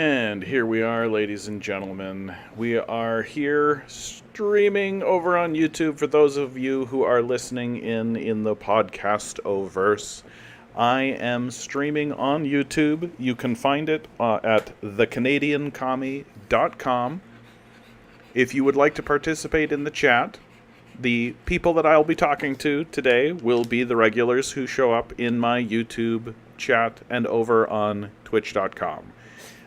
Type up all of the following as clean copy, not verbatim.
And here we are, ladies and gentlemen. We are here streaming over on YouTube for those of you who are listening in the podcast-o-verse. I am streaming on YouTube. You can find it at thecanadiancommie.com. If you would like to participate in the chat, the people that I'll be talking to today will be the regulars who show up in my YouTube chat and over on twitch.com.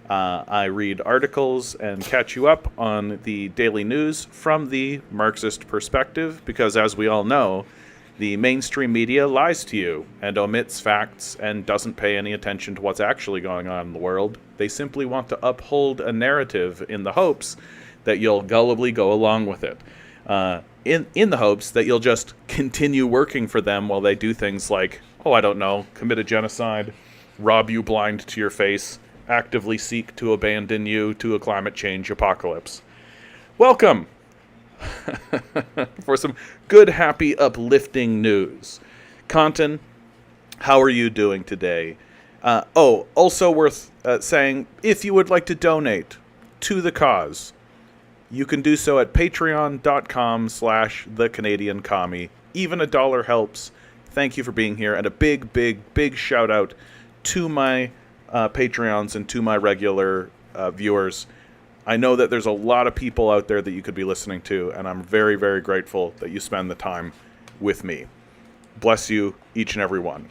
I read articles and catch you up on the daily news from the Marxist perspective because, as we all know, the mainstream media lies to you and omits facts and doesn't pay any attention to what's actually going on in the world. They simply want to uphold a narrative in the hopes that you'll gullibly go along with it. In the hopes that you'll just continue working for them while they do things like, commit a genocide, rob you blind to your face, actively seek to abandon you to a climate change apocalypse. Welcome for some good, happy, uplifting news. Conton, how are you doing today? Also worth saying, if you would like to donate to the cause, you can do so at patreon.com/thecanadiancommie. Even $1 helps. Thank you for being here. And a big, big, big shout out to my Patreons and to my regular viewers. I know that there's a lot of people out there that you could be listening to, and I'm very, very grateful that you spend the time with me. Bless you, each and every one.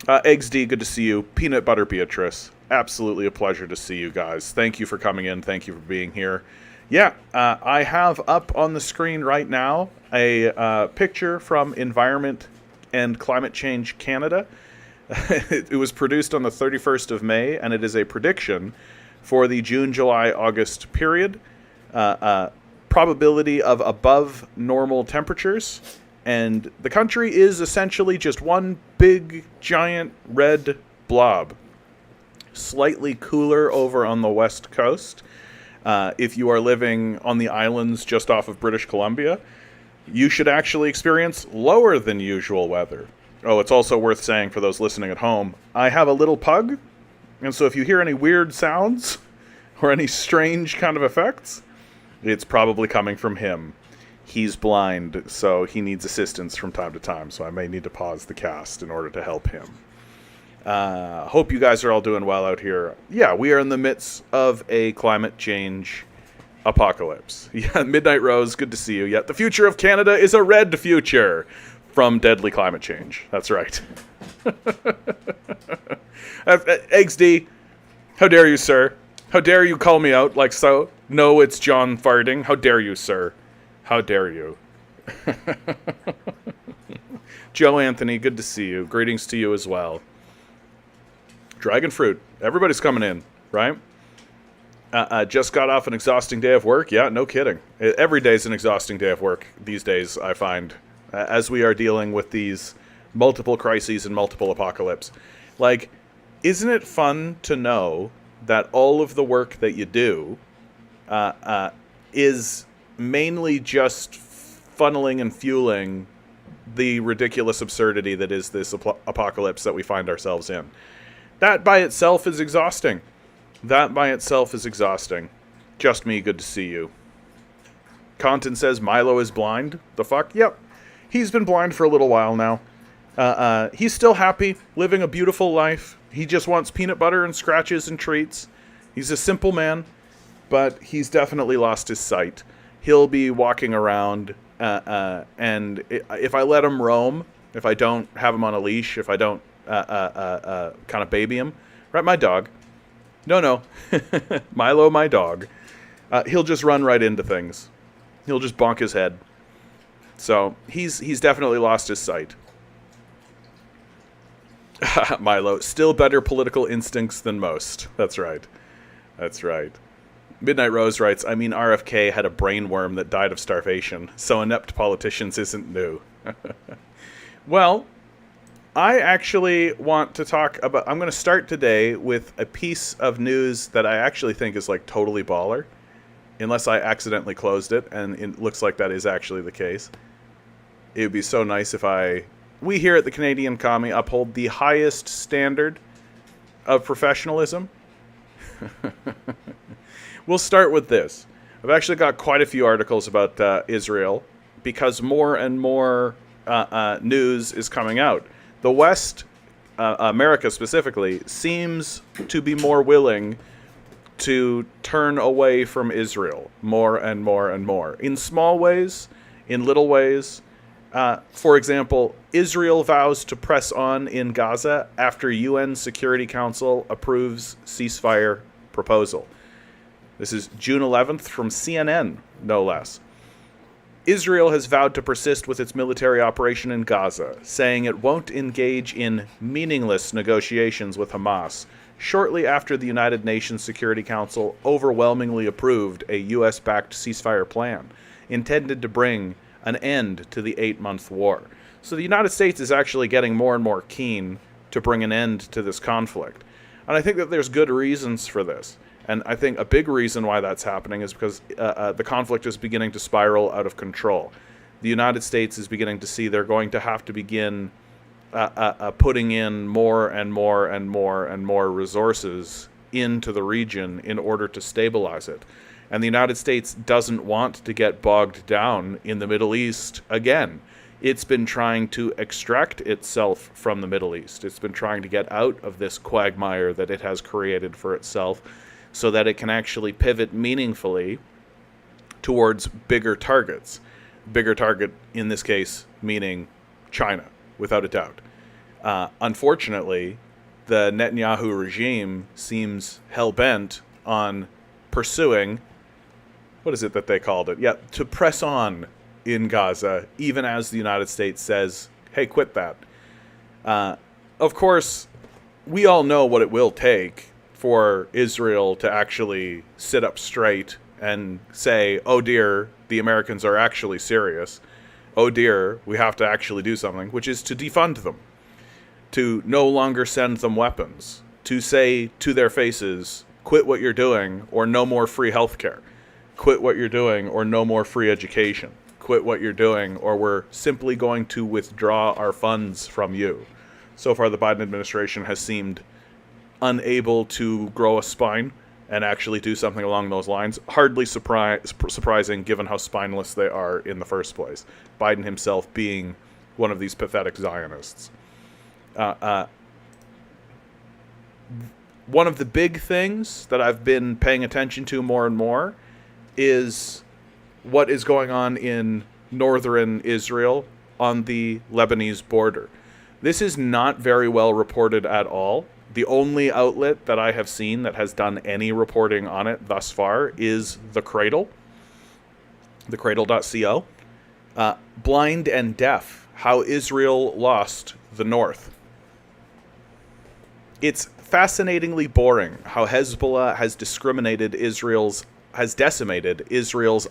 Eggs D, good to see you. Peanut Butter Beatrice, absolutely a pleasure to see you guys. Thank you for coming in. Thank you for being here. Yeah, I have up on the screen right now a picture from Environment and Climate Change Canada. It was produced on the 31st of May, and it is a prediction for the June, July, August period. Probability of above normal temperatures. And the country is essentially just one big, giant red blob. Slightly cooler over on the west coast. If you are living on the islands just off of British Columbia, you should actually experience lower than usual weather. Oh, it's also worth saying for those listening at home, I have a little pug, and so if you hear any weird sounds or any strange kind of effects, it's probably coming from him. He's blind, so he needs assistance from time to time, so I may need to pause the cast in order to help him. Hope you guys are all doing well out here. Yeah, we are in the midst of a climate change apocalypse. Yeah, Midnight Rose, good to see you. Yeah, the future of Canada is a red future from deadly climate change. That's right. Eggs D, how dare you, sir? How dare you call me out like so? No, it's John farting. How dare you, sir? How dare you? Joe Anthony, good to see you. Greetings to you as well. Dragon Fruit, everybody's coming in, right? Just got off an exhausting day of work. Yeah, no kidding. Every day's an exhausting day of work these days, I find, as we are dealing with these multiple crises and multiple apocalypse. Like, isn't it fun to know that all of the work that you do is mainly just funneling and fueling the ridiculous absurdity that is this apocalypse that we find ourselves in? That by itself is exhausting. That by itself is exhausting. Just me, good to see you. Content says Milo is blind. The fuck? Yep. He's been blind for a little while now. He's still happy, living a beautiful life. He just wants peanut butter and scratches and treats. He's a simple man, but he's definitely lost his sight. He'll be walking around, and if I let him roam, if I don't have him on a leash, if I don't kind of baby him, right, my dog. No. Milo, my dog. He'll just run right into things. He'll just bonk his head. So he's definitely lost his sight. Milo, still better political instincts than most. That's right. That's right. Midnight Rose writes, I mean, RFK had a brainworm that died of starvation, so inept politicians isn't new. Well, I actually want to talk about... I'm going to start today with a piece of news that I actually think is, like, totally baller. Unless I accidentally closed it, and it looks like that is actually the case. It would be so nice if we here at the Canadian Commie uphold the highest standard of professionalism. We'll start with this. I've actually got quite a few articles about Israel because more and more news is coming out. The West, America specifically, seems to be more willing to turn away from Israel more and more and more. In small ways, in little ways. For example, Israel vows to press on in Gaza after UN Security Council approves ceasefire proposal. This is June 11th from CNN, no less. Israel has vowed to persist with its military operation in Gaza, saying it won't engage in meaningless negotiations with Hamas, shortly after the United Nations Security Council overwhelmingly approved a U.S.-backed ceasefire plan intended to bring an end to the 8-month war. So the United States is actually getting more and more keen to bring an end to this conflict. And I think that there's good reasons for this. And I think a big reason why that's happening is because the conflict is beginning to spiral out of control. The United States is beginning to see they're going to have to begin putting in more and more and more and more resources into the region in order to stabilize it. And the United States doesn't want to get bogged down in the Middle East again. It's been trying to extract itself from the Middle East. It's been trying to get out of this quagmire that it has created for itself so that it can actually pivot meaningfully towards bigger targets. Bigger target, in this case, meaning China, without a doubt. Unfortunately, the Netanyahu regime seems hell-bent on pursuing, what is it that they called it? Yeah, to press on in Gaza, even as the United States says, hey, quit that. Of course, we all know what it will take for Israel to actually sit up straight and say, oh dear, the Americans are actually serious. Oh dear, we have to actually do something, which is to defund them, to no longer send them weapons, to say to their faces, quit what you're doing or no more free healthcare. Quit what you're doing or no more free education. Quit what you're doing or we're simply going to withdraw our funds from you. So far, the Biden administration has seemed unable to grow a spine and actually do something along those lines. Hardly surprising given how spineless they are in the first place. Biden himself being one of these pathetic Zionists. One of the big things that I've been paying attention to more and more is what is going on in northern Israel on the Lebanese border. This is not very well reported at all. The only outlet that I have seen that has done any reporting on it thus far is The Cradle, thecradle.co. Blind and Deaf, How Israel Lost the North. It's fascinatingly boring how Hezbollah has decimated Israel's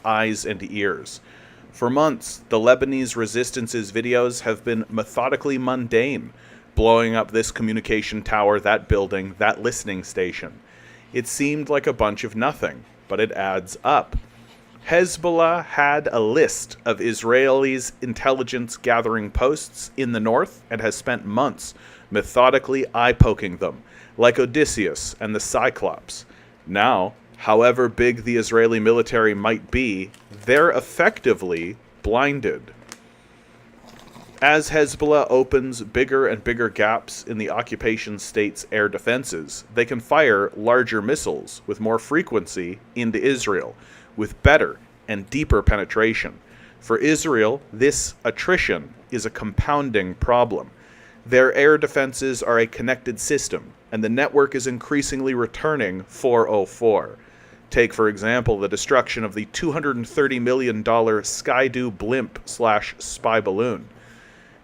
eyes and ears. For months, the Lebanese resistance's videos have been methodically mundane, blowing up this communication tower, that building, that listening station. It seemed like a bunch of nothing, but it adds up. Hezbollah had a list of Israelis' intelligence gathering posts in the north and has spent months methodically eye-poking them, like Odysseus and the Cyclops. Now, however big the Israeli military might be, they're effectively blinded. As Hezbollah opens bigger and bigger gaps in the occupation state's air defenses, they can fire larger missiles with more frequency into Israel, with better and deeper penetration. For Israel, this attrition is a compounding problem. Their air defenses are a connected system, and the network is increasingly returning 404. Take, for example, the destruction of the $230 million Skydo blimp/spy balloon.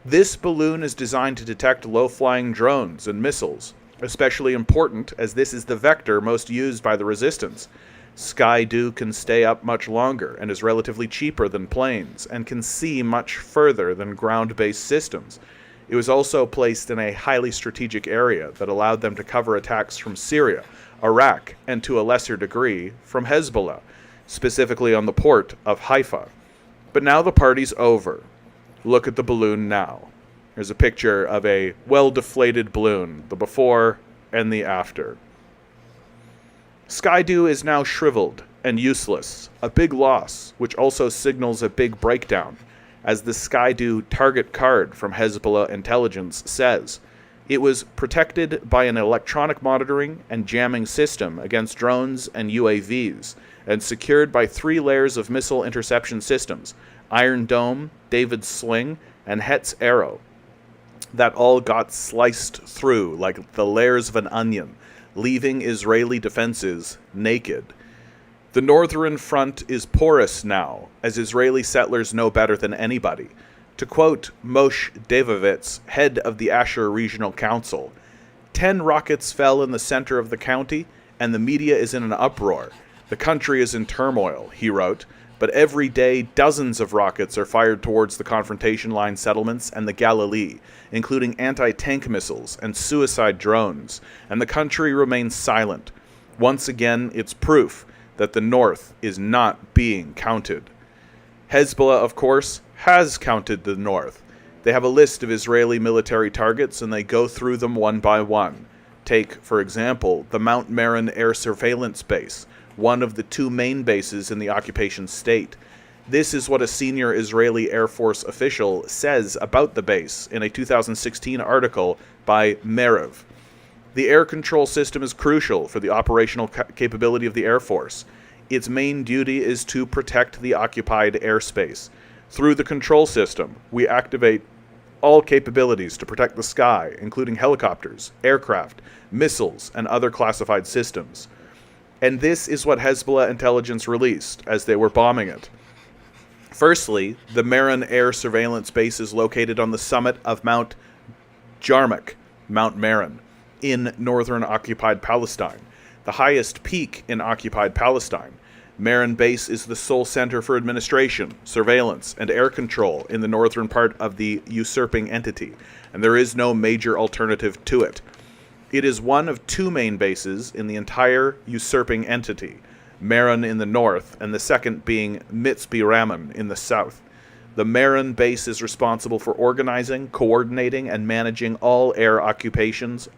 This balloon is designed to detect low-flying drones and missiles, especially important as this is the vector most used by the resistance. Skydo can stay up much longer and is relatively cheaper than planes, and can see much further than ground-based systems. It was also placed in a highly strategic area that allowed them to cover attacks from Syria, Iraq, and to a lesser degree, from Hezbollah, specifically on the port of Haifa. But now the party's over. Look at the balloon now. Here's a picture of a well-deflated balloon, the before and the after. Skydew is now shriveled and useless, a big loss, which also signals a big breakdown. As the Skydew target card from Hezbollah intelligence says, it was protected by an electronic monitoring and jamming system against drones and UAVs, and secured by 3 layers of missile interception systems, Iron Dome, David's Sling, and Het's Arrow, that all got sliced through like the layers of an onion, leaving Israeli defenses naked. The northern front is porous now, as Israeli settlers know better than anybody. To quote Moshe Devovitz, head of the Asher Regional Council, 10 rockets fell in the center of the county, and the media is in an uproar. The country is in turmoil, he wrote, but every day dozens of rockets are fired towards the confrontation line settlements and the Galilee, including anti-tank missiles and suicide drones, and the country remains silent. Once again, it's proof that the North is not being counted. Hezbollah, of course, has counted the North. They have a list of Israeli military targets, and they go through them one by one. Take, for example, the Mount Meron air surveillance base, one of the 2 main bases in the occupation state. This is what a senior Israeli Air Force official says about the base in a 2016 article by Merev. The air control system is crucial for the operational capability of the Air Force. Its main duty is to protect the occupied airspace. Through the control system, we activate all capabilities to protect the sky, including helicopters, aircraft, missiles, and other classified systems. And this is what Hezbollah intelligence released as they were bombing it. Firstly, the Meron air surveillance base is located on the summit of Mount Jarmuth, Mount Meron, in northern occupied Palestine, the highest peak in occupied Palestine. Meron Base is the sole center for administration, surveillance, and air control in the northern part of the usurping entity, and there is no major alternative to it. It is one of 2 main bases in the entire usurping entity, Meron in the north, and the second being Mitzpe Ramon in the south. The Meron base is responsible for organizing, coordinating, and managing all air operations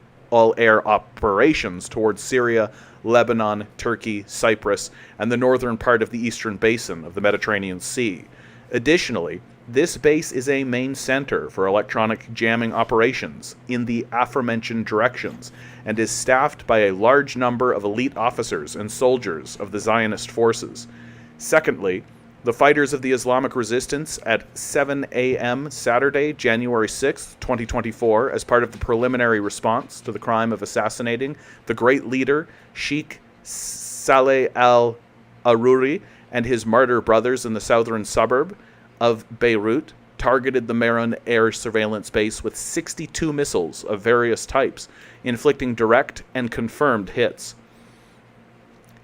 towards Syria, Lebanon, Turkey, Cyprus, and the northern part of the eastern basin of the Mediterranean Sea. Additionally, this base is a main center for electronic jamming operations in the aforementioned directions, and is staffed by a large number of elite officers and soldiers of the Zionist forces. Secondly, the fighters of the Islamic Resistance at 7 a.m. Saturday, January 6, 2024, as part of the preliminary response to the crime of assassinating the great leader, Sheikh Saleh al-Aruri, and his martyr brothers in the southern suburb of Beirut, targeted the Meron air surveillance base with 62 missiles of various types, inflicting direct and confirmed hits.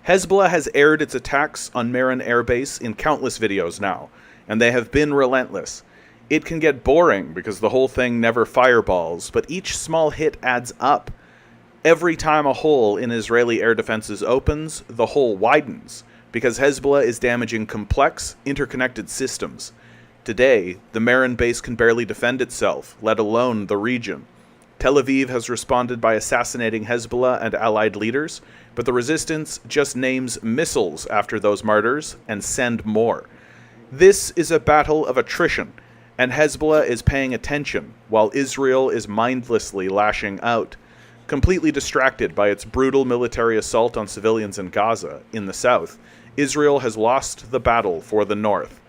Hezbollah has aired its attacks on Meron Air Base in countless videos now, and they have been relentless. It can get boring because the whole thing never fireballs, but each small hit adds up. Every time a hole in Israeli air defenses opens, the hole widens, because Hezbollah is damaging complex, interconnected systems. Today, the Meron base can barely defend itself, let alone the region. Tel Aviv has responded by assassinating Hezbollah and allied leaders, but the resistance just names missiles after those martyrs and send more. This is a battle of attrition, and Hezbollah is paying attention while Israel is mindlessly lashing out. Completely distracted by its brutal military assault on civilians in Gaza, in the south, Israel has lost the battle for the north.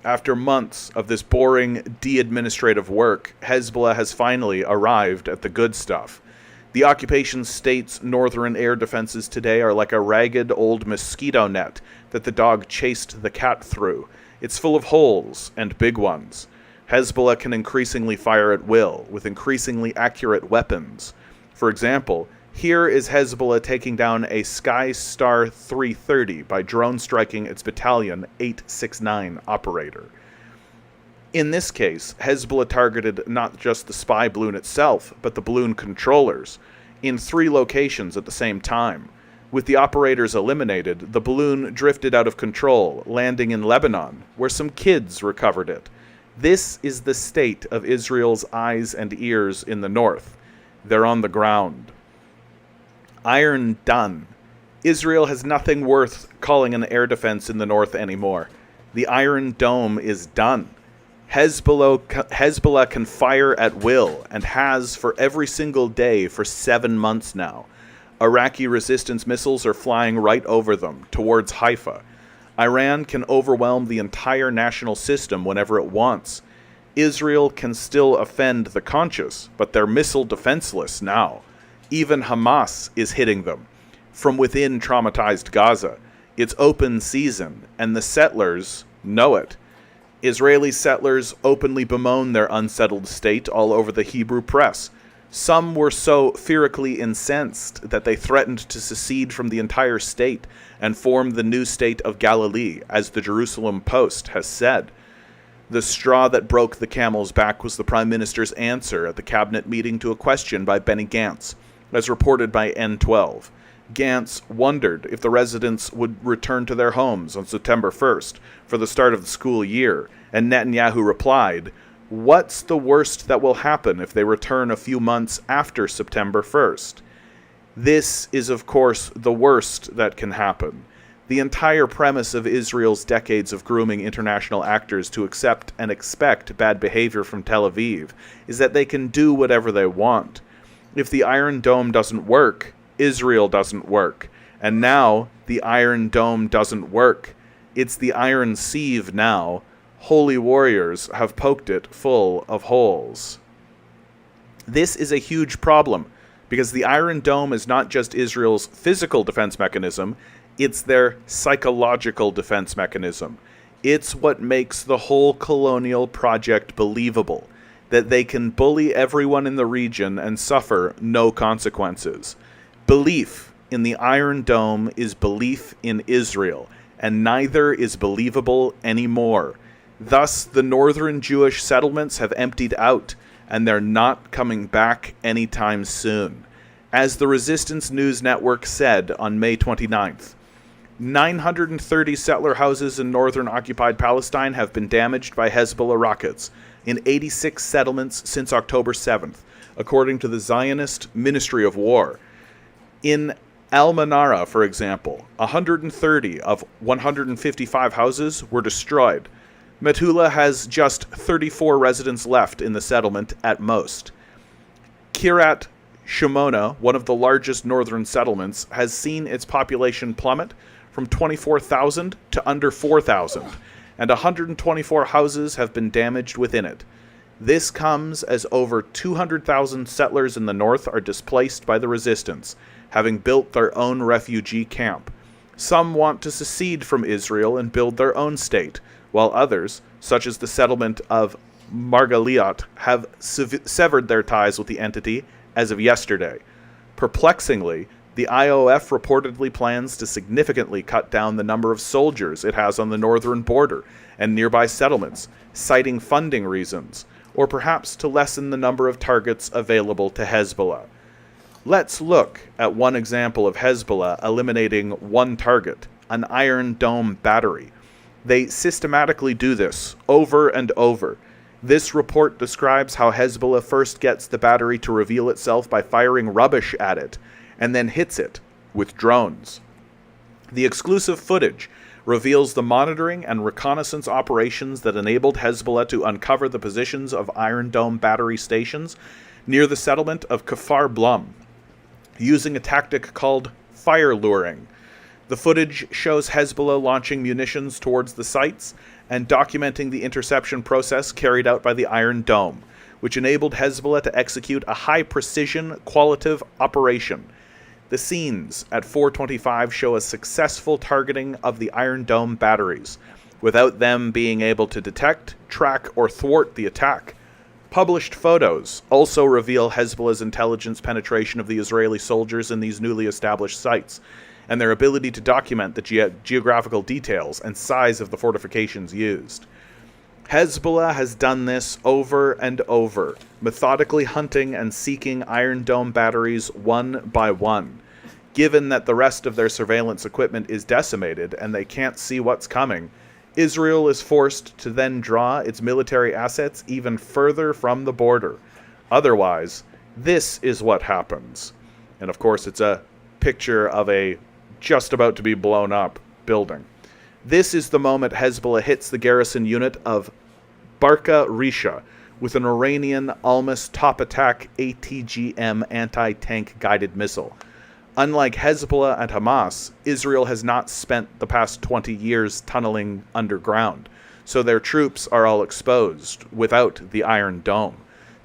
After months of this boring, de-administrative work, Hezbollah has finally arrived at the good stuff. The occupation state's northern air defenses today are like a ragged old mosquito net that the dog chased the cat through. It's full of holes, and big ones. Hezbollah can increasingly fire at will, with increasingly accurate weapons. For example, here is Hezbollah taking down a Sky Star 330 by drone striking its Battalion 869 operator. In this case, Hezbollah targeted not just the spy balloon itself, but the balloon controllers, in 3 locations at the same time. With the operators eliminated, the balloon drifted out of control, landing in Lebanon, where some kids recovered it. This is the state of Israel's eyes and ears in the north. They're on the ground. Iron Dun Israel has nothing worth calling an air defense in the north anymore. The Iron Dome is done. Hezbollah can fire at will, and has for every single day for 7 months now. Iraqi resistance missiles are flying right over them, towards Haifa. Iran can overwhelm the entire national system whenever it wants. Israel can still offend the conscious, but they're missile defenseless now. Even Hamas is hitting them. From within traumatized Gaza, it's open season, and the settlers know it. Israeli settlers openly bemoan their unsettled state all over the Hebrew press. Some were so fearically incensed that they threatened to secede from the entire state and form the new state of Galilee, as the Jerusalem Post has said. The straw that broke the camel's back was the Prime Minister's answer at the cabinet meeting to a question by Benny Gantz, as reported by N12. Gantz wondered if the residents would return to their homes on September 1st for the start of the school year, and Netanyahu replied, "What's the worst that will happen if they return a few months after September 1st? This is, of course, the worst that can happen. The entire premise of Israel's decades of grooming international actors to accept and expect bad behavior from Tel Aviv is that they can do whatever they want. If the Iron Dome doesn't work, Israel doesn't work. And now, the Iron Dome doesn't work. It's the Iron Sieve now. Holy warriors have poked it full of holes." This is a huge problem, because the Iron Dome is not just Israel's physical defense mechanism, it's their psychological defense mechanism. It's what makes the whole colonial project believable, that they can bully everyone in the region and suffer no consequences. Belief in the Iron Dome is belief in Israel, and neither is believable anymore. Thus, the northern Jewish settlements have emptied out, and they're not coming back anytime soon. As the Resistance News Network said on May 29th, 930 settler houses in northern occupied Palestine have been damaged by Hezbollah rockets in 86 settlements since October 7th, according to the Zionist Ministry of War. In Al-Manara, for example, 130 of 155 houses were destroyed. Metula has just 34 residents left in the settlement at most. Kiryat Shimona, one of the largest northern settlements, has seen its population plummet from 24,000 to under 4,000, and 124 houses have been damaged within it. This comes as over 200,000 settlers in the north are displaced by the resistance, having built their own refugee camp. Some want to secede from Israel and build their own state, while others, such as the settlement of Margaliot, have severed their ties with the entity as of yesterday. Perplexingly, the IOF reportedly plans to significantly cut down the number of soldiers it has on the northern border and nearby settlements, citing funding reasons, or perhaps to lessen the number of targets available to Hezbollah. Let's look at one example of Hezbollah eliminating one target, an Iron Dome battery. They systematically do this over and over. This report describes how Hezbollah first gets the battery to reveal itself by firing rubbish at it, and then hits it with drones. The exclusive footage reveals the monitoring and reconnaissance operations that enabled Hezbollah to uncover the positions of Iron Dome battery stations near the settlement of Kfar Blum, using a tactic called fire luring. The footage shows Hezbollah launching munitions towards the sites and documenting the interception process carried out by the Iron Dome, which enabled Hezbollah to execute a high-precision, qualitative operation. The scenes at 425 show a successful targeting of the Iron Dome batteries, without them being able to detect, track, or thwart the attack. Published photos also reveal Hezbollah's intelligence penetration of the Israeli soldiers in these newly established sites, and their ability to document the geographical details and size of the fortifications used. Hezbollah has done this over and over, methodically hunting and seeking Iron Dome batteries one by one. Given that the rest of their surveillance equipment is decimated and they can't see what's coming, Israel is forced to then draw its military assets even further from the border. Otherwise, this is what happens. And of course, it's a picture of a just about to be blown up building. This is the moment Hezbollah hits the garrison unit of Barka Risha with an Iranian Almas top attack ATGM anti-tank guided missile. Unlike Hezbollah and Hamas, Israel has not spent the past 20 years tunneling underground, so their troops are all exposed without the Iron Dome.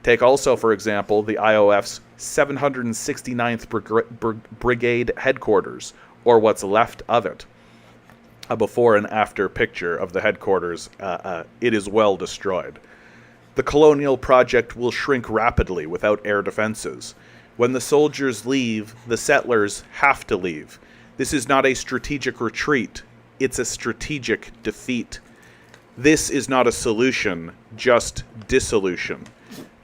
Take also, for example, the IOF's 769th Brigade headquarters, or what's left of it. A before and after picture of the headquarters. It is well destroyed. The colonial project will shrink rapidly without air defenses. When the soldiers leave, the settlers have to leave. This is not a strategic retreat. It's a strategic defeat. This is not a solution, just dissolution.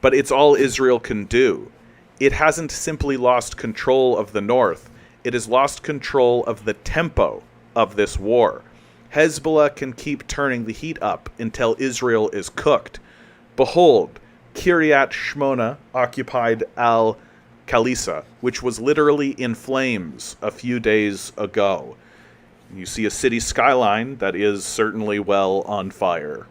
But it's all Israel can do. It hasn't simply lost control of the north. It has lost control of the tempo of this war. Hezbollah can keep turning the heat up until Israel is cooked. Behold, Kiryat Shmona occupied Al-Khalisa, which was literally in flames a few days ago. You see a city skyline that is certainly well on fire.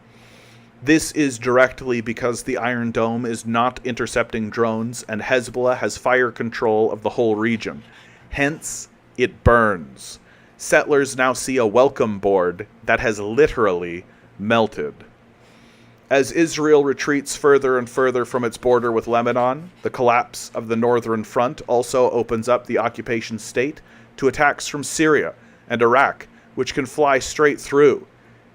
This is directly because the Iron Dome is not intercepting drones and Hezbollah has fire control of the whole region. Hence, it burns. Settlers now see a welcome board that has literally melted. As Israel retreats further and further from its border with Lebanon, the collapse of the Northern Front also opens up the occupation state to attacks from Syria and Iraq, which can fly straight through.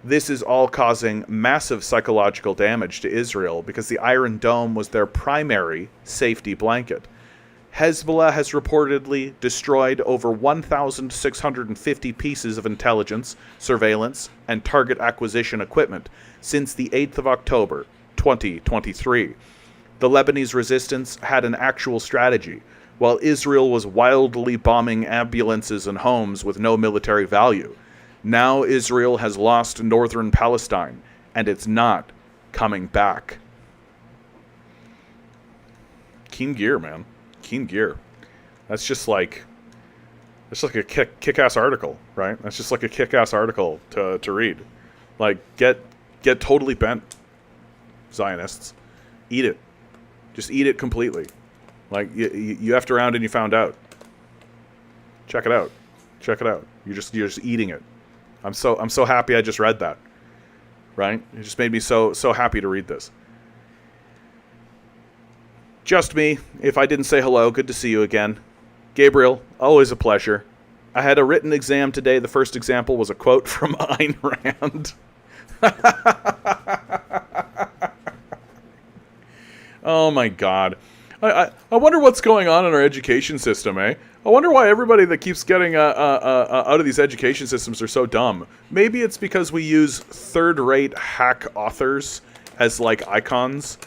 This is all causing massive psychological damage to Israel because the Iron Dome was their primary safety blanket. Hezbollah has reportedly destroyed over 1,650 pieces of intelligence, surveillance, and target acquisition equipment since the 8th of October, 2023. The Lebanese resistance had an actual strategy, while Israel was wildly bombing ambulances and homes with no military value. Now Israel has lost northern Palestine, and it's not coming back. Keen gear, man. Keen gear. That's just like a kick-ass article, right? That's just like a kick-ass article to read. Like, get totally bent, Zionists. Eat it. Just eat it completely. Like, you effed around and you found out. Check it out. Check it out. You're just eating it. I'm so happy I just read that. Right? It just made me so happy to read this. Just me. If I didn't say hello, good to see you again. Gabriel, always a pleasure. I had a written exam today. The first example was a quote from Ayn Rand. Oh my God. I wonder what's going on in our education system, eh? I wonder why everybody that keeps getting out of these education systems are so dumb. Maybe it's because we use third-rate hack authors as, like, icons.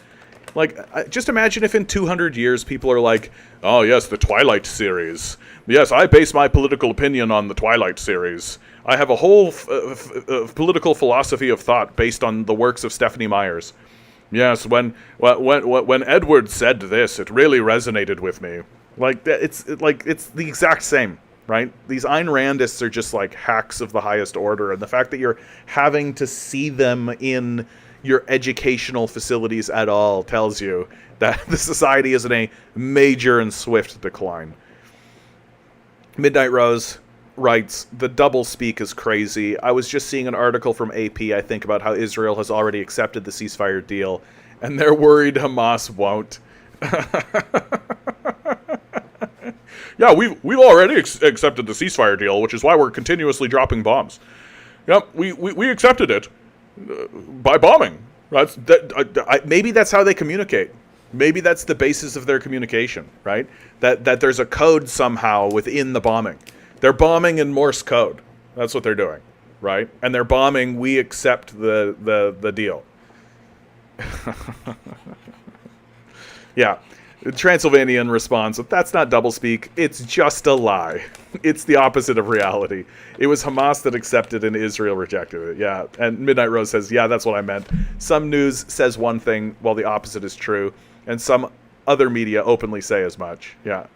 Like, just imagine if in 200 years people are like, oh yes, the Twilight series. Yes, I base my political opinion on the Twilight series. I have a whole political philosophy of thought based on the works of Stephanie Myers. Yes, when Edward said this, it really resonated with me. Like, it's the exact same, right? These Ayn Randists are just like hacks of the highest order, and the fact that you're having to see them in your educational facilities at all tells you that the society is in a major and swift decline. Midnight Rose writes, the double speak is crazy. I was just seeing an article from AP, I think, about how Israel has already accepted the ceasefire deal, and they're worried Hamas won't. Yeah, we've already accepted the ceasefire deal, which is why we're continuously dropping bombs. Yep, we accepted it. By bombing. Maybe that's how they communicate. Maybe that's the basis of their communication, right? That there's a code somehow within the bombing. They're bombing in Morse code. That's what they're doing, right? And they're bombing, we accept the deal. Yeah. The Transylvanian responds, that's not doublespeak, it's just a lie. It's the opposite of reality. It was Hamas that accepted and Israel rejected it. Yeah, and Midnight Rose says, yeah, that's what I meant. Some news says one thing while the opposite is true, and some other media openly say as much. Yeah.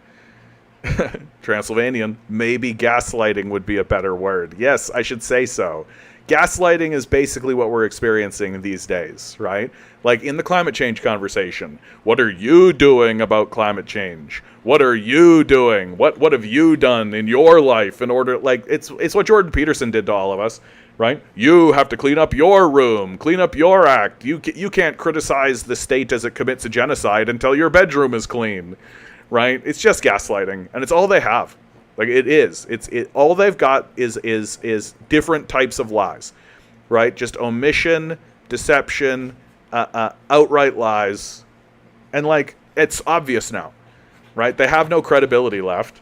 Transylvanian, maybe gaslighting would be a better word. Yes, I should say so. Gaslighting is basically what we're experiencing these days, right? Like in the climate change conversation. What are you doing about climate change? What are you doing? What have you done in your life in order, like, it's what Jordan Peterson did to all of us, right? You have to clean up your room, clean up your act. You can't criticize the state as it commits a genocide until your bedroom is clean, right? It's just gaslighting, and it's all they have. Like, it is. All they've got is different types of lies, right? Just omission, deception, outright lies, and like it's obvious now, right? They have no credibility left.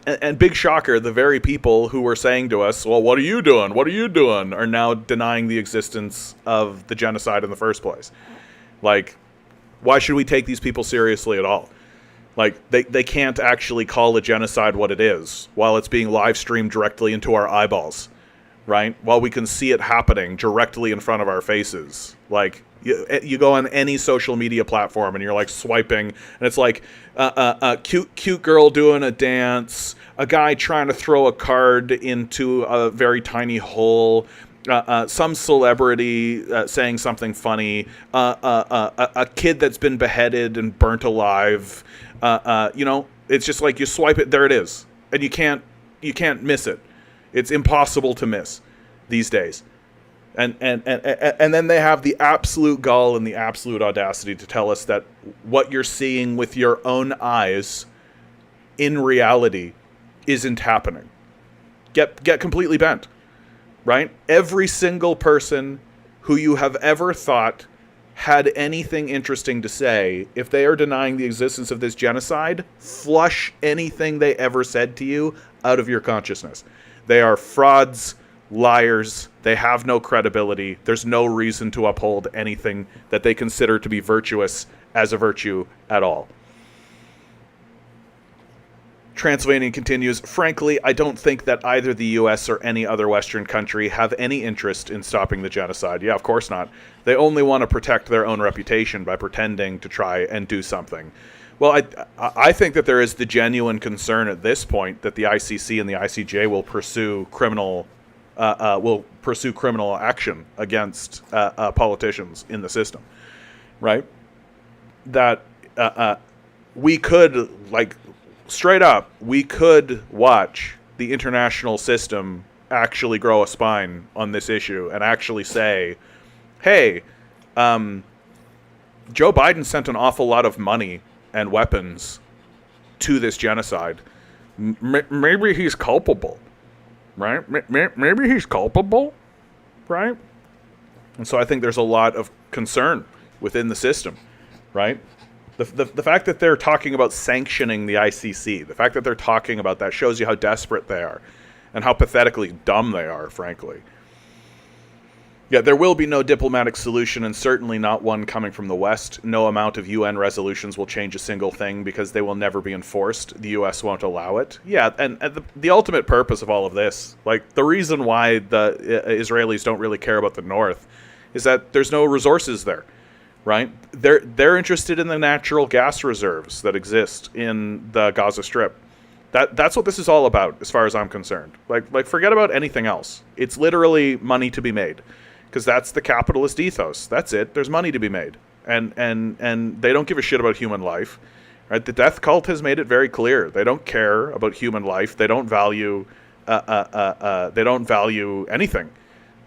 And big shocker, the very people who were saying to us, "Well, what are you doing? What are you doing?" are now denying the existence of the genocide in the first place. Like, why should we take these people seriously at all? Like, they can't actually call a genocide what it is while it's being live streamed directly into our eyeballs, right? While we can see it happening directly in front of our faces. Like, you go on any social media platform and you're like swiping, and it's like a cute girl doing a dance, a guy trying to throw a card into a very tiny hole, some celebrity saying something funny, a kid that's been beheaded and burnt alive. It's just like you swipe it, there it is, and you can't miss it. It's impossible to miss these days. And then they have the absolute gall and the absolute audacity to tell us that what you're seeing with your own eyes in reality isn't happening. Get completely bent, right? Every single person who you have ever thought had anything interesting to say, if they are denying the existence of this genocide, flush anything they ever said to you out of your consciousness. They are frauds, liars, they have no credibility. There's no reason to uphold anything that they consider to be virtuous as a virtue at all. Transylvanian continues, frankly, I don't think that either the U.S. or any other Western country have any interest in stopping the genocide. Yeah, of course not. They only want to protect their own reputation by pretending to try and do something. Well, I think that there is the genuine concern at this point that the ICC and the ICJ will pursue criminal action against politicians in the system, right? That we could, like, straight up, we could watch the international system actually grow a spine on this issue and actually say, hey, Joe Biden sent an awful lot of money and weapons to this genocide. Maybe he's culpable, right? Maybe he's culpable, right? And so I think there's a lot of concern within the system, right? The fact that they're talking about sanctioning the ICC, the fact that they're talking about that shows you how desperate they are and how pathetically dumb they are, frankly. Yeah, there will be no diplomatic solution, and certainly not one coming from the West. No amount of UN resolutions will change a single thing because they will never be enforced. The US won't allow it. Yeah, and the ultimate purpose of all of this, like the reason why the Israelis don't really care about the North, is that there's no resources there. Right? They're interested in the natural gas reserves that exist in the Gaza Strip. That's what this is all about, as far as I'm concerned. Like forget about anything else. It's literally money to be made, because that's the capitalist ethos. That's it. There's money to be made, and they don't give a shit about human life. Right? The death cult has made it very clear. They don't care about human life. They don't value. They don't value anything.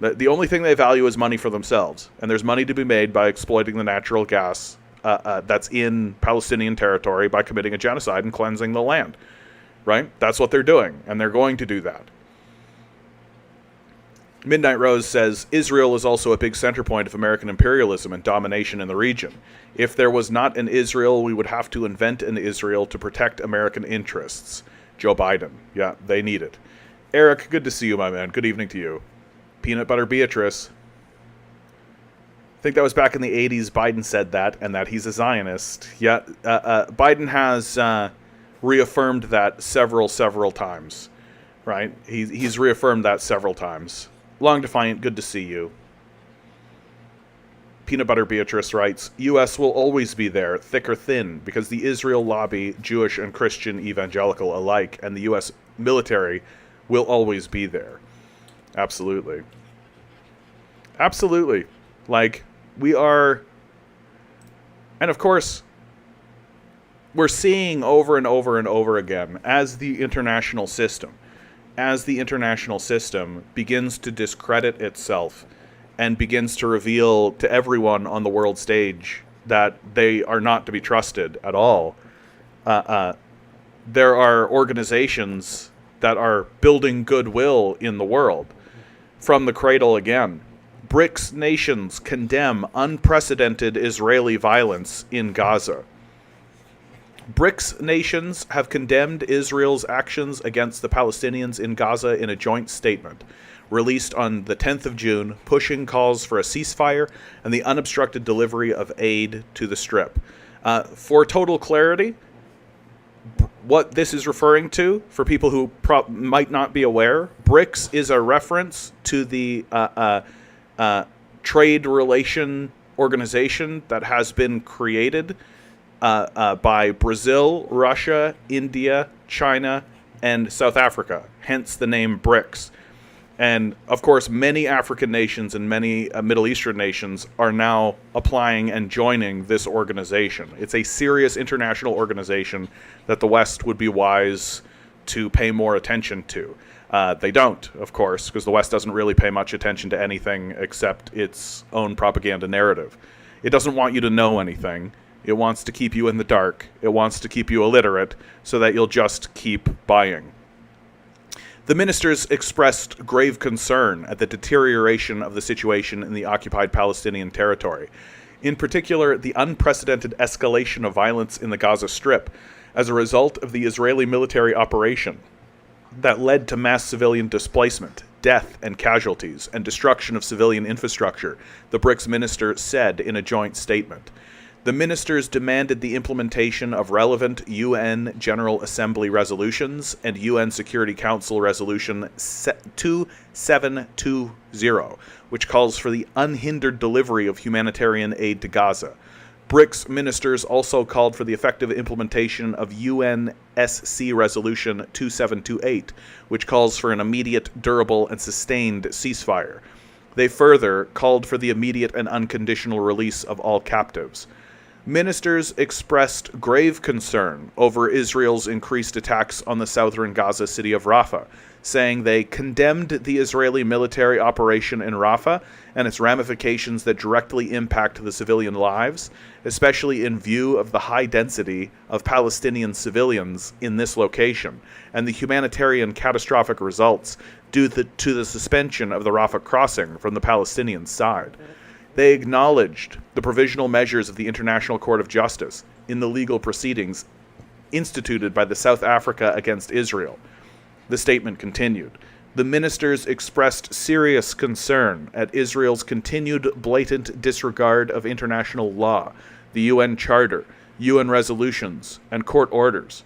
The only thing they value is money for themselves. And there's money to be made by exploiting the natural gas that's in Palestinian territory by committing a genocide and cleansing the land. Right? That's what they're doing. And they're going to do that. Midnight Rose says, Israel is also a big center point of American imperialism and domination in the region. If there was not an Israel, we would have to invent an Israel to protect American interests. Joe Biden. Yeah, they need it. Eric, good to see you, my man. Good evening to you. Peanut Butter Beatrice. I think that was back in the 80s. Biden said that, and that he's a Zionist. Yeah, Biden has reaffirmed that several times, right? He's reaffirmed that several times. Long Defiant, good to see you. Peanut Butter Beatrice writes, U.S. will always be there, thick or thin, because the Israel lobby, Jewish and Christian evangelical alike, and the U.S. military will always be there. Absolutely. Absolutely. Like, we are... And of course, we're seeing over and over and over again, as the international system begins to discredit itself and begins to reveal to everyone on the world stage that they are not to be trusted at all. There are organizations that are building goodwill in the world. From the cradle again, BRICS nations condemn unprecedented Israeli violence in Gaza. BRICS nations have condemned Israel's actions against the Palestinians in Gaza in a joint statement released on the 10th of June, pushing calls for a ceasefire and the unobstructed delivery of aid to the Strip. For total clarity, what this is referring to, for people who might not be aware, BRICS is a reference to the trade relation organization that has been created by Brazil, Russia, India, China, and South Africa, hence the name BRICS. And, of course, many African nations and many Middle Eastern nations are now applying and joining this organization. It's a serious international organization that the West would be wise to pay more attention to. They don't, of course, because the West doesn't really pay much attention to anything except its own propaganda narrative. It doesn't want you to know anything. It wants to keep you in the dark. It wants to keep you illiterate so that you'll just keep buying. The ministers expressed grave concern at the deterioration of the situation in the occupied Palestinian territory, in particular the unprecedented escalation of violence in the Gaza Strip as a result of the Israeli military operation that led to mass civilian displacement, death and casualties, and destruction of civilian infrastructure, the BRICS minister said in a joint statement. The ministers demanded the implementation of relevant UN General Assembly resolutions and UN Security Council Resolution 2720, which calls for the unhindered delivery of humanitarian aid to Gaza. BRICS ministers also called for the effective implementation of UNSC Resolution 2728, which calls for an immediate, durable, and sustained ceasefire. They further called for the immediate and unconditional release of all captives. Ministers expressed grave concern over Israel's increased attacks on the southern Gaza city of Rafah, saying they condemned the Israeli military operation in Rafah and its ramifications that directly impact the civilian lives, especially in view of the high density of Palestinian civilians in this location, and the humanitarian catastrophic results due to the suspension of the Rafah crossing from the Palestinian side. They acknowledged the provisional measures of the International Court of Justice in the legal proceedings instituted by the South Africa against Israel. The statement continued. The ministers expressed serious concern at Israel's continued blatant disregard of international law, the UN Charter, UN resolutions, and court orders.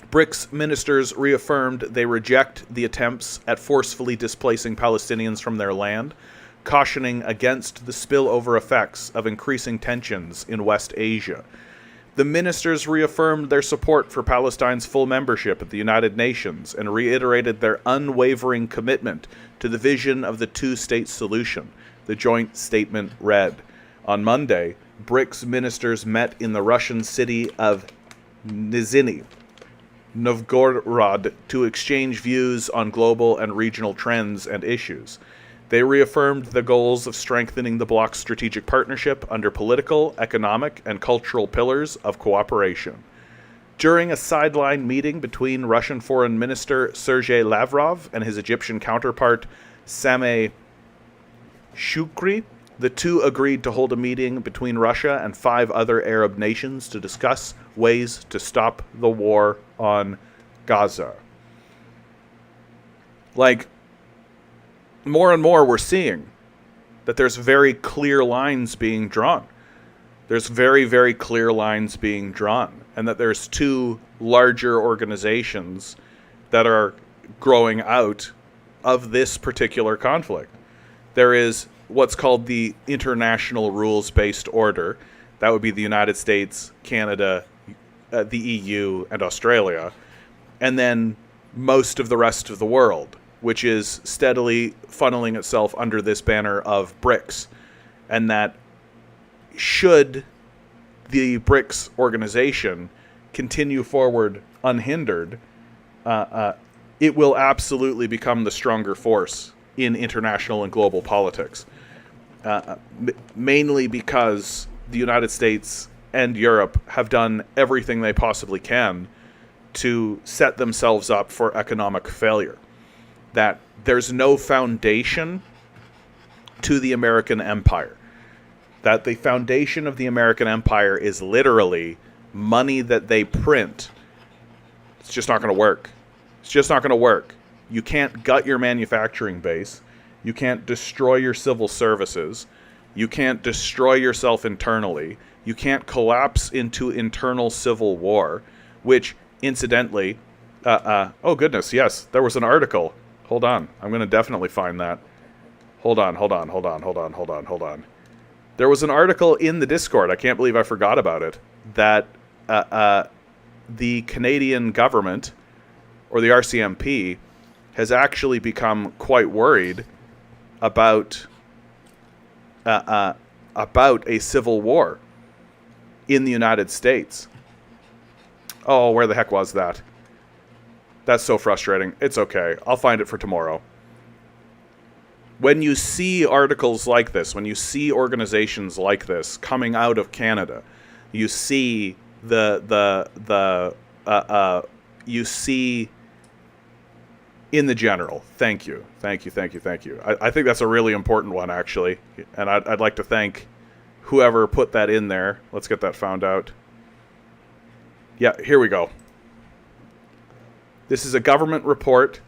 BRICS ministers reaffirmed they reject the attempts at forcefully displacing Palestinians from their land, cautioning against the spillover effects of increasing tensions in West Asia. The ministers reaffirmed their support for Palestine's full membership at the United Nations and reiterated their unwavering commitment to the vision of the two-state solution, the joint statement read. On Monday, BRICS ministers met in the Russian city of Nizhny Novgorod to exchange views on global and regional trends and issues. They reaffirmed the goals of strengthening the bloc's strategic partnership under political, economic, and cultural pillars of cooperation. During a sideline meeting between Russian Foreign Minister Sergei Lavrov and his Egyptian counterpart Sameh Shoukry, the two agreed to hold a meeting between Russia and 5 other Arab nations to discuss ways to stop the war on Gaza. More and more we're seeing that there's very clear lines being drawn. There's very, very clear lines being drawn. And that there's 2 larger organizations that are growing out of this particular conflict. There is what's called the international rules-based order. That would be the United States, Canada, the EU, and Australia. And then most of the rest of the world, which is steadily funneling itself under this banner of BRICS. And that should the BRICS organization continue forward unhindered, it will absolutely become the stronger force in international and global politics. Mainly because the United States and Europe have done everything they possibly can to set themselves up for economic failure. That there's no foundation to the American empire. That the foundation of the American empire is literally money that they print. It's just not going to work. It's just not going to work. You can't gut your manufacturing base. You can't destroy your civil services. You can't destroy yourself internally. You can't collapse into internal civil war, which, incidentally, oh goodness, yes, there was an article. Hold on. I'm going to definitely find that. Hold on. There was an article in the Discord, I can't believe I forgot about it, that the Canadian government, or the RCMP, has actually become quite worried about a civil war in the United States. Oh, where the heck was that? That's so frustrating. It's okay. I'll find it for tomorrow. When you see articles like this, when you see organizations like this coming out of Canada, you see you see in the general. Thank you. I think that's a really important one, actually. And I'd like to thank whoever put that in there. Let's get that found out. Yeah, here we go. This is a government report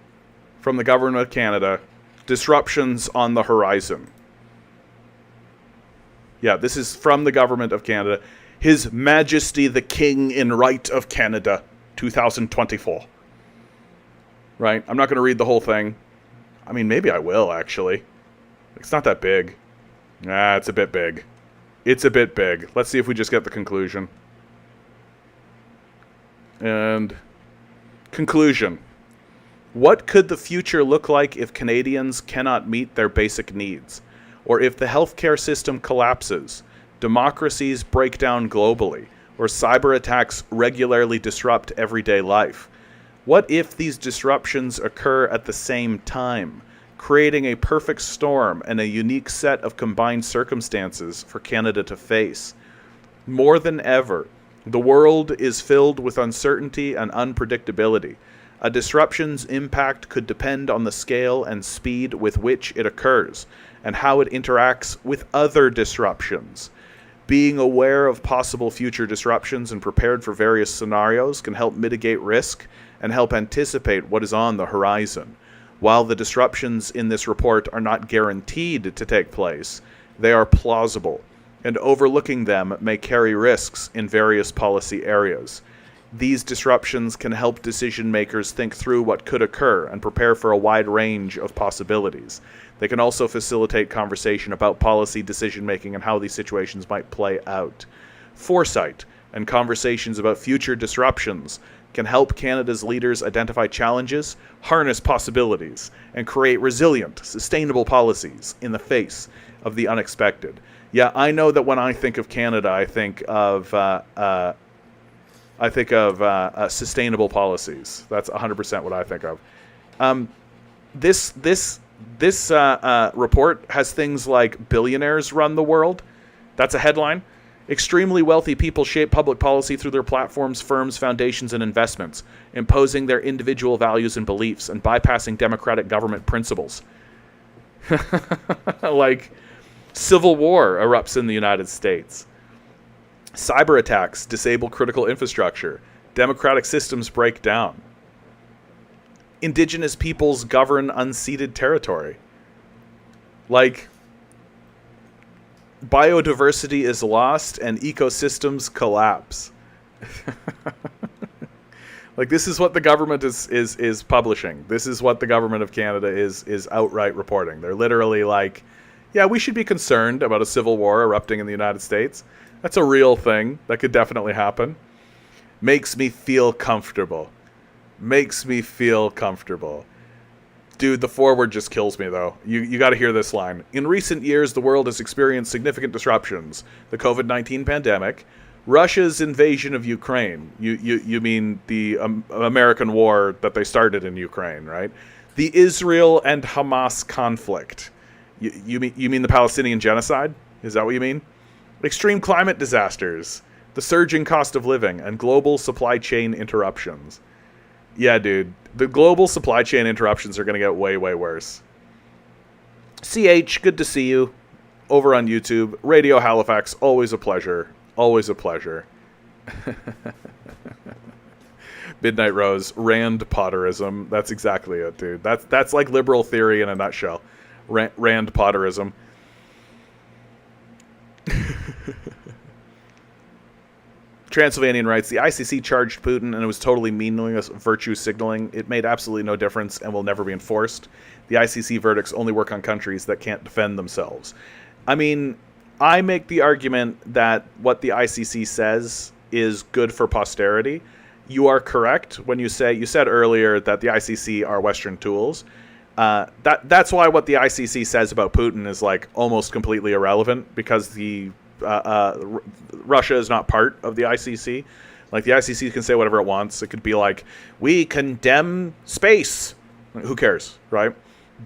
from the government of Canada. Disruptions on the horizon. Yeah, this is from the government of Canada. His Majesty the King in Right of Canada, 2024. Right? I'm not going to read the whole thing. I mean, maybe I will, actually. It's not that big. It's a bit big. It's a bit big. Let's see if we just get the conclusion. And conclusion. What could the future look like if Canadians cannot meet their basic needs? Or if the healthcare system collapses, democracies break down globally, or cyber attacks regularly disrupt everyday life? What if these disruptions occur at the same time, creating a perfect storm and a unique set of combined circumstances for Canada to face? More than ever, the world is filled with uncertainty and unpredictability. A disruption's impact could depend on the scale and speed with which it occurs, and how it interacts with other disruptions. Being aware of possible future disruptions and prepared for various scenarios can help mitigate risk and help anticipate what is on the horizon. While the disruptions in this report are not guaranteed to take place, they are plausible, and overlooking them may carry risks in various policy areas. These disruptions can help decision makers think through what could occur and prepare for a wide range of possibilities. They can also facilitate conversation about policy decision making and how these situations might play out. Foresight and conversations about future disruptions can help Canada's leaders identify challenges, harness possibilities, and create resilient, sustainable policies in the face of the unexpected. Yeah, I know that when I think of Canada, I think of sustainable policies. That's 100% what I think of. This report has things like billionaires run the world. That's a headline. Extremely wealthy people shape public policy through their platforms, firms, foundations, and investments, imposing their individual values and beliefs and bypassing democratic government principles. Like, civil war erupts in the United States. Cyber attacks disable critical infrastructure. Democratic systems break down. Indigenous peoples govern unceded territory. Like, biodiversity is lost and ecosystems collapse. Like, this is what the government is publishing. This is what the government of Canada is outright reporting. They're literally like, Yeah, we should be concerned about a civil war erupting in the United States. That's a real thing. That could definitely happen. Makes me feel comfortable. Makes me feel comfortable. Dude, the forward just kills me, though. You got to hear this line. In recent years, the world has experienced significant disruptions. The COVID-19 pandemic, Russia's invasion of Ukraine. You mean the American war that they started in Ukraine, right? The Israel and Hamas conflict. You mean the Palestinian genocide? Is that what you mean? Extreme climate disasters, the surging cost of living, and global supply chain interruptions. Yeah, dude. The global supply chain interruptions are going to get way, way worse. CH, good to see you. Over on YouTube. Radio Halifax, always a pleasure. Always a pleasure. Midnight Rose, Rand Potterism. That's exactly it, dude. That's like liberal theory in a nutshell. Rand Potterism. Transylvanian writes, the ICC charged Putin and it was totally meaningless virtue signaling. It made absolutely no difference and will never be enforced. The ICC verdicts only work on countries that can't defend themselves. I mean, I make the argument that what the ICC says is good for posterity. You are correct when you said earlier that the ICC are Western tools. That's why what the ICC says about Putin is like almost completely irrelevant, because Russia is not part of the ICC. Like, the ICC can say whatever it wants. It could be like, we condemn space. Who cares, right?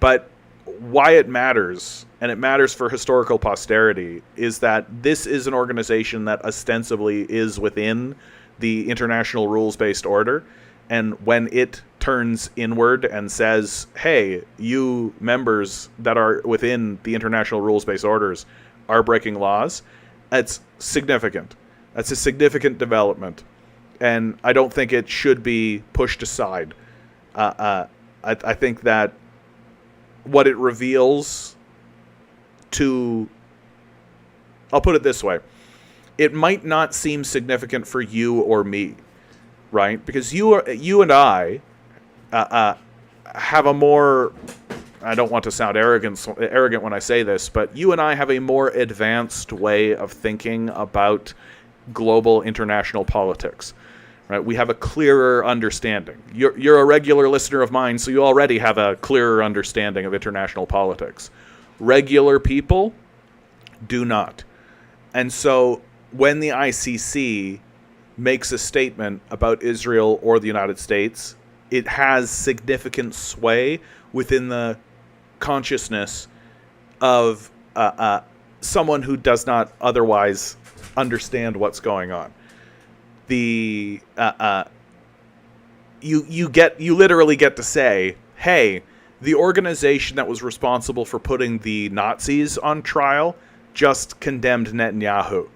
But why it matters, and it matters for historical posterity, is that this is an organization that ostensibly is within the international rules-based order. And when it turns inward and says, hey, you members that are within the international rules-based orders are breaking laws, that's significant. That's a significant development. And I don't think it should be pushed aside. I think that what it reveals to... I'll put it this way. It might not seem significant for you or me, right? Because you and I have a more... I don't want to sound arrogant when I say this, but you and I have a more advanced way of thinking about global international politics, right? We have a clearer understanding. You're a regular listener of mine, so you already have a clearer understanding of international politics. Regular people do not. And so when the ICC makes a statement about Israel or the United States, it has significant sway within the consciousness of someone who does not otherwise understand what's going on. You literally get to say, hey, the organization that was responsible for putting the Nazis on trial just condemned Netanyahu.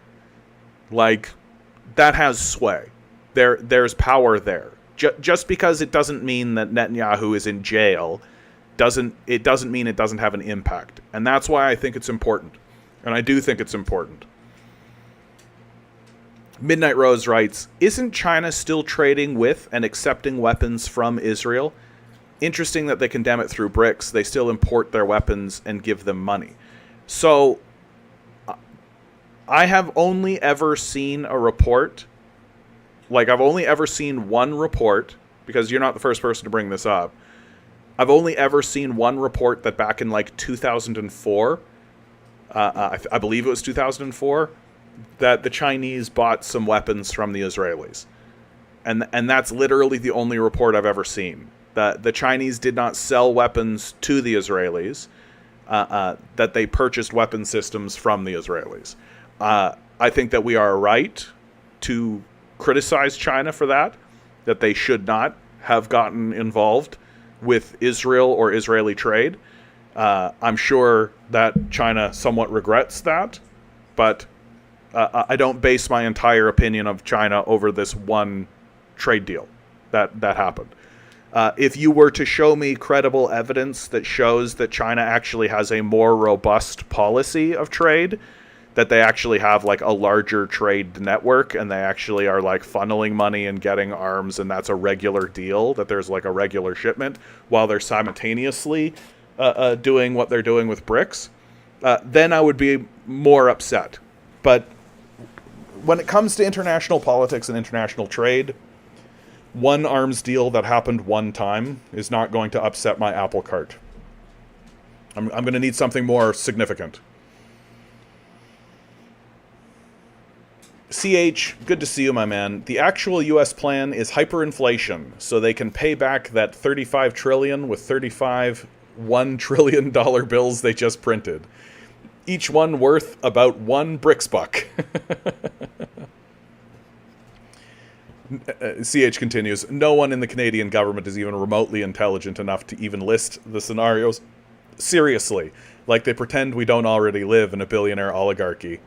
Like, that has sway. There's power there. Just because it doesn't mean that Netanyahu is in jail doesn't mean it doesn't have an impact. And that's why I think it's important. And I do think it's important. Midnight Rose writes, isn't China still trading with and accepting weapons from Israel? Interesting that they condemn it through BRICS. They still import their weapons and give them money. So I have only ever seen a report. Like, I've only ever seen one report, because you're not the first person to bring this up. I've only ever seen one report that back in like 2004, I believe it was 2004, that the Chinese bought some weapons from the Israelis. And that's literally the only report I've ever seen. That the Chinese did not sell weapons to the Israelis, that they purchased weapon systems from the Israelis. I think that we are right to criticize China for that they should not have gotten involved with Israel or Israeli trade. I'm sure that China somewhat regrets that, but I don't base my entire opinion of China over this one trade deal that happened. If you were to show me credible evidence that shows that China actually has a more robust policy of trade, that they actually have like a larger trade network and they actually are like funneling money and getting arms, and that's a regular deal, that there's like a regular shipment while they're simultaneously doing what they're doing with BRICS, then I would be more upset. But when it comes to international politics and international trade, one arms deal that happened one time is not going to upset my apple cart. I'm going to need something more significant. CH, good to see you, my man. The actual U.S. plan is hyperinflation, so they can pay back that $35 trillion with 35 $1 trillion bills they just printed. Each one worth about one bricks buck. CH continues, no one in the Canadian government is even remotely intelligent enough to even list the scenarios seriously, like they pretend we don't already live in a billionaire oligarchy.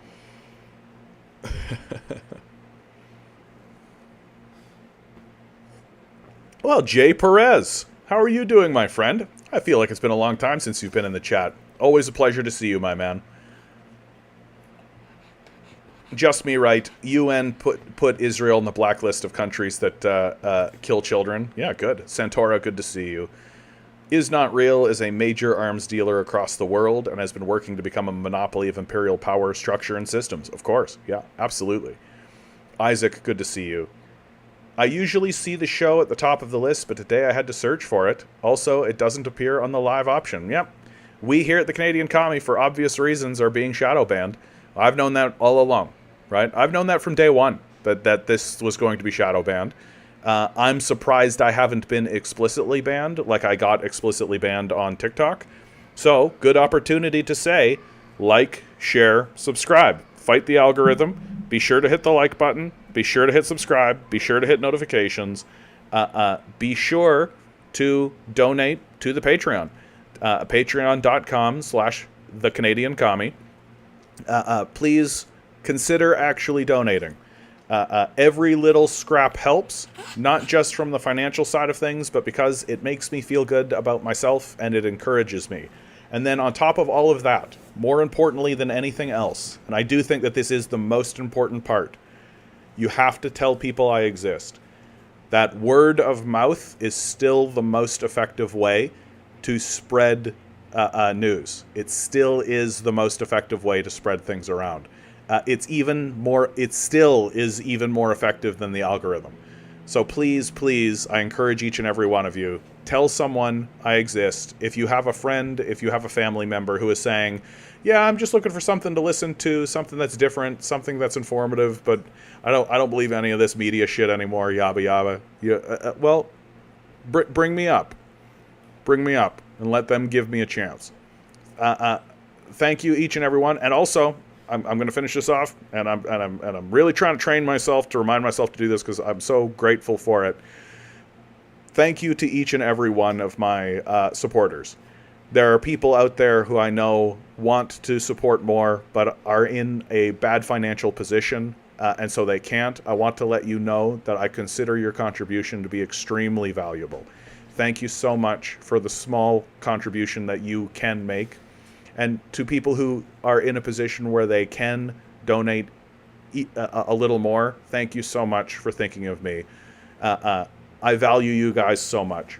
Well, Jay Perez, how are you doing, my friend? I feel like it's been a long time since you've been in the chat. Always a pleasure to see you, my man. Just me right. UN put Israel on the blacklist of countries that kill children. Yeah, good. Santora, good to see you. Is Not Real is a major arms dealer across the world and has been working to become a monopoly of imperial power, structure, and systems. Of course. Yeah, absolutely. Isaac, good to see you. I usually see the show at the top of the list, but today I had to search for it. Also, it doesn't appear on the live option. Yep. We here at the Canadian Commie, for obvious reasons, are being shadow banned. I've known that all along, right? I've known that from day one, that this was going to be shadow banned. I'm surprised I haven't been explicitly banned, like I got explicitly banned on TikTok. So, good opportunity to say, like, share, subscribe. Fight the algorithm. Be sure to hit the like button. Be sure to hit subscribe. Be sure to hit notifications. Be sure to donate to the Patreon. Patreon.com/thecanadiancommie. Please consider actually donating. Every little scrap helps, not just from the financial side of things, but because it makes me feel good about myself and it encourages me. And then on top of all of that, more importantly than anything else, and I do think that this is the most important part, you have to tell people I exist. That word of mouth is still the most effective way to spread news. It still is the most effective way to spread things around. It still is even more effective than the algorithm. So please, please, I encourage each and every one of you, tell someone I exist. If you have a friend, if you have a family member who is saying, yeah, I'm just looking for something to listen to, something that's different, something that's informative, but I don't believe any of this media shit anymore, yabba yabba. Well, bring me up. Bring me up and let them give me a chance. Thank you, each and every one. And also, I'm going to finish this off, and I'm really trying to train myself to remind myself to do this because I'm so grateful for it. Thank you to each and every one of my supporters. There are people out there who I know want to support more, but are in a bad financial position, and so they can't. I want to let you know that I consider your contribution to be extremely valuable. Thank you so much for the small contribution that you can make. And to people who are in a position where they can donate a little more, thank you so much for thinking of me. I value you guys so much.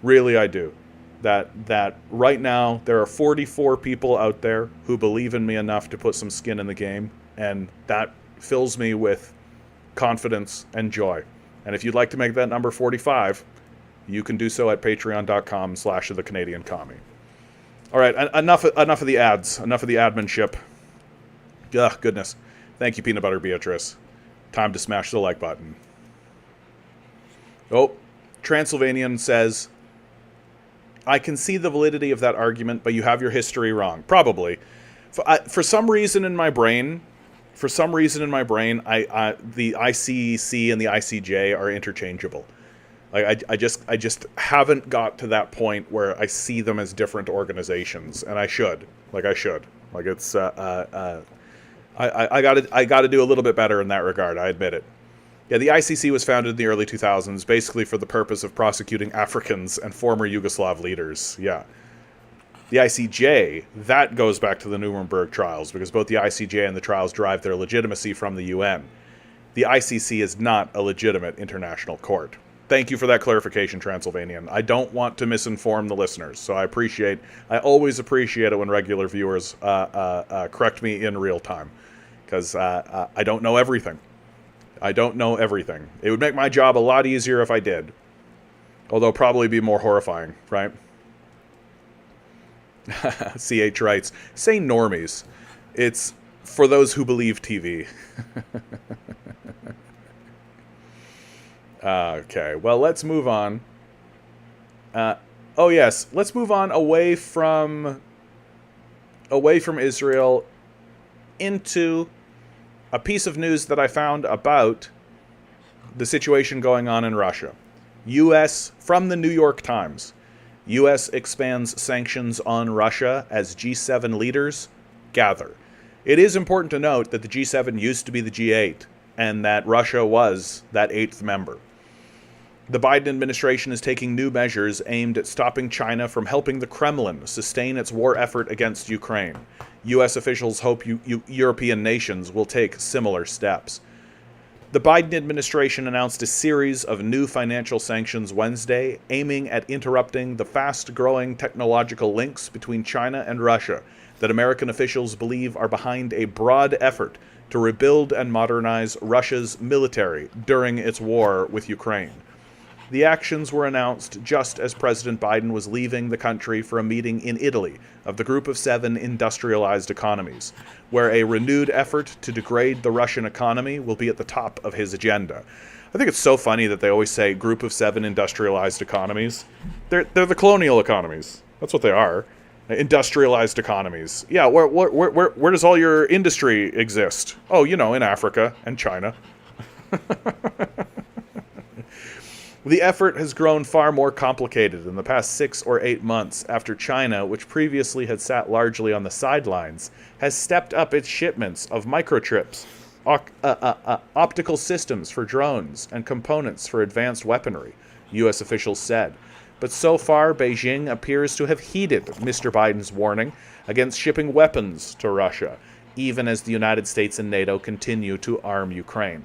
Really, I do. That right now, there are 44 people out there who believe in me enough to put some skin in the game, and that fills me with confidence and joy. And if you'd like to make that number 45, you can do so at patreon.com/thecanadiancommie. All right, enough of the ads, enough of the adminship. Ugh, goodness. Thank you, Peanut Butter Beatrice. Time to smash the like button. Oh, Transylvanian says, I can see the validity of that argument, but you have your history wrong. Probably. For some reason in my brain, the ICC and the ICJ are interchangeable. Like I just haven't got to that point where I see them as different organizations, and I should. Like it's I got to do a little bit better in that regard. I admit it. Yeah, the ICC was founded in the early 2000s, basically for the purpose of prosecuting Africans and former Yugoslav leaders. Yeah. The ICJ, that goes back to the Nuremberg trials, because both the ICJ and the trials derive their legitimacy from the UN. The ICC is not a legitimate international court. Thank you for that clarification, Transylvanian. I don't want to misinform the listeners, so I always appreciate it when regular viewers correct me in real time, because I don't know everything. I don't know everything. It would make my job a lot easier if I did, although probably be more horrifying, right? CH writes, say normies. It's for those who believe TV. Okay, well, let's move on. Oh yes, let's move on away from Israel into a piece of news that I found about the situation going on in Russia. U.S. from the New York Times. U.S. expands sanctions on Russia as G7 leaders gather. It is important to note that the G7 used to be the G8, and that Russia was that eighth member. The Biden administration is taking new measures aimed at stopping China from helping the Kremlin sustain its war effort against Ukraine. U.S. officials hope European nations will take similar steps. The Biden administration announced a series of new financial sanctions Wednesday, aiming at interrupting the fast-growing technological links between China and Russia that American officials believe are behind a broad effort to rebuild and modernize Russia's military during its war with Ukraine. The actions were announced just as President Biden was leaving the country for a meeting in Italy of the Group of Seven industrialized economies, where a renewed effort to degrade the Russian economy will be at the top of his agenda. I think it's so funny that they always say Group of Seven industrialized economies. They're the colonial economies. That's what they are. Industrialized economies. Yeah, where does all your industry exist? Oh, in Africa and China. The effort has grown far more complicated in the past 6 or 8 months after China, which previously had sat largely on the sidelines, has stepped up its shipments of microchips, optical systems for drones, and components for advanced weaponry, U.S. officials said. But so far, Beijing appears to have heeded Mr. Biden's warning against shipping weapons to Russia, even as the United States and NATO continue to arm Ukraine.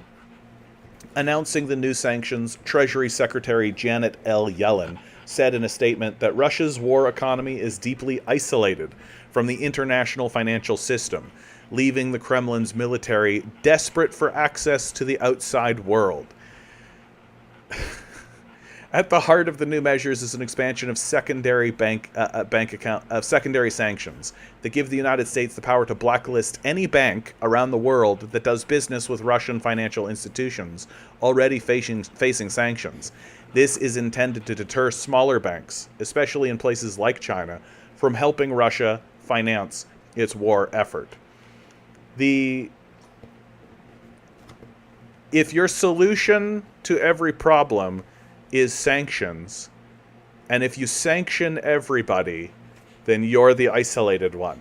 Announcing the new sanctions, Treasury Secretary Janet L. Yellen said in a statement that Russia's war economy is deeply isolated from the international financial system, leaving the Kremlin's military desperate for access to the outside world. At the heart of the new measures is an expansion of secondary secondary sanctions that give the United States the power to blacklist any bank around the world that does business with Russian financial institutions already facing sanctions. This is intended to deter smaller banks, especially in places like China, from helping Russia finance its war effort. If your solution to every problem is sanctions, and if you sanction everybody, then you're the isolated one,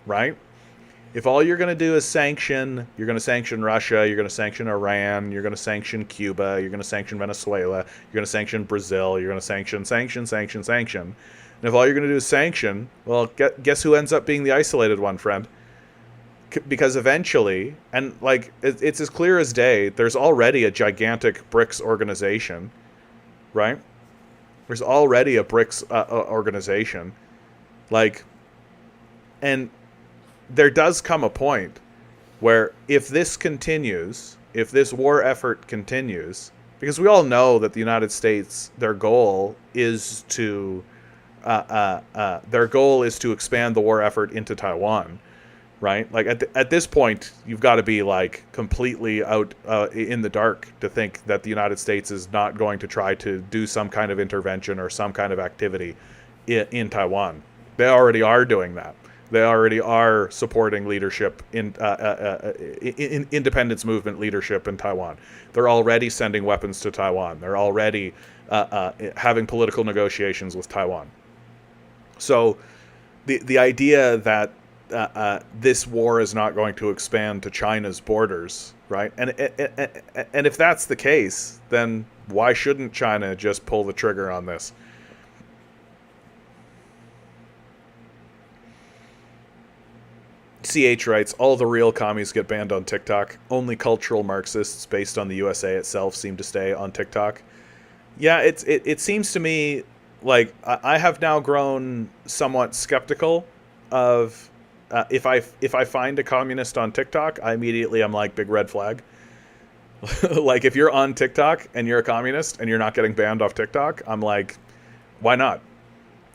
right? If all you're going to do is sanction, you're going to sanction Russia, you're going to sanction Iran, you're going to sanction Cuba, you're going to sanction Venezuela, you're going to sanction Brazil, you're going to sanction. And if all you're going to do is sanction, well, guess who ends up being the isolated one, friend? Because eventually, and like it's as clear as day, there's already a gigantic BRICS organization, right? There's already a BRICS organization, and there does come a point where if this continues, if this war effort continues, because we all know that the United States, their goal is to expand the war effort into Taiwan. Right? Like at this point, you've got to be like completely out in the dark to think that the United States is not going to try to do some kind of intervention or some kind of activity in Taiwan. They already are doing that. They already are supporting leadership in independence movement leadership in Taiwan. They're already sending weapons to Taiwan. They're already having political negotiations with Taiwan. So the idea that this war is not going to expand to China's borders, right? And if that's the case, then why shouldn't China just pull the trigger on this? CH writes, all the real commies get banned on TikTok. Only cultural Marxists based on the USA itself seem to stay on TikTok. Yeah, it seems to me like I have now grown somewhat skeptical of if I find a communist on TikTok, I'm like big red flag. Like if you're on TikTok and you're a communist and you're not getting banned off TikTok, I'm like, why not?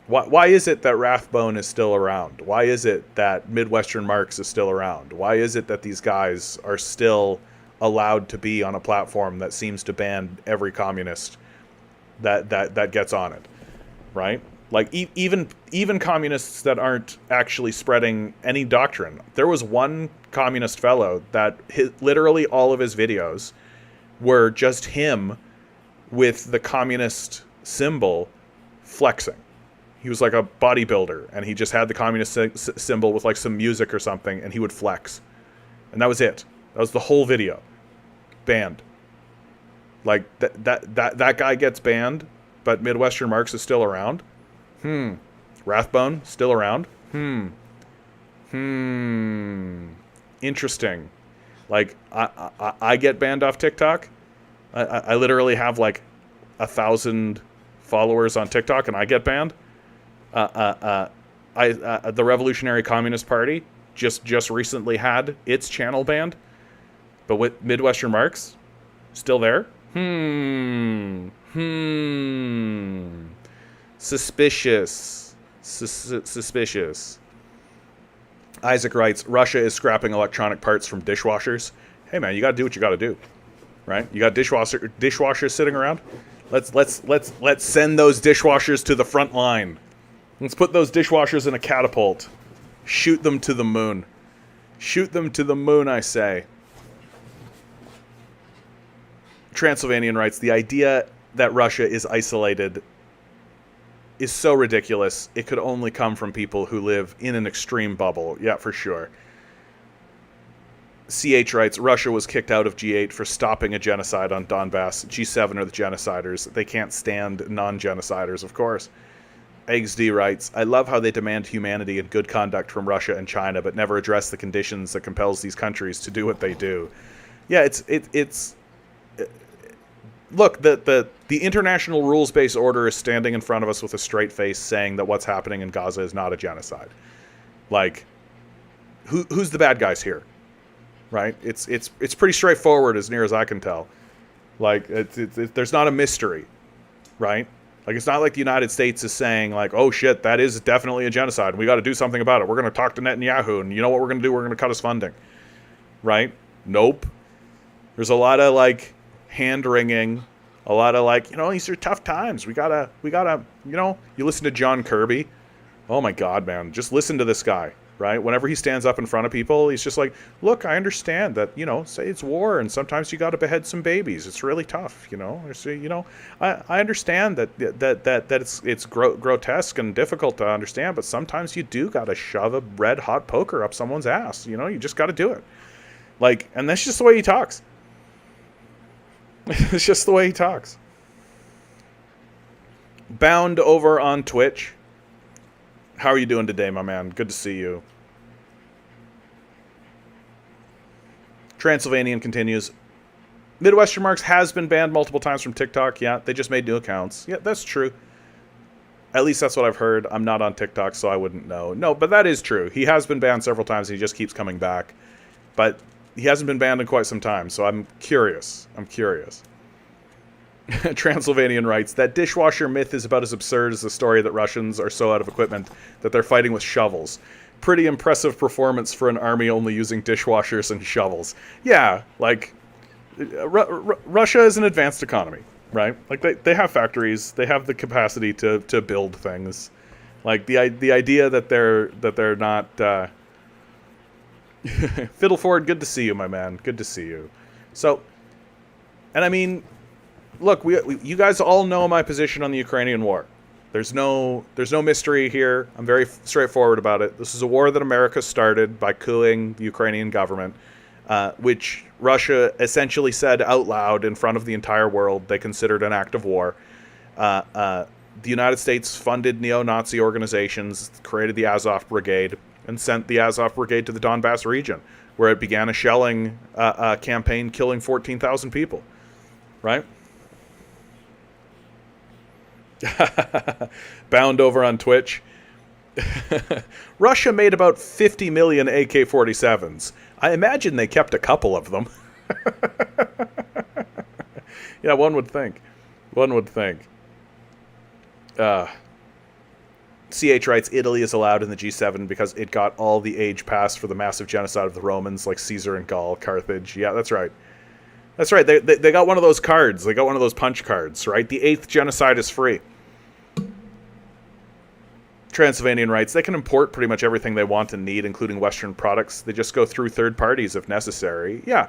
Why is it that Rathbone is still around? Why is it that Midwestern Marx is still around? Why is it that these guys are still allowed to be on a platform that seems to ban every communist that gets on it, right? Like even communists that aren't actually spreading any doctrine. There was one communist fellow that literally all of his videos were just him with the communist symbol flexing. He was like a bodybuilder, and he just had the communist symbol with like some music or something, and he would flex, and that was it. That was the whole video. Banned. Like that guy gets banned, but Midwestern Marx is still around. Rathbone still around. Interesting. Like I get banned off TikTok. I literally have like 1,000 followers on TikTok, and I get banned. The Revolutionary Communist Party just recently had its channel banned, but with Midwestern Marx still there. Suspicious. Suspicious. Isaac writes, Russia is scrapping electronic parts from dishwashers. Hey man, you gotta do what you gotta do, right? You got dishwashers sitting around. Let's send those dishwashers to the front line. Let's put those dishwashers in a catapult. Shoot them to the moon. Shoot them to the moon, I say. Transylvanian writes, the idea that Russia is isolated is so ridiculous. It could only come from people who live in an extreme bubble. Yeah, for sure. CH writes, Russia was kicked out of G8 for stopping a genocide on Donbass. G7 are the genociders. They can't stand non-genociders, of course. Eggs D writes, I love how they demand humanity and good conduct from Russia and China, but never address the conditions that compels these countries to do what they do. Yeah, it's look, the international rules-based order is standing in front of us with a straight face saying that what's happening in Gaza is not a genocide. Like, who's the bad guys here? Right? It's pretty straightforward as near as I can tell. Like, there's not a mystery, right? Like, it's not like the United States is saying, like, oh shit, that is definitely a genocide. We got to do something about it. We're going to talk to Netanyahu, and you know what we're going to do? We're going to cut his funding. Right? Nope. There's a lot of, like, hand-wringing, a lot of, like, you know, these are tough times. We gotta, you know, you listen to John Kirby. Oh my God, man. Just listen to this guy, right? Whenever he stands up in front of people, he's just like, look, I understand that, you know, say it's war, and sometimes you got to behead some babies. It's really tough, you know. You know, I understand that it's grotesque and difficult to understand, but sometimes you do got to shove a red hot poker up someone's ass. You know, you just got to do it. Like, and that's just the way he talks. It's just the way he talks. Bound over on Twitch. How are you doing today, my man? Good to see you. Transylvanian continues. Midwestern Marx has been banned multiple times from TikTok. Yeah, they just made new accounts. Yeah, that's true. At least that's what I've heard. I'm not on TikTok, so I wouldn't know. No, but that is true. He has been banned several times, and he just keeps coming back. But he hasn't been banned in quite some time, so I'm curious. Transylvanian writes, that dishwasher myth is about as absurd as the story that Russians are so out of equipment that they're fighting with shovels. Pretty impressive performance for an army only using dishwashers and shovels. Yeah, like, Russia is an advanced economy, right? Like, they have factories, they have the capacity to build things. Like, the idea that they're not... Fiddleford, good to see you, my man. Good to see you. So, and I mean, look, you guys all know my position on the Ukrainian war. There's no mystery here. I'm very straightforward about it. This is a war that America started by coupping the Ukrainian government, which Russia essentially said out loud in front of the entire world they considered an act of war. The United States funded neo-Nazi organizations, created the Azov Brigade, and sent the Azov Brigade to the Donbass region, where it began a shelling campaign killing 14,000 people. Right? Bound over on Twitch. Russia made about 50 million AK-47s. I imagine they kept a couple of them. Yeah, one would think. One would think. CH writes, Italy is allowed in the G7 because it got all the age passed for the massive genocide of the Romans, like Caesar and Gaul, Carthage. Yeah, that's right. That's right. They got one of those cards. They got one of those punch cards, right? The 8th genocide is free. Transylvanian writes, they can import pretty much everything they want and need, including Western products. They just go through third parties if necessary. Yeah.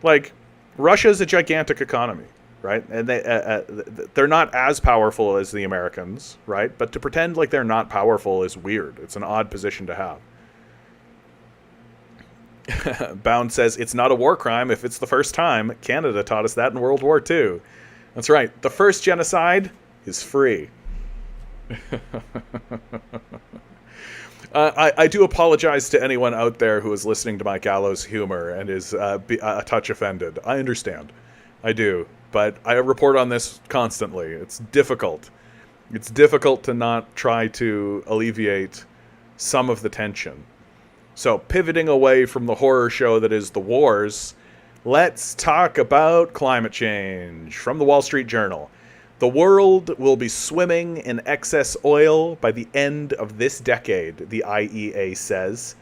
Like, Russia's a gigantic economy, right? And they're not as powerful as the Americans, right? But to pretend like they're not powerful is weird. It's an odd position to have. Bound says, it's not a war crime if it's the first time. Canada taught us that in World War II. That's right. The first genocide is free. I do apologize to anyone out there who is listening to my gallows humor and is a touch offended. I understand. I do. But I report on this constantly. It's difficult. It's difficult to not try to alleviate some of the tension. So, pivoting away from the horror show that is the wars, let's talk about climate change. From the Wall Street Journal. The world will be swimming in excess oil by the end of this decade, the IEA says.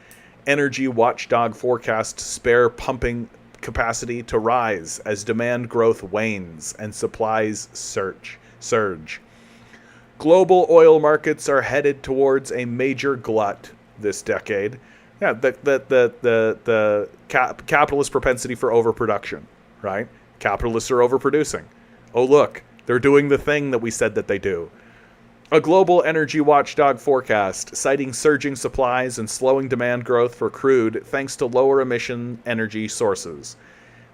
Energy watchdog forecasts spare pumping capacity to rise as demand growth wanes and supplies surge. Global oil markets are headed towards a major glut this decade. Yeah, the capitalist propensity for overproduction, right? Capitalists are overproducing. Oh, look. They're doing the thing that we said that they do. A global energy watchdog forecast citing surging supplies and slowing demand growth for crude thanks to lower emission energy sources.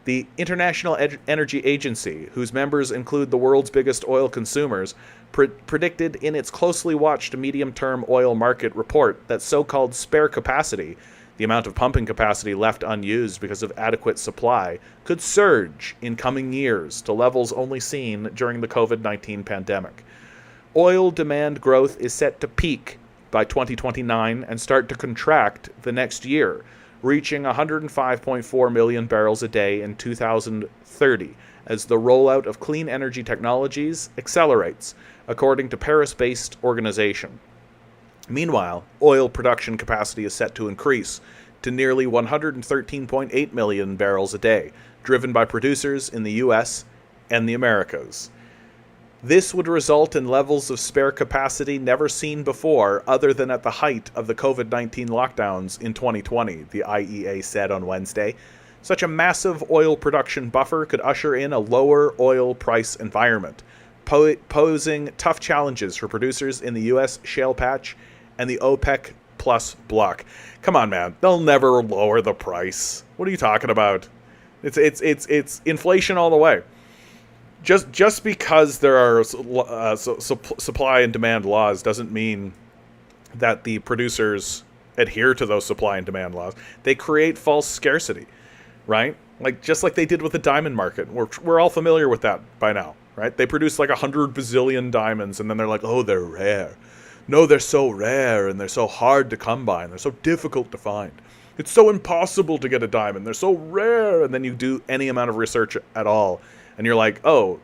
The International Energy Agency, whose members include the world's biggest oil consumers, predicted in its closely watched medium-term oil market report that so-called spare capacity, the amount of pumping capacity left unused because of adequate supply, could surge in coming years to levels only seen during the COVID-19 pandemic. Oil demand growth is set to peak by 2029 and start to contract the next year, reaching 105.4 million barrels a day in 2030 as the rollout of clean energy technologies accelerates, according to Paris-based organization. Meanwhile, oil production capacity is set to increase to nearly 113.8 million barrels a day, driven by producers in the U.S. and the Americas. This would result in levels of spare capacity never seen before other than at the height of the COVID-19 lockdowns in 2020, the IEA said on Wednesday. Such a massive oil production buffer could usher in a lower oil price environment, posing tough challenges for producers in the U.S. shale patch and the OPEC plus bloc. Come on, man. They'll never lower the price. What are you talking about? It's inflation all the way. Just because there are supply and demand laws doesn't mean that the producers adhere to those supply and demand laws. They create false scarcity, right? Just like they did with the diamond market. We're all familiar with that by now, right? They produce like 100 bazillion diamonds, and then they're like, oh, they're rare. No, they're so rare, and they're so hard to come by, and they're so difficult to find. It's so impossible to get a diamond. They're so rare. And then you do any amount of research at all, and you're like, oh,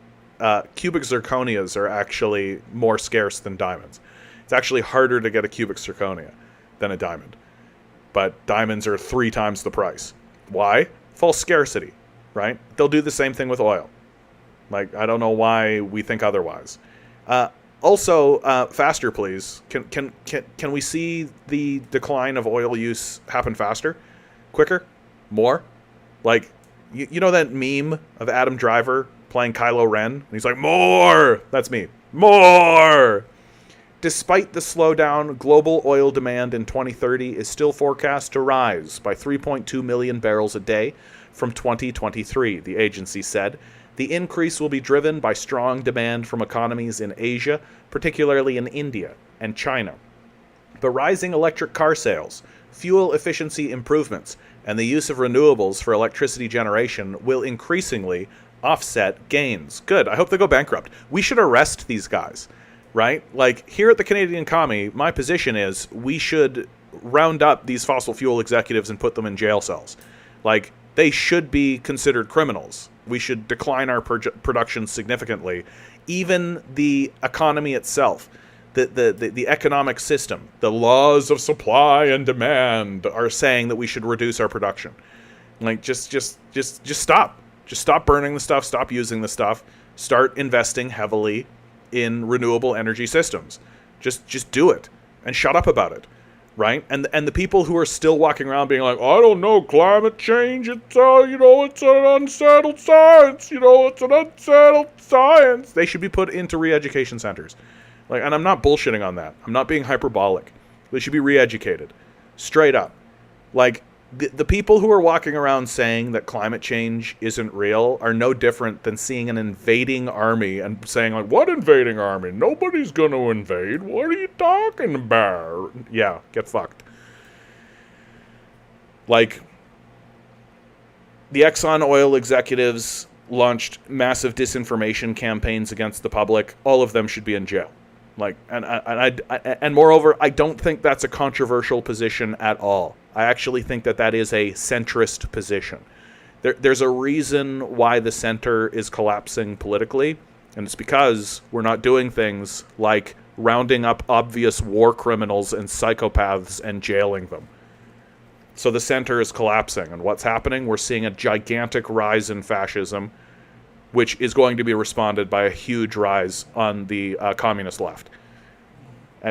cubic zirconias are actually more scarce than diamonds. It's actually harder to get a cubic zirconia than a diamond. But diamonds are 3 times the price. Why? False scarcity, right? They'll do the same thing with oil. I don't know why we think otherwise. Also, faster, please. Can we see the decline of oil use happen faster? Quicker? More? You know that meme of Adam Driver playing Kylo Ren? And he's like, more! That's me. More! Despite the slowdown, global oil demand in 2030 is still forecast to rise by 3.2 million barrels a day from 2023, the agency said. The increase will be driven by strong demand from economies in Asia, particularly in India and China. The rising electric car sales, fuel efficiency improvements, and the use of renewables for electricity generation will increasingly offset gains. Good. I hope they go bankrupt. We should arrest these guys. right? Like, here at the Canadian Commie, my position is we should round up these fossil fuel executives and put them in jail cells. Like, they should be considered criminals. We should decline our production significantly. Even the economy itself, the economic system, the laws of supply and demand are saying that we should reduce our production. Like, just stop. Just stop burning the stuff. Stop using the stuff. Start investing heavily in renewable energy systems. Just do it and shut up about it, right? And the people who are still walking around being like, I don't know, climate change, it's it's an unsettled science, it's an unsettled science. They should be put into re-education centers. Like, and I'm not bullshitting on that. I'm not being hyperbolic. They should be re-educated, straight up. Like, the people who are walking around saying that climate change isn't real are no different than seeing an invading army and saying, like, what invading army? Nobody's going to invade. What are you talking about? Yeah, get fucked. Like, the Exxon oil executives launched massive disinformation campaigns against the public. All of them should be in jail. Like, and moreover, I don't think that's a controversial position at all. I actually think that is a centrist position. There's a reason why the center is collapsing politically, and it's because we're not doing things like rounding up obvious war criminals and psychopaths and jailing them. So the center is collapsing, and what's happening? We're seeing a gigantic rise in fascism, which is going to be responded by a huge rise on the communist left,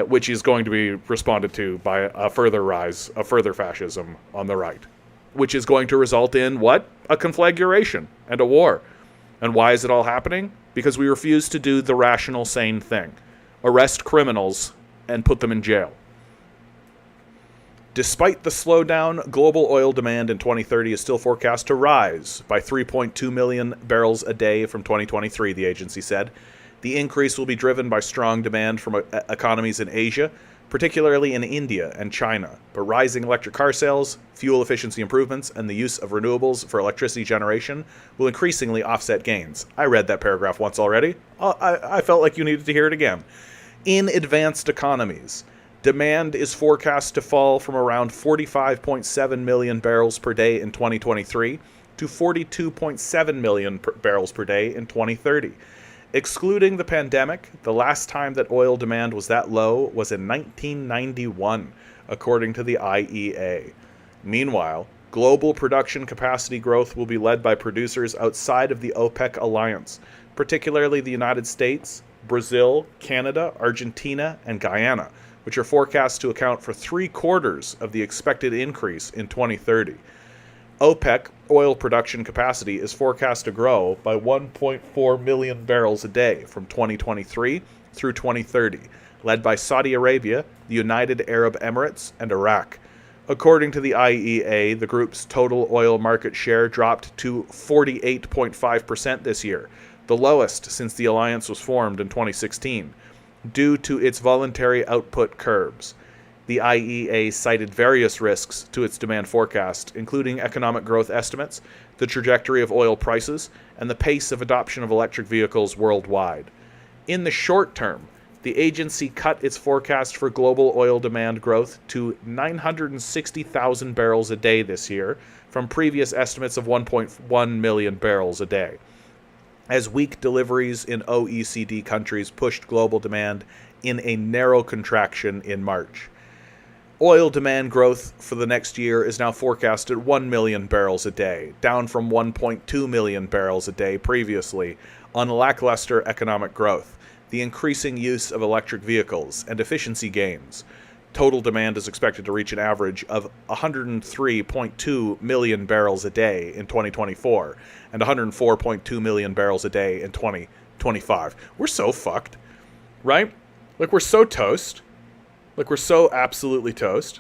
which is going to be responded to by a further rise, a further fascism on the right, which is going to result in what? A conflagration and a war. And why is it all happening? Because we refuse to do the rational, sane thing. Arrest criminals and put them in jail. Despite the slowdown, global oil demand in 2030 is still forecast to rise by 3.2 million barrels a day from 2023, the agency said. The increase will be driven by strong demand from economies in Asia, particularly in India and China. But rising electric car sales, fuel efficiency improvements, and the use of renewables for electricity generation will increasingly offset gains. I read that paragraph once already. I felt like you needed to hear it again. In advanced economies, demand is forecast to fall from around 45.7 million barrels per day in 2023 to 42.7 million barrels per day in 2030. Excluding the pandemic, the last time that oil demand was that low was in 1991, according to the IEA. Meanwhile, global production capacity growth will be led by producers outside of the OPEC alliance, particularly the United States, Brazil, Canada, Argentina, and Guyana, which are forecast to account for 3/4 of the expected increase in 2030. OPEC oil production capacity is forecast to grow by 1.4 million barrels a day from 2023 through 2030, led by Saudi Arabia, the United Arab Emirates, and Iraq. According to the IEA, the group's total oil market share dropped to 48.5% this year, the lowest since the alliance was formed in 2016. Due to its voluntary output curbs. The IEA cited various risks to its demand forecast, including economic growth estimates, the trajectory of oil prices, and the pace of adoption of electric vehicles worldwide. In the short term, the agency cut its forecast for global oil demand growth to 960,000 barrels a day this year, from previous estimates of 1.1 million barrels a day, as weak deliveries in OECD countries pushed global demand in a narrow contraction in March. Oil demand growth for the next year is now forecast at 1 million barrels a day, down from 1.2 million barrels a day previously, on lackluster economic growth, the increasing use of electric vehicles, and efficiency gains. Total demand is expected to reach an average of 103.2 million barrels a day in 2024 and 104.2 million barrels a day in 2025. We're so fucked, right? Like, we're so toast. Like, we're so absolutely toast.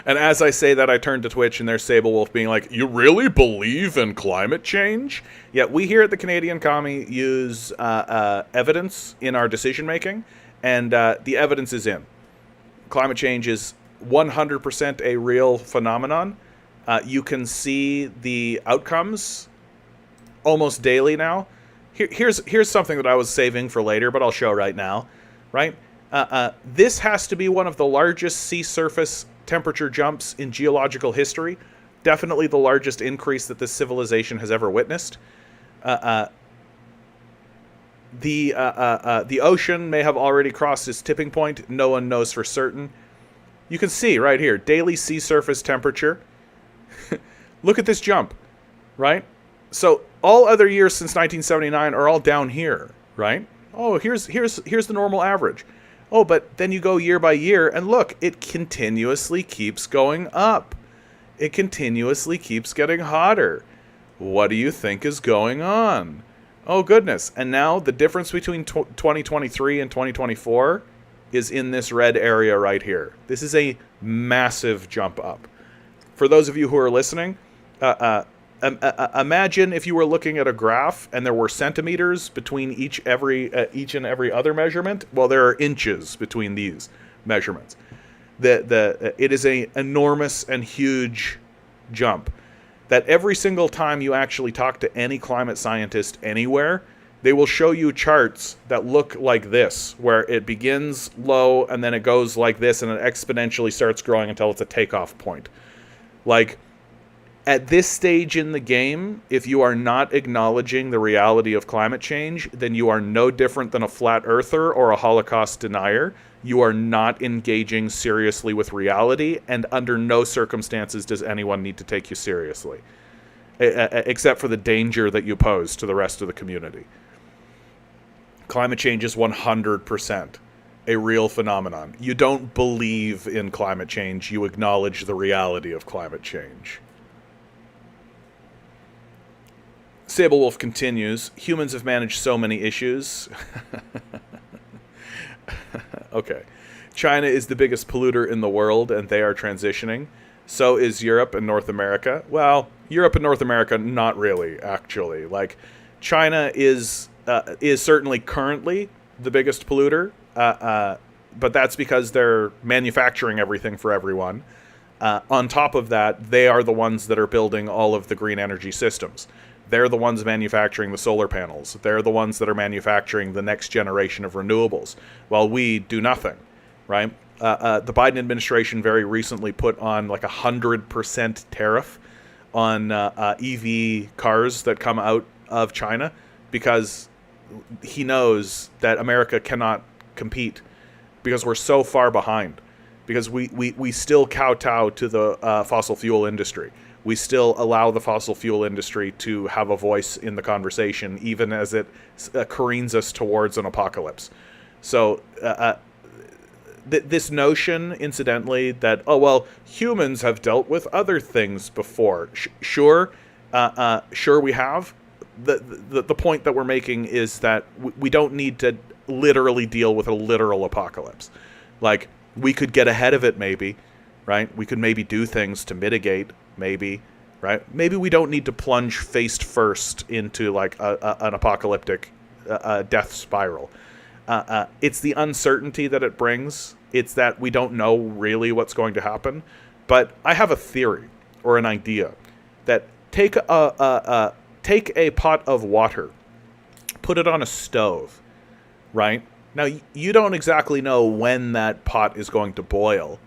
And as I say that, I turn to Twitch and there's Sable Wolf being like, you really believe in climate change? Yeah, we here at the Canadian Commie use evidence in our decision making, and the evidence is in. Climate change is 100% a real phenomenon. You can see the outcomes almost daily now. Here's something that I was saving for later, but I'll show right now, right? This has to be one of the largest sea surface temperature jumps in geological history. Definitely the largest increase that this civilization has ever witnessed. The ocean may have already crossed its tipping point. No one knows for certain. You can see right here, daily sea surface temperature. Look at this jump, right? So all other years since 1979 are all down here, right? Oh, here's the normal average. Oh, but then you go year by year, and look, it continuously keeps going up. It continuously keeps getting hotter. What do you think is going on? Oh, goodness. And now the difference between 2023 and 2024 is in this red area right here. This is a massive jump up. For those of you who are listening, imagine if you were looking at a graph and there were centimeters between each and every other measurement. Well, there are inches between these measurements. It is an enormous and huge jump that every single time you actually talk to any climate scientist anywhere, they will show you charts that look like this, where it begins low and then it goes like this and it exponentially starts growing until it's a takeoff point. Like, at this stage in the game, if you are not acknowledging the reality of climate change, then you are no different than a flat earther or a Holocaust denier. You are not engaging seriously with reality, and under no circumstances does anyone need to take you seriously, except for the danger that you pose to the rest of the community. Climate change is 100% a real phenomenon. You don't believe in climate change, you acknowledge the reality of climate change. Sablewolf continues, humans have managed so many issues. Okay. China is the biggest polluter in the world, and they are transitioning. So is Europe and North America. Well, Europe and North America, not really, actually. Like, China is certainly currently the biggest polluter, but that's because they're manufacturing everything for everyone. On top of that, they are the ones that are building all of the green energy systems. They're the ones manufacturing the solar panels. They're the ones that are manufacturing the next generation of renewables, while we do nothing, right? The Biden administration very recently put on like 100% tariff on EV cars that come out of China because he knows that America cannot compete because we're so far behind, because we still kowtow to the fossil fuel industry. We still allow the fossil fuel industry to have a voice in the conversation, even as it careens us towards an apocalypse. So this notion, incidentally, that, oh, well, humans have dealt with other things before. Sure we have. The point that we're making is that we don't need to literally deal with a literal apocalypse. Like, we could get ahead of it, maybe, right? We could maybe do things to mitigate. Maybe, right? Maybe we don't need to plunge face first into like an apocalyptic death spiral. It's the uncertainty that it brings. It's that we don't know really what's going to happen. But I have a theory or an idea that take a pot of water, put it on a stove, right? Now, you don't exactly know when that pot is going to boil,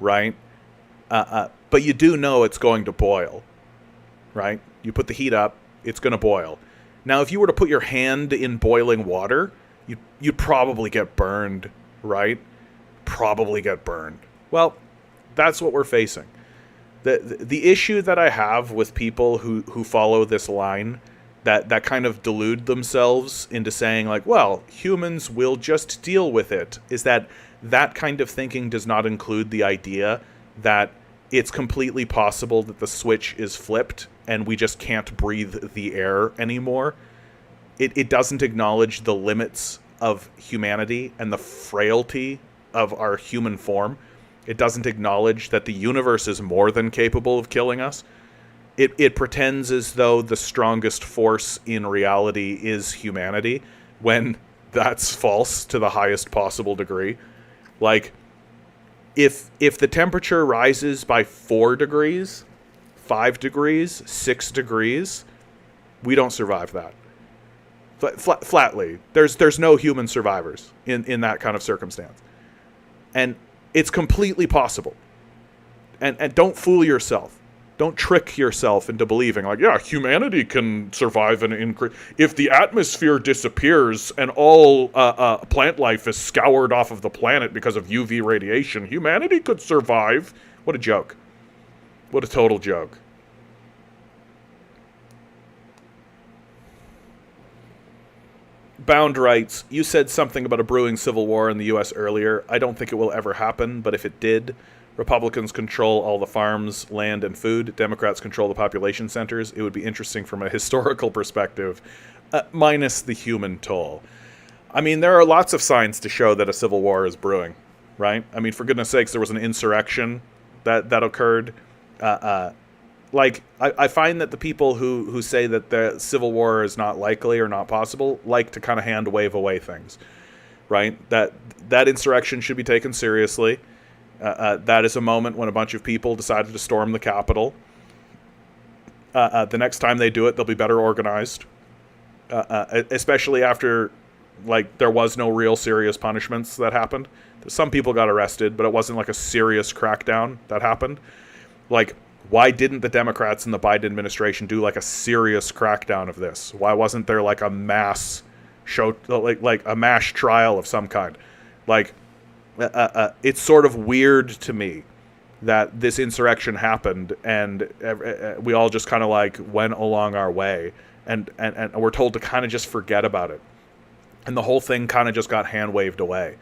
right? But you do know it's going to boil, right? You put the heat up, it's going to boil. Now, if you were to put your hand in boiling water, you'd probably get burned, right? Probably get burned. Well, that's what we're facing. The issue that I have with people who follow this line, that kind of delude themselves into saying, like, well, humans will just deal with it, is that kind of thinking does not include the idea that it's completely possible that the switch is flipped and we just can't breathe the air anymore. It doesn't acknowledge the limits of humanity and the frailty of our human form. It doesn't acknowledge that the universe is more than capable of killing us. It pretends as though the strongest force in reality is humanity, when that's false to the highest possible degree. Like, if the temperature rises by 4 degrees, 5 degrees, 6 degrees, we don't survive that. Flatly, there's no human survivors in that kind of circumstance, and it's completely possible. And don't fool yourself. Don't trick yourself into believing, like, yeah, humanity can survive and increase. If the atmosphere disappears and all plant life is scoured off of the planet because of UV radiation, humanity could survive. What a joke. What a total joke. Bound writes, you said something about a brewing civil war in the U.S. earlier. I don't think it will ever happen, but if it did, Republicans control all the farms, land, and food. Democrats control the population centers. It would be interesting from a historical perspective, minus the human toll. I mean, there are lots of signs to show that a civil war is brewing, right? I mean, for goodness sakes, there was an insurrection that occurred. I find that the people who say that the civil war is not likely or not possible like to kind of hand wave away things, right? That insurrection should be taken seriously. That is a moment when a bunch of people decided to storm the Capitol. The next time they do it, they'll be better organized, especially after, like, there was no real serious punishments that happened. Some people got arrested, but it wasn't like a serious crackdown that happened. Like, why didn't the Democrats and the Biden administration do like a serious crackdown of this? Why wasn't there like a mass show, like a mass trial of some kind? Like, it's sort of weird to me that this insurrection happened and we all just kind of like went along our way and we're told to kind of just forget about it. And the whole thing kind of just got hand waved away.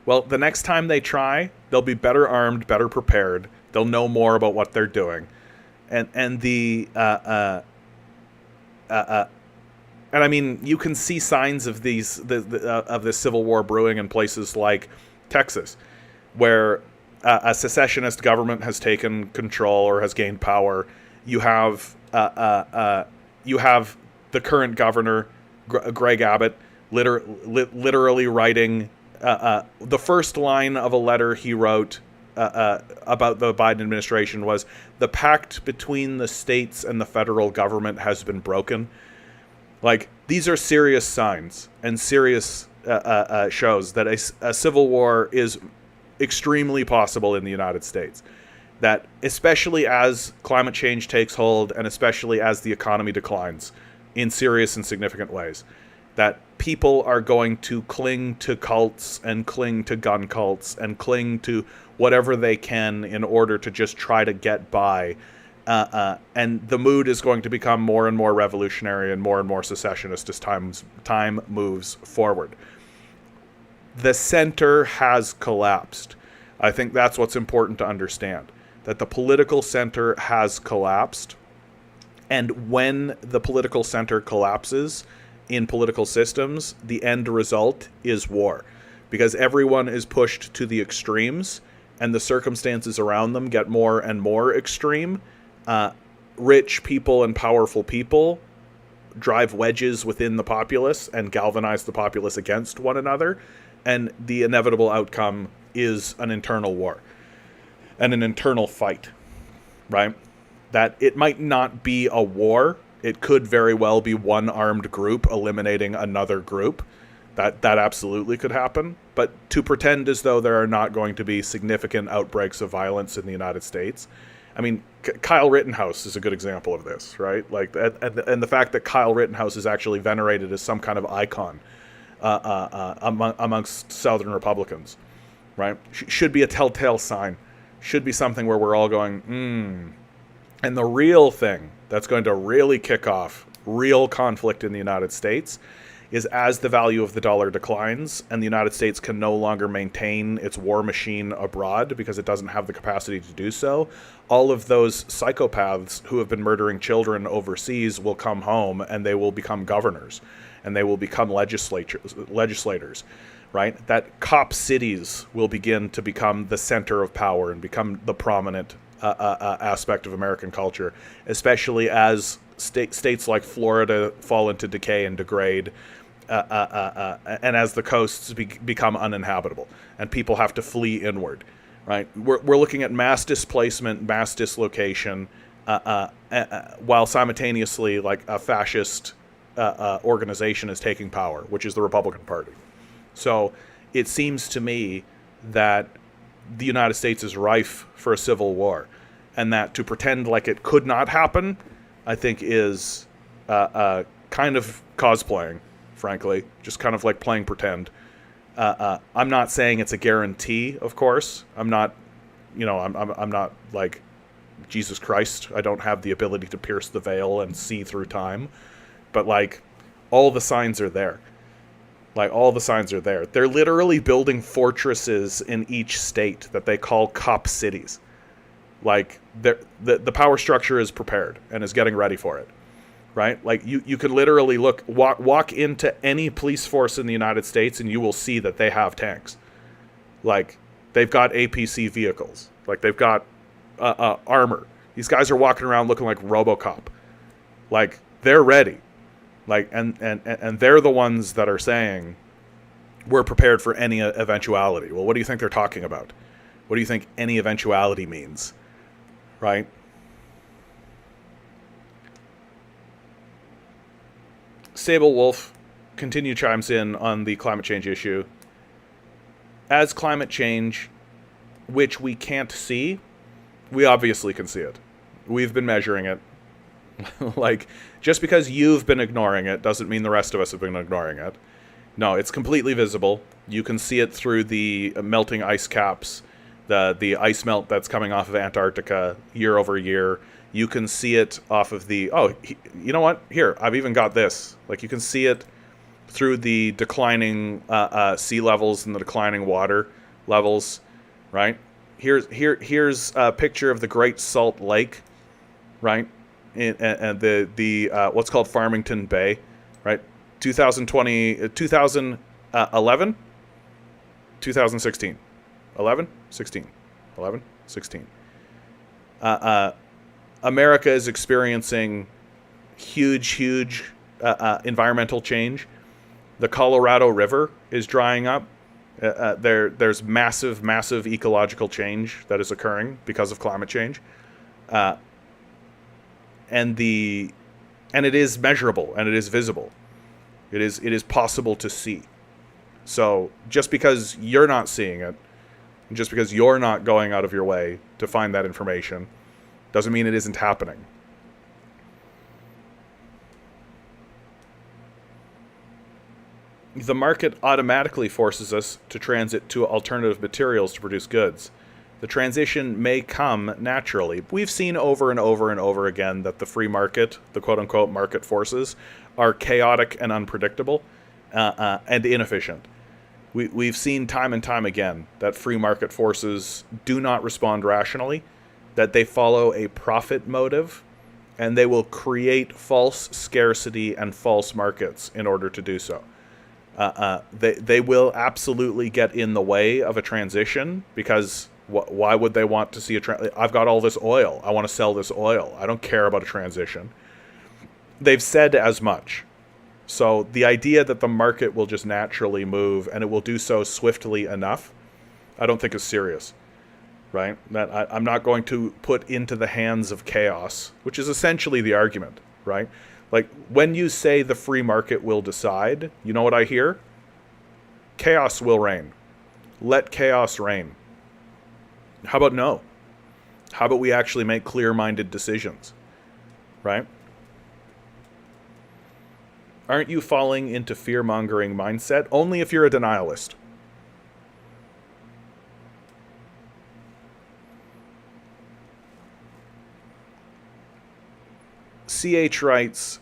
Well, the next time they try, they'll be better armed, better prepared. They'll know more about what they're doing. And I mean, you can see signs of of this civil war brewing in places like Texas, where a secessionist government has taken control or has gained power. You have the current governor, Greg Abbott, literally writing the first line of a letter he wrote about the Biden administration was, the pact between the states and the federal government has been broken. Like, these are serious signs and serious shows that a civil war is extremely possible in the United States. That especially as climate change takes hold and especially as the economy declines in serious and significant ways, that people are going to cling to cults and cling to gun cults and cling to whatever they can in order to just try to get by. And the mood is going to become more and more revolutionary and more secessionist as time moves forward. The center has collapsed. I think that's what's important to understand, that the political center has collapsed. And when the political center collapses in political systems, the end result is war, because everyone is pushed to the extremes and the circumstances around them get more and more extreme. Rich people and powerful people drive wedges within the populace and galvanize the populace against one another. And the inevitable outcome is an internal war and an internal fight, right? That it might not be a war. It could very well be one armed group eliminating another group. That absolutely could happen. But to pretend as though there are not going to be significant outbreaks of violence in the United States. I mean, Kyle Rittenhouse is a good example of this, right? Like, and the fact that Kyle Rittenhouse is actually venerated as some kind of icon amongst Southern Republicans, right? Should be a telltale sign. Should be something where we're all going, And the real thing that's going to really kick off real conflict in the United States is as the value of the dollar declines and the United States can no longer maintain its war machine abroad because it doesn't have the capacity to do so, all of those psychopaths who have been murdering children overseas will come home and they will become governors and they will become legislators, right? That cop cities will begin to become the center of power and become the prominent aspect of American culture, especially as states like Florida fall into decay and degrade, and as the coasts become uninhabitable and people have to flee inward, right? We're looking at mass displacement, mass dislocation, while simultaneously like a fascist organization is taking power, which is the Republican Party. So it seems to me that the United States is rife for a civil war, and that to pretend like it could not happen, I think is kind of cosplaying, frankly, just kind of like playing pretend. I'm not saying it's a guarantee, of course. I'm not, I'm not like Jesus Christ. I don't have the ability to pierce the veil and see through time, but like all the signs are there. Like, all the signs are there. They're literally building fortresses in each state that they call cop cities. Like, the power structure is prepared and is getting ready for it, right? Like, you could literally walk into any police force in the United States and you will see that they have tanks. Like, they've got APC vehicles. Like, they've got armor. These guys are walking around looking like RoboCop. Like, they're ready. Like, and they're the ones that are saying we're prepared for any eventuality. Well, what do you think they're talking about? What do you think any eventuality means? Right? Sable Wolf chimes in on the climate change issue. As climate change, which we can't see, we obviously can see it. We've been measuring it. Like, just because you've been ignoring it doesn't mean the rest of us have been ignoring it. No, it's completely visible. You can see it through the melting ice caps, the ice melt that's coming off of Antarctica year over year. You can see it off of the... Oh, you know what? Here, I've even got this. Like, you can see it through the declining sea levels and the declining water levels, right? Here's a picture of the Great Salt Lake, right? And the what's called Farmington Bay, right? 2011, 2016, 11, 16, 11, 16. America is experiencing huge environmental change. The Colorado River is drying up. There's massive ecological change that is occurring because of climate change. And it is measurable and it is visible. It is possible to see. So just because you're not seeing it, and just because you're not going out of your way to find that information, doesn't mean it isn't happening. The market automatically forces us to transit to alternative materials to produce goods. The transition may come naturally. We've seen over and over again that the free market, the quote-unquote market forces, are chaotic and unpredictable and inefficient. We've seen time and time again that free market forces do not respond rationally, that they follow a profit motive, and they will create false scarcity and false markets in order to do so. They will absolutely get in the way of a transition because... Why would they want to see I've got all this oil. I want to sell this oil. I don't care about a transition. They've said as much. So the idea that the market will just naturally move and it will do so swiftly enough, I don't think is serious. Right? That I'm not going to put into the hands of chaos, which is essentially the argument. Right? Like, when you say the free market will decide, you know what I hear? Chaos will reign. Let chaos reign. How about no? How about we actually make clear-minded decisions? Right? Aren't you falling into fear-mongering mindset? Only if you're a denialist. CH writes...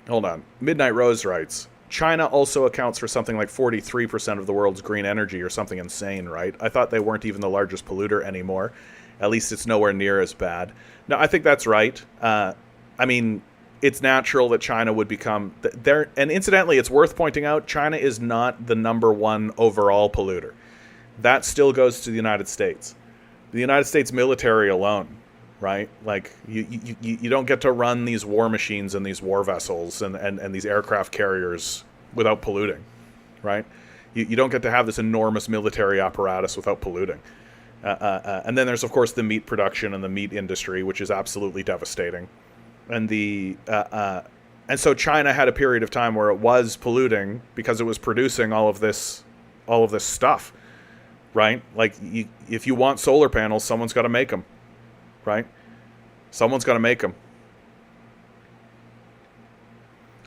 Hold on. Midnight Rose writes... China also accounts for something like 43% of the world's green energy or something insane, right? I thought they weren't even the largest polluter anymore. At least it's nowhere near as bad. No, I think that's right. I mean, it's natural that China would become... And incidentally, it's worth pointing out, China is not the #1 overall polluter. That still goes to the United States. The United States military alone, right? Like, you don't get to run these war machines and these war vessels and these aircraft carriers without polluting, right? You don't get to have this enormous military apparatus without polluting. And then there's, of course, the meat production and the meat industry, which is absolutely devastating. And And so China had a period of time where it was polluting because it was producing all of this stuff, right? Like, if you want solar panels, someone's got to make them, right? Someone's got to make them.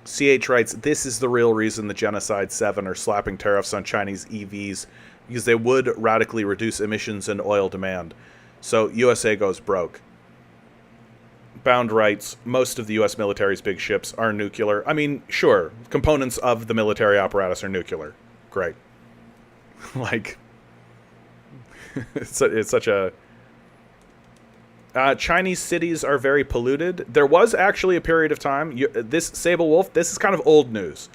CH writes, this is the real reason the Genocide 7 are slapping tariffs on Chinese EVs, because they would radically reduce emissions and oil demand. So USA goes broke. Bound writes, most of the U.S. military's big ships are nuclear. I mean, sure, components of the military apparatus are nuclear. Great. Like, it's such a... Chinese cities are very polluted. There was actually a period of time, this Sable Wolf, this is kind of old news,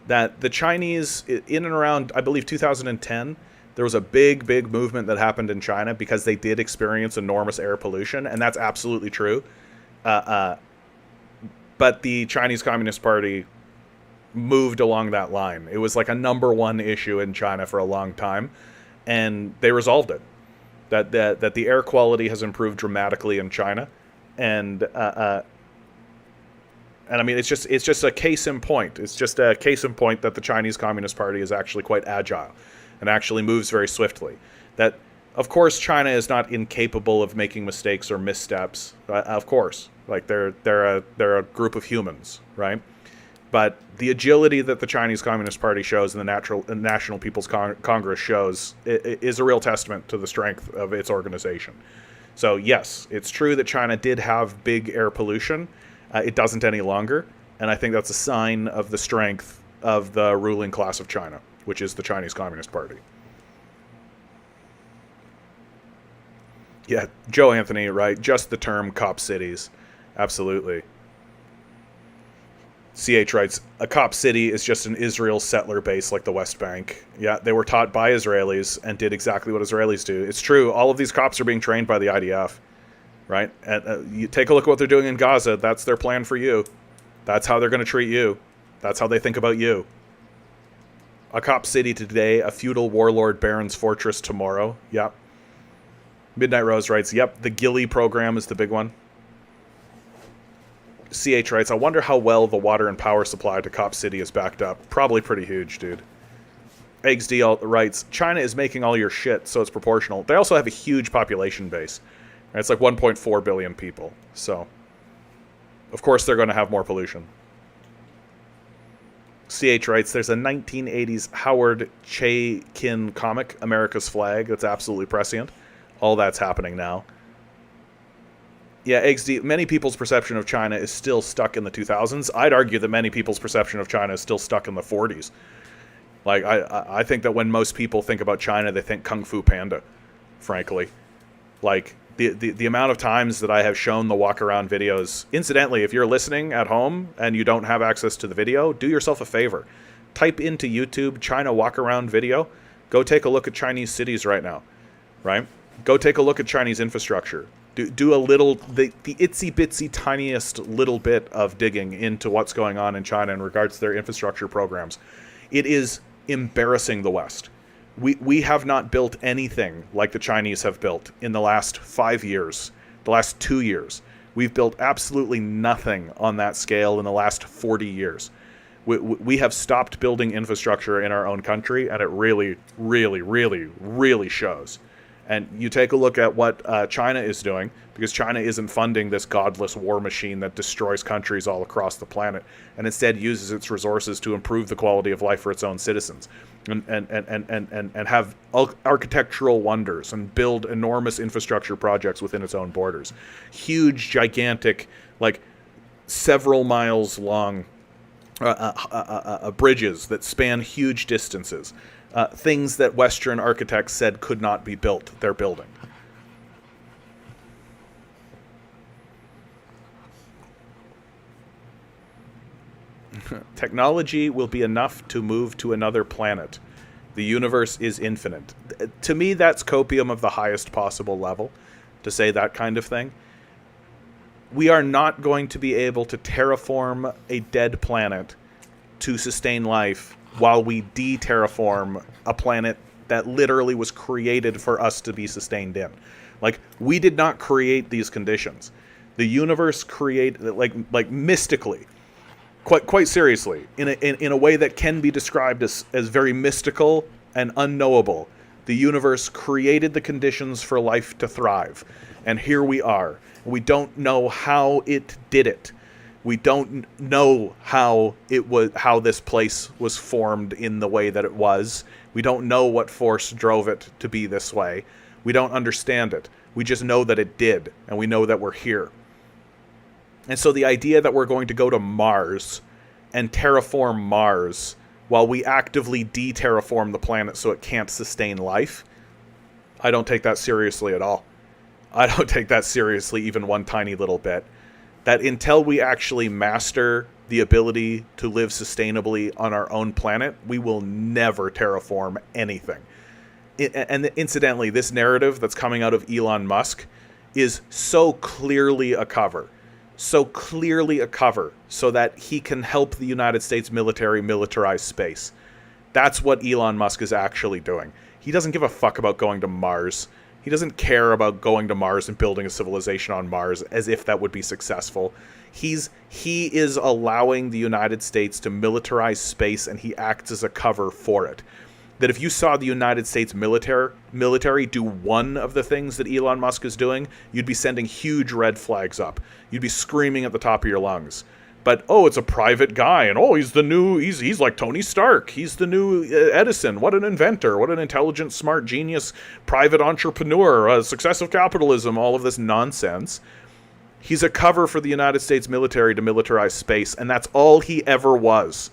that the Chinese, in and around, I believe, 2010, there was a big movement that happened in China because they did experience enormous air pollution, and that's absolutely true. But the Chinese Communist Party moved along that line. It was like a #1 issue in China for a long time, and they resolved it. That the air quality has improved dramatically in China, and I mean, it's just a case in point. It's just a case in point that the Chinese Communist Party is actually quite agile, and actually moves very swiftly. That, of course, China is not incapable of making mistakes or missteps. Of course, like they're a group of humans, right? But the agility that the Chinese Communist Party shows and the National People's Congress shows is a real testament to the strength of its organization. So yes, it's true that China did have big air pollution. It doesn't any longer, and I think that's a sign of the strength of the ruling class of China, which is the Chinese Communist Party. Yeah, Joe Anthony, right? Just the term cop cities. Absolutely. CH writes, a cop city is just an Israel settler base like the West Bank. Yeah, they were taught by Israelis and did exactly what Israelis do. It's true. All of these cops are being trained by the IDF, right? And you take a look at what they're doing in Gaza. That's their plan for you. That's how they're going to treat you. That's how they think about you. A cop city today, a feudal warlord baron's fortress tomorrow. Yep. Midnight Rose writes, yep, the Gilly program is the big one. CH writes, I wonder how well the water and power supply to Cop City is backed up. Probably pretty huge, dude. Eggs D writes, China is making all your shit, so it's proportional. They also have a huge population base. Right? It's like 1.4 billion people. So, of course, they're going to have more pollution. CH writes, there's a 1980s Howard Chaykin comic, America's Flag, that's absolutely prescient. All that's happening now. Yeah, XD, many people's perception of China is still stuck in the 2000s. I'd argue that many people's perception of China is still stuck in the 40s. Like, I think that when most people think about China, they think Kung Fu Panda, frankly. Like, the amount of times that I have shown the walk-around videos... Incidentally, if you're listening at home and you don't have access to the video, do yourself a favor. Type into YouTube China walk-around video. Go take a look at Chinese cities right now, right? Go take a look at Chinese infrastructure. Do a little, the itsy-bitsy tiniest little bit of digging into what's going on in China in regards to their infrastructure programs. It is embarrassing the West. We have not built anything like the Chinese have built in the last 5 years, the last 2 years. We've built absolutely nothing on that scale in the last 40 years. We have stopped building infrastructure in our own country, and it really, really, really, really shows. And you take a look at what China is doing, because China isn't funding this godless war machine that destroys countries all across the planet, and instead uses its resources to improve the quality of life for its own citizens, and have architectural wonders and build enormous infrastructure projects within its own borders. Huge, gigantic, like several miles long bridges that span huge distances. Things that Western architects said could not be built, they're building. Technology will be enough to move to another planet. The universe is infinite. To me, that's copium of the highest possible level, to say that kind of thing. We are not going to be able to terraform a dead planet to sustain life while we de-terraform a planet that literally was created for us to be sustained in. Like, we did not create these conditions. The universe created, like mystically, quite seriously, in a way that can be described as very mystical and unknowable. The universe created the conditions for life to thrive, and here we are. We don't know how it did it. We don't know how this place was formed in the way that it was. We don't know what force drove it to be this way. We don't understand it. We just know that it did, and we know that we're here. And so the idea that we're going to go to Mars and terraform Mars while we actively de-terraform the planet so it can't sustain life, I don't take that seriously at all. I don't take that seriously even one tiny little bit. That until we actually master the ability to live sustainably on our own planet, we will never terraform anything. And incidentally, this narrative that's coming out of Elon Musk is so clearly a cover. So that he can help the United States military militarize space. That's what Elon Musk is actually doing. He doesn't give a fuck about going to Mars. He doesn't care about going to Mars and building a civilization on Mars as if that would be successful. He is allowing the United States to militarize space, and he acts as a cover for it. That if you saw the United States military do one of the things that Elon Musk is doing, you'd be sending huge red flags up. You'd be screaming at the top of your lungs. But, oh, it's a private guy, and oh, he's like Tony Stark. He's the new Edison. What an inventor. What an intelligent, smart, genius, private entrepreneur, a success of capitalism, all of this nonsense. He's a cover for the United States military to militarize space, and that's all he ever was.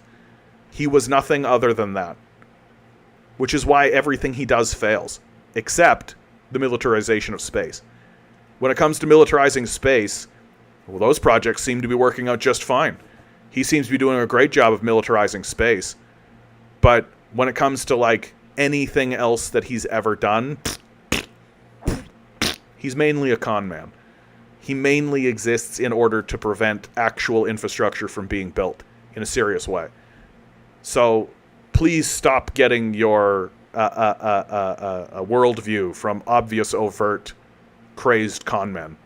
He was nothing other than that. Which is why everything he does fails, except the militarization of space. When it comes to militarizing space, well, those projects seem to be working out just fine. He seems to be doing a great job of militarizing space. But when it comes to, like, anything else that he's ever done, he's mainly a con man. He mainly exists in order to prevent actual infrastructure from being built in a serious way. So please stop getting your worldview from obvious, overt, crazed con men.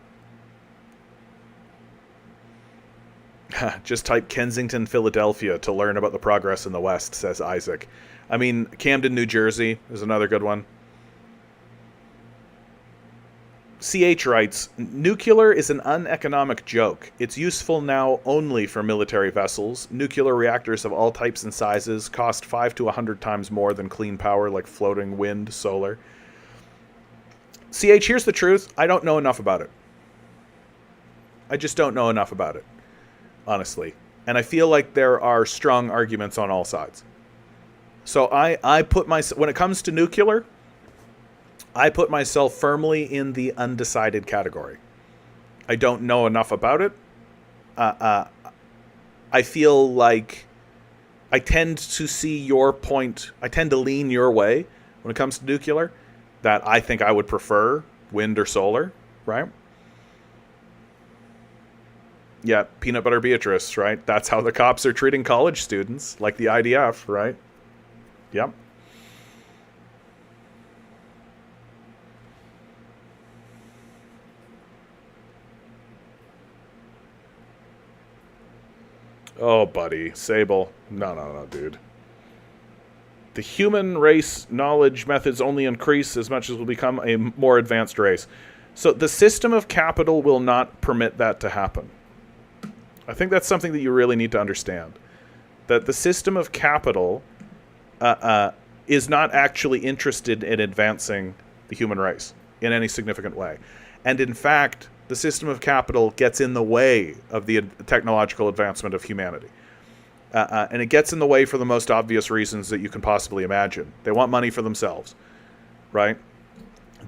Just type Kensington, Philadelphia to learn about the progress in the West, says Isaac. I mean, Camden, New Jersey is another good one. CH writes, nuclear is an uneconomic joke. It's useful now only for military vessels. Nuclear reactors of all types and sizes cost 5 to 100 times more than clean power like floating wind, solar. CH, here's the truth. I don't know enough about it. I just don't know enough about it, honestly. And I feel like there are strong arguments on all sides. So I put myself, when it comes to nuclear, I put myself firmly in the undecided category. I don't know enough about it. I feel like I tend to see your point. I tend to lean your way when it comes to nuclear, that I think I would prefer wind or solar, right? Yeah, Peanut Butter Beatrice, right? That's how the cops are treating college students, like the IDF, right? Yep. Oh, buddy. Sable. No, dude. The human race knowledge methods only increase as much as will become a more advanced race. So the system of capital will not permit that to happen. I think that's something that you really need to understand. That the system of capital is not actually interested in advancing the human race in any significant way. And in fact, the system of capital gets in the way of the technological advancement of humanity. And it gets in the way for the most obvious reasons that you can possibly imagine. They want money for themselves, right?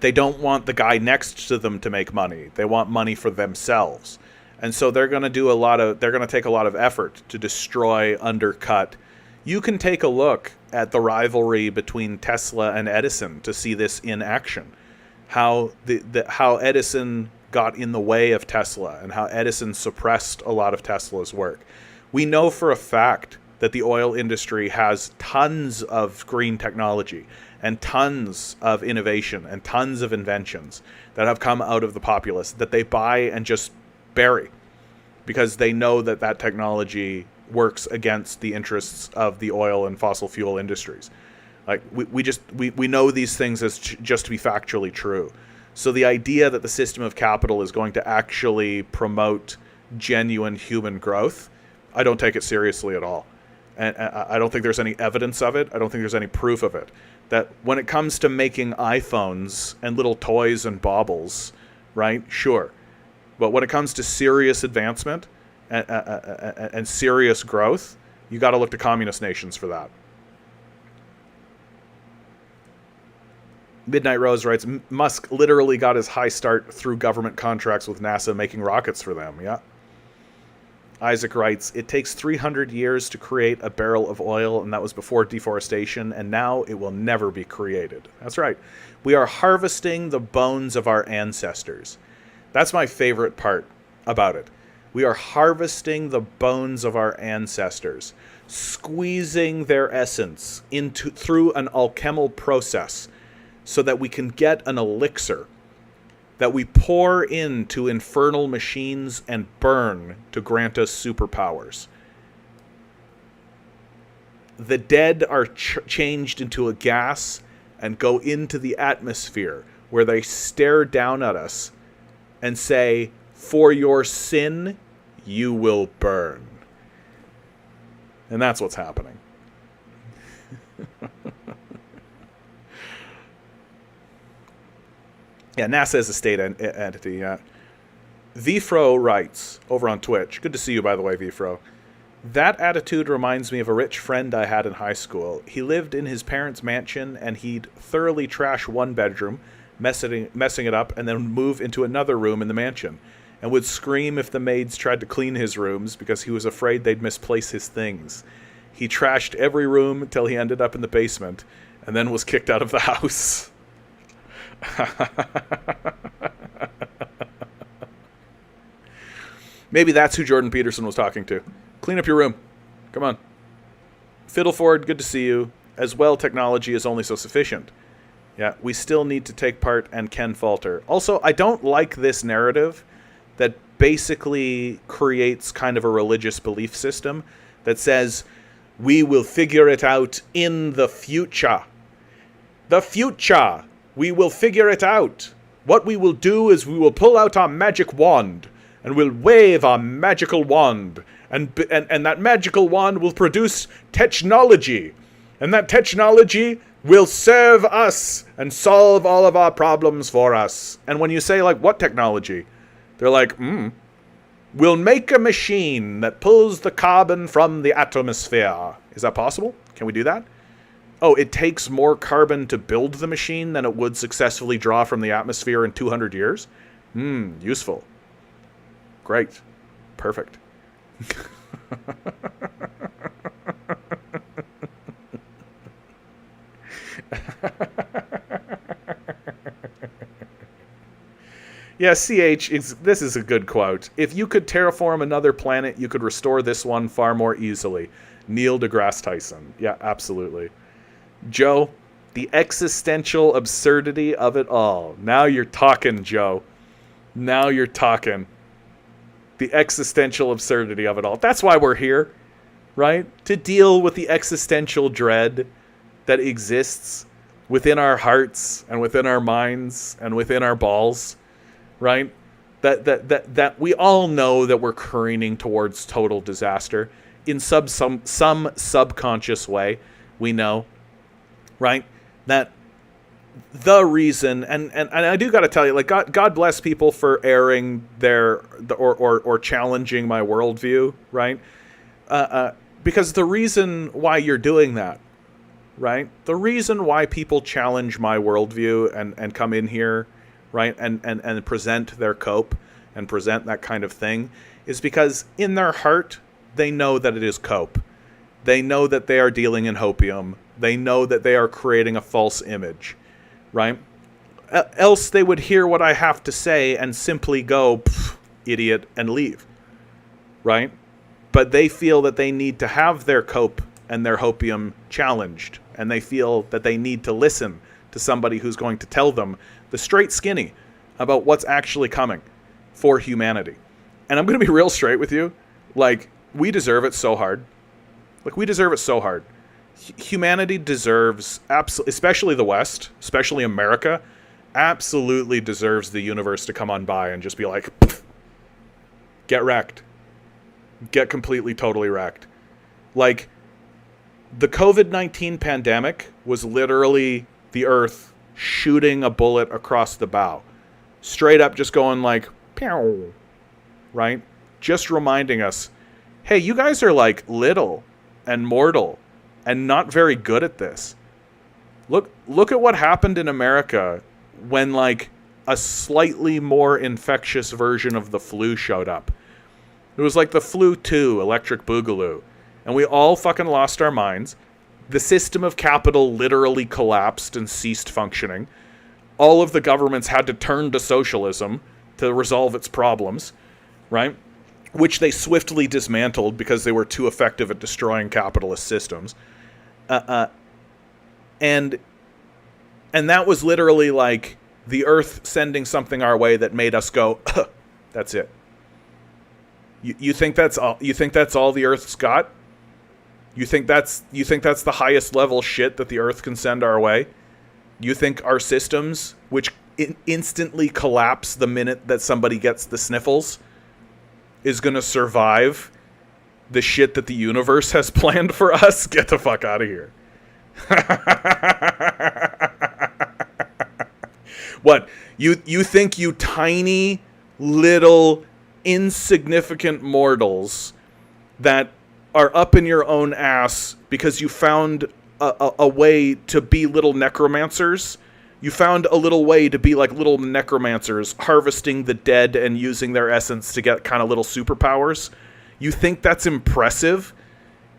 They don't want the guy next to them to make money. They want money for themselves. And so they're going to take a lot of effort to destroy, undercut. You can take a look at the rivalry between Tesla and Edison to see this in action. How how Edison got in the way of Tesla and how Edison suppressed a lot of Tesla's work. We know for a fact that the oil industry has tons of green technology and tons of innovation and tons of inventions that have come out of the populace that they buy and just bury because they know that technology works against the interests of the oil and fossil fuel industries. Like we know these things as just to be factually true. So the idea that the system of capital is going to actually promote genuine human growth, I don't take it seriously at all. And I don't think there's any evidence of it. I don't think there's any proof of it. That when it comes to making iPhones and little toys and baubles, right? Sure. But when it comes to serious advancement and serious growth, you got to look to communist nations for that. Midnight Rose writes, Musk literally got his high start through government contracts with NASA making rockets for them. Yeah. Isaac writes, it takes 300 years to create a barrel of oil, and that was before deforestation, and now it will never be created. That's right. We are harvesting the bones of our ancestors. That's my favorite part about it. We are harvesting the bones of our ancestors, squeezing their essence through an alchemical process so that we can get an elixir that we pour into infernal machines and burn to grant us superpowers. The dead are changed into a gas and go into the atmosphere where they stare down at us and say, for your sin, you will burn. And that's what's happening. Yeah, NASA is a state entity, yeah. Vfro writes, over on Twitch, good to see you, by the way, Vfro. That attitude reminds me of a rich friend I had in high school. He lived in his parents' mansion, and he'd thoroughly trash one bedroom, messing it up, and then move into another room in the mansion, and would scream if the maids tried to clean his rooms because he was afraid they'd misplace his things. He trashed every room until he ended up in the basement, and then was kicked out of the house. Maybe that's who Jordan Peterson was talking to. Clean up your room. Come on. Fiddleford, good to see you. As well, technology is only so sufficient. Yeah, we still need to take part and can falter. Also, I don't like this narrative that basically creates kind of a religious belief system that says, we will figure it out in the future. The future! We will figure it out. What we will do is we will pull out our magic wand, and we'll wave our magical wand, and that magical wand will produce technology, and that technology will serve us and solve all of our problems for us. And when you say, like, what technology? They're like, we'll make a machine that pulls the carbon from the atmosphere. Is that possible? Can we do that? Oh, it takes more carbon to build the machine than it would successfully draw from the atmosphere in 200 years? Useful. Great. Perfect. Yeah, CH, this is a good quote. If you could terraform another planet, you could restore this one far more easily. Neil deGrasse Tyson. Yeah, absolutely. Joe, the existential absurdity of it all. Now you're talking, Joe. Now you're talking. The existential absurdity of it all. That's why we're here, right? To deal with the existential dread that exists within our hearts and within our minds and within our balls, right? That we all know that we're careening towards total disaster in some subconscious way. We know. Right? That the reason, and I do got to tell you, like, God bless people for airing or challenging my worldview, right? Because the reason why you're doing that, right? The reason why people challenge my worldview and come in here, right, and present their cope and present that kind of thing is because in their heart, they know that it is cope. They know that they are dealing in hopium. They know that they are creating a false image, right? Else they would hear what I have to say and simply go, idiot, and leave, right? But they feel that they need to have their cope and their hopium challenged, and they feel that they need to listen to somebody who's going to tell them the straight skinny about what's actually coming for humanity. And I'm going to be real straight with you. Like, We deserve it so hard. Like, we deserve it so hard. Humanity deserves, especially the West, especially America, absolutely deserves the universe to come on by and just be like, get wrecked. Get completely, totally wrecked. Like, the COVID-19 pandemic was literally the Earth shooting a bullet across the bow. Straight up just going like, pew, right? Just reminding us, hey, you guys are like little and mortal and not very good at this. Look at what happened in America when like a slightly more infectious version of the flu showed up. It was like the flu 2, Electric Boogaloo. And we all fucking lost our minds. The system of capital literally collapsed and ceased functioning. All of the governments had to turn to socialism to resolve its problems, right? Which they swiftly dismantled because they were too effective at destroying capitalist systems. And that was literally like the Earth sending something our way that made us go, that's it. You think that's all? You think that's all the Earth's got? You think that's the highest level shit that the Earth can send our way? You think our systems, which instantly collapse the minute that somebody gets the sniffles, is going to survive the shit that the universe has planned for us? Get the fuck out of here. What? You think you tiny, little, insignificant mortals that are up in your own ass because you found a way to be little necromancers? You found a little way to be like little necromancers, harvesting the dead and using their essence to get kind of little superpowers? You think that's impressive?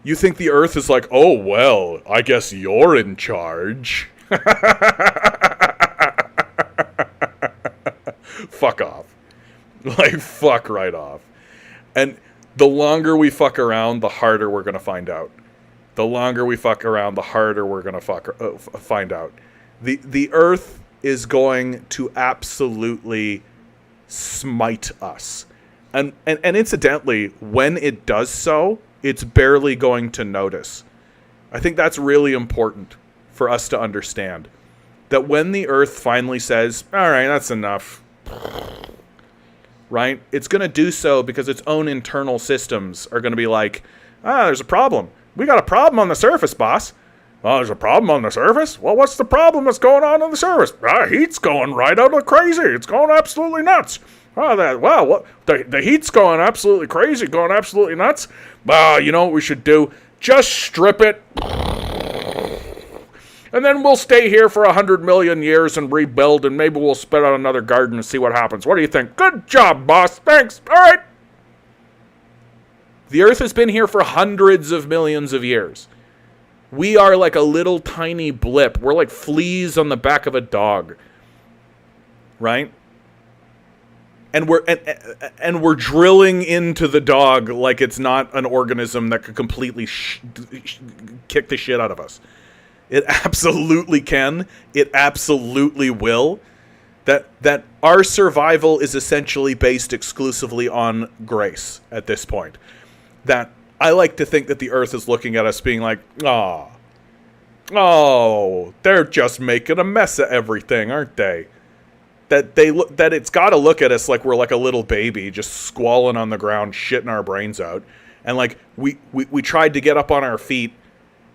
You think the Earth is like, oh, well, I guess you're in charge. Fuck off. Like, fuck right off. And the longer we fuck around, the harder we're going to find out. The longer we fuck around, the harder we're going to find out. The Earth is going to absolutely smite us. And incidentally, when it does so, it's barely going to notice. I think that's really important for us to understand. That when the Earth finally says, all right, that's enough, right? It's going to do so because its own internal systems are going to be like, there's a problem. We got a problem on the surface, boss. Oh, there's a problem on the surface? Well, what's the problem that's going on the surface? Heat's going right out of crazy. It's going absolutely nuts. The heat's going absolutely crazy, going absolutely nuts. You know what we should do? Just strip it. And then we'll stay here for 100 million years and rebuild, and maybe we'll spit out another garden and see what happens. What do you think? Good job, boss. Thanks. All right. The Earth has been here for hundreds of millions of years. We are like a little tiny blip. We're like fleas on the back of a dog. Right? And we're drilling into the dog like it's not an organism that could completely kick the shit out of us. It absolutely can. It absolutely will. That our survival is essentially based exclusively on grace at this point. That I like to think that the Earth is looking at us being like, oh, they're just making a mess of everything, aren't they? That it's got to look at us like we're like a little baby just squalling on the ground, shitting our brains out. And like we tried to get up on our feet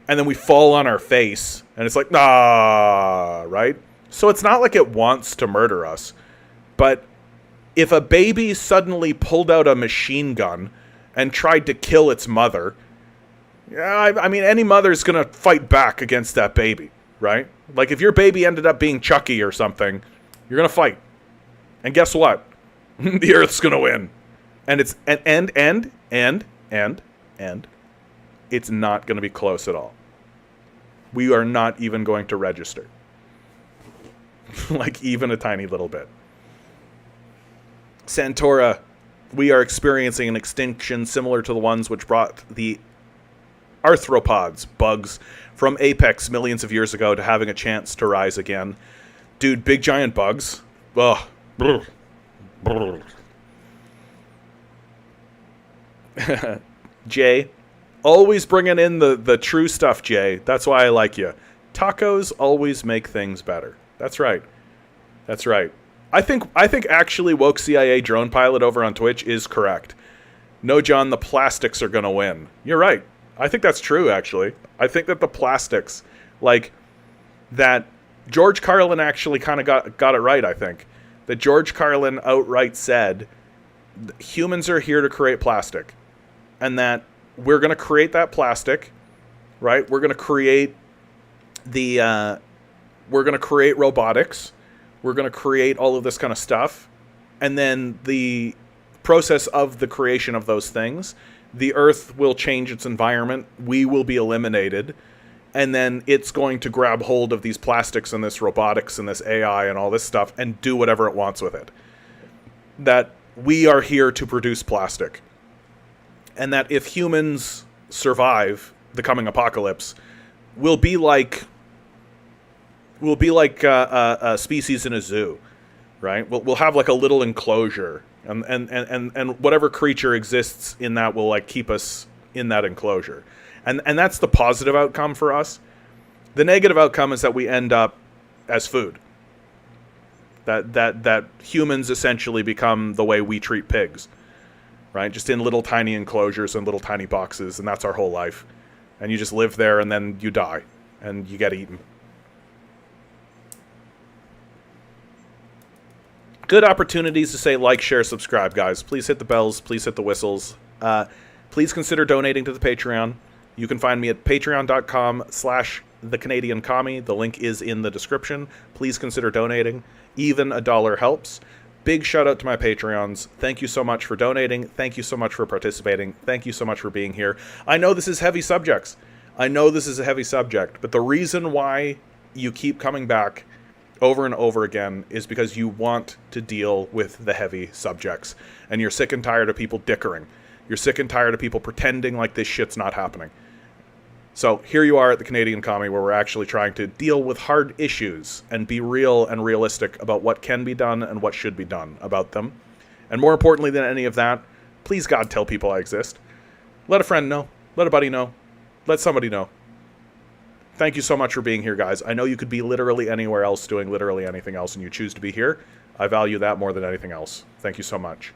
and then we fall on our face and it's like, right? So it's not like it wants to murder us. But if a baby suddenly pulled out a machine gun and tried to kill its mother, I mean, any mother's going to fight back against that baby, right? Like if your baby ended up being Chucky or something, you're going to fight. And guess what? The Earth's going to win. And it's and it's not going to be close at all. We are not even going to register. Like even a tiny little bit. Santora, we are experiencing an extinction similar to the ones which brought the arthropods, bugs, from apex millions of years ago to having a chance to rise again. Dude, big giant bugs. Ugh. Jay, always bringing in the true stuff, Jay. That's why I like you. Tacos always make things better. That's right. That's right. I think actually woke CIA drone pilot over on Twitch is correct. No, John, the plastics are going to win. You're right. I think that's true, actually. I think that the plastics, like, that George Carlin actually kind of got it right, I think. That George Carlin outright said, humans are here to create plastic. And that we're going to create that plastic, right? We're going to create we're going to create robotics. We're going to create all of this kind of stuff. And then the process of the creation of those things, the Earth will change its environment. We will be eliminated. And then it's going to grab hold of these plastics and this robotics and this AI and all this stuff and do whatever it wants with it. That we are here to produce plastic. And that if humans survive the coming apocalypse, we'll be like a species in a zoo, right? We'll have like a little enclosure, and whatever creature exists in that will like keep us in that enclosure, and that's the positive outcome for us. The negative outcome is that we end up as food. That humans essentially become the way we treat pigs, right? Just in little tiny enclosures and little tiny boxes, and that's our whole life. And you just live there, and then you die, and you get eaten. Good opportunities to say like, share, subscribe, guys. Please hit the bells. Please hit the whistles. Please consider donating to the Patreon. You can find me at patreon.com/thecanadiancommie. The link is in the description. Please consider donating. Even $1 helps. Big shout out to my Patreons. Thank you so much for donating. Thank you so much for participating. Thank you so much for being here. I know this is heavy subjects. I know this is a heavy subject, but the reason why you keep coming back over and over again is because you want to deal with the heavy subjects. And you're sick and tired of people dickering. You're sick and tired of people pretending like this shit's not happening. So here you are at the Canadian Commie, where we're actually trying to deal with hard issues and be real and realistic about what can be done and what should be done about them. And more importantly than any of that, please God, tell people I exist. Let a friend know. Let a buddy know. Let somebody know. Thank you so much for being here, guys. I know you could be literally anywhere else doing literally anything else, and you choose to be here. I value that more than anything else. Thank you so much.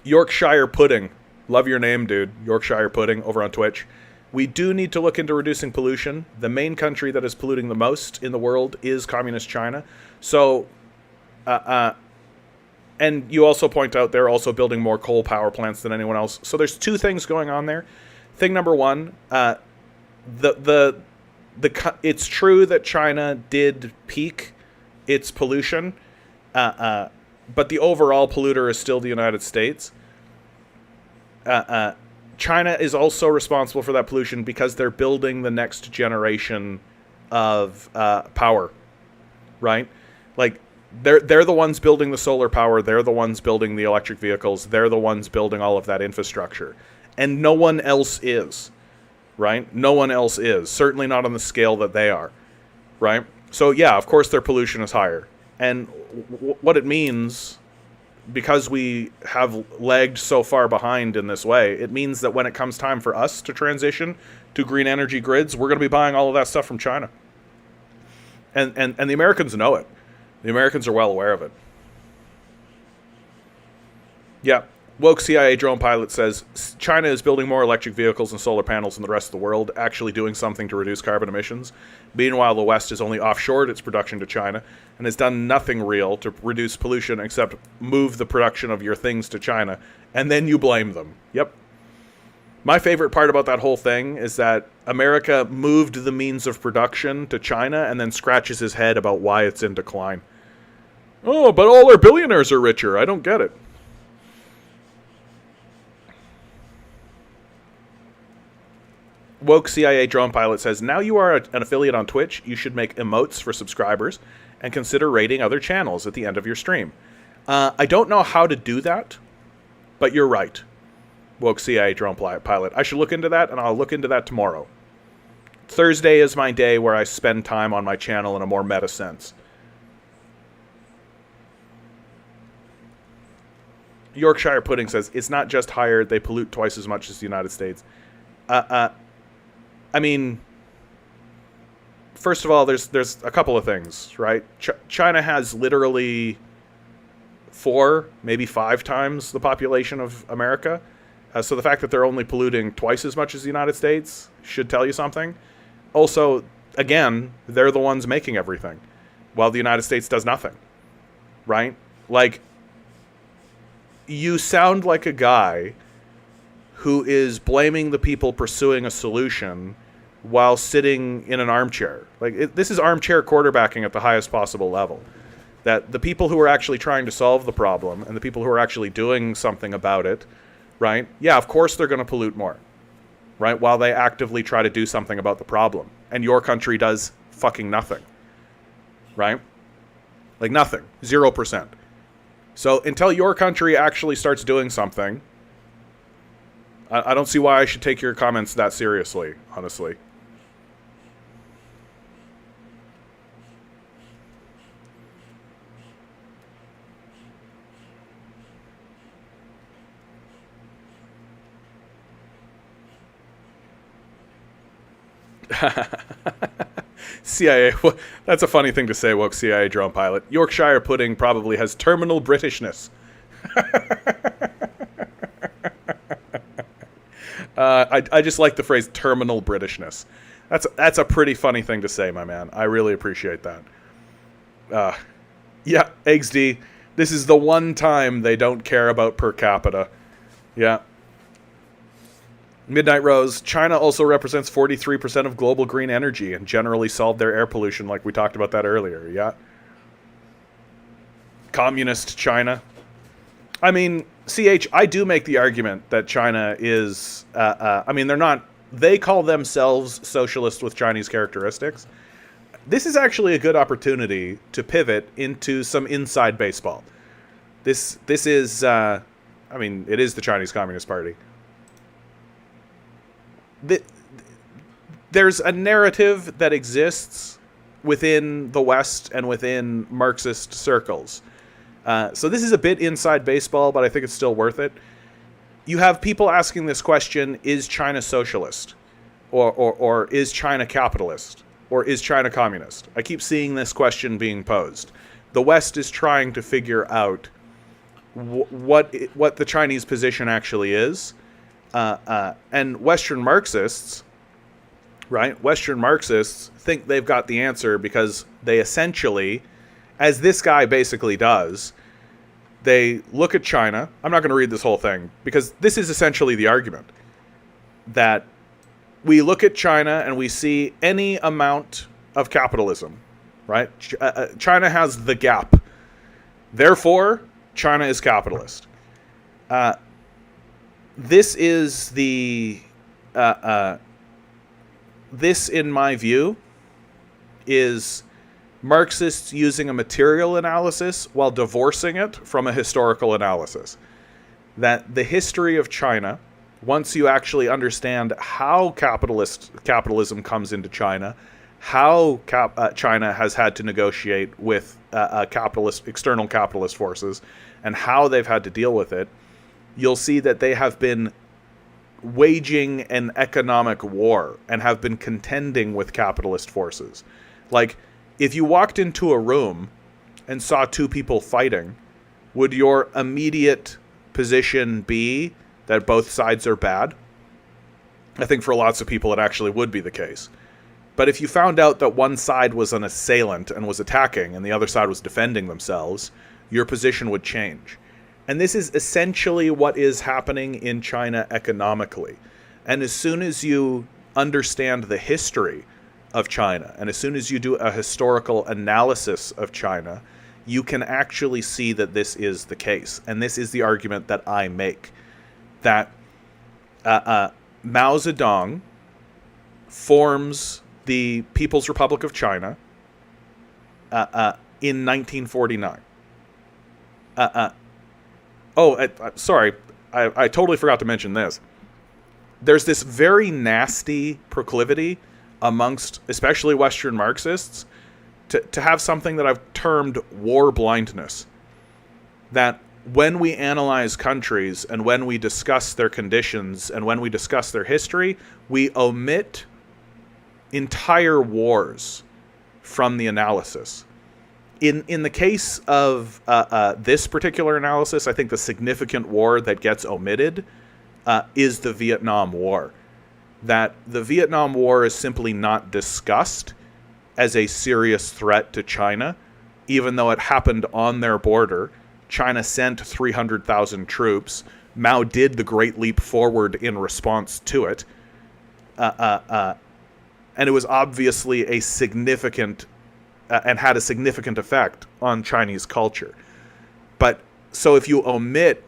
Yorkshire Pudding. Love your name, dude. Yorkshire Pudding over on Twitch. We do need to look into reducing pollution. The main country that is polluting the most in the world is communist China. So, and you also point out they're also building more coal power plants than anyone else. So there's two things going on there. Thing number one, it's true that China did peak its pollution, but the overall polluter is still the United States. China is also responsible for that pollution because they're building the next generation of power, right? Like they're the ones building the solar power. They're the ones building the electric vehicles. They're the ones building all of that infrastructure, and no one else is. Right? No one else is. Certainly not on the scale that they are. Right? So, yeah, of course their pollution is higher. And what it means, because we have lagged so far behind in this way, it means that when it comes time for us to transition to green energy grids, we're going to be buying all of that stuff from China. And the Americans know it. The Americans are well aware of it. Yeah. Woke CIA drone pilot says China is building more electric vehicles and solar panels than the rest of the world, actually doing something to reduce carbon emissions. Meanwhile, the West has only offshored its production to China and has done nothing real to reduce pollution except move the production of your things to China, and then you blame them. Yep. My favorite part about that whole thing is that America moved the means of production to China and then scratches his head about why it's in decline. Oh, but all our billionaires are richer. I don't get it. Woke CIA drone pilot says, now you are an affiliate on Twitch, you should make emotes for subscribers and consider rating other channels at the end of your stream. I don't know how to do that, but you're right. Woke CIA drone pilot. I should look into that, and I'll look into that tomorrow. Thursday is my day where I spend time on my channel in a more meta sense. Yorkshire Pudding says, it's not just higher, they pollute twice as much as the United States. I mean, first of all, there's a couple of things, right? China has literally 4, maybe 5 times the population of America. So the fact that they're only polluting twice as much as the United States should tell you something. Also, again, they're the ones making everything, while the United States does nothing, right? Like, you sound like a guy who is blaming the people pursuing a solution while sitting in an armchair. Like, this is armchair quarterbacking at the highest possible level. That the people who are actually trying to solve the problem and the people who are actually doing something about it, right? Yeah, of course they're going to pollute more, right? While they actively try to do something about the problem. And your country does fucking nothing, right? Like nothing. 0%. So until your country actually starts doing something, I don't see why I should take your comments that seriously, honestly. CIA, that's a funny thing to say, woke CIA drone pilot. Yorkshire Pudding probably has terminal Britishness. I just like the phrase terminal Britishness. That's a pretty funny thing to say, my man. I really appreciate that. Yeah, Eggs D. This is the one time they don't care about per capita. Yeah. Midnight Rose, China also represents 43% of global green energy and generally solved their air pollution, like we talked about that earlier, yeah? Communist China. I mean, CH, I do make the argument that China is, I mean, they call themselves socialist with Chinese characteristics. This is actually a good opportunity to pivot into some inside baseball. This is, I mean, it is the Chinese Communist Party. There's a narrative that exists within the West and within Marxist circles. So this is a bit inside baseball, but I think it's still worth it. You have people asking this question, is China socialist? Or is China capitalist? Or is China communist? I keep seeing this question being posed. The West is trying to figure out what the Chinese position actually is. And Western Marxists, right? Western Marxists think they've got the answer because they essentially, as this guy basically does, they look at China. I'm not going to read this whole thing because this is essentially the argument that we look at China and we see any amount of capitalism, right? China has the gap. Therefore, China is capitalist. This is the, this, in my view, is Marxists using a material analysis while divorcing it from a historical analysis. That the history of China, once you actually understand how capitalism comes into China, how China has had to negotiate with external capitalist forces, and how they've had to deal with it, you'll see that they have been waging an economic war and have been contending with capitalist forces. Like, if you walked into a room and saw 2 people fighting, would your immediate position be that both sides are bad? I think for lots of people it actually would be the case. But if you found out that one side was an assailant and was attacking and the other side was defending themselves, your position would change. And this is essentially what is happening in China economically. And as soon as you understand the history of China, and as soon as you do a historical analysis of China, you can actually see that this is the case. And this is the argument that I make. That Mao Zedong forms the People's Republic of China in 1949. Sorry, I totally forgot to mention this. There's this very nasty proclivity amongst especially Western Marxists to have something that I've termed war blindness. That when we analyze countries and when we discuss their conditions and when we discuss their history, we omit entire wars from the analysis. In the case of this particular analysis, I think the significant war that gets omitted is the Vietnam War. That the Vietnam War is simply not discussed as a serious threat to China, even though it happened on their border. China sent 300,000 troops. Mao did the Great Leap Forward in response to it. And it was obviously a significant and had a significant effect on Chinese culture. But so if you omit,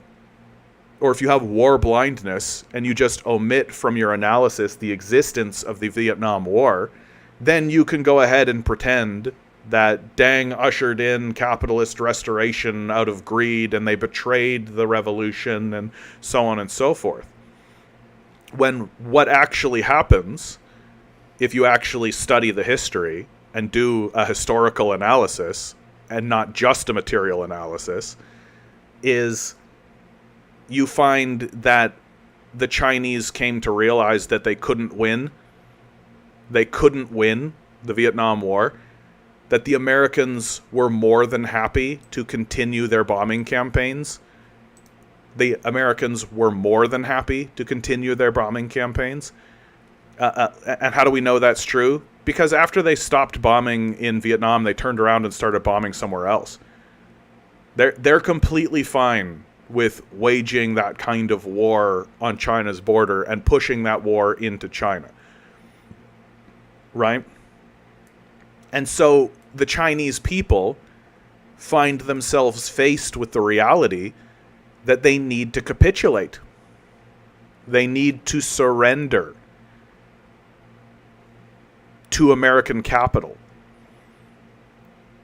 or if you have war blindness and you just omit from your analysis the existence of the Vietnam War, then you can go ahead and pretend that Deng ushered in capitalist restoration out of greed and they betrayed the revolution and so on and so forth. When what actually happens, if you actually study the history and do a historical analysis and not just a material analysis, is you find that the Chinese came to realize that they couldn't win. They couldn't win the Vietnam War. That the Americans were more than happy to continue their bombing campaigns. The Americans were more than happy to continue their bombing campaigns. And how do we know that's true? Because after they stopped bombing in Vietnam, they turned around and started bombing somewhere else. They're completely fine with waging that kind of war on China's border and pushing that war into China. Right? And so the Chinese people find themselves faced with the reality that they need to capitulate. They need to surrender to American capital.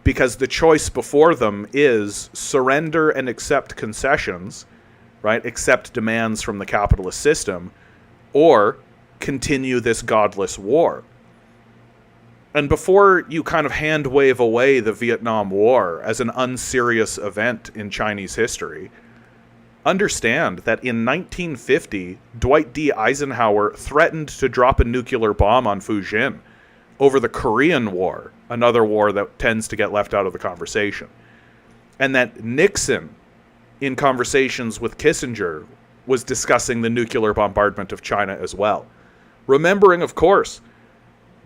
Because the choice before them is surrender and accept concessions, right? Accept demands from the capitalist system, or continue this godless war. And before you kind of hand wave away the Vietnam War as an unserious event in Chinese history, understand that in 1950, Dwight D. Eisenhower threatened to drop a nuclear bomb on Fujian over the Korean War, another war that tends to get left out of the conversation. And that Nixon, in conversations with Kissinger, was discussing the nuclear bombardment of China as well. Remembering, of course,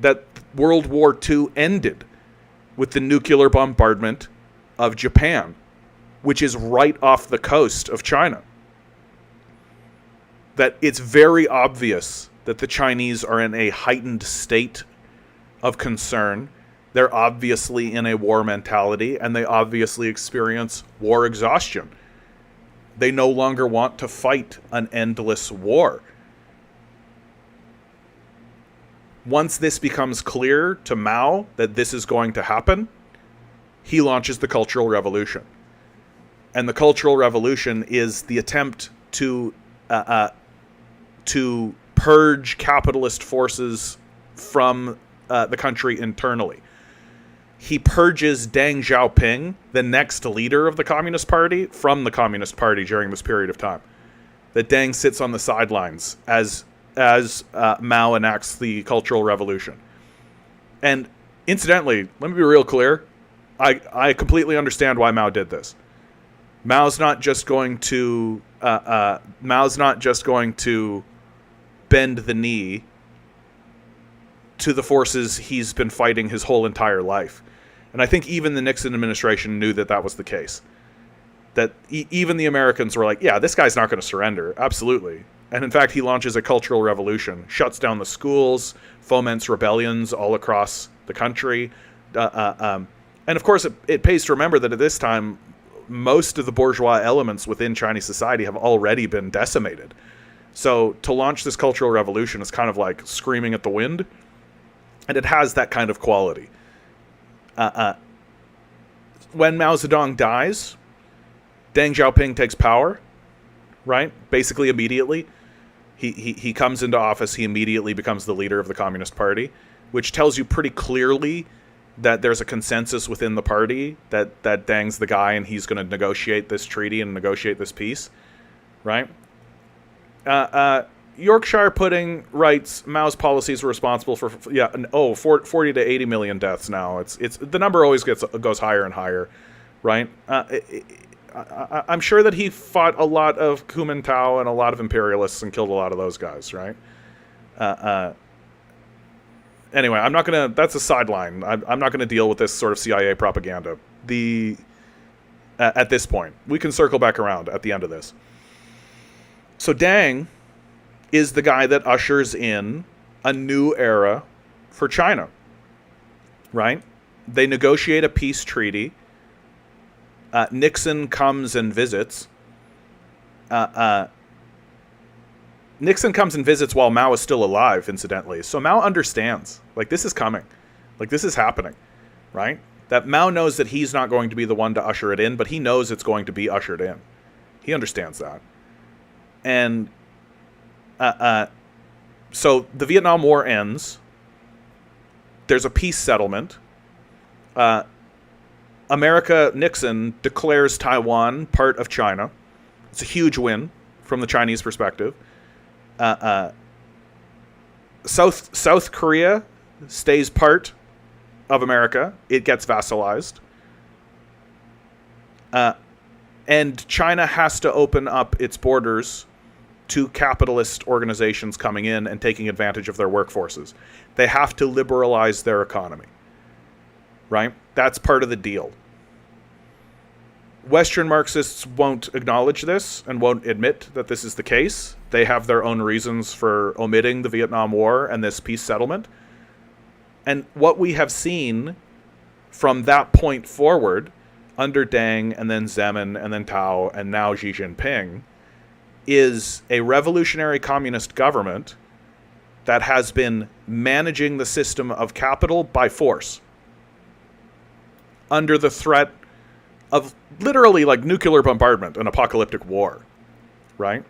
that World War II ended with the nuclear bombardment of Japan, which is right off the coast of China. That it's very obvious that the Chinese are in a heightened state of concern. They're obviously in a war mentality, and they obviously experience war exhaustion. They no longer want to fight an endless war. Once this becomes clear to Mao that this is going to happen, he launches the Cultural Revolution. And the Cultural Revolution is the attempt to purge capitalist forces from the country internally. He purges Deng Xiaoping, the next leader of the Communist Party, from the Communist Party during this period of time. That Deng sits on the sidelines as Mao enacts the Cultural Revolution. And incidentally, let me be real clear. I completely understand why Mao did this. Mao's not just going to bend the knee to the forces he's been fighting his whole entire life. And I think even the Nixon administration knew that was the case. That even the Americans were like, yeah, this guy's not going to surrender. Absolutely. And in fact, he launches a cultural revolution, shuts down the schools, foments rebellions all across the country. And of course, it pays to remember that at this time, most of the bourgeois elements within Chinese society have already been decimated. So to launch this cultural revolution is kind of like screaming at the wind. And it has that kind of quality. When Mao Zedong dies, Deng Xiaoping takes power, right? Basically immediately. He comes into office, he immediately becomes the leader of the Communist Party, which tells you pretty clearly that there's a consensus within the party that Deng's the guy and he's going to negotiate this treaty and negotiate this peace, right? Yorkshire Pudding writes, Mao's policies were responsible for 40 to 80 million deaths now. It's the number always goes higher and higher, right? I'm sure that he fought a lot of Kuomintang and a lot of imperialists and killed a lot of those guys, right? Anyway, I'm not gonna. That's a sideline. I'm not gonna deal with this sort of CIA propaganda. At this point, we can circle back around at the end of this. So Deng is the guy that ushers in a new era for China, right? They negotiate a peace treaty. Nixon comes and visits. Nixon comes and visits while Mao is still alive, incidentally. So Mao understands. Like, this is coming. Like, this is happening, right? That Mao knows that he's not going to be the one to usher it in, but he knows it's going to be ushered in. He understands that. And so the Vietnam War ends. There's a peace settlement. Nixon declares Taiwan part of China. It's a huge win from the Chinese perspective. South Korea stays part of America. It gets vassalized. And China has to open up its borders to capitalist organizations coming in and taking advantage of their workforces. They have to liberalize their economy. Right? That's part of the deal. Western Marxists won't acknowledge this and won't admit that this is the case. They have their own reasons for omitting the Vietnam War and this peace settlement. And what we have seen from that point forward, under Deng and then Zemin and then Tao and now Xi Jinping, is a revolutionary communist government that has been managing the system of capital by force under the threat of literally like nuclear bombardment and apocalyptic war, right?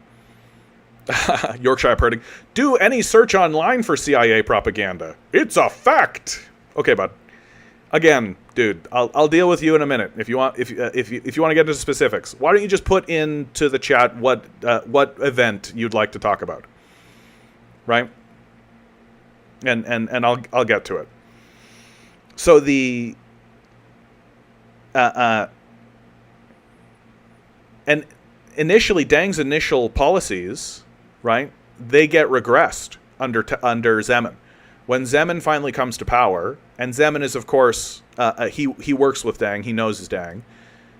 Yorkshire Pudding. Do any search online for CIA propaganda. It's a fact. Okay, bud. Again, dude, I'll deal with you in a minute if you want. If you want to get into specifics, why don't you just put into the chat what event you'd like to talk about, right? And I'll get to it. So and initially, Deng's initial policies, right, they get regressed under Zemin. When Zemin finally comes to power, and Zemin is, of course, he works with Deng, he knows his Deng.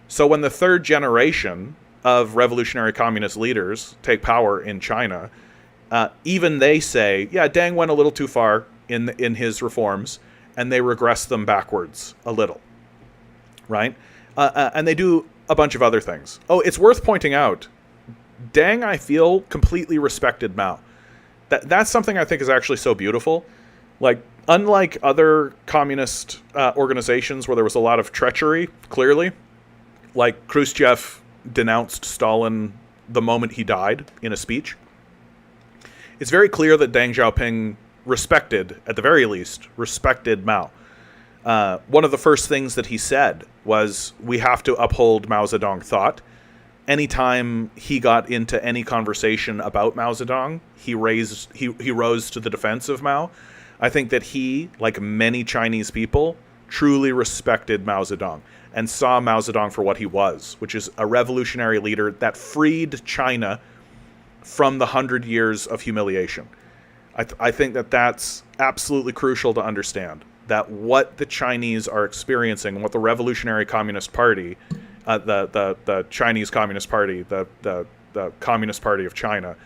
So when the third generation of revolutionary communist leaders take power in China, even they say, yeah, Deng went a little too far in his reforms, and they regress them backwards a little, right? And they do a bunch of other things. Oh, it's worth pointing out, Deng, I feel, completely respected Mao. That's something I think is actually so beautiful. Like, unlike other communist organizations where there was a lot of treachery, clearly, like Khrushchev denounced Stalin the moment he died in a speech, it's very clear that Deng Xiaoping respected, at the very least, respected Mao. One of the first things that he said was, we have to uphold Mao Zedong thought. Anytime he got into any conversation about Mao Zedong, he rose to the defense of Mao. I think that he, like many Chinese people, truly respected Mao Zedong and saw Mao Zedong for what he was, which is a revolutionary leader that freed China from the 100 years of humiliation. I think that that's absolutely crucial to understand, that what the Chinese are experiencing, what the Revolutionary Communist Party, the Chinese Communist Party, the Communist Party of China,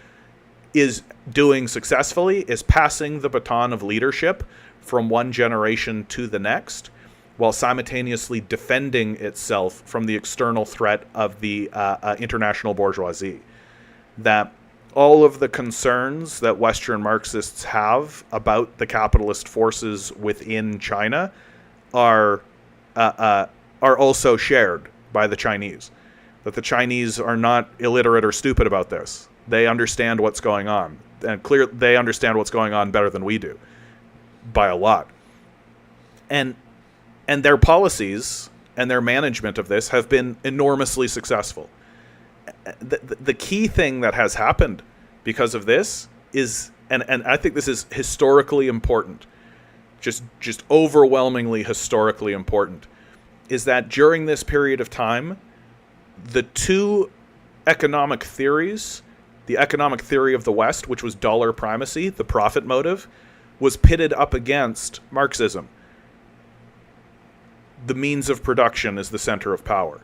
is doing successfully is passing the baton of leadership from one generation to the next, while simultaneously defending itself from the external threat of the international bourgeoisie. That all of the concerns that Western Marxists have about the capitalist forces within China are also shared by the Chinese. That the Chinese are not illiterate or stupid about this. They understand what's going on. And they understand what's going on better than we do. By a lot. And And their policies and their management of this have been enormously successful. The key thing that has happened because of this is, and I think this is historically important, just overwhelmingly historically important, is that during this period of time, the two economic theories, the economic theory of the West, which was dollar primacy, the profit motive, was pitted up against Marxism. The means of production is the center of power.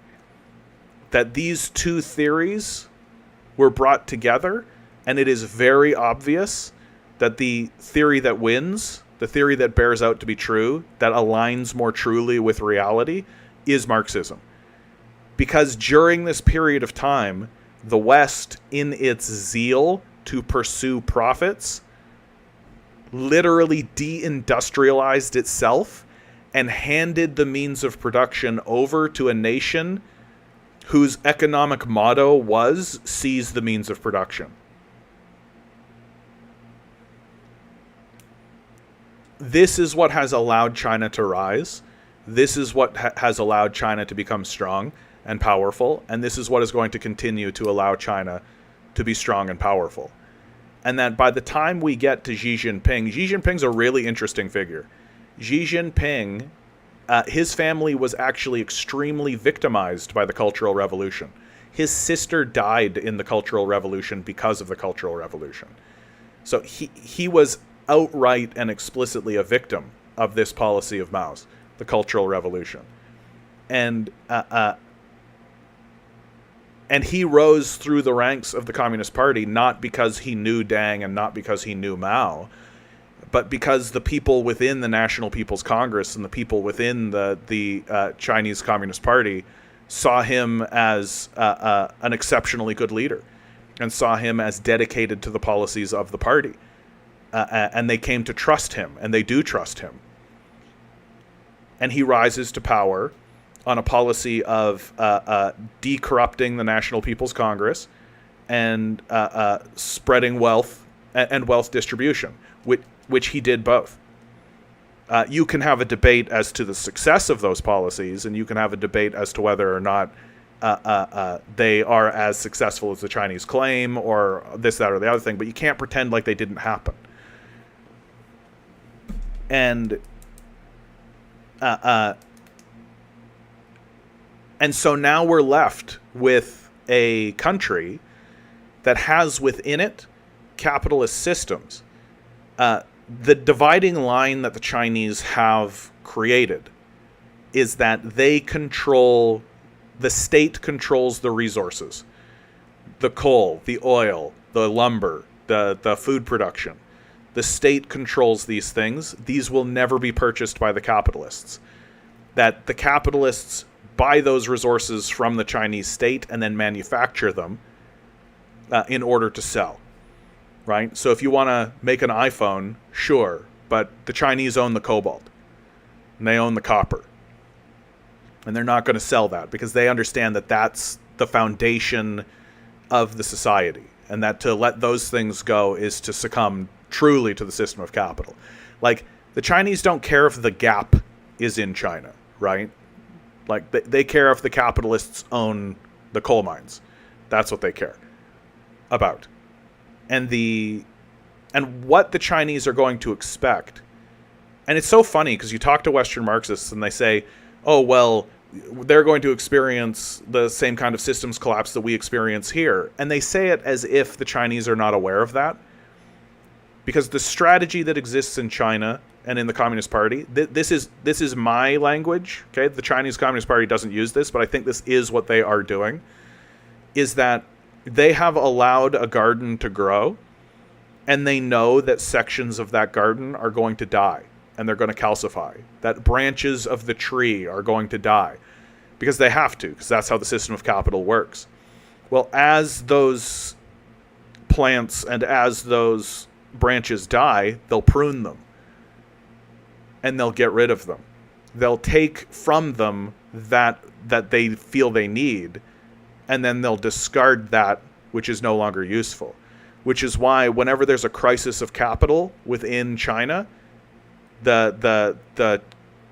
That these two theories were brought together, and it is very obvious that the theory that wins, the theory that bears out to be true, that aligns more truly with reality, is Marxism. Because during this period of time, the West, in its zeal to pursue profits, literally deindustrialized itself and handed the means of production over to a nation whose economic motto was seize the means of production. This is what has allowed China to rise. This is what has allowed China to become strong and powerful. And this is what is going to continue to allow China to be strong and powerful. And that by the time we get to Xi Jinping's a really interesting figure. Xi Jinping, his family was actually extremely victimized by the Cultural Revolution. His sister died in the Cultural Revolution because of the Cultural Revolution. So he was outright and explicitly a victim of this policy of Mao's, the Cultural Revolution. And he rose through the ranks of the Communist Party not because he knew Deng and not because he knew Mao, but because the people within the National People's Congress and the people within the Chinese Communist Party saw him as an exceptionally good leader and saw him as dedicated to the policies of the party. And they came to trust him, and they do trust him. And he rises to power on a policy of decorrupting the National People's Congress and spreading wealth and wealth distribution, which he did both. You can have a debate as to the success of those policies, and you can have a debate as to whether or not they are as successful as the Chinese claim, or this, that, or the other thing, but you can't pretend like they didn't happen. And so now we're left with a country that has within it capitalist systems. The dividing line that the Chinese have created is that the state controls the resources. The coal, the oil, the lumber, the food production. The state controls these things. These will never be purchased by the capitalists. That the capitalists buy those resources from the Chinese state and then manufacture them in order to sell. Right? So if you want to make an iPhone, sure, but the Chinese own the cobalt and they own the copper. And they're not going to sell that because they understand that that's the foundation of the society, and that to let those things go is to succumb truly to the system of capital. Like, the Chinese don't care if the gap is in China, right? Like, they care if the capitalists own the coal mines. That's what they care about. And what the Chinese are going to expect. And it's so funny because you talk to Western Marxists and they say, oh, well, they're going to experience the same kind of systems collapse that we experience here. And they say it as if the Chinese are not aware of that. Because the strategy that exists in China and in the Communist Party, this is my language, okay? The Chinese Communist Party doesn't use this, but I think this is what they are doing, is that they have allowed a garden to grow, and they know that sections of that garden are going to die, and they're going to calcify. That branches of the tree are going to die, because they have to, because that's how the system of capital works. Well, as those plants and as those branches die, they'll prune them, and they'll get rid of them. They'll take from them that they feel they need, and then they'll discard that which is no longer useful. Which is why whenever there's a crisis of capital within China, the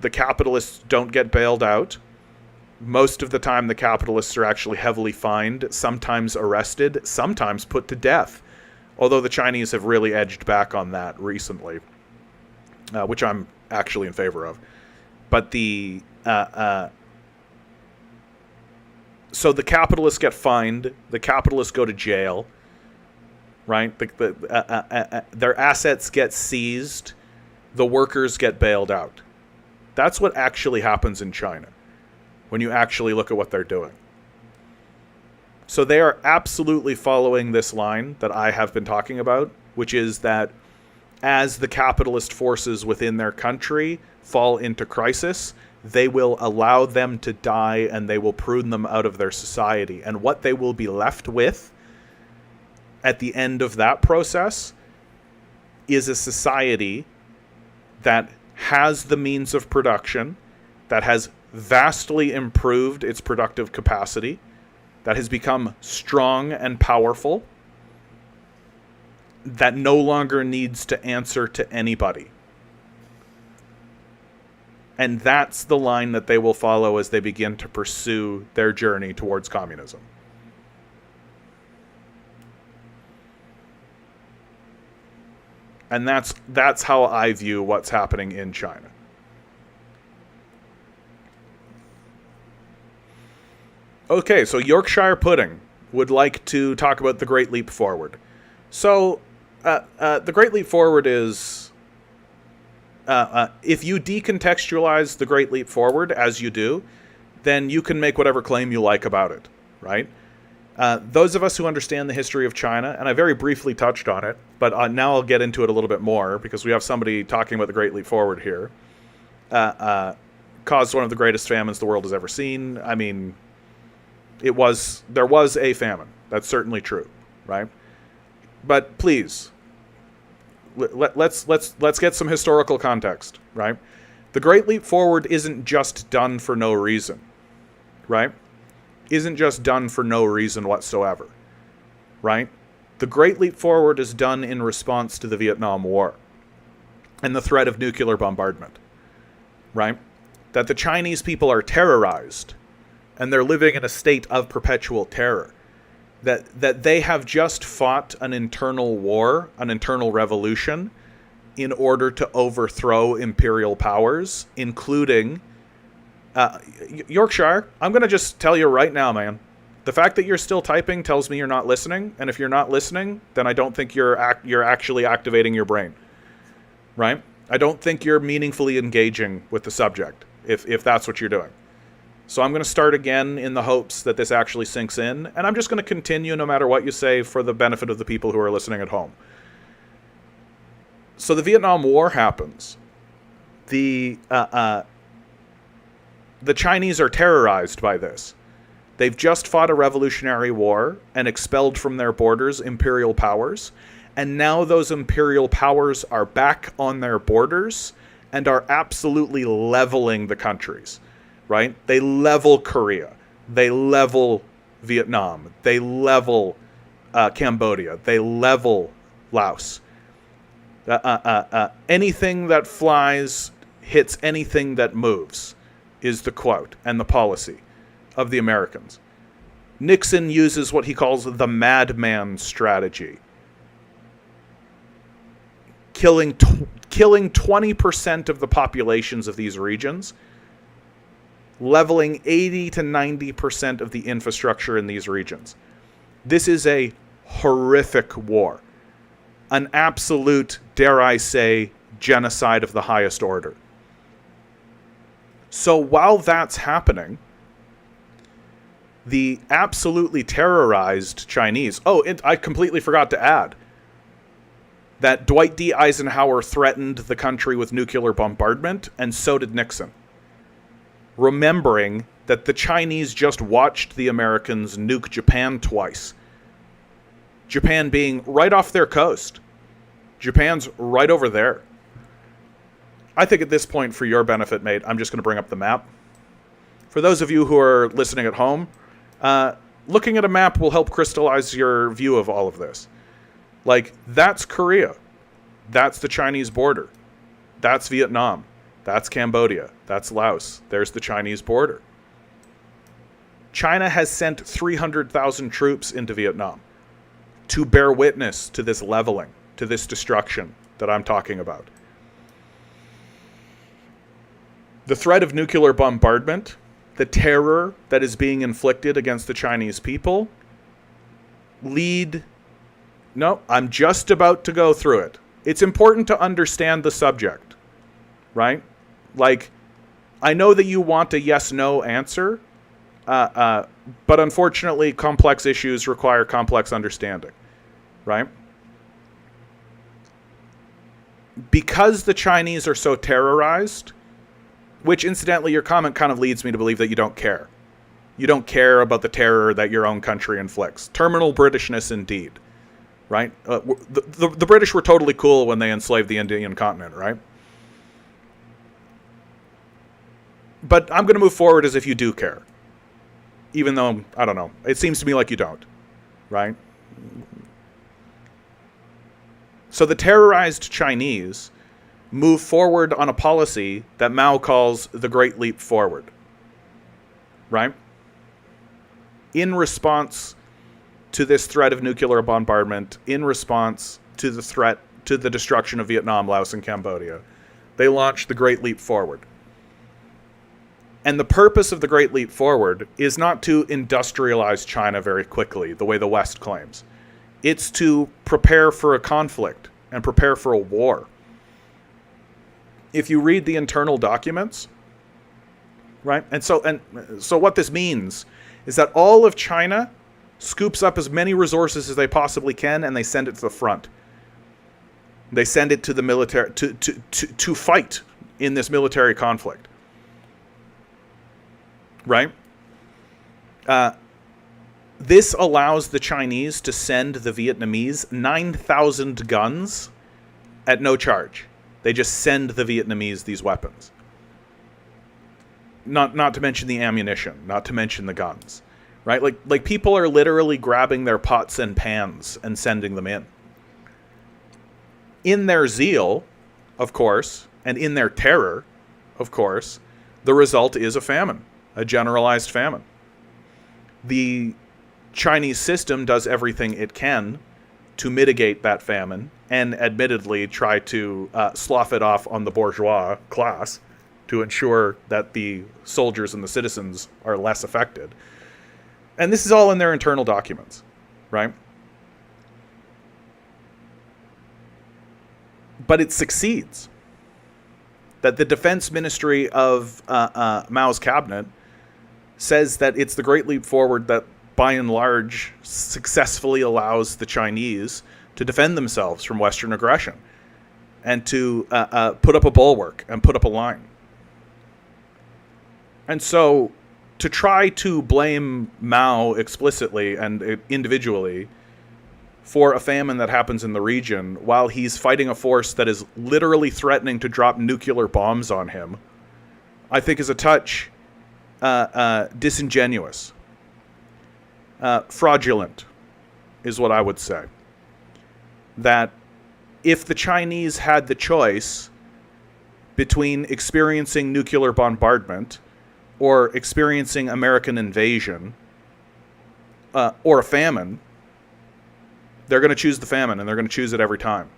the capitalists don't get bailed out. Most of the time, the capitalists are actually heavily fined, sometimes arrested, sometimes put to death. Although the Chinese have really edged back on that recently, which I'm actually in favor of. But so the capitalists get fined, the capitalists go to jail, right? Their assets get seized, the workers get bailed out. That's what actually happens in China when you actually look at what they're doing. So they are absolutely following this line that I have been talking about, which is that as the capitalist forces within their country fall into crisis, they will allow them to die and they will prune them out of their society. And what they will be left with at the end of that process is a society that has the means of production, that has vastly improved its productive capacity, that has become strong and powerful, that no longer needs to answer to anybody. And that's the line that they will follow as they begin to pursue their journey towards communism. And that's how I view what's happening in China. Okay, so Yorkshire Pudding would like to talk about the Great Leap Forward. So, the Great Leap Forward is, if you decontextualize the Great Leap Forward, as you do, then you can make whatever claim you like about it, right? Those of us who understand the history of China, and I very briefly touched on it, but now I'll get into it a little bit more, because we have somebody talking about the Great Leap Forward here, caused one of the greatest famines the world has ever seen. I mean, there was a famine. That's certainly true, right? But please, let's get some historical context, right? The Great Leap Forward isn't just done for no reason, right? Isn't just done for no reason whatsoever, right? The Great Leap Forward is done in response to the Vietnam War and the threat of nuclear bombardment, right? That the Chinese people are terrorized and they're living in a state of perpetual terror. That they have just fought an internal war, an internal revolution, in order to overthrow imperial powers, including Yorkshire. I'm going to just tell you right now, man. The fact that you're still typing tells me you're not listening, and if you're not listening, then I don't think you're actually activating your brain, right? I don't think you're meaningfully engaging with the subject, if that's what you're doing. So I'm going to start again in the hopes that this actually sinks in, and I'm just going to continue no matter what you say for the benefit of the people who are listening at home. So the Vietnam War happens. The Chinese are terrorized by this. They've just fought a revolutionary war and expelled from their borders imperial powers, and now those imperial powers are back on their borders and are absolutely leveling the countries. Right? They level Korea. They level Vietnam. They level Cambodia. They level Laos. Anything that flies hits anything that moves is the quote and the policy of the Americans. Nixon uses what he calls the madman strategy. Killing 20% of the populations of these regions, leveling 80 to 90% of the infrastructure in these regions. This is a horrific war. An absolute, dare I say, genocide of the highest order. So while that's happening, the absolutely terrorized Chinese... I completely forgot to add that Dwight D. Eisenhower threatened the country with nuclear bombardment, and so did Nixon. Remembering that the Chinese just watched the Americans nuke Japan twice. Japan being right off their coast. Japan's right over there. I think at this point, for your benefit, mate, I'm just going to bring up the map. For those of you who are listening at home, looking at a map will help crystallize your view of all of this. Like, that's Korea. That's the Chinese border. That's Vietnam. That's Cambodia. That's Laos. There's the Chinese border. China has sent 300,000 troops into Vietnam to bear witness to this leveling, to this destruction that I'm talking about. The threat of nuclear bombardment, the terror that is being inflicted against the Chinese people, No, I'm just about to go through it. It's important to understand the subject, right? Like, I know that you want a yes-no answer, but unfortunately, complex issues require complex understanding, right? Because the Chinese are so terrorized, which, incidentally, your comment kind of leads me to believe that you don't care. You don't care about the terror that your own country inflicts. Terminal Britishness indeed, right? The British were totally cool when they enslaved the Indian continent, right? But I'm going to move forward as if you do care. Even though, I don't know, it seems to me like you don't, right? So the terrorized Chinese move forward on a policy that Mao calls the Great Leap Forward, right? In response to this threat of nuclear bombardment, in response to the threat to the destruction of Vietnam, Laos, and Cambodia, they launched the Great Leap Forward. And the purpose of the Great Leap Forward is not to industrialize China very quickly, the way the West claims. It's to prepare for a conflict and prepare for a war. If you read the internal documents, right? And so what this means is that all of China scoops up as many resources as they possibly can, and they send it to the front. They send it to the military to fight in this military conflict. Right? This allows the Chinese to send the Vietnamese 9,000 guns at no charge. They just send the Vietnamese these weapons. Not to mention the ammunition, not to mention the guns. Right? Like people are literally grabbing their pots and pans and sending them in. In their zeal, of course, and in their terror, of course, the result is a famine, a generalized famine. The Chinese system does everything it can to mitigate that famine and admittedly try to slough it off on the bourgeois class to ensure that the soldiers and the citizens are less affected. And this is all in their internal documents, right? But it succeeds. That the defense ministry of Mao's cabinet says that it's the Great Leap Forward that, by and large, successfully allows the Chinese to defend themselves from Western aggression and to put up a bulwark and put up a line. And so, to try to blame Mao explicitly and individually for a famine that happens in the region while he's fighting a force that is literally threatening to drop nuclear bombs on him, I think is a touch disingenuous. Fraudulent is what I would say. That if the Chinese had the choice between experiencing nuclear bombardment or experiencing American invasion or a famine, they're going to choose the famine, and they're going to choose it every time.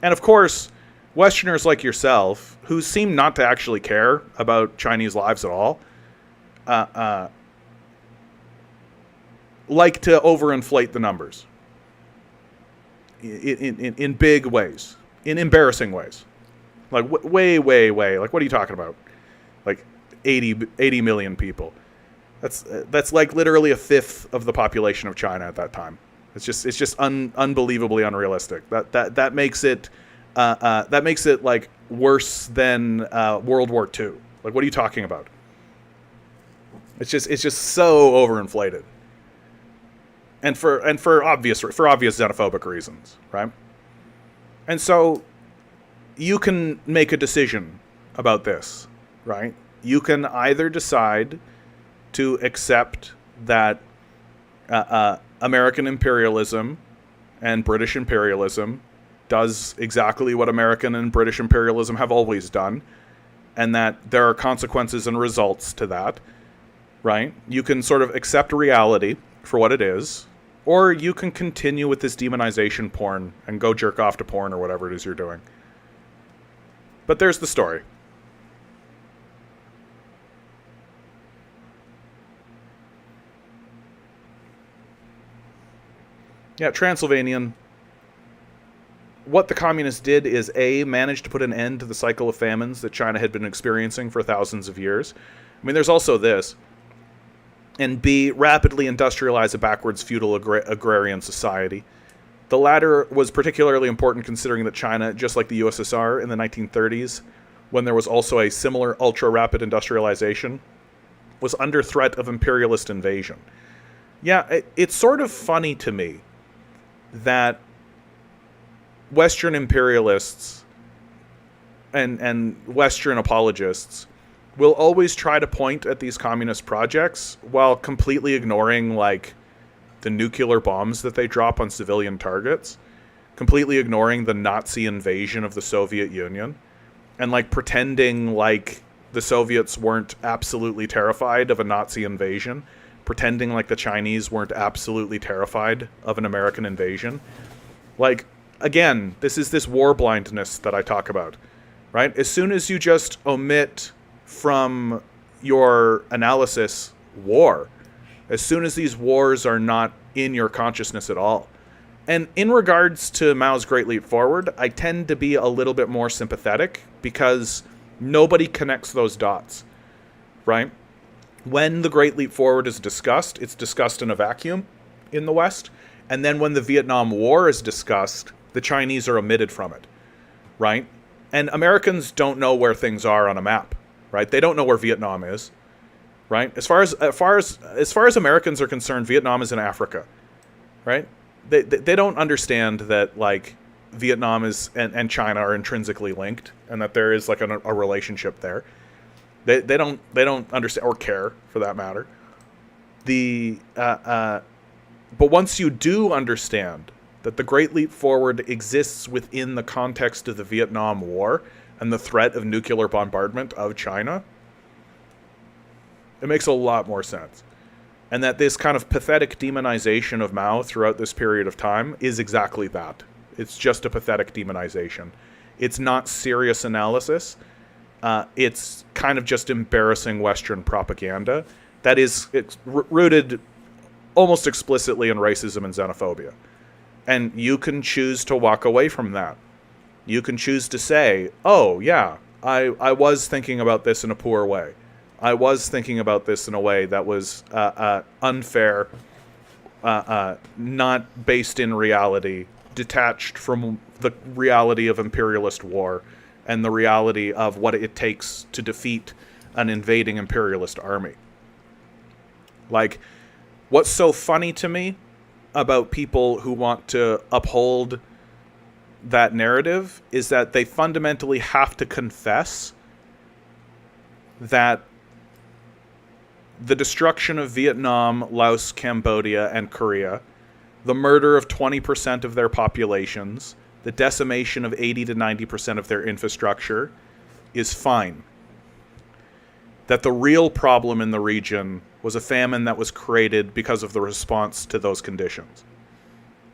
And of course, Westerners like yourself, who seem not to actually care about Chinese lives at all, like to overinflate the numbers in big ways, in embarrassing ways. Like, way. Like, what are you talking about? Like, 80 million people. That's like literally a fifth of the population of China at that time. It's just unbelievably unrealistic. That makes it like worse than World War II. Like, what are you talking about? It's just so overinflated. And for obvious xenophobic reasons, right? And so you can make a decision about this, right? You can either decide to accept that American imperialism and British imperialism does exactly what American and British imperialism have always done, and that there are consequences and results to that, right? You can sort of accept reality for what it is, or you can continue with this demonization porn and go jerk off to porn or whatever it is you're doing. But there's the story. Yeah, Transylvanian. What the communists did is A, managed to put an end to the cycle of famines that China had been experiencing for thousands of years. I mean, there's also this. And B, rapidly industrialize a backwards feudal agrarian society. The latter was particularly important considering that China, just like the USSR in the 1930s, when there was also a similar ultra-rapid industrialization, was under threat of imperialist invasion. Yeah, it's sort of funny to me that Western imperialists and Western apologists will always try to point at these communist projects while completely ignoring, like, the nuclear bombs that they drop on civilian targets, completely ignoring the Nazi invasion of the Soviet Union, and, like, pretending like the Soviets weren't absolutely terrified of a Nazi invasion, pretending like the Chinese weren't absolutely terrified of an American invasion. Like, again, this is this war blindness that I talk about, right? As soon as you just omit from your analysis war, as soon as these wars are not in your consciousness at all. And in regards to Mao's Great Leap Forward, I tend to be a little bit more sympathetic because nobody connects those dots, right? When the Great Leap Forward is discussed, it's discussed in a vacuum in the West. And then when the Vietnam War is discussed, the Chinese are omitted from it, right? And Americans don't know where things are on a map, right? They don't know where Vietnam is, right? As far as Americans are concerned, Vietnam is in Africa, right? They don't understand that, like, Vietnam is and China are intrinsically linked, and that there is, like, a relationship there. They don't understand or care, for that matter. But once you do understand that the Great Leap Forward exists within the context of the Vietnam War and the threat of nuclear bombardment of China, it makes a lot more sense. And that this kind of pathetic demonization of Mao throughout this period of time is exactly that. It's just a pathetic demonization. It's not serious analysis. It's kind of just embarrassing Western propaganda that is rooted almost explicitly in racism and xenophobia. And you can choose to walk away from that. You can choose to say, oh, yeah, I was thinking about this in a poor way. I was thinking about this in a way that was unfair, not based in reality, detached from the reality of imperialist war and the reality of what it takes to defeat an invading imperialist army. Like, what's so funny to me about people who want to uphold that narrative is that they fundamentally have to confess that the destruction of Vietnam, Laos, Cambodia, and Korea, the murder of 20% of their populations, the decimation of 80 to 90% of their infrastructure is fine. That the real problem in the region was a famine that was created because of the response to those conditions.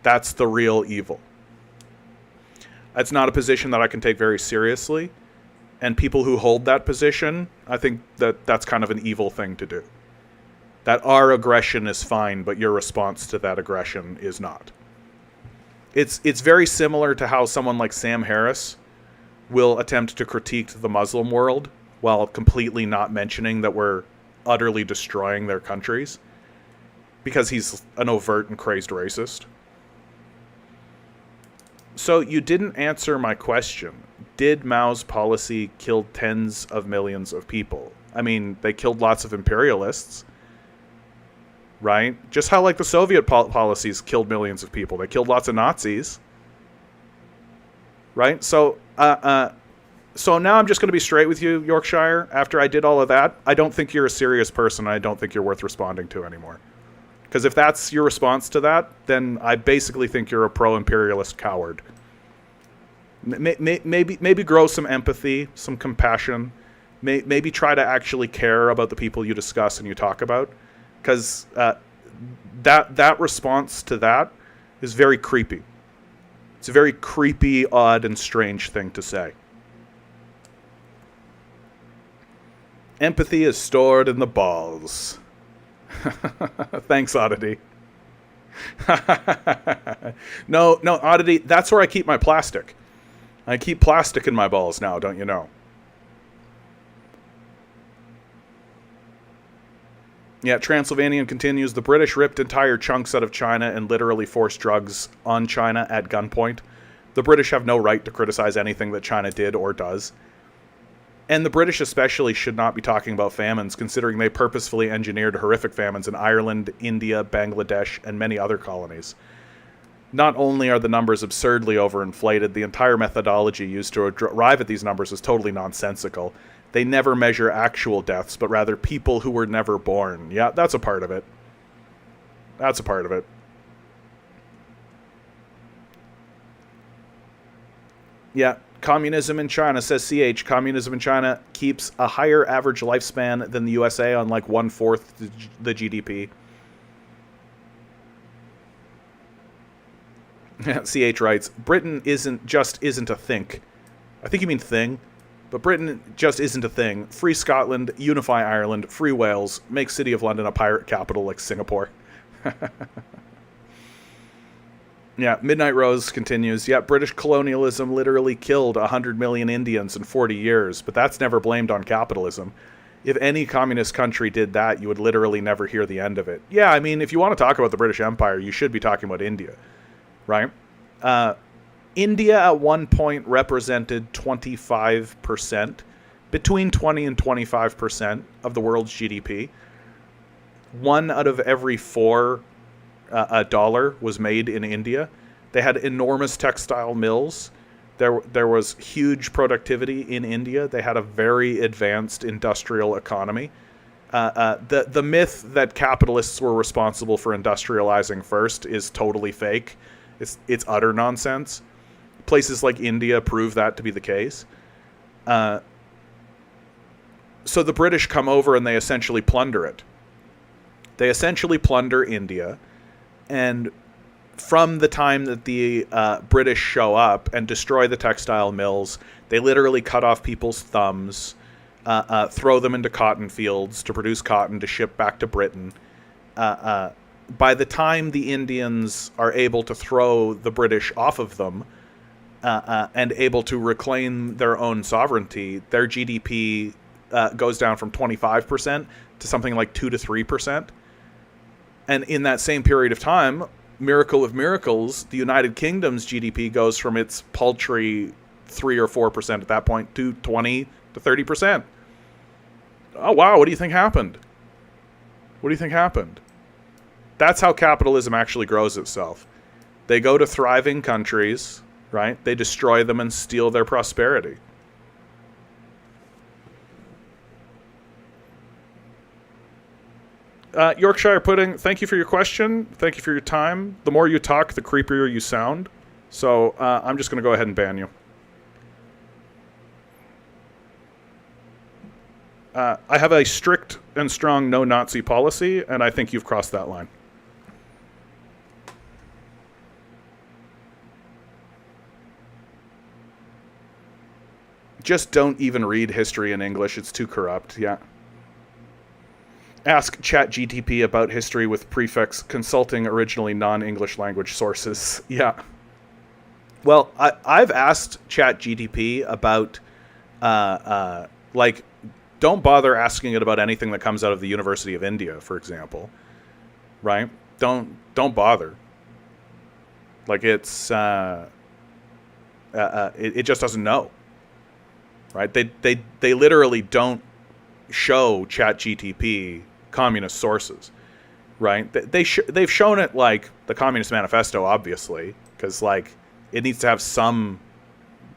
That's the real evil. That's not a position that I can take very seriously. And people who hold that position, I think that that's kind of an evil thing to do. That our aggression is fine, but your response to that aggression is not. It's very similar to how someone like Sam Harris will attempt to critique the Muslim world while completely not mentioning that we're utterly destroying their countries because he's an overt and crazed racist. So you didn't answer my question. Did Mao's policy kill tens of millions of people? I mean, they killed lots of imperialists, right? Just how, like, the Soviet policies killed millions of people. They killed lots of Nazis, right? So now I'm just going to be straight with you, Yorkshire. After I did all of that, I don't think you're a serious person. I don't think you're worth responding to anymore. Because if that's your response to that, then I basically think you're a pro-imperialist coward. Maybe grow some empathy, some compassion. Maybe try to actually care about the people you discuss and you talk about, because that response to that is very creepy. It's a very creepy, odd, and strange thing to say. Empathy is stored in the balls. Thanks, Oddity. No, Oddity, that's where I keep my plastic. I keep plastic in my balls now, don't you know? Yeah, Transylvanian continues, the British ripped entire chunks out of China and literally forced drugs on China at gunpoint. The British have no right to criticize anything that China did or does. And the British especially should not be talking about famines, considering they purposefully engineered horrific famines in Ireland, India, Bangladesh, and many other colonies. Not only are the numbers absurdly overinflated, the entire methodology used to arrive at these numbers is totally nonsensical. They never measure actual deaths, but rather people who were never born. Yeah, that's a part of it. That's a part of it. Yeah, communism in China, says CH, communism in China keeps a higher average lifespan than the USA on like 1/4 the GDP. CH writes, Britain isn't a think. I think you mean thing. But Britain just isn't a thing. Free Scotland, unify Ireland, free Wales, make City of London a pirate capital like Singapore. Yeah, Midnight Rose continues, yeah, British colonialism literally killed 100 million Indians in 40 years, but that's never blamed on capitalism. If any communist country did that, you would literally never hear the end of it. Yeah, I mean, if you want to talk about the British Empire, you should be talking about India, right? India at one point represented 25%, between 20 and 25% of the world's GDP. 1 out of every 4 dollar was made in India. They had enormous textile mills. There was huge productivity in India. They had a very advanced industrial economy. The myth that capitalists were responsible for industrializing first is totally fake. It's utter nonsense. Places like India prove that to be the case. So the British come over and they essentially plunder it. They essentially plunder India. And from the time that the British show up and destroy the textile mills, they literally cut off people's thumbs, throw them into cotton fields to produce cotton to ship back to Britain. By the time the Indians are able to throw the British off of them, and able to reclaim their own sovereignty, their GDP goes down from 25% to something like 2 to 3%. And in that same period of time, miracle of miracles, the United Kingdom's GDP goes from its paltry 3 or 4% at that point to 20 to 30%. Oh, wow, what do you think happened? What do you think happened? That's how capitalism actually grows itself. They go to thriving countries, right? They destroy them and steal their prosperity. Yorkshire Pudding, thank you for your question. Thank you for your time. The more you talk, the creepier you sound. So I'm just going to go ahead and ban you. I have a strict and strong no-Nazi policy, and I think you've crossed that line. Just don't even read history in English. It's too corrupt. Yeah. Ask ChatGTP about history with prefix consulting originally non-English language sources. Yeah. Well, I've asked ChatGTP about, like, don't bother asking it about anything that comes out of the University of India, for example. Right? Don't bother. Like, it's, it just doesn't know. Right? They literally don't show ChatGTP communist sources, right? They've shown it like the Communist Manifesto, obviously, because like it needs to have some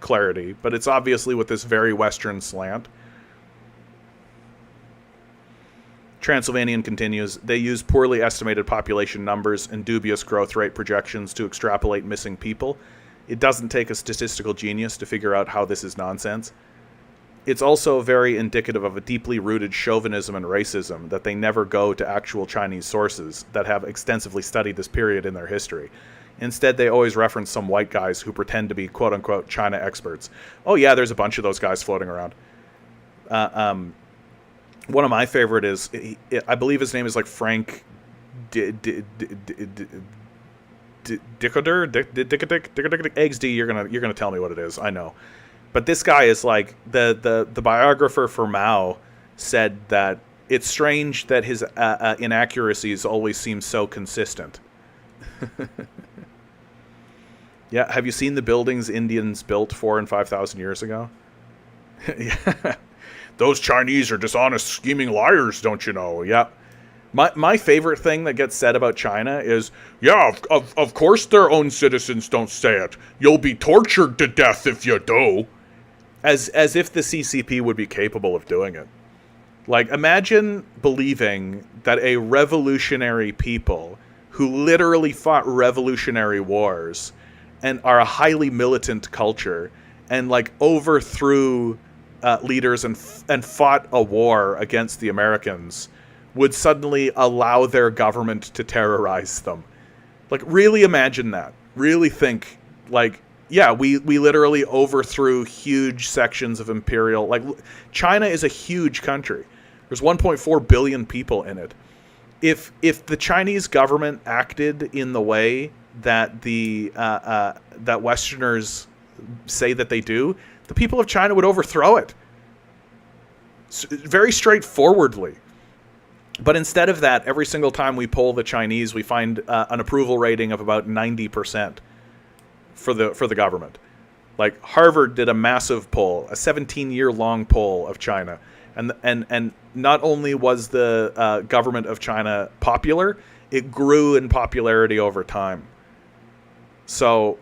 clarity, but it's obviously with this very Western slant. Transylvanian continues, they use poorly estimated population numbers and dubious growth rate projections to extrapolate missing people. it doesn't take a statistical genius to figure out how this is nonsense. It's also very indicative of a deeply rooted chauvinism and racism that they never go to actual Chinese sources that have extensively studied this period in their history. Instead, they always reference some white guys who pretend to be quote-unquote China experts. Oh yeah, there's a bunch of those guys floating around. One of my favorite is, I believe his name is like Frank Dicoder. Eggs D, you're gonna tell me what it is. I know. But this guy is like the biographer for Mao said that it's strange that his inaccuracies always seem so consistent. Yeah, have you seen the buildings Indians built 4,000 and 5,000 years ago? Yeah. Those Chinese are dishonest, scheming liars, don't you know? Yeah. My favorite thing that gets said about China is, yeah, of course their own citizens don't say it. You'll be tortured to death if you do. As if the CCP would be capable of doing it. Like, imagine believing that a revolutionary people who literally fought revolutionary wars and are a highly militant culture and, like, overthrew leaders and fought a war against the Americans would suddenly allow their government to terrorize them. Like, really imagine that. Really think, like, yeah, we literally overthrew huge sections of imperial... Like, China is a huge country. There's 1.4 billion people in it. If the Chinese government acted in the way that that Westerners say that they do, the people of China would overthrow it. Very straightforwardly. But instead of that, every single time we poll the Chinese, we find an approval rating of about 90% for the government. Like, Harvard did a massive poll, a 17-year-long poll of China, and not only was the government of China popular, it grew in popularity over time. So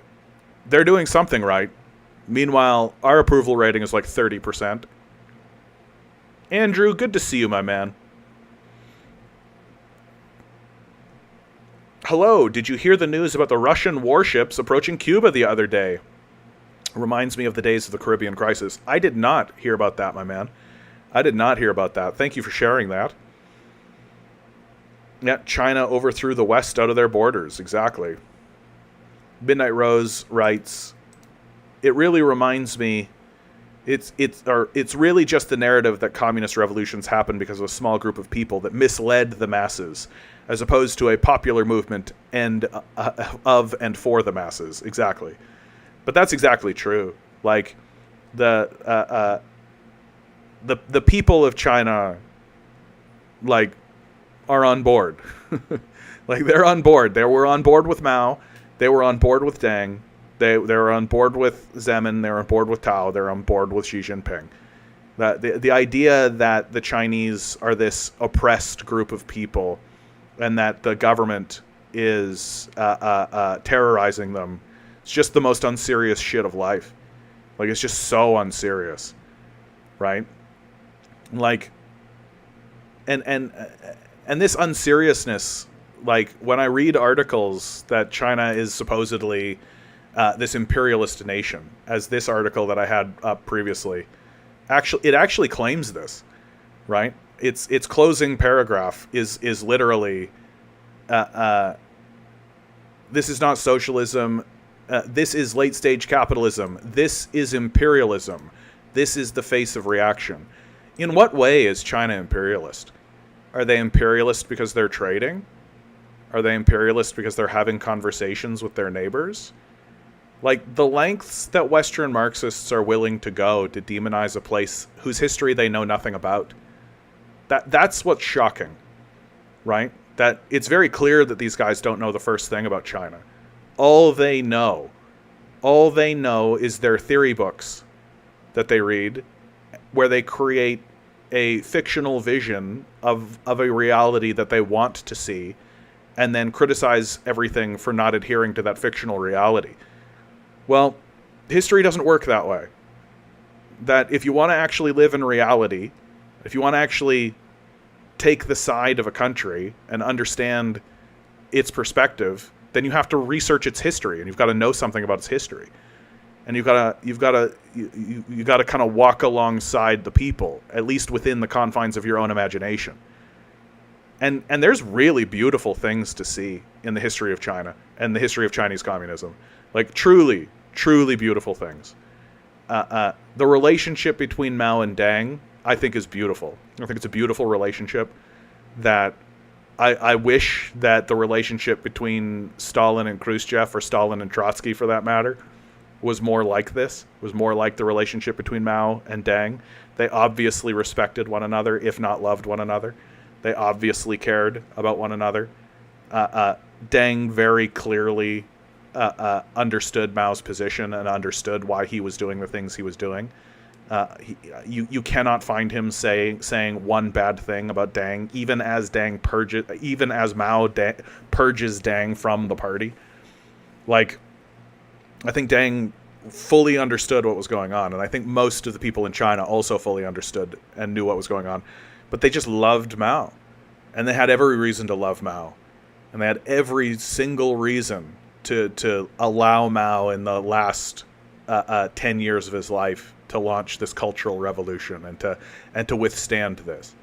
they're doing something right. Meanwhile, our approval rating is like 30%. Andrew, good to see you, my man. Hello, did you hear the news about the Russian warships approaching Cuba the other day? Reminds me of the days of the Caribbean crisis. I did not hear about that, my man. I did not hear about that. Thank you for sharing that. Yeah, China overthrew the West out of their borders. Exactly. Midnight Rose writes, it really reminds me, it's really just the narrative that communist revolutions happen because of a small group of people that misled the masses, as opposed to a popular movement and of and for the masses. Exactly. But that's exactly true. Like, the people of China, like, are on board. Like, they're on board. They were on board with Mao. They were on board with Deng. They were on board with Zemin. They were on board with Tao. They're on board with Xi Jinping. The idea that the Chinese are this oppressed group of people and that the government is terrorizing them, it's just the most unserious shit of life. Like, it's just so unserious, right? Like, and this unseriousness, like, when I read articles that China is supposedly this imperialist nation, as this article that I had up previously, it actually claims this, right? Its closing paragraph is literally, this is not socialism. This is late-stage capitalism. This is imperialism. This is the face of reaction. In what way is China imperialist? Are they imperialist because they're trading? Are they imperialist because they're having conversations with their neighbors? Like, the lengths that Western Marxists are willing to go to demonize a place whose history they know nothing about. That's what's shocking, right? That it's very clear that these guys don't know the first thing about China. All they know is their theory books that they read, where they create a fictional vision of a reality that they want to see, and then criticize everything for not adhering to that fictional reality. Well, history doesn't work that way. That if you want to actually live in reality, if you want to actually take the side of a country and understand its perspective, then you have to research its history, and you've got to know something about its history, and you've got to kind of walk alongside the people, at least within the confines of your own imagination. And there's really beautiful things to see in the history of China and the history of Chinese communism, like truly, truly beautiful things. The relationship between Mao and Deng, I think, is beautiful. I think it's a beautiful relationship that I wish that the relationship between Stalin and Khrushchev, or Stalin and Trotsky for that matter, was more like this, was more like the relationship between Mao and Deng. They obviously respected one another, if not loved one another. They obviously cared about one another. Deng very clearly understood Mao's position and understood why he was doing the things he was doing. You cannot find him saying one bad thing about Deng, even as Mao purges Deng from the party. Like, I think Deng fully understood what was going on, and I think most of the people in China also fully understood and knew what was going on. But they just loved Mao, and they had every reason to love Mao, and they had every single reason to allow Mao in the last 10 years of his life to launch this cultural revolution and to withstand this.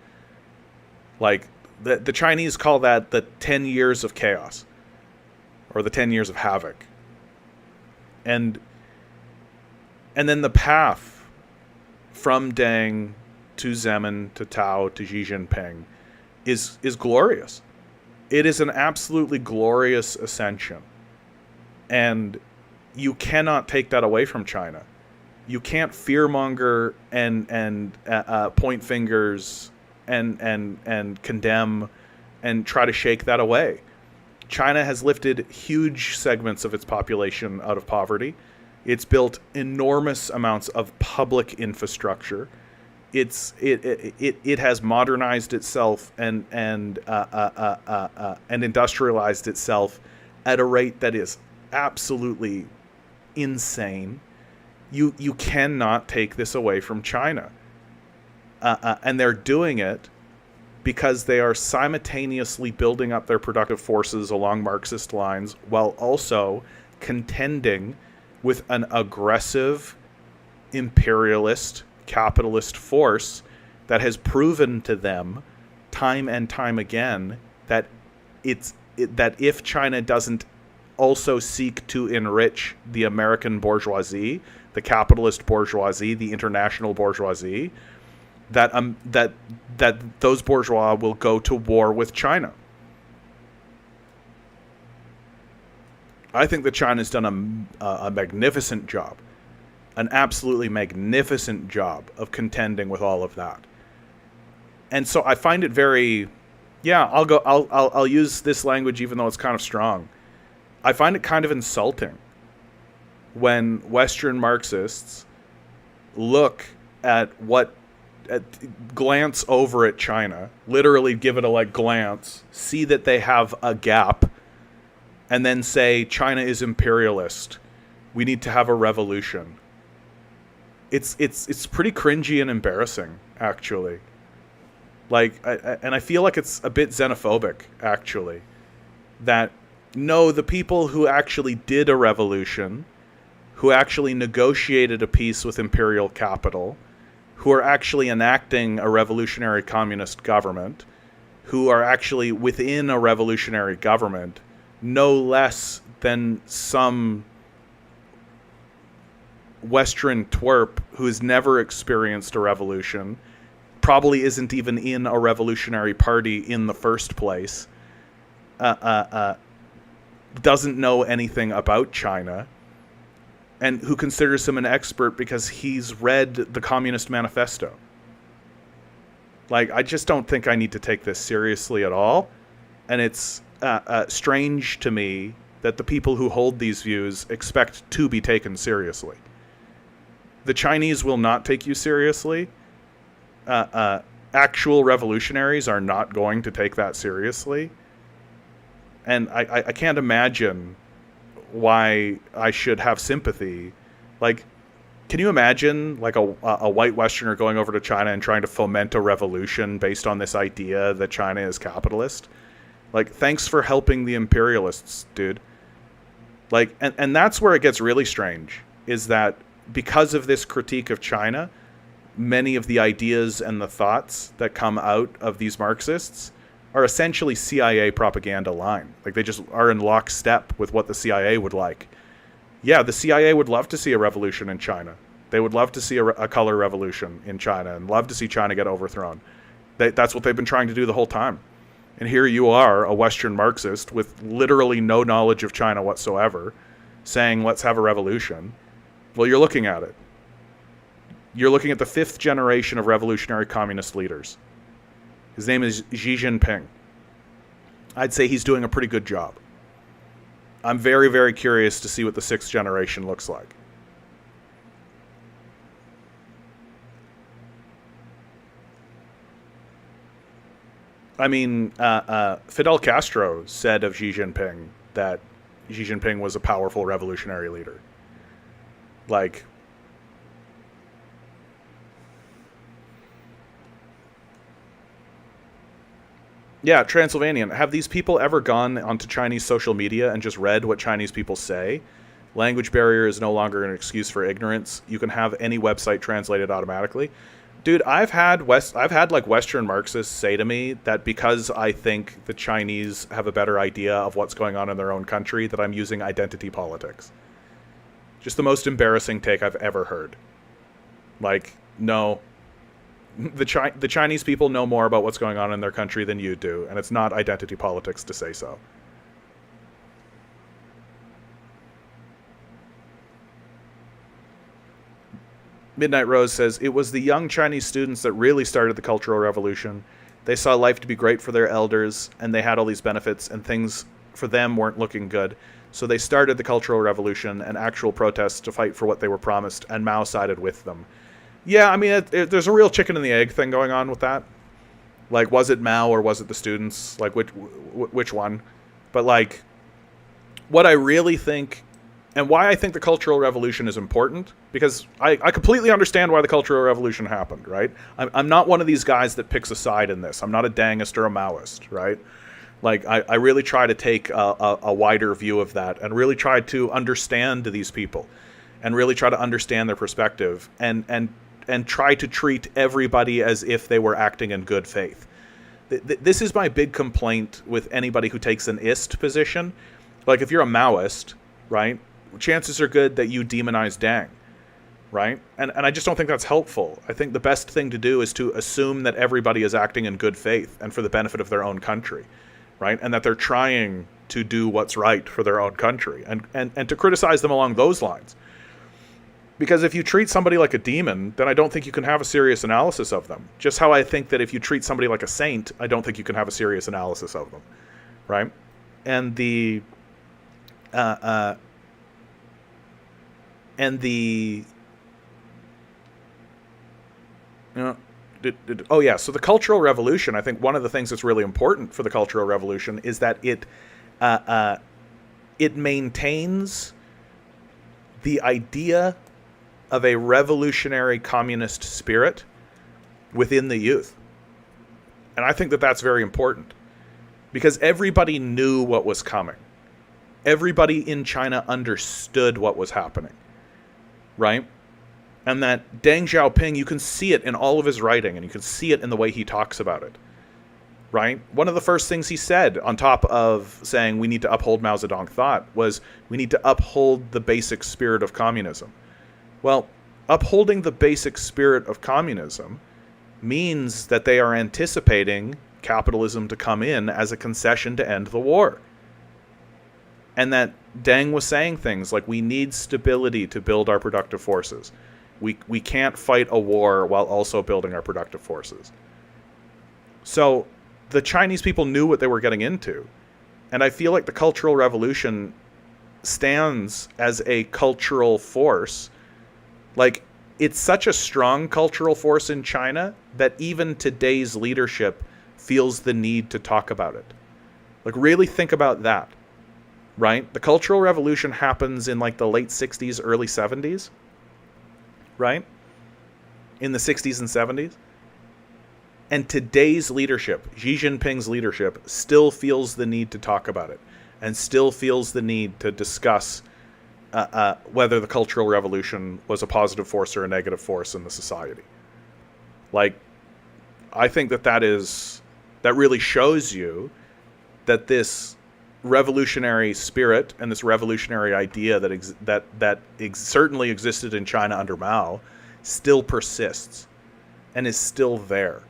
Like, the Chinese call that the 10 years of chaos, or the 10 years of havoc. And then the path from Deng to Zemin to Tao to Xi Jinping is glorious. It is an absolutely glorious ascension. And you cannot take that away from China. You can't fearmonger and point fingers and condemn and try to shake that away. China has lifted huge segments of its population out of poverty. It's built enormous amounts of public infrastructure. It has modernized itself and industrialized itself at a rate that is absolutely insane. You cannot take this away from China. And they're doing it because they are simultaneously building up their productive forces along Marxist lines while also contending with an aggressive, imperialist, capitalist force that has proven to them time and time again that that if China doesn't also seek to enrich the American bourgeoisie, the capitalist bourgeoisie, the international bourgeoisie, that those bourgeois will go to war with China. I think that China's done a magnificent job, an absolutely magnificent job of contending with all of that. And so I find it very, I'll use this language even though it's kind of strong. I find it kind of insulting when Western Marxists look at glance over at China, literally give it a glance, see that they have a gap, and then say China is imperialist. We need to have a revolution. It's pretty cringy and embarrassing, actually. And I feel like it's a bit xenophobic, actually. That no, the people who actually did a revolution, who actually negotiated a peace with imperial capital, who are actually enacting a revolutionary communist government, who are actually within a revolutionary government, no less than some Western twerp who's never experienced a revolution, probably isn't even in a revolutionary party in the first place, doesn't know anything about China, and who considers him an expert because he's read the Communist Manifesto. I just don't think I need to take this seriously at all. And it's strange to me that the people who hold these views expect to be taken seriously. The Chinese will not take you seriously. Actual revolutionaries are not going to take that seriously. And I can't imagine why I should have sympathy. Can you imagine a white Westerner going over to China and trying to foment a revolution based on this idea that China is capitalist? Thanks for helping the imperialists, dude. Like, and that's where it gets really strange, is that because of this critique of China, many of the ideas and the thoughts that come out of these Marxists are essentially CIA propaganda line. Like, they just are in lockstep with what the CIA would like. Yeah, the CIA would love to see a revolution in China. They would love to see a color revolution in China and love to see China get overthrown. That's what they've been trying to do the whole time. And here you are, a Western Marxist with literally no knowledge of China whatsoever, saying, let's have a revolution. Well, you're looking at it. You're looking at the 5th generation of revolutionary communist leaders. His name is Xi Jinping. I'd say he's doing a pretty good job. I'm very, very curious to see what the 6th generation looks like. I mean, Fidel Castro said of Xi Jinping that Xi Jinping was a powerful revolutionary leader. Like, yeah, Transylvanian. Have these people ever gone onto Chinese social media and just read what Chinese people say? Language barrier is no longer an excuse for ignorance. You can have any website translated automatically. Dude, I've had like Western Marxists say to me that because I think the Chinese have a better idea of what's going on in their own country, that I'm using identity politics. Just the most embarrassing take I've ever heard. Like, no. The Chinese people know more about what's going on in their country than you do, and it's not identity politics to say so. Midnight Rose says, it was the young Chinese students that really started the Cultural Revolution. They saw life to be great for their elders, and they had all these benefits, and things for them weren't looking good. So they started the Cultural Revolution and actual protests to fight for what they were promised, and Mao sided with them. Yeah, I mean, there's a real chicken and the egg thing going on with that. Like, was it Mao or was it the students? Like, which one? But, like, what I really think, and why I think the Cultural Revolution is important, because I completely understand why the Cultural Revolution happened, right? I'm not one of these guys that picks a side in this. I'm not a Dangist or a Maoist, right? Like, I really try to take a wider view of that and really try to understand these people and really try to understand their perspective and try to treat everybody as if they were acting in good faith. This is my big complaint with anybody who takes an ist position. Like, if you're a Maoist, right, chances are good that you demonize Deng, right? And I just don't think that's helpful. I think the best thing to do is to assume that everybody is acting in good faith and for the benefit of their own country, right? And that they're trying to do what's right for their own country and to criticize them along those lines. Because if you treat somebody like a demon, then I don't think you can have a serious analysis of them. Just how I think that if you treat somebody like a saint, I don't think you can have a serious analysis of them, right? And the oh yeah, so the Cultural Revolution, I think one of the things that's really important for the Cultural Revolution is that it maintains the idea of a revolutionary communist spirit within the youth. And I think that that's very important because everybody knew what was coming. Everybody in China understood what was happening, right? And that Deng Xiaoping, you can see it in all of his writing, and you can see it in the way he talks about it, right? One of the first things he said, on top of saying we need to uphold Mao Zedong thought, was we need to uphold the basic spirit of communism. Well, upholding the basic spirit of communism means that they are anticipating capitalism to come in as a concession to end the war. And that Deng was saying things like, we need stability to build our productive forces. We can't fight a war while also building our productive forces. So the Chinese people knew what they were getting into. And I feel like the Cultural Revolution stands as a cultural force. Like, it's such a strong cultural force in China that even today's leadership feels the need to talk about it. Like, really think about that, right? The Cultural Revolution happens in, like, the late 60s, early 70s, right? In the 60s and 70s. And today's leadership, Xi Jinping's leadership, still feels the need to talk about it. and still feels the need to discuss whether the Cultural Revolution was a positive force or a negative force in the society. Like, I think that really shows you that this revolutionary spirit and this revolutionary idea that certainly existed in China under Mao still persists and is still there.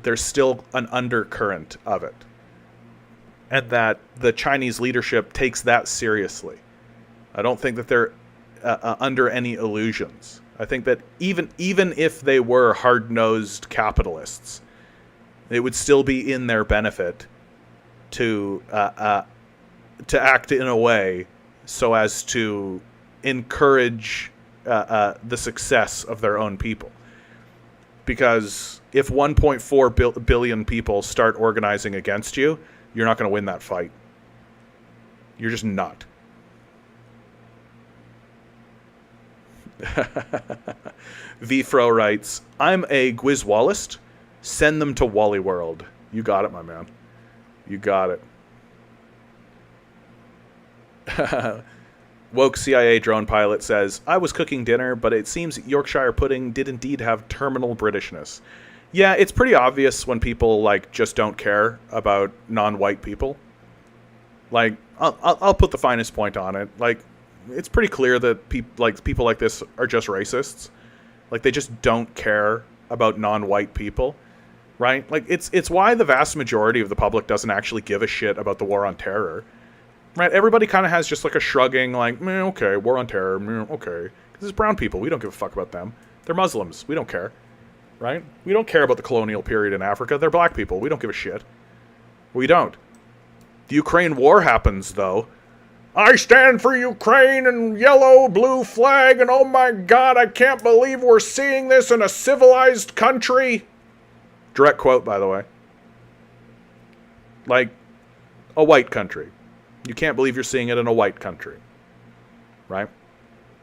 There's still an undercurrent of it. And that the Chinese leadership takes that seriously. I don't think that they're under any illusions. I think that even if they were hard-nosed capitalists, it would still be in their benefit to act in a way so as to encourage the success of their own people. Because if 1.4 billion people start organizing against you, you're not going to win that fight. You're just not. VFro writes, I'm a Gwizwallist. Send them to Wally World. You got it, my man. You got it. Woke CIA drone pilot says, I was cooking dinner, but it seems Yorkshire pudding did indeed have terminal Britishness. Yeah, it's pretty obvious when people, like, just don't care about non-white people. Like, I'll put the finest point on it. Like, it's pretty clear that people like this are just racists. Like, they just don't care about non-white people, right? Like, it's why the vast majority of the public doesn't actually give a shit about the war on terror, right? Everybody kind of has just like a shrugging, like, okay, war on terror, okay. Because it's brown people, we don't give a fuck about them. They're Muslims, we don't care, right? We don't care about the colonial period in Africa. They're black people, we don't give a shit. We don't. The Ukraine war happens, though. I stand for Ukraine and yellow, blue flag, and oh my god, I can't believe we're seeing this in a civilized country. Direct quote, by the way. Like, a white country. You can't believe you're seeing it in a white country. Right?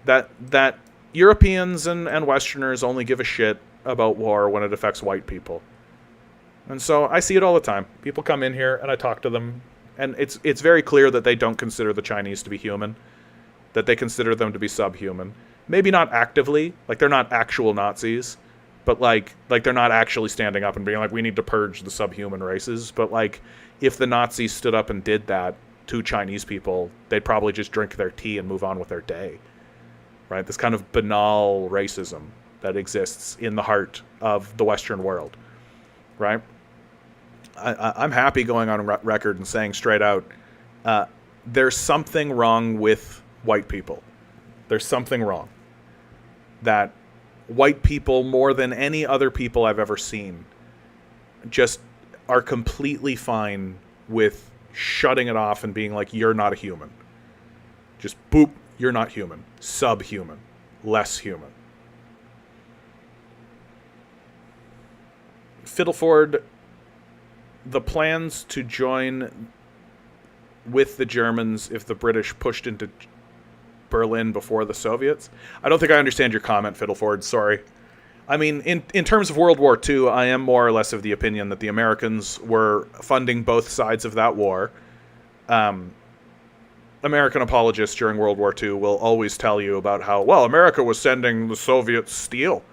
That Europeans and Westerners only give a shit about war when it affects white people. And so I see it all the time. People come in here and I talk to them. And it's very clear that they don't consider the Chinese to be human, that they consider them to be subhuman. Maybe not actively, like they're not actual Nazis, but like they're not actually standing up and being like, we need to purge the subhuman races. But like, if the Nazis stood up and did that to Chinese people, they'd probably just drink their tea and move on with their day, right? This kind of banal racism that exists in the heart of the Western world, right? I'm happy going on record and saying straight out, there's something wrong with white people. There's something wrong. That white people, more than any other people I've ever seen, just are completely fine with shutting it off and being like, you're not a human. Just boop, you're not human. Subhuman. Less human. Fiddleford, the plans to join with the Germans if the British pushed into Berlin before the Soviets. I don't think I understand your comment, Fiddleford. Sorry. I mean, in terms of World War II, I am more or less of the opinion that the Americans were funding both sides of that war. American apologists during World War II will always tell you about how, well, America was sending the Soviets steel,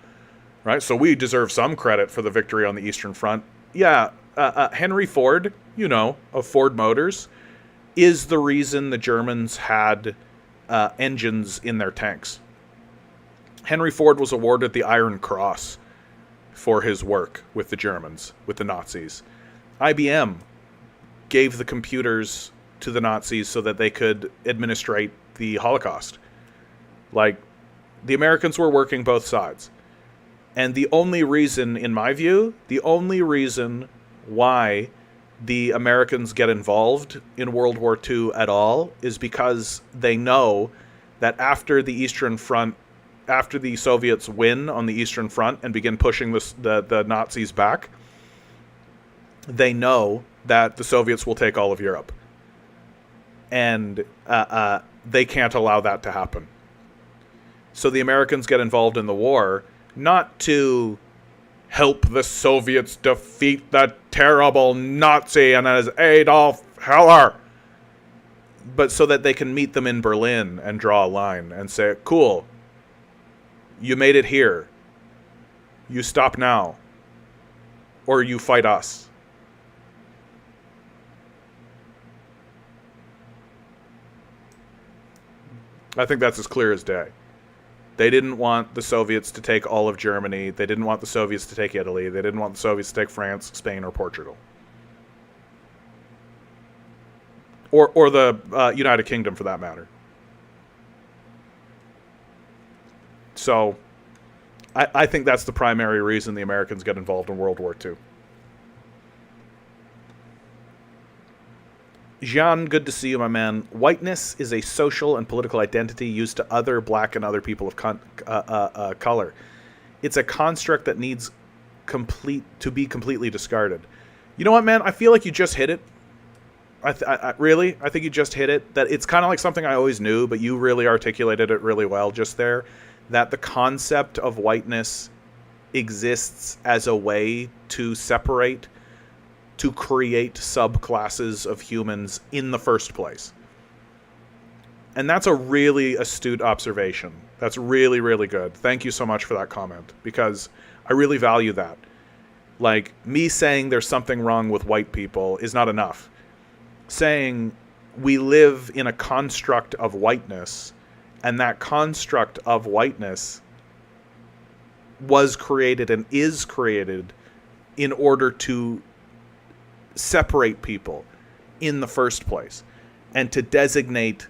right? So we deserve some credit for the victory on the Eastern Front. Yeah, Henry Ford, of Ford Motors, is the reason the Germans had engines in their tanks. Henry Ford was awarded the Iron Cross for his work with the Germans, with the Nazis. IBM gave the computers to the Nazis so that they could administrate the Holocaust. Like, the Americans were working both sides. And the only reason, in my view, why the Americans get involved in World War II at all is because they know that after the Soviets win on the Eastern Front and begin pushing the Nazis back, they know that the Soviets will take all of Europe. And they can't allow that to happen. So the Americans get involved in the war, not to help the Soviets defeat the terrible Nazi and as Adolf Hitler. but so that they can meet them in Berlin and draw a line and say, cool, you made it here. You stop now. Or you fight us. I think that's as clear as day. They didn't want the Soviets to take all of Germany. They didn't want the Soviets to take Italy. They didn't want the Soviets to take France, Spain, or Portugal. Or the United Kingdom, for that matter. So, I think that's the primary reason the Americans got involved in World War II. Jean, good to see you, my man. Whiteness is a social and political identity used to other black and other people of color. It's a construct that needs to be completely discarded. You know what, man? I feel like you just hit it. Really? I think you just hit it. That it's kind of like something I always knew, but you really articulated it really well just there. That the concept of whiteness exists as a way to separate, to create subclasses of humans in the first place. And that's a really astute observation. That's really, really good. Thank you so much for that comment, because I really value that. Like, me saying there's something wrong with white people is not enough. Saying we live in a construct of whiteness, and that construct of whiteness was created and is created in order to separate people in the first place, and to designate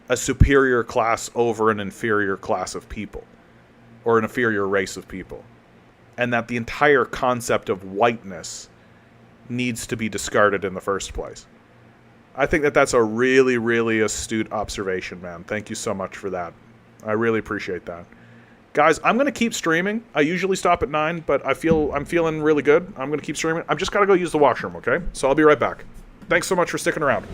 a superior class over an inferior class of people, or an inferior race of people. And that the entire concept of whiteness needs to be discarded in the first place. I think that that's a really, really astute observation, man. Thank you so much for that. I really appreciate that. Guys, I'm going to keep streaming. I usually stop at 9, but I'm feeling really good. I'm going to keep streaming. I've just got to go use the washroom, okay? So I'll be right back. Thanks so much for sticking around.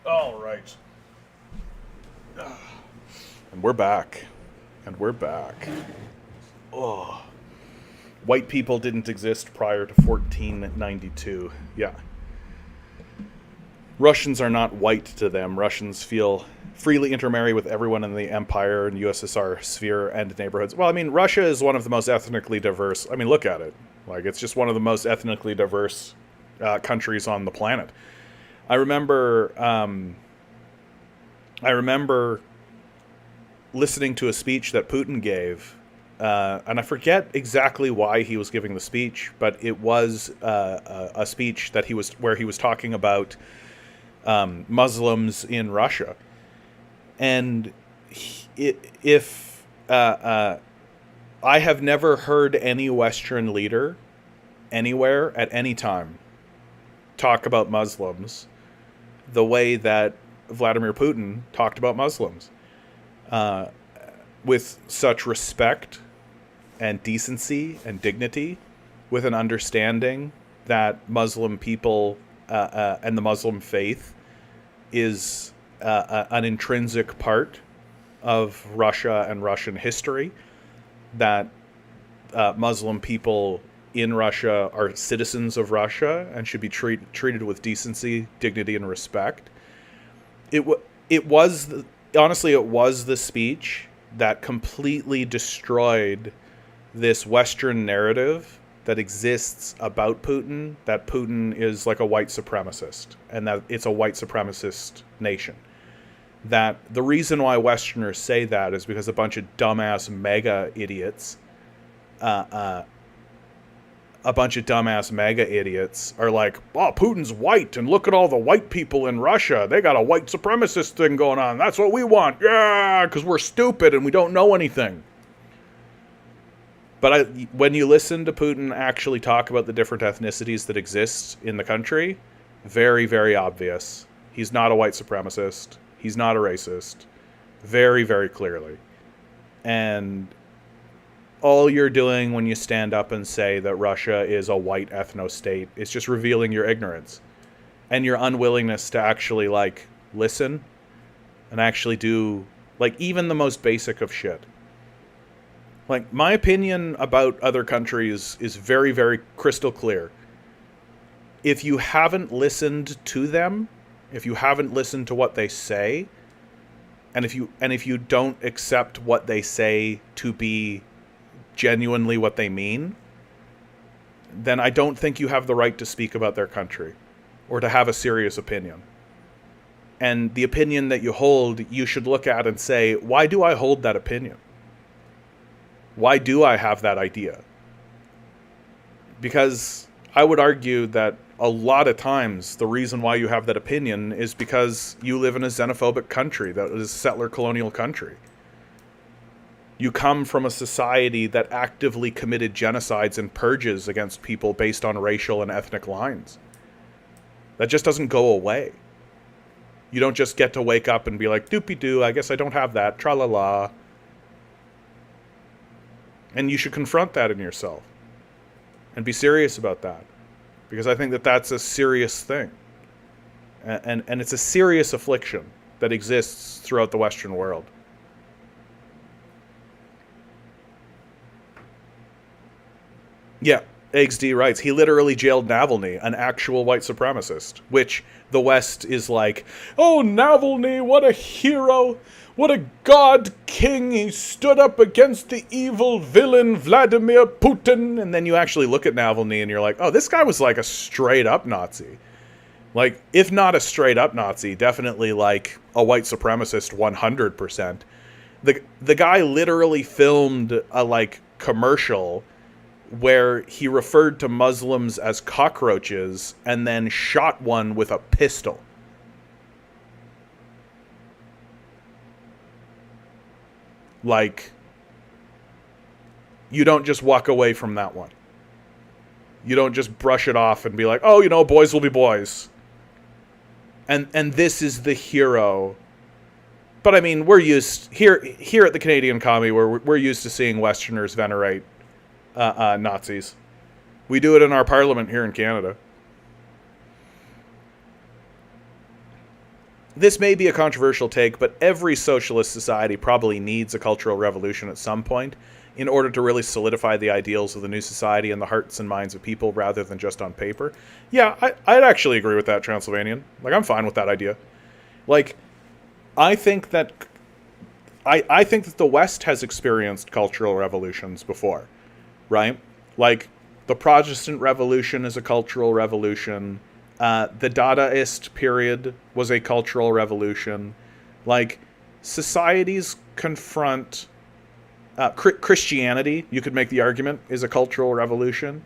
All right. And we're back. Oh. White people didn't exist prior to 1492. Yeah. Russians are not white to them. Russians freely intermarry with everyone in the empire and USSR sphere and neighborhoods. Well, I mean, Russia is one of the most ethnically diverse. I mean, look at it. Like, it's just one of the most ethnically diverse countries on the planet. I remember listening to a speech that Putin gave, and I forget exactly why he was giving the speech, but it was a speech that where he was talking about Muslims in Russia, and I have never heard any Western leader anywhere at any time talk about Muslims the way that Vladimir Putin talked about Muslims, with such respect and decency and dignity, with an understanding that Muslim people and the Muslim faith is an intrinsic part of Russia and Russian history, that Muslim people in Russia are citizens of Russia and should be treated with decency, dignity, and respect. It was honestly, it was the speech that completely destroyed this Western narrative that exists about Putin, that Putin is like a white supremacist and that it's a white supremacist nation. That the reason why Westerners say that is because a bunch of dumbass mega idiots, a bunch of dumbass mega idiots are like, oh, Putin's white, and look at all the white people in Russia. They got a white supremacist thing going on. That's what we want. Yeah, because we're stupid and we don't know anything. But when you listen to Putin actually talk about the different ethnicities that exist in the country, very, very obvious. He's not a white supremacist. He's not a racist. Very, very clearly. And all you're doing when you stand up and say that Russia is a white ethno-state is just revealing your ignorance and your unwillingness to actually, like, listen and actually do, like, even the most basic of shit. Like, my opinion about other countries is very, very crystal clear. If you haven't listened to them, if you haven't listened to what they say, and if you don't accept what they say to be genuinely what they mean, then I don't think you have the right to speak about their country or to have a serious opinion. And the opinion that you hold, you should look at and say, why do I hold that opinion? Why do I have that idea? Because I would argue that a lot of times the reason why you have that opinion is because you live in a xenophobic country that is a settler colonial country. You come from a society that actively committed genocides and purges against people based on racial and ethnic lines. That just doesn't go away. You don't just get to wake up and be like, doopy-doo, I guess I don't have that, tra-la-la. And you should confront that in yourself and be serious about that, because I think that that's a serious thing. And it's a serious affliction that exists throughout the Western world. Yeah, Eggs D writes, he literally jailed Navalny, an actual white supremacist, which the West is like, oh, Navalny, what a hero, what a god king, he stood up against the evil villain Vladimir Putin. And then you actually look at Navalny and you're like, oh, this guy was like a straight up Nazi. Like, if not a straight up Nazi, definitely like a white supremacist 100%. The guy literally filmed a like commercial where he referred to Muslims as cockroaches and then shot one with a pistol. Like, you don't just walk away from that one. You don't just brush it off and be like, oh, you know, boys will be boys. And this is the hero. But I mean, we're used here at the Canadian Commie, where we're used to seeing Westerners venerate Nazis. We do it in our parliament here in Canada. This may be a controversial take, but every socialist society probably needs a cultural revolution at some point in order to really solidify the ideals of the new society in the hearts and minds of people rather than just on paper. Yeah, I'd actually agree with that, Transylvanian. Like, I'm fine with that idea. Like, I think that the West has experienced cultural revolutions before, right? Like, the Protestant Revolution is a cultural revolution. The Dadaist period was a cultural revolution. Like, societies confront Christianity, you could make the argument, is a cultural revolution.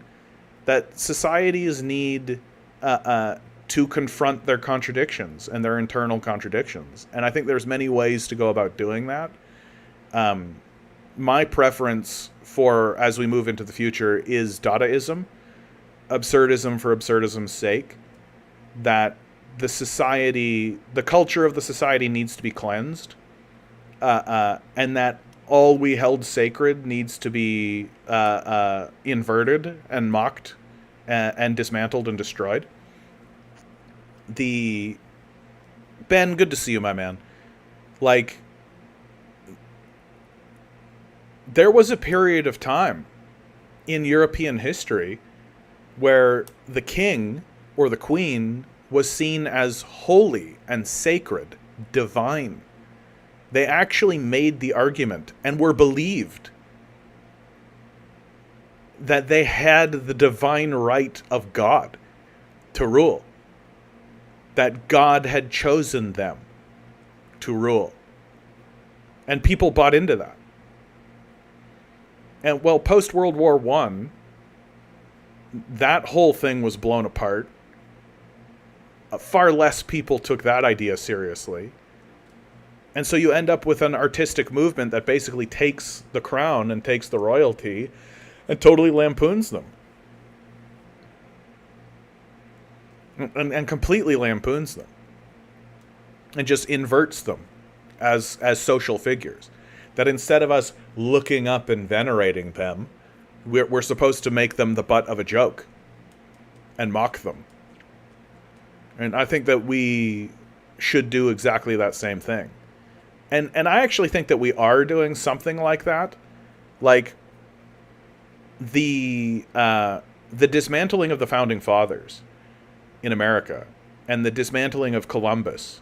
That societies need to confront their contradictions and their internal contradictions. And I think there's many ways to go about doing that. My preference for, as we move into the future, is Dadaism. Absurdism for absurdism's sake. That the society, the culture of the society needs to be cleansed. And that all we held sacred needs to be inverted and mocked and dismantled and destroyed. Ben, good to see you, my man. Like, there was a period of time in European history where the king or the queen was seen as holy and sacred, divine. They actually made the argument and were believed that they had the divine right of God to rule, that God had chosen them to rule. And people bought into that. And well, post World War I, that whole thing was blown apart. Far less people took that idea seriously. And so you end up with an artistic movement that basically takes the crown and takes the royalty and totally lampoons them. And completely lampoons them. And just inverts them as social figures. That instead of us looking up and venerating them, we're supposed to make them the butt of a joke and mock them. And I think that we should do exactly that same thing. And I actually think that we are doing something like that. Like the dismantling of the Founding Fathers in America and the dismantling of Columbus.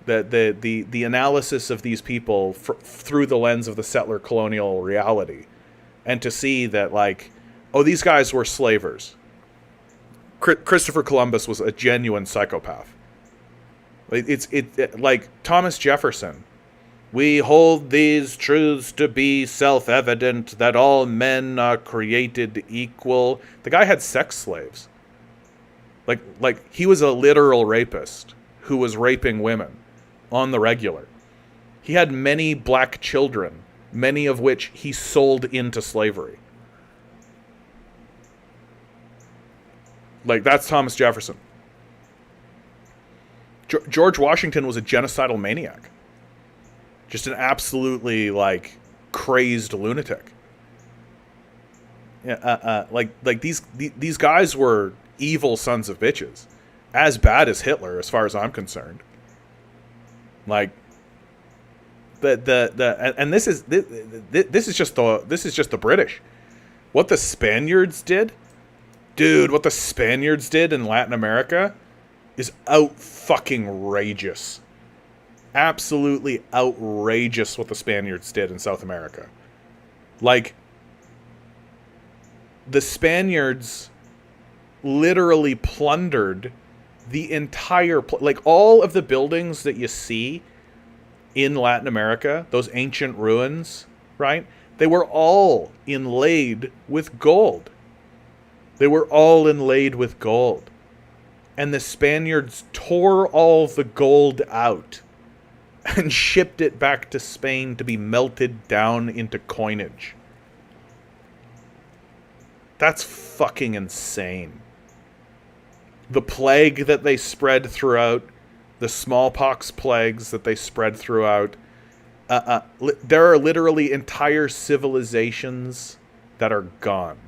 The analysis of these people through the lens of the settler colonial reality. And to see that, like, oh, these guys were slavers. Christopher Columbus was a genuine psychopath. Like Thomas Jefferson. We hold these truths to be self-evident that all men are created equal. The guy had sex slaves. Like he was a literal rapist who was raping women on the regular. He had many black children, many of which he sold into slavery. Like, that's Thomas Jefferson. George Washington was a genocidal maniac. Just an absolutely, like, crazed lunatic. Yeah, like these guys were evil sons of bitches. As bad as Hitler, as far as I'm concerned. Like, and this is just the British. What the Spaniards did, dude. What the Spaniards did in Latin America is out-fucking-rageous. Absolutely outrageous what the Spaniards did in South America. Like, the Spaniards literally plundered the entire... like, all of the buildings that you see in Latin America, those ancient ruins, right? They were all inlaid with gold. They were all inlaid with gold. And the Spaniards tore all the gold out and shipped it back to Spain to be melted down into coinage. That's fucking insane. The plague that they spread throughout, the smallpox plagues that they spread throughout, there are literally entire civilizations that are gone.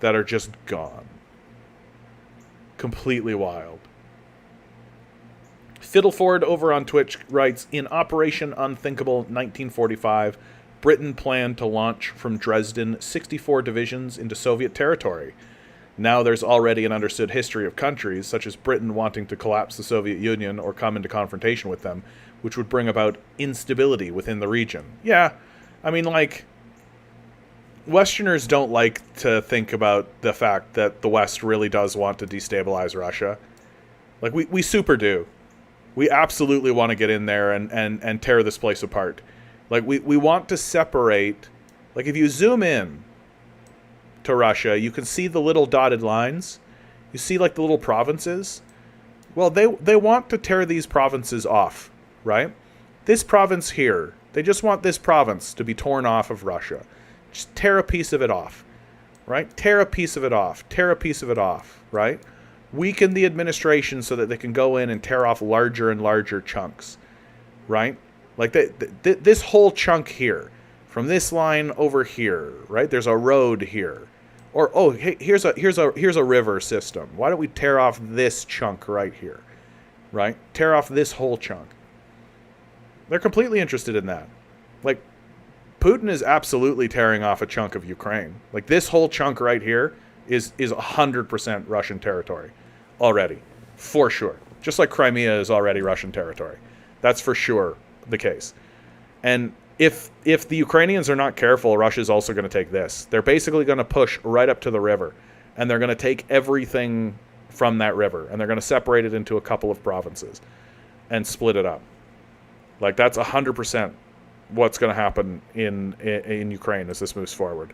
That are just gone. Completely wild. Fiddleford over on Twitch writes, in Operation Unthinkable 1945, Britain planned to launch from Dresden 64 divisions into Soviet territory. Now there's already an understood history of countries, such as Britain wanting to collapse the Soviet Union or come into confrontation with them, which would bring about instability within the region. Yeah, I mean, like, Westerners don't like to think about the fact that the West really does want to destabilize Russia. Like, we super do. We absolutely want to get in there and tear this place apart. Like, we want to separate... like, if you zoom in to Russia, you can see the little dotted lines. You see, like, the little provinces. Well, they want to tear these provinces off, right? This province here, they just want this province to be torn off of Russia. Just tear a piece of it off, right? Tear a piece of it off. Tear a piece of it off, right? Weaken the administration so that they can go in and tear off larger and larger chunks, right? Like this whole chunk here, from this line over here, right? There's a road here, or oh, hey, here's a river system. Why don't we tear off this chunk right here, right? Tear off this whole chunk. They're completely interested in that, like. Putin is absolutely tearing off a chunk of Ukraine. Like, this whole chunk right here is 100% Russian territory already, for sure. Just like Crimea is already Russian territory. That's for sure the case. And if the Ukrainians are not careful, Russia's also going to take this. They're basically going to push right up to the river, and they're going to take everything from that river, and they're going to separate it into a couple of provinces and split it up. Like, that's 100% what's going to happen in Ukraine as this moves forward.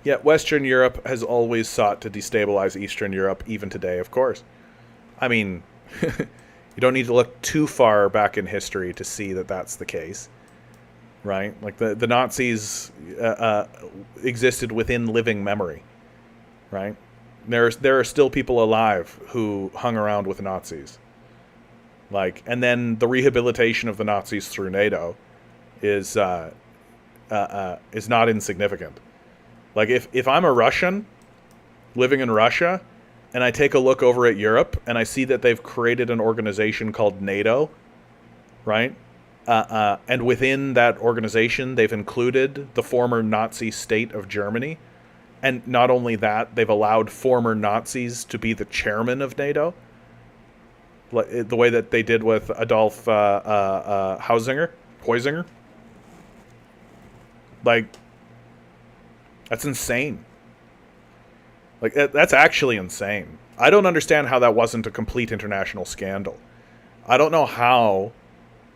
Yet Western Europe has always sought to destabilize Eastern Europe, even today, of course. I mean, you don't need to look too far back in history to see that that's the case, right? Like, the Nazis existed within living memory, right? There are still people alive who hung around with Nazis. Like, and then the rehabilitation of the Nazis through NATO is not insignificant. Like, if I'm a Russian living in Russia and I take a look over at Europe and I see that they've created an organization called NATO, right? And within that organization, they've included the former Nazi state of Germany. And not only that, they've allowed former Nazis to be the chairman of NATO, the way that they did with Adolf Heusinger. Like, that's insane. Like, that's actually insane. I don't understand how that wasn't a complete international scandal. I don't know how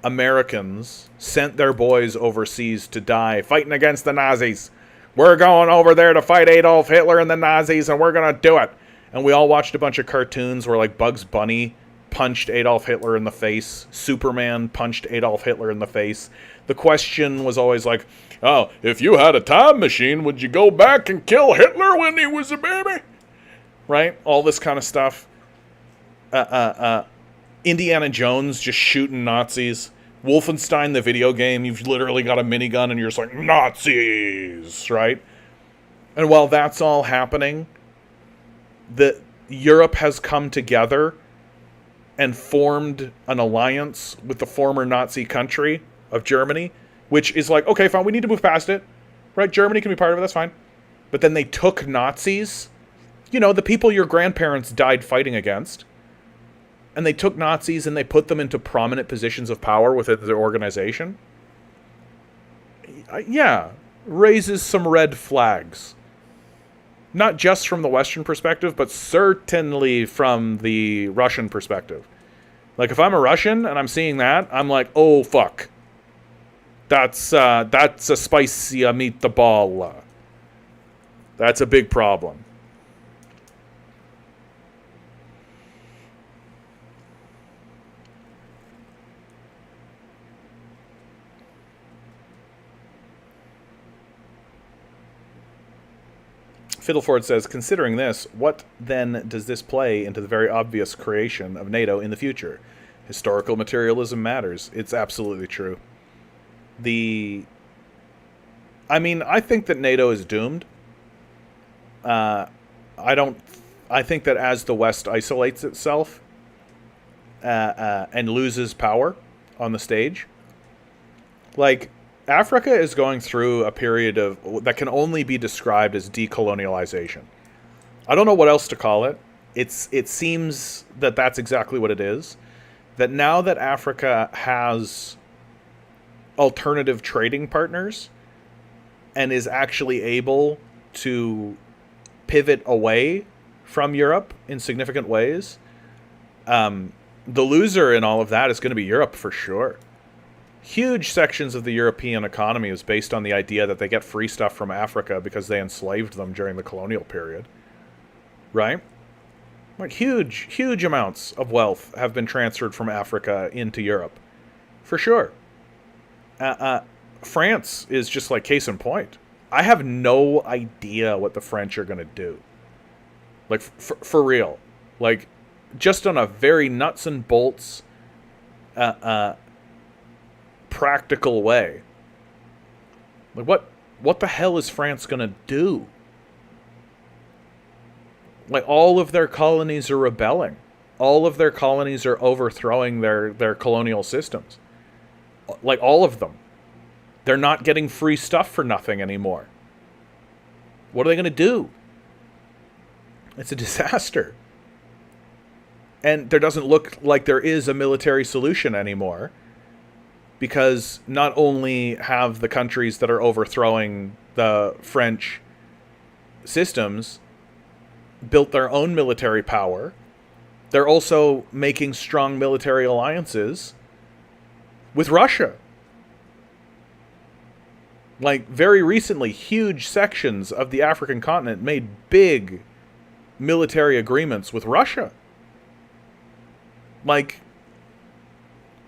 Americans sent their boys overseas to die fighting against the Nazis. We're going over there to fight Adolf Hitler and the Nazis, and we're going to do it. And we all watched a bunch of cartoons where, like, Bugs Bunny punched Adolf Hitler in the face. Superman punched Adolf Hitler in the face. The question was always like, oh, if you had a time machine, would you go back and kill Hitler when he was a baby? Right? All this kind of stuff. Indiana Jones just shooting Nazis. Wolfenstein, the video game, you've literally got a minigun and you're just like, Nazis, right? And while that's all happening, Europe has come together and formed an alliance with the former Nazi country of Germany, which is like, okay, fine, we need to move past it, right? Germany can be part of it, that's fine. But then they took Nazis, the people your grandparents died fighting against, and they took Nazis and they put them into prominent positions of power within their organization. Yeah, raises some red flags. Not just from the Western perspective, but certainly from the Russian perspective. Like, if I'm a Russian and I'm seeing that, I'm like, oh, fuck. That's a spicy meatball. That's a big problem. Fiddleford says, considering this, what then does this play into the very obvious creation of NATO in the future? Historical materialism matters. It's absolutely true. I think that NATO is doomed. I think that as the West isolates itself and loses power on the stage, like, Africa is going through a period that can only be described as decolonialization. I don't know what else to call it. It seems that that's exactly what it is. That now that Africa has alternative trading partners and is actually able to pivot away from Europe in significant ways, the loser in all of that is going to be Europe for sure. Huge sections of the European economy is based on the idea that they get free stuff from Africa because they enslaved them during the colonial period. Right? Like, huge amounts of wealth have been transferred from Africa into Europe. For sure. France is just like case in point. I have no idea what the French are going to do. Like, for real. Like, just on a very nuts and bolts practical way. Like, what the hell is France gonna do? Like, all of their colonies are rebelling. all of their colonies are overthrowing their colonial systems. Like, all of them. They're not getting free stuff for nothing anymore. What are they going to do? It's a disaster. And there doesn't look like there is a military solution anymore, because not only have the countries that are overthrowing the French systems built their own military power, they're also making strong military alliances with Russia. Like, very recently, huge sections of the African continent made big military agreements with Russia. Like,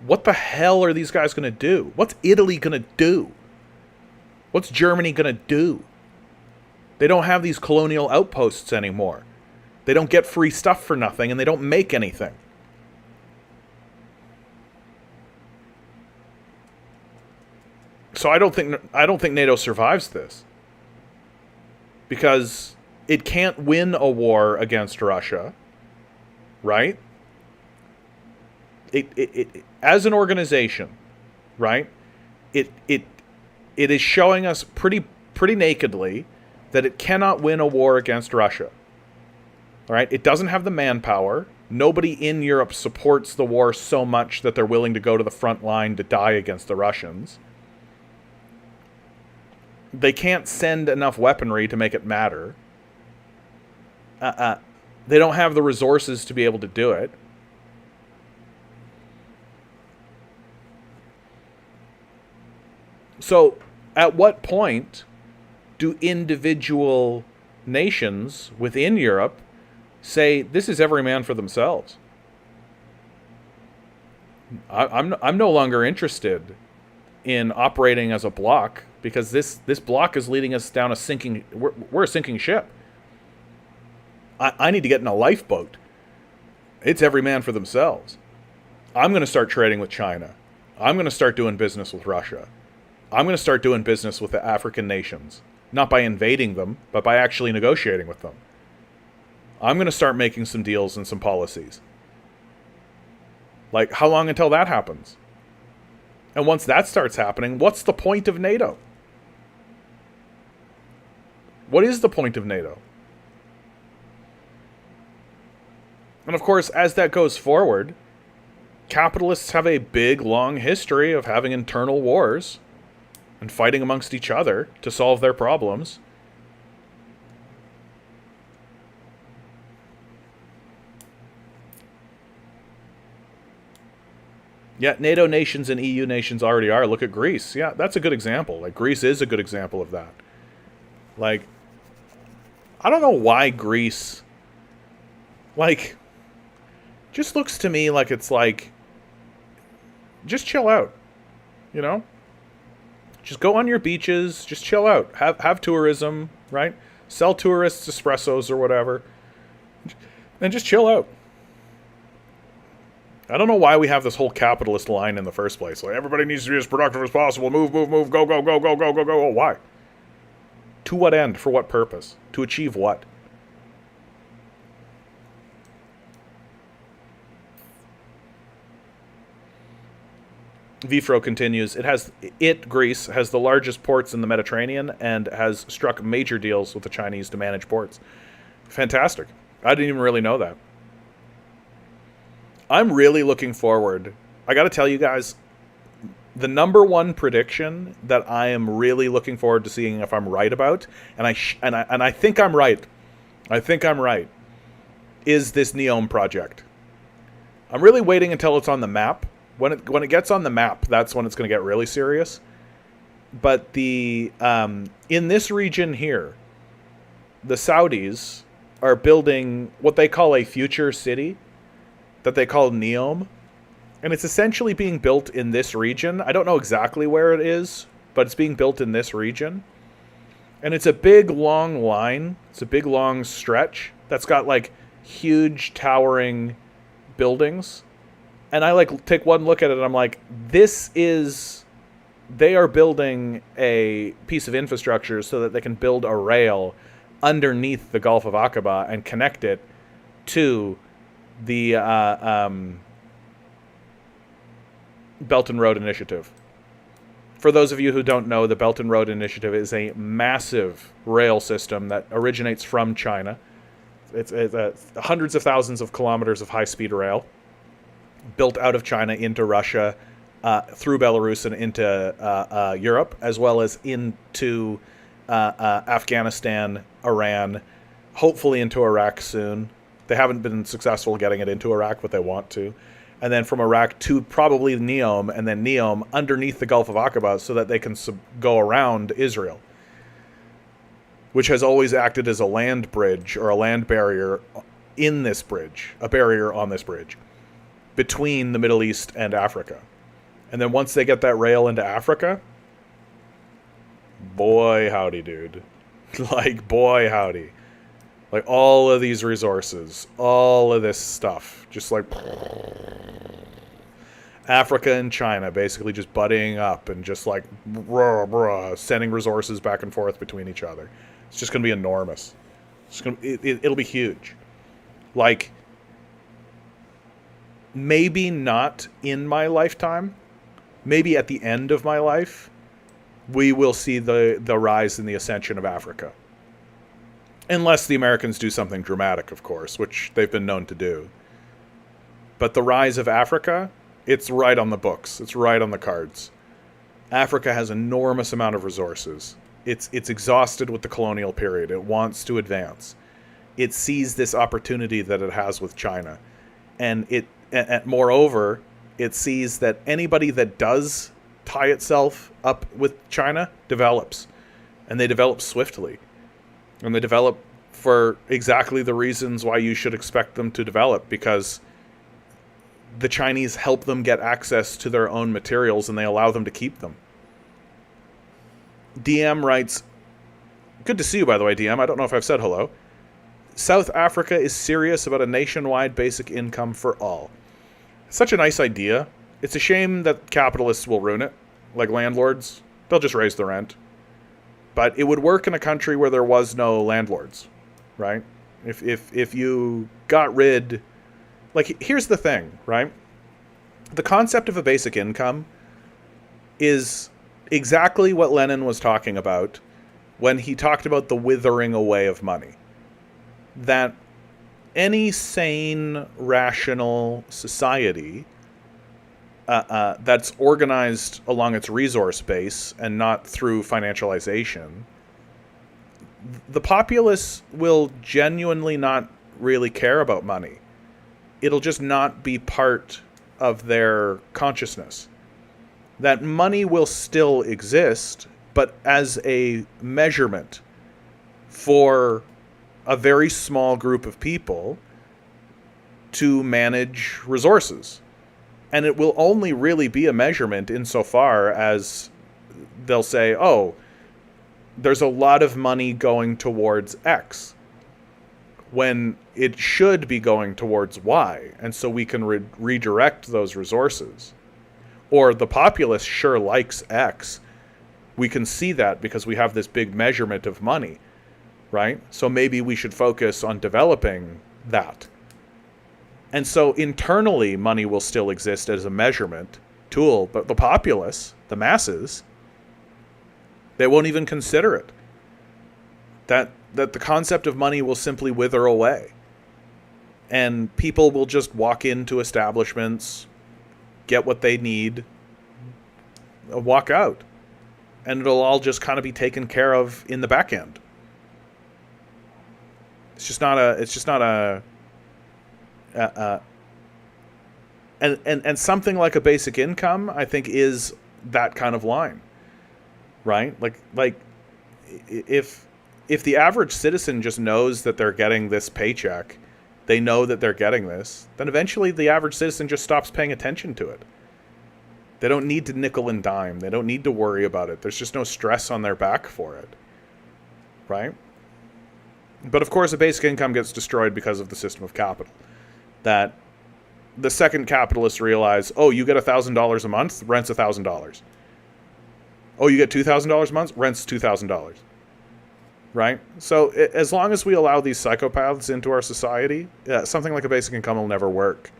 what the hell are these guys going to do? What's Italy going to do? What's Germany going to do? They don't have these colonial outposts anymore. They don't get free stuff for nothing, and they don't make anything. So I don't think NATO survives this, because it can't win a war against Russia, right? It as an organization, right? It is showing us pretty nakedly that it cannot win a war against Russia. All right? It doesn't have the manpower. Nobody in Europe supports the war so much that they're willing to go to the front line to die against the Russians. They can't send enough weaponry to make it matter. They don't have the resources to be able to do it. So, at what point do individual nations within Europe say, this is every man for themselves? I'm no longer interested in operating as a block, because this block is leading us down a sinking... We're a sinking ship. I need to get in a lifeboat. It's every man for themselves. I'm going to start trading with China. I'm going to start doing business with Russia. I'm going to start doing business with the African nations. Not by invading them, but by actually negotiating with them. I'm going to start making some deals and some policies. Like, how long until that happens? And once that starts happening, what's the point of NATO? What is the point of NATO? And of course, as that goes forward, capitalists have a big, long history of having internal wars and fighting amongst each other to solve their problems. Yeah, NATO nations and EU nations already are. Look at Greece. Yeah, that's a good example. Like, Greece is a good example of that. Like, I don't know why Greece, like, just looks to me like it's like, just chill out, you know? Just go on your beaches, just chill out. Have tourism, right? Sell tourists espressos or whatever. And just chill out. I don't know why we have this whole capitalist line in the first place. Like, everybody needs to be as productive as possible. Move, move, move. Go, go, go, go, go, go, go. Oh, why? To what end? For what purpose? To achieve what? Vifro continues, Greece, has the largest ports in the Mediterranean and has struck major deals with the Chinese to manage ports. Fantastic. I didn't even really know that. I'm really looking forward. I got to tell you guys, the number one prediction that I am really looking forward to seeing if I'm right about, and I think I'm right. I think I'm right. Is this NEOM project? I'm really waiting until it's on the map. When it gets on the map, that's when it's going to get really serious. But the in this region here, the Saudis are building what they call a future city that they call NEOM. And it's essentially being built in this region. I don't know exactly where it is, but it's being built in this region. And it's a big, long line. It's a big, long stretch that's got, like, huge, towering buildings. And I, like, take one look at it and I'm like, they are building a piece of infrastructure so that they can build a rail underneath the Gulf of Aqaba and connect it to the Belt and Road Initiative. For those of you who don't know, the Belt and Road Initiative is a massive rail system that originates from China. It's hundreds of thousands of kilometers of high-speed rail built out of China into Russia, through Belarus and into Europe, as well as into Afghanistan, Iran, hopefully into Iraq soon. They haven't been successful getting it into Iraq, but they want to. And then from Iraq to probably Neom, and then Neom underneath the Gulf of Aqaba so that they can go around Israel, which has always acted as a land bridge or a land barrier in this bridge, a barrier on this bridge between the Middle East and Africa. And then once they get that rail into Africa, boy howdy, dude. Like, boy howdy. Like, all of these resources, all of this stuff, just like Africa and China basically just buddying up and just like sending resources back and forth between each other. It's just going to be enormous. It'll be huge. Like, maybe not in my lifetime, maybe at the end of my life, we will see the rise and the ascension of Africa. Unless the Americans do something dramatic, of course, which they've been known to do. But the rise of Africa, it's right on the books. It's right on the cards. Africa has enormous amount of resources. It's exhausted with the colonial period. It wants to advance. It sees this opportunity that it has with China. And moreover, it sees that anybody that does tie itself up with China develops. And they develop swiftly. And they develop for exactly the reasons why you should expect them to develop, because the Chinese help them get access to their own materials and they allow them to keep them. DM writes, good to see you, by the way, DM. I don't know if I've said hello. South Africa is serious about a nationwide basic income for all. Such a nice idea. It's a shame that capitalists will ruin it. Like landlords, they'll just raise the rent. But it would work in a country where there was no landlords, right? If you got rid... Like, here's the thing, right? The concept of a basic income is exactly what Lenin was talking about when he talked about the withering away of money. That any sane, rational society that's organized along its resource base and not through financialization, the populace will genuinely not really care about money. It'll just not be part of their consciousness. That money will still exist, but as a measurement for a very small group of people to manage resources. And it will only really be a measurement insofar as they'll say, oh, there's a lot of money going towards X, when it should be going towards Y, and so we can redirect those resources. Or the populace sure likes X. We can see that because we have this big measurement of money, right? So maybe we should focus on developing that. And so internally, money will still exist as a measurement tool, but the populace, the masses, they won't even consider it. That the concept of money will simply wither away. And people will just walk into establishments, get what they need, walk out. And it'll all just kind of be taken care of in the back end. It's just not a and something like a basic income, I think, is that kind of line, right? Like if the average citizen just knows that they're getting this paycheck, they know that they're getting this, then eventually the average citizen just stops paying attention to it. They don't need to nickel and dime. They don't need to worry about it. There's just no stress on their back for it, right? But of course, a basic income gets destroyed because of the system of capital. That the second capitalists realize, oh, you get $1,000 a month, rent's $1,000. Oh, you get $2,000 a month, rent's $2,000. right? So as long as we allow these psychopaths into our society, something like a basic income will never work.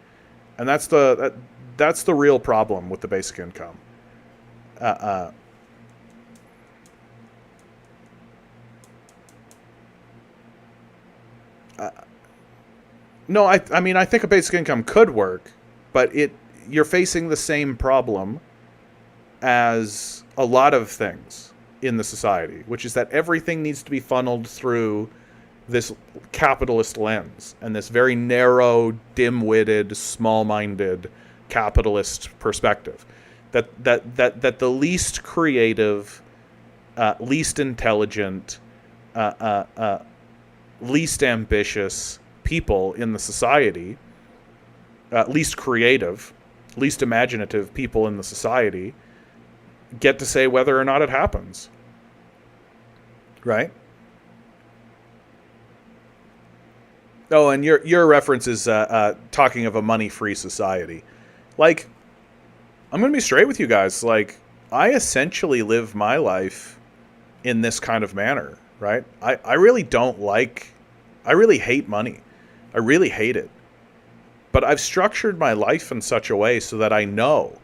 And that's the real problem with the basic income. Uh, uh, uh, no, I mean, I think a basic income could work, but you're facing the same problem as a lot of things in the society, which is that everything needs to be funneled through this capitalist lens and this very narrow, dim-witted, small-minded capitalist perspective. That the least creative, least intelligent, least ambitious people in the society, least creative, least imaginative people in the society get to say whether or not it happens. Right? Oh, and your reference is talking of a money-free society. Like, I'm going to be straight with you guys. Like, I essentially live my life in this kind of manner, right? I really I really hate money. I really hate it. But I've structured my life in such a way so that I know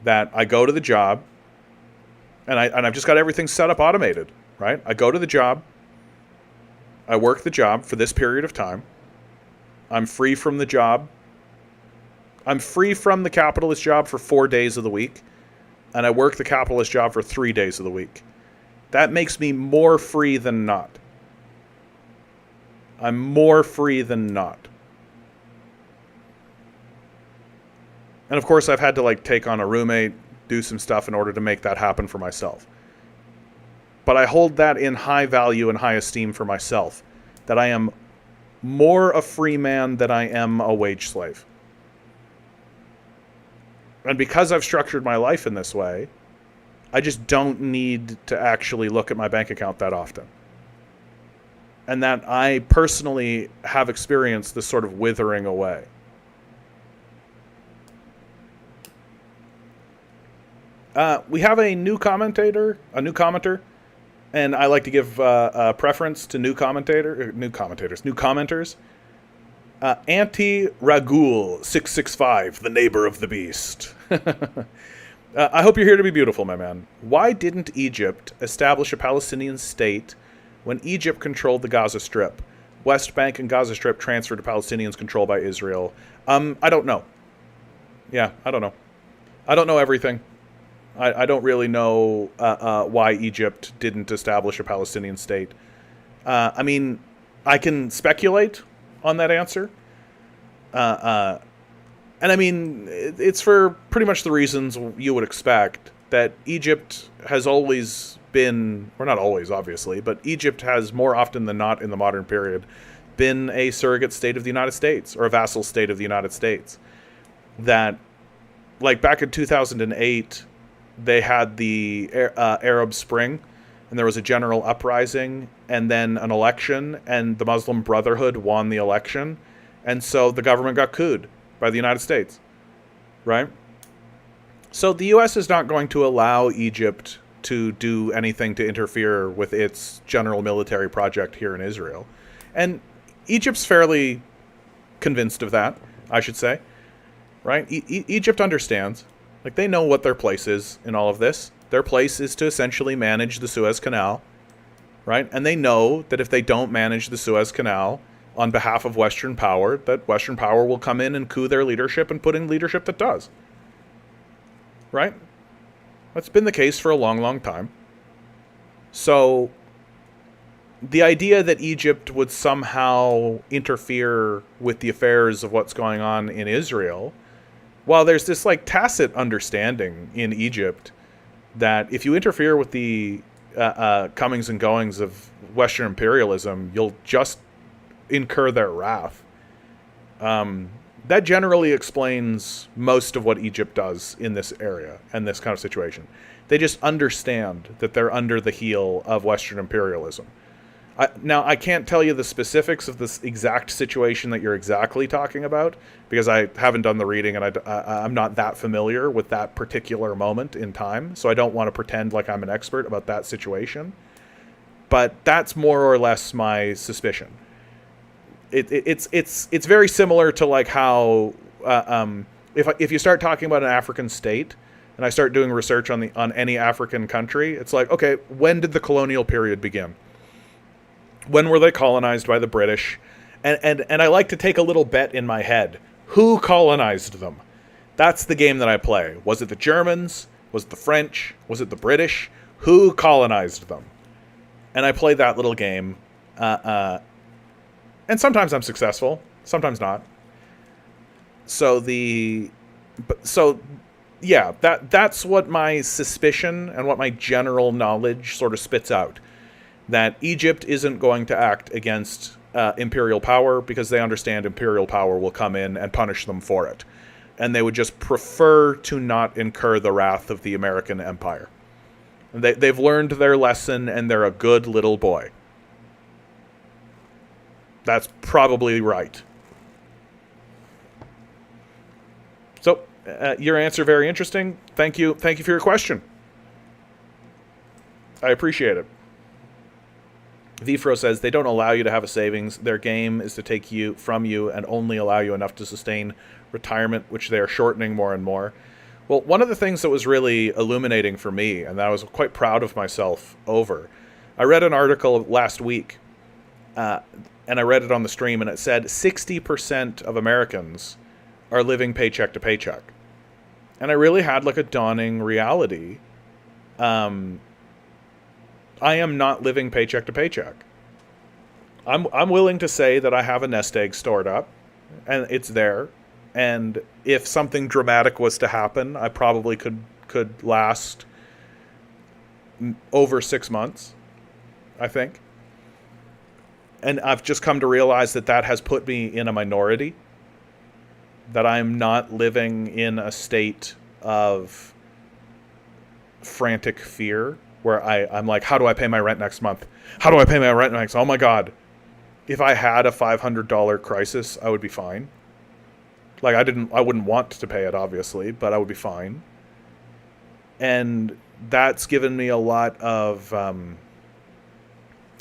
that I go to the job, and I've just got everything set up automated, right? I go to the job, I work the job for this period of time, I'm free from the job, I'm free from the capitalist job for 4 days of the week, and I work the capitalist job for 3 days of the week. That makes me more free than not. I'm more free than not. And of course, I've had to like take on a roommate, do some stuff in order to make that happen for myself. But I hold that in high value and high esteem for myself, that I am more a free man than I am a wage slave. And because I've structured my life in this way, I just don't need to actually look at my bank account that often. And that I personally have experienced this sort of withering away. We have a new commenter, and I like to give a preference to new commenters. Anti-Ragul 665, the neighbor of the beast. I hope you're here to be beautiful, my man. Why didn't Egypt establish a Palestinian state when Egypt controlled the Gaza Strip? West Bank and Gaza Strip transferred to Palestinians controlled by Israel. I don't know. Yeah, I don't know. I don't know everything. I don't really know why Egypt didn't establish a Palestinian state. I mean, I can speculate on that answer. And I mean, it's for pretty much the reasons you would expect, that Egypt has always been, or not always, obviously, but Egypt has more often than not in the modern period been a surrogate state of the United States, or a vassal state of the United States. That, like back in 2008, they had the Arab Spring, and there was a general uprising, and then an election, and the Muslim Brotherhood won the election, and so the government got couped by the United States, right? So the U.S. is not going to allow Egypt to do anything to interfere with its general military project here in Israel. And Egypt's fairly convinced of that, I should say, right? Egypt understands. Like, they know what their place is in all of this. Their place is to essentially manage the Suez Canal, right? And they know that if they don't manage the Suez Canal on behalf of Western power, that Western power will come in and coup their leadership and put in leadership that does. Right? That's been the case for a long, long time. So the idea that Egypt would somehow interfere with the affairs of what's going on in Israel, while there's this like tacit understanding in Egypt that if you interfere with the comings and goings of Western imperialism, you'll just incur their wrath. That generally explains most of what Egypt does in this area and this kind of situation. They just understand that they're under the heel of Western imperialism. Now, I can't tell you the specifics of this exact situation that you're exactly talking about, because I haven't done the reading and I'm not that familiar with that particular moment in time, so I don't want to pretend like I'm an expert about that situation. but that's more or less my suspicion. It's very similar to like how if you start talking about an African state, and I start doing research on any African country, it's like, okay, when did the colonial period begin? When were they colonized by the British? And I like to take a little bet in my head. Who colonized them? That's the game that I play. Was it the Germans? Was it the French? Was it the British? Who colonized them? And I play that little game. And sometimes I'm successful. Sometimes not. Yeah, that's what my suspicion and what my general knowledge sort of spits out. That Egypt isn't going to act against imperial power because they understand imperial power will come in and punish them for it. And they would just prefer to not incur the wrath of the American empire. They've learned their lesson, and they're a good little boy. That's probably right. So, your answer, very interesting. Thank you for your question. I appreciate it. Vfro says, they don't allow you to have a savings. Their game is to take you from you and only allow you enough to sustain retirement, which they are shortening more and more. Well, one of the things that was really illuminating for me, and that I was quite proud of myself over, I read an article last week, and I read it on the stream, and it said 60% of Americans are living paycheck to paycheck. And I really had like a dawning reality. I am not living paycheck to paycheck. I'm willing to say that I have a nest egg stored up, and it's there. And if something dramatic was to happen, I probably could last over 6 months, I think. And I've just come to realize that has put me in a minority. That I'm not living in a state of frantic fear where I'm like, how do I pay my rent next month? How do I pay my rent next? Oh my God. If I had a $500 crisis, I would be fine. Like I wouldn't want to pay it, obviously, but I would be fine. And that's given me a lot of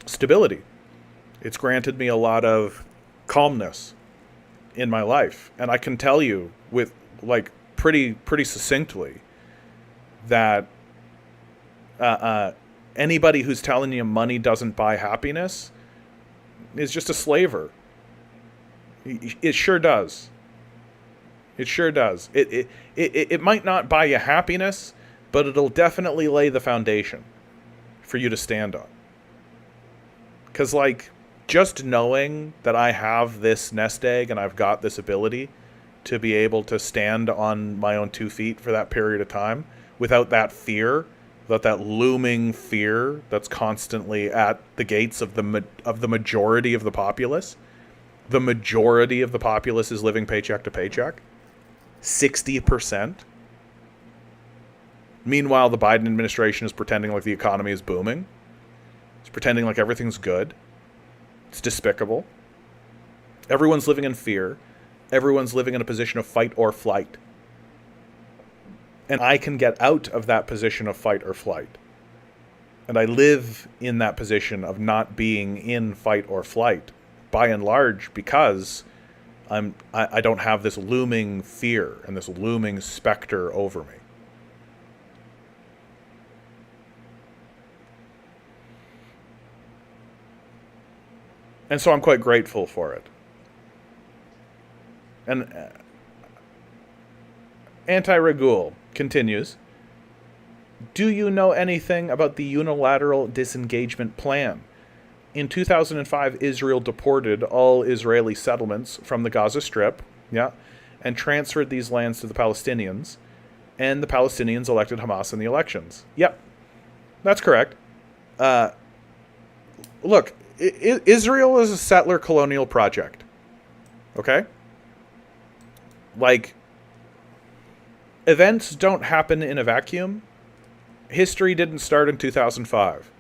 stability. It's granted me a lot of calmness in my life. And I can tell you with like pretty succinctly that anybody who's telling you money doesn't buy happiness is just a slaver. It sure does. It sure does. It might not buy you happiness, but it'll definitely lay the foundation for you to stand on. Because, like, just knowing that I have this nest egg and I've got this ability to be able to stand on my own 2 feet for that period of time without that fear, without that looming fear that's constantly at the gates of the majority of the populace. The majority of the populace is living paycheck to paycheck. 60%. Meanwhile, the Biden administration is pretending like the economy is booming. It's pretending like everything's good. It's despicable. Everyone's living in fear. Everyone's living in a position of fight or flight. And I can get out of that position of fight or flight. And I live in that position of not being in fight or flight, by and large, because I don't have this looming fear and this looming specter over me. And so I'm quite grateful for it. And Anti-Regul continues, do you know anything about the unilateral disengagement plan? In 2005, Israel deported all Israeli settlements from the Gaza Strip, and transferred these lands to the Palestinians, and the Palestinians elected Hamas in the elections. Yep, that's correct. Look, Israel is a settler colonial project. Okay? Like, events don't happen in a vacuum. History didn't start in 2005.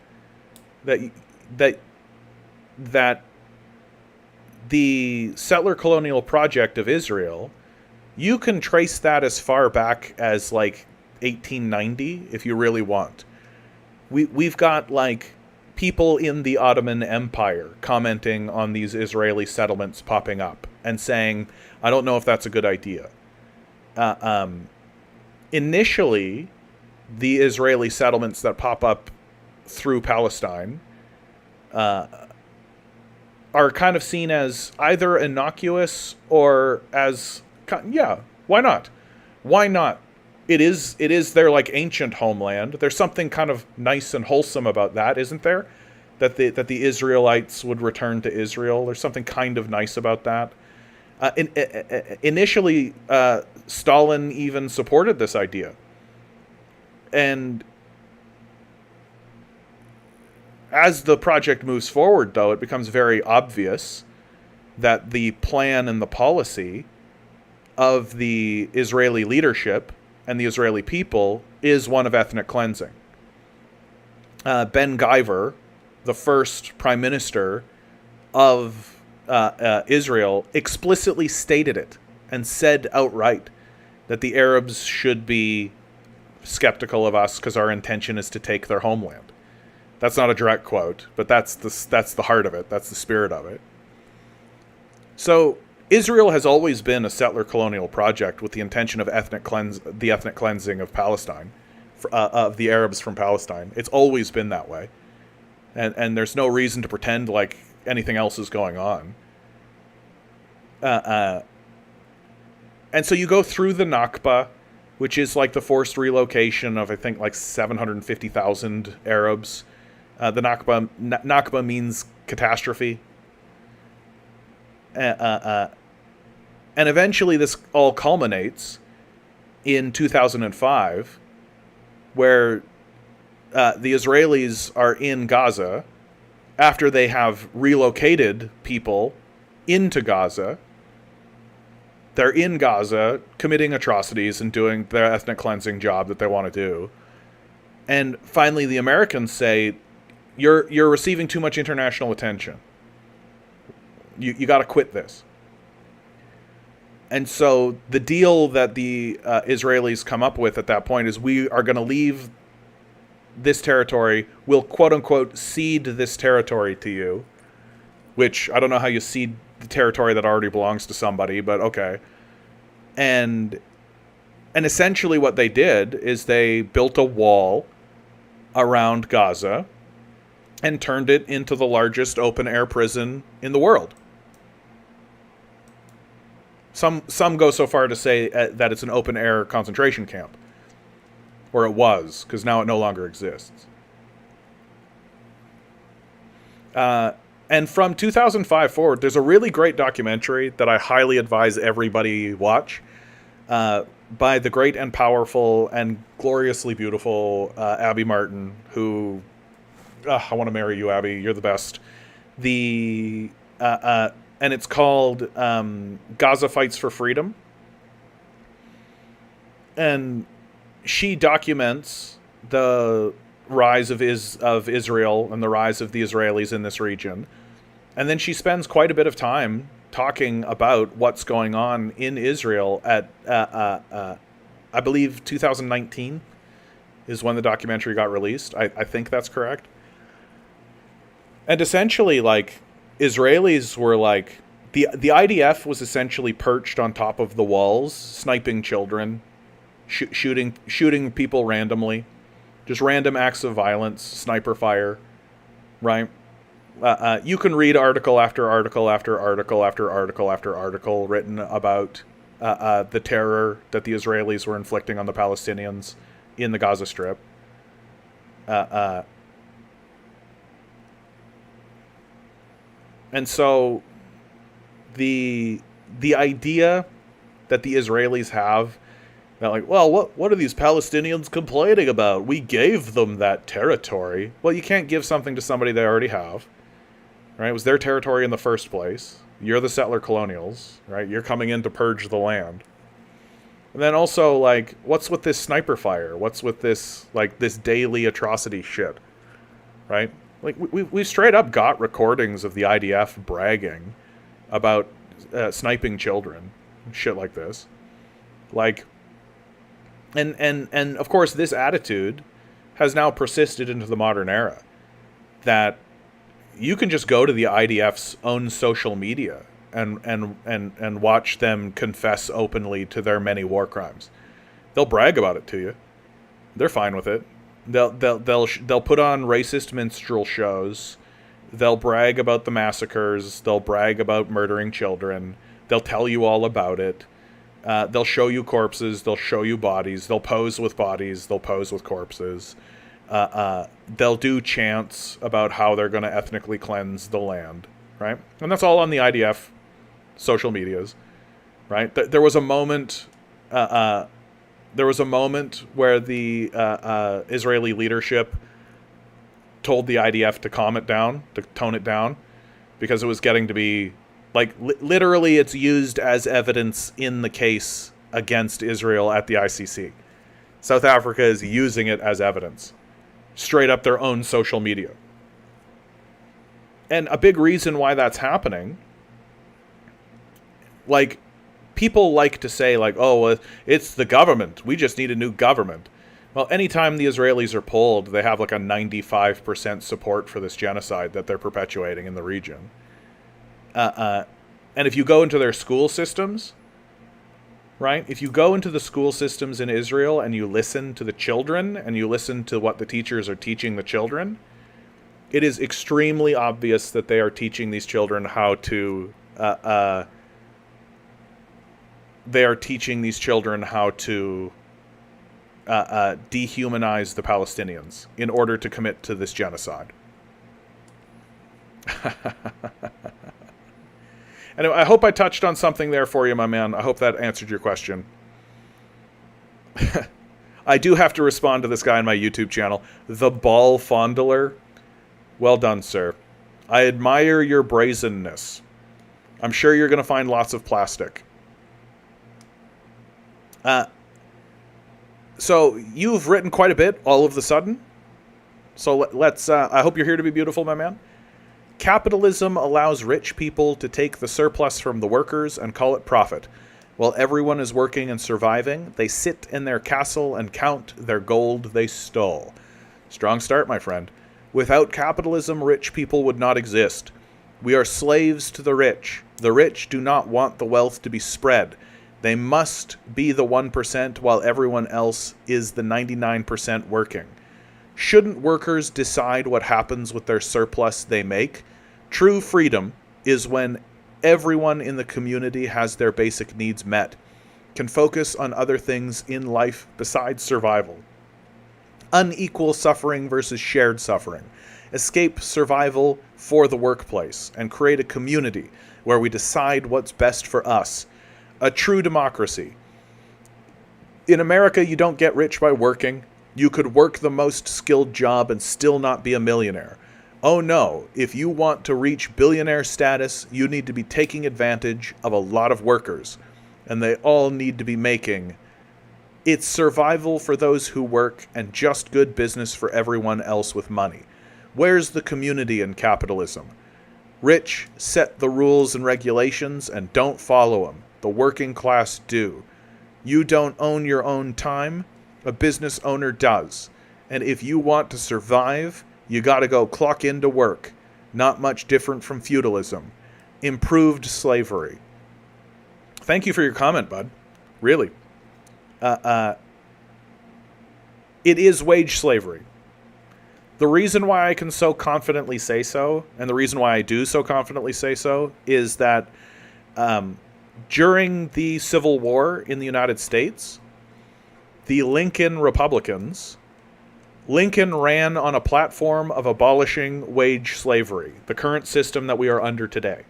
That the settler colonial project of Israel, you can trace that as far back as like 1890 if you really want. We've got like people in the Ottoman Empire commenting on these Israeli settlements popping up and saying, I don't know if that's a good idea. Initially, the Israeli settlements that pop up through Palestine are kind of seen as either innocuous or as, yeah, why not? Why not? It is their like ancient homeland. There's something kind of nice and wholesome about that, isn't there? That the Israelites would return to Israel. There's something kind of nice about that. Initially, Stalin even supported this idea. And as the project moves forward, though, it becomes very obvious that the plan and the policy of the Israeli leadership and the Israeli people is one of ethnic cleansing. Ben Gvir, the first prime minister of Israel, explicitly stated it and said outright that the Arabs should be skeptical of us because our intention is to take their homeland. That's not a direct quote, but that's the heart of it. That's the spirit of it. So Israel has always been a settler colonial project with the intention of the ethnic cleansing of Palestine, of the Arabs from Palestine. It's always been that way, and there's no reason to pretend like anything else is going on. And so you go through the Nakba, which is like the forced relocation of, I think, like 750,000 Arabs. The Nakba means catastrophe. And eventually this all culminates in 2005, where the Israelis are in Gaza after they have relocated people into Gaza. They're in Gaza committing atrocities and doing their ethnic cleansing job that they want to do. And finally the Americans say, you're receiving too much international attention. You got to quit this. And so the deal that the Israelis come up with at that point is, we are going to leave this territory. We'll quote unquote cede this territory to you, which I don't know how you cede the territory that already belongs to somebody, but okay. And essentially what they did is they built a wall around Gaza and turned it into the largest open-air prison in the world. Some go so far to say that it's an open-air concentration camp. Or it was, because now it no longer exists. And from 2005 forward, there's a really great documentary that I highly advise everybody watch, by the great and powerful and gloriously beautiful Abby Martin, who... I want to marry you, Abby. You're the best. And it's called Gaza Fights for Freedom. And she documents the rise of Israel and the rise of the Israelis in this region. And then she spends quite a bit of time talking about what's going on in Israel at, I believe, 2019 is when the documentary got released. I think that's correct. And essentially, like, Israelis were like, the IDF was essentially perched on top of the walls, sniping children, shooting people randomly, just random acts of violence, sniper fire, right? You can read article after article after article after article after article written about the terror that the Israelis were inflicting on the Palestinians in the Gaza Strip. And so the idea that the Israelis have that, like, well, what are these Palestinians complaining about? We gave them that territory. Well, you can't give something to somebody they already have, right? It was their territory in the first place. You're the settler colonials, right? You're coming in to purge the land. And then also, like, what's with this sniper fire? What's with this, like, this daily atrocity shit, right? Like, we straight up got recordings of the IDF bragging about sniping children, shit like this. Like, and of course, this attitude has now persisted into the modern era. that you can just go to the IDF's own social media and watch them confess openly to their many war crimes. They'll brag about it to you. They're fine with it. They'll put on racist minstrel shows. They'll brag about the massacres. They'll brag about murdering children. They'll tell you all about it. They'll show you corpses. They'll show you bodies. They'll pose with bodies. They'll pose with corpses. They'll do chants about how they're going to ethnically cleanse the land, right? And that's all on the IDF social medias, right? There was a moment. There was a moment where the Israeli leadership told the IDF to calm it down, to tone it down, because it was getting to be, like, literally it's used as evidence in the case against Israel at the ICC. South Africa is using it as evidence. Straight up their own social media. And a big reason why that's happening, like, people like to say, like, oh, well, it's the government. We just need a new government. Well, anytime the Israelis are polled, they have like a 95% support for this genocide that they're perpetuating in the region. And if you go into their school systems, right? If you go into the school systems in Israel and you listen to the children and you listen to what the teachers are teaching the children, it is extremely obvious that they are teaching these children how to dehumanize the Palestinians in order to commit to this genocide. Anyway, I hope I touched on something there for you, my man. I hope that answered your question. I do have to respond to this guy on my YouTube channel. The Ball Fondler. Well done, sir. I admire your brazenness. I'm sure you're going to find lots of plastic. So you've written quite a bit all of a sudden. So let's, I hope you're here to be beautiful, my man. Capitalism allows rich people to take the surplus from the workers and call it profit. While everyone is working and surviving, they sit in their castle and count their gold they stole. Strong start, my friend. Without capitalism, rich people would not exist. We are slaves to the rich. The rich do not want the wealth to be spread. They must be the 1% while everyone else is the 99% working. Shouldn't workers decide what happens with their surplus they make? True freedom is when everyone in the community has their basic needs met, can focus on other things in life besides survival. Unequal suffering versus shared suffering. Escape survival for the workplace and create a community where we decide what's best for us. A true democracy. In America, you don't get rich by working. You could work the most skilled job and still not be a millionaire. Oh no, if you want to reach billionaire status, you need to be taking advantage of a lot of workers. And they all need to be making. It's survival for those who work and just good business for everyone else with money. Where's the community in capitalism? Rich set the rules and regulations and don't follow them. The working class do. You don't own your own time. A business owner does. And if you want to survive, you gotta go clock into work. Not much different from feudalism. Improved slavery. Thank you for your comment, bud. Really. It is wage slavery. The reason why I can so confidently say so, and the reason why I do so confidently say so, is that during the Civil War in the United States, the Lincoln Republicans, Lincoln ran on a platform of abolishing wage slavery, the current system that we are under today.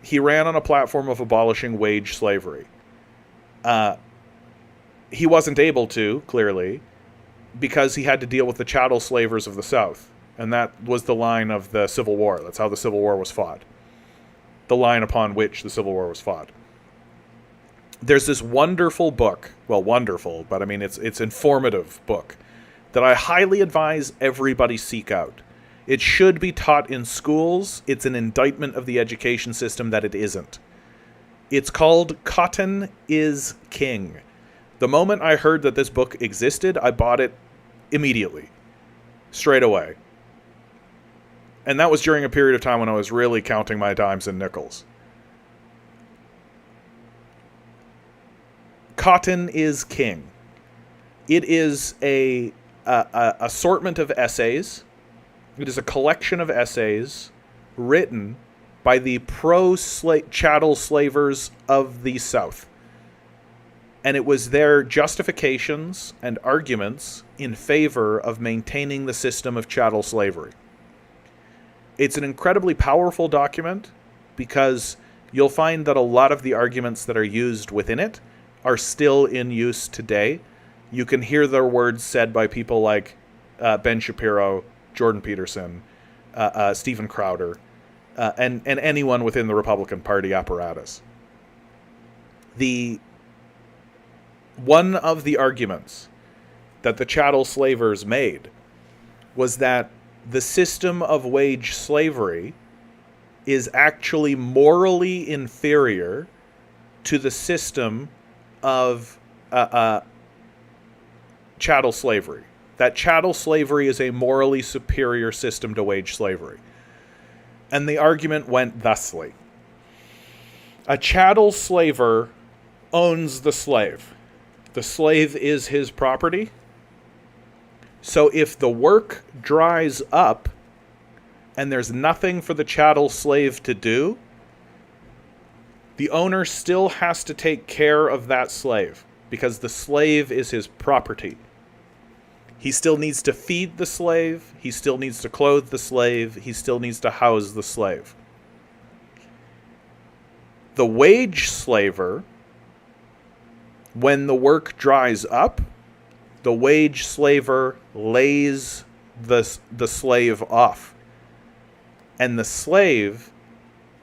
He ran on a platform of abolishing wage slavery. He wasn't able to, clearly, because he had to deal with the chattel slavers of the South. And that was the line of the Civil War. That's how the Civil War was fought. The line upon which the Civil War was fought. There's this wonderful book, well, wonderful, but I mean, it's informative book, that I highly advise everybody seek out. It should be taught in schools. It's an indictment of the education system that it isn't. It's called Cotton is King. The moment I heard that this book existed, I bought it immediately. Straight away. And that was during a period of time when I was really counting my dimes and nickels. Cotton is king. It is a assortment of essays. It is a collection of essays written by the pro-chattel slavers of the South. And it was their justifications and arguments in favor of maintaining the system of chattel slavery. It's an incredibly powerful document because you'll find that a lot of the arguments that are used within it are still in use today. You can hear their words said by people like Ben Shapiro, Jordan Peterson, Stephen Crowder, and anyone within the Republican Party apparatus. One of the arguments that the chattel slavers made was that the system of wage slavery is actually morally inferior to the system of chattel slavery. That chattel slavery is a morally superior system to wage slavery. And the argument went thusly. A chattel slaver owns the slave. The slave is his property. So if the work dries up and there's nothing for the chattel slave to do, the owner still has to take care of that slave because the slave is his property. He still needs to feed the slave. He still needs to clothe the slave. He still needs to house the slave. The wage slaver, when the work dries up, the wage slaver lays the slave off. And the slave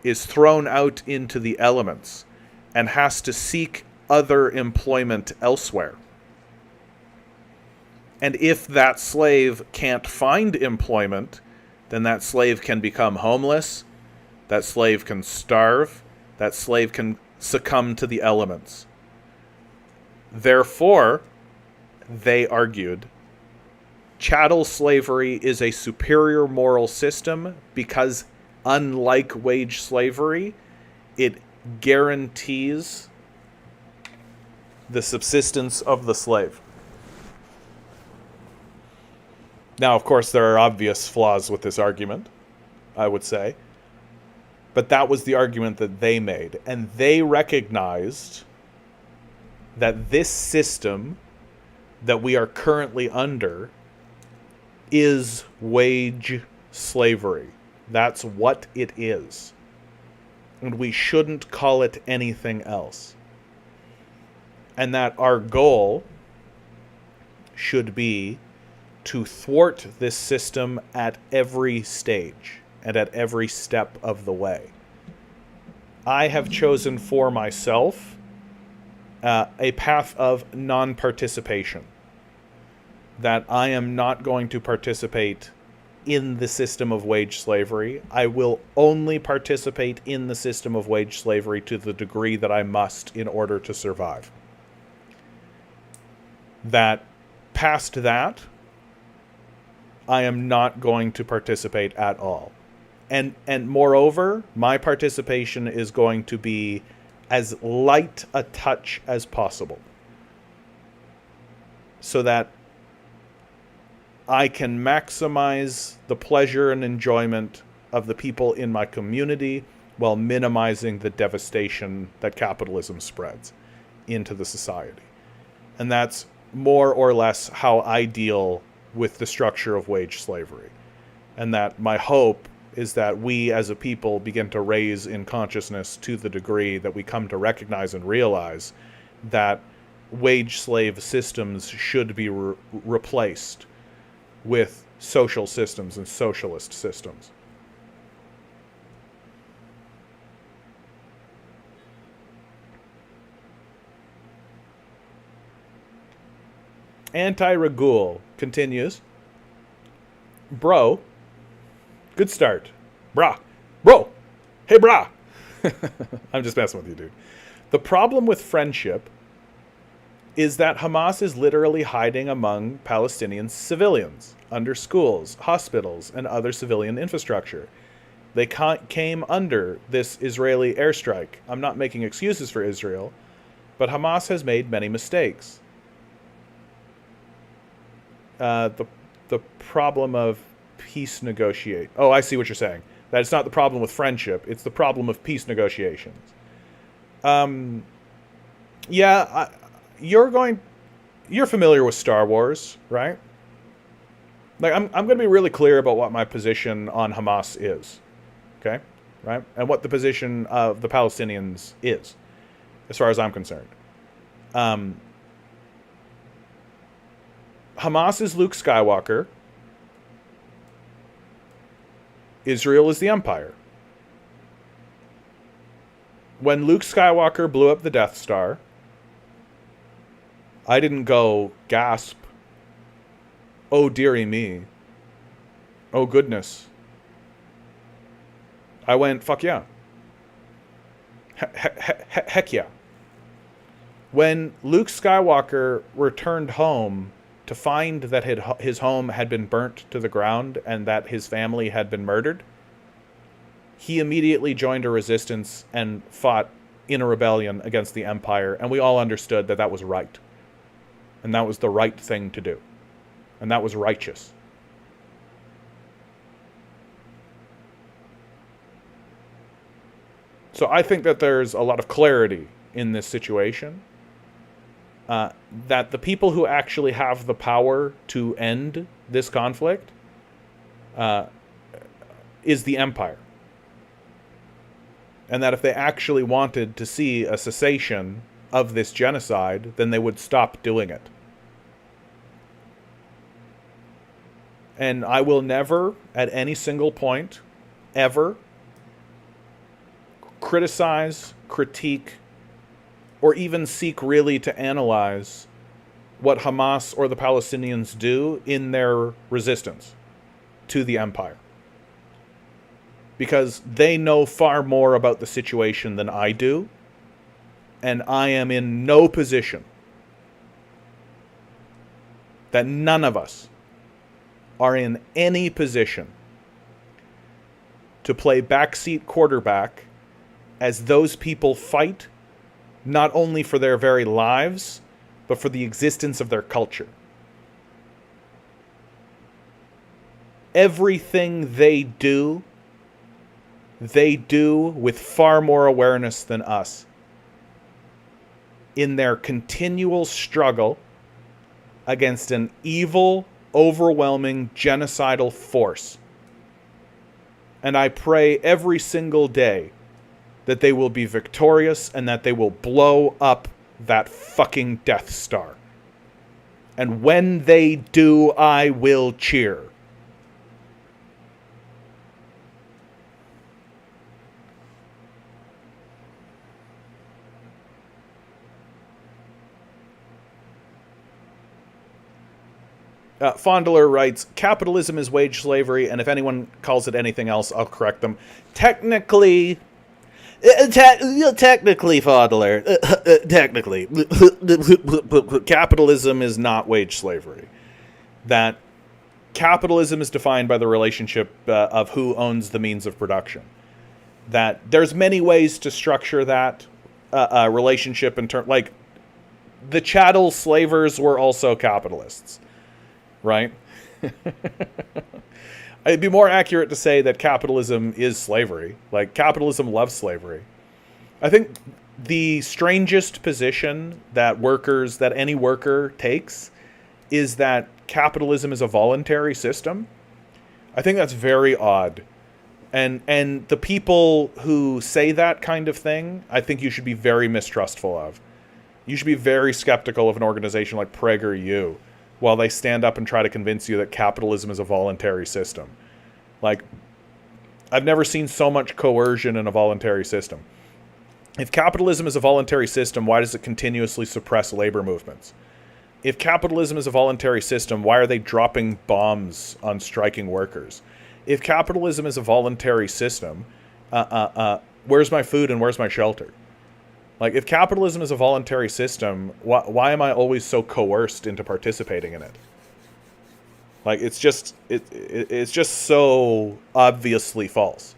is thrown out into the elements and has to seek other employment elsewhere. And if that slave can't find employment, then that slave can become homeless, that slave can starve, that slave can succumb to the elements. Therefore, they argued, chattel slavery is a superior moral system because, unlike wage slavery, it guarantees the subsistence of the slave. Now, of course, there are obvious flaws with this argument, I would say. But that was the argument that they made. And they recognized that this system that we are currently under is wage slavery. That's what it is. And we shouldn't call it anything else. And that our goal should be to thwart this system at every stage and at every step of the way. I have chosen for myself a path of non-participation. That I am not going to participate in the system of wage slavery. I will only participate in the system of wage slavery to the degree that I must in order to survive. That past that, I am not going to participate at all. And moreover, my participation is going to be as light a touch as possible. So that I can maximize the pleasure and enjoyment of the people in my community while minimizing the devastation that capitalism spreads into the society. And that's more or less how I deal with the structure of wage slavery. And that my hope is that we as a people begin to raise in consciousness to the degree that we come to recognize and realize that wage slave systems should be replaced with social systems and socialist systems. Anti-Regul continues. Bro, good start. Brah. Bro. Hey, brah. I'm just messing with you, dude. The problem with friendship is that Hamas is literally hiding among Palestinian civilians, under schools, hospitals, and other civilian infrastructure. They came under this Israeli airstrike. I'm not making excuses for Israel, but Hamas has made many mistakes. The problem of peace negotiate. Oh, I see what you're saying. That it's not the problem with friendship; it's the problem of peace negotiations. Yeah, you're familiar with Star Wars, right? Like, I'm going to be really clear about what my position on Hamas is, okay? Right? And what the position of the Palestinians is, as far as I'm concerned. Hamas is Luke Skywalker. Israel is the Empire. When Luke Skywalker blew up the Death Star, I didn't go, gasp, oh dearie me, oh goodness. I went, fuck yeah. Heck yeah. When Luke Skywalker returned home to find that his home had been burnt to the ground and that his family had been murdered, he immediately joined a resistance and fought in a rebellion against the Empire, and we all understood that that was right. And that was the right thing to do. And that was righteous. So I think that there's a lot of clarity in this situation. That the people who actually have the power to end this conflict is the Empire. And that if they actually wanted to see a cessation of this genocide, then they would stop doing it. And I will never, at any single point, ever, criticize, critique, or even seek really to analyze what Hamas or the Palestinians do in their resistance to the Empire. Because they know far more about the situation than I do, and I am in no position, that none of us are in any position to play backseat quarterback as those people fight not only for their very lives, but for the existence of their culture. Everything they do with far more awareness than us, in their continual struggle against an evil, overwhelming, genocidal force. And I pray every single day that they will be victorious and that they will blow up that fucking Death Star. And when they do, I will cheer. Fondler writes, capitalism is wage slavery, and if anyone calls it anything else, I'll correct them. Technically, Fondler, technically, capitalism is not wage slavery. That capitalism is defined by the relationship of who owns the means of production. That there's many ways to structure that relationship in terms, like, the chattel slavers were also capitalists. Right? It'd be more accurate to say that capitalism is slavery. Like, capitalism loves slavery. I think the strangest position that any worker takes is that capitalism is a voluntary system. I think that's very odd. And the people who say that kind of thing, I think you should be very mistrustful of. You should be very skeptical of an organization like PragerU, while they stand up and try to convince you that capitalism is a voluntary system. Like, I've never seen so much coercion in a voluntary system. If capitalism is a voluntary system, why does it continuously suppress labor movements? If capitalism is a voluntary system, why are they dropping bombs on striking workers? If capitalism is a voluntary system, where's my food and where's my shelter? Like, if capitalism is a voluntary system, why am I always so coerced into participating in it? Like, it's just so obviously false.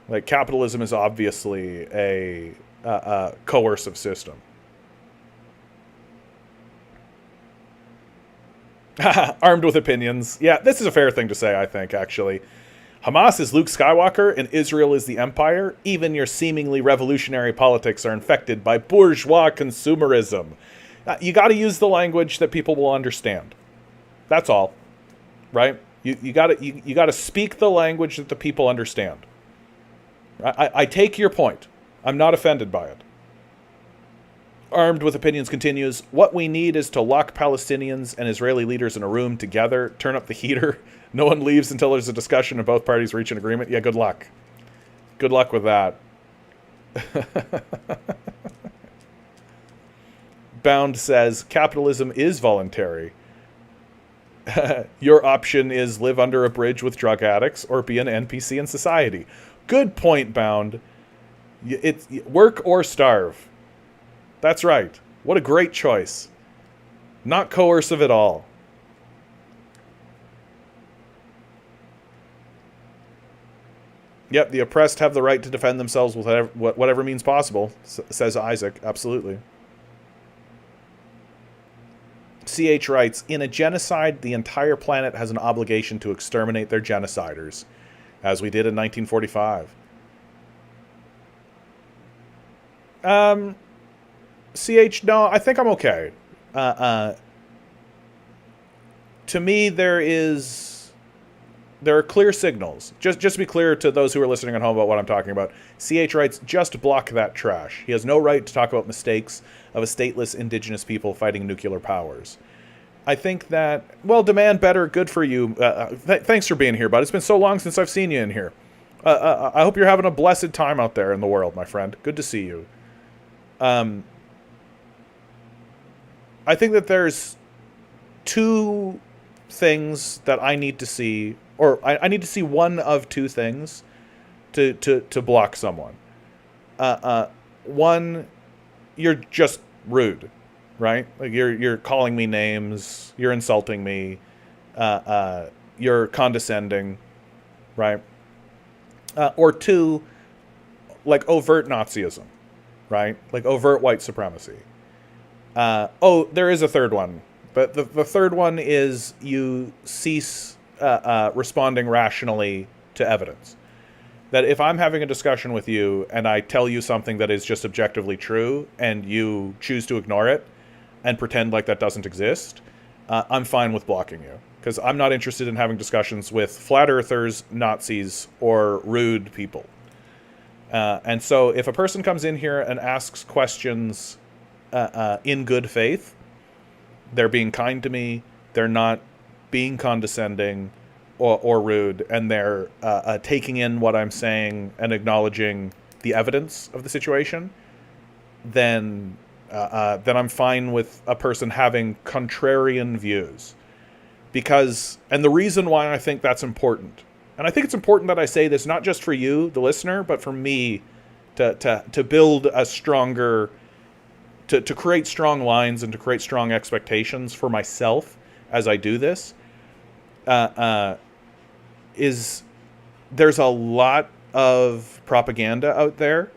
Like, capitalism is obviously a coercive system. Armed with opinions. Yeah, this is a fair thing to say, I think, actually. Hamas is Luke Skywalker and Israel is the Empire. Even your seemingly revolutionary politics are infected by bourgeois consumerism. You got to use the language that people will understand. That's all, right? You got to speak the language that the people understand. I take your point. I'm not offended by it. Armed with opinions continues, what we need is to lock Palestinians and Israeli leaders in a room together, turn up the heater. No one leaves until there's a discussion and both parties reach an agreement. Yeah, good luck. Good luck with that. Bound says, capitalism is voluntary. Your option is live under a bridge with drug addicts or be an NPC in society. Good point, Bound. It's work or starve. That's right. What a great choice. Not coercive at all. Yep, the oppressed have the right to defend themselves with whatever means possible, says Isaac. Absolutely. CH writes, in a genocide, the entire planet has an obligation to exterminate their genociders, as we did in 1945. CH, no, I think I'm okay. To me, there are clear signals. Just to be clear to those who are listening at home about what I'm talking about, CH writes, just block that trash. He has no right to talk about mistakes of a stateless indigenous people fighting nuclear powers. I think that, well, demand better, good for you. Thanks for being here, bud. It's been so long since I've seen you in here. I hope you're having a blessed time out there in the world, my friend. Good to see you. I think that there's two things that I need to see, or I need to see one of two things to block someone. One, you're just rude, right? Like you're calling me names, you're insulting me, you're condescending, right? Or two, like overt Nazism, right? Like overt white supremacy. There is a third one. But the third one is you cease responding rationally to evidence. That if I'm having a discussion with you and I tell you something that is just objectively true and you choose to ignore it and pretend like that doesn't exist, I'm fine with blocking you. Because I'm not interested in having discussions with flat earthers, Nazis, or rude people. And so if a person comes in here and asks questions in good faith, they're being kind to me, they're not being condescending or rude, and they're taking in what I'm saying and acknowledging the evidence of the situation, then I'm fine with a person having contrarian views. Because, and the reason why I think that's important, and I think it's important that I say this not just for you, the listener, but for me to build a stronger, to create strong lines and to create strong expectations for myself as I do this, is there's a lot of propaganda out there.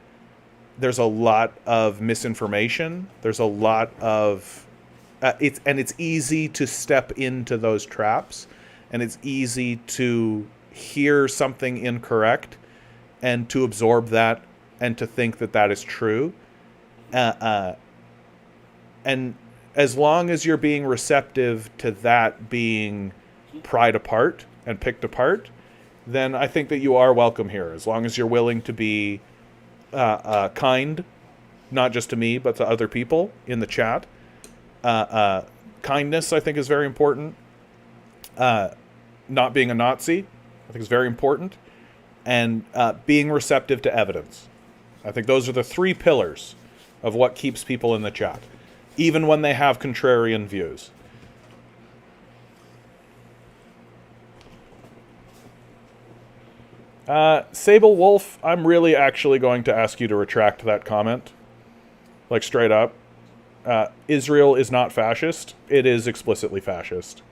There's a lot of misinformation. There's a lot of it's easy to step into those traps, and it's easy to hear something incorrect and to absorb that and to think that that is true. And as long as you're being receptive to that being pried apart and picked apart, then I think that you are welcome here, as long as you're willing to be kind, not just to me, but to other people in the chat. Kindness, I think, is very important. Not being a Nazi, I think, is very important. And being receptive to evidence. I think those are the three pillars of what keeps people in the chat, even when they have contrarian views. Sable Wolf, I'm really actually going to ask you to retract that comment. like straight up. Israel is not fascist. It is explicitly fascist.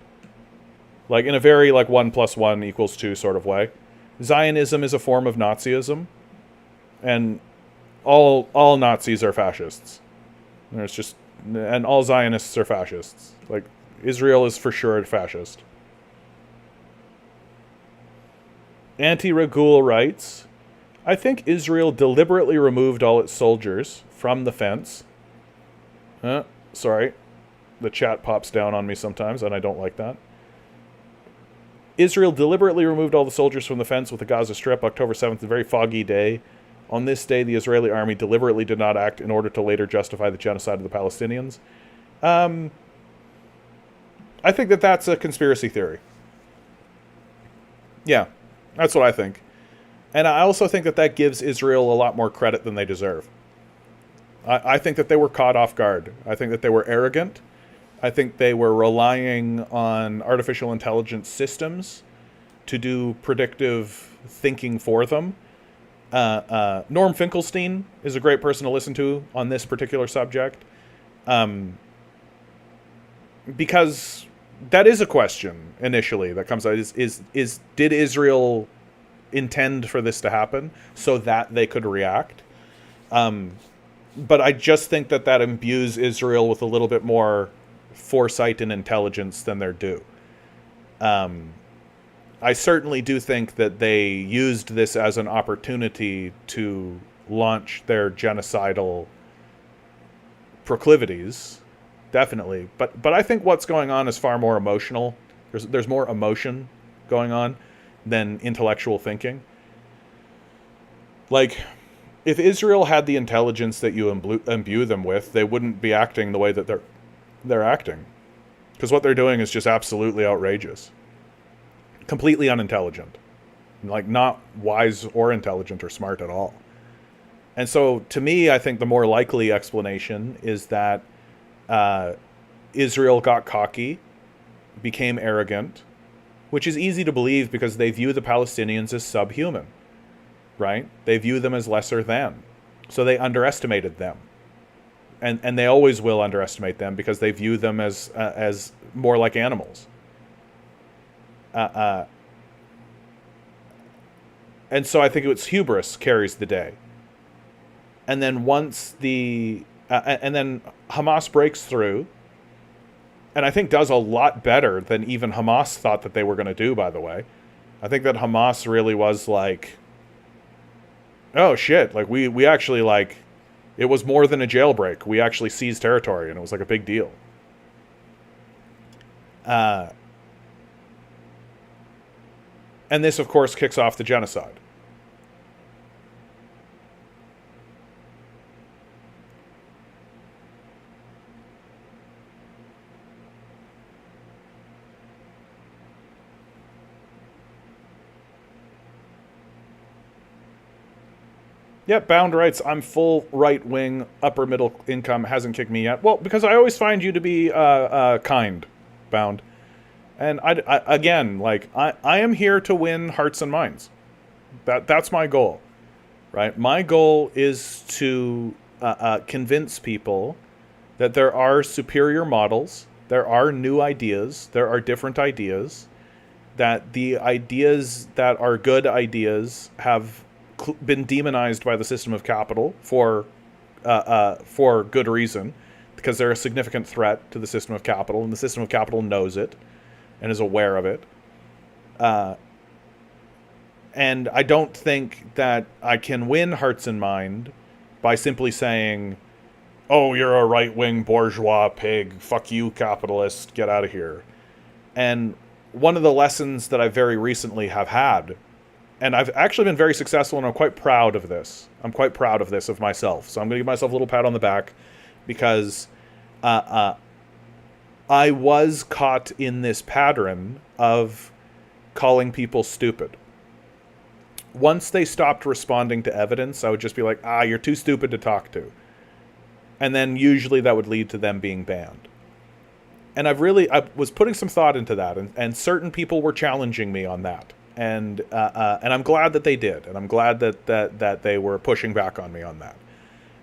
Like in a very like 1+1 = 2 sort of way. Zionism is a form of Nazism, and all Nazis are fascists. And all Zionists are fascists. Like Israel is for sure a fascist. Anti-Regul writes, I think Israel deliberately removed all its soldiers from the fence. Sorry. The chat pops down on me sometimes, and I don't like that. Israel deliberately removed all the soldiers from the fence with the Gaza Strip, October 7th, a very foggy day. On this day, the Israeli army deliberately did not act in order to later justify the genocide of the Palestinians. I think that that's a conspiracy theory. Yeah, that's what I think. And I also think that that gives Israel a lot more credit than they deserve. I think that they were caught off guard. I think that they were arrogant. I think they were relying on artificial intelligence systems to do predictive thinking for them. Norm Finkelstein is a great person to listen to on this particular subject. Because that is a question initially that comes out is did Israel intend for this to happen so that they could react? But I just think that imbues Israel with a little bit more foresight and intelligence than they're due. I certainly do think that they used this as an opportunity to launch their genocidal proclivities, definitely. But I think what's going on is far more emotional. There's more emotion going on than intellectual thinking. Like, if Israel had the intelligence that you imbue them with, they wouldn't be acting the way that they're acting. Because what they're doing is just absolutely outrageous. Completely unintelligent. Like, not wise or intelligent or smart at all. And so, to me, I think the more likely explanation is that Israel got cocky, became arrogant, which is easy to believe because they view the Palestinians as subhuman, right? They view them as lesser than. So they underestimated them. And they always will underestimate them because they view them as more like animals. And so I think it's hubris carries the day. And then once and then Hamas breaks through, and I think does a lot better than even Hamas thought that they were going to do, by the way. I think that Hamas really was like, oh shit, like we actually like, it was more than a jailbreak. We actually seized territory, and it was like a big deal. And this, of course, kicks off the genocide. Yep, Bound writes, I'm full right-wing, upper middle income, hasn't kicked me yet. Well, because I always find you to be kind, Bound. And I again, like, I am here to win hearts and minds. That's my goal, right? My goal is to convince people that there are superior models, there are new ideas, there are different ideas, that the ideas that are good ideas have been demonized by the system of capital for good reason, because they're a significant threat to the system of capital, and the system of capital knows it and is aware of it. And I don't think that I can win hearts and mind by simply saying, oh, you're a right-wing bourgeois pig, fuck you, capitalist, get out of here. And one of the lessons that I very recently have had, and I've actually been very successful, and I'm quite proud of this. I'm quite proud of this, of myself. So I'm going to give myself a little pat on the back, because I was caught in this pattern of calling people stupid. Once they stopped responding to evidence, I would just be like, you're too stupid to talk to. And then usually that would lead to them being banned. And I was putting some thought into that, and certain people were challenging me on that. And I'm glad that they did, and I'm glad that they were pushing back on me on that.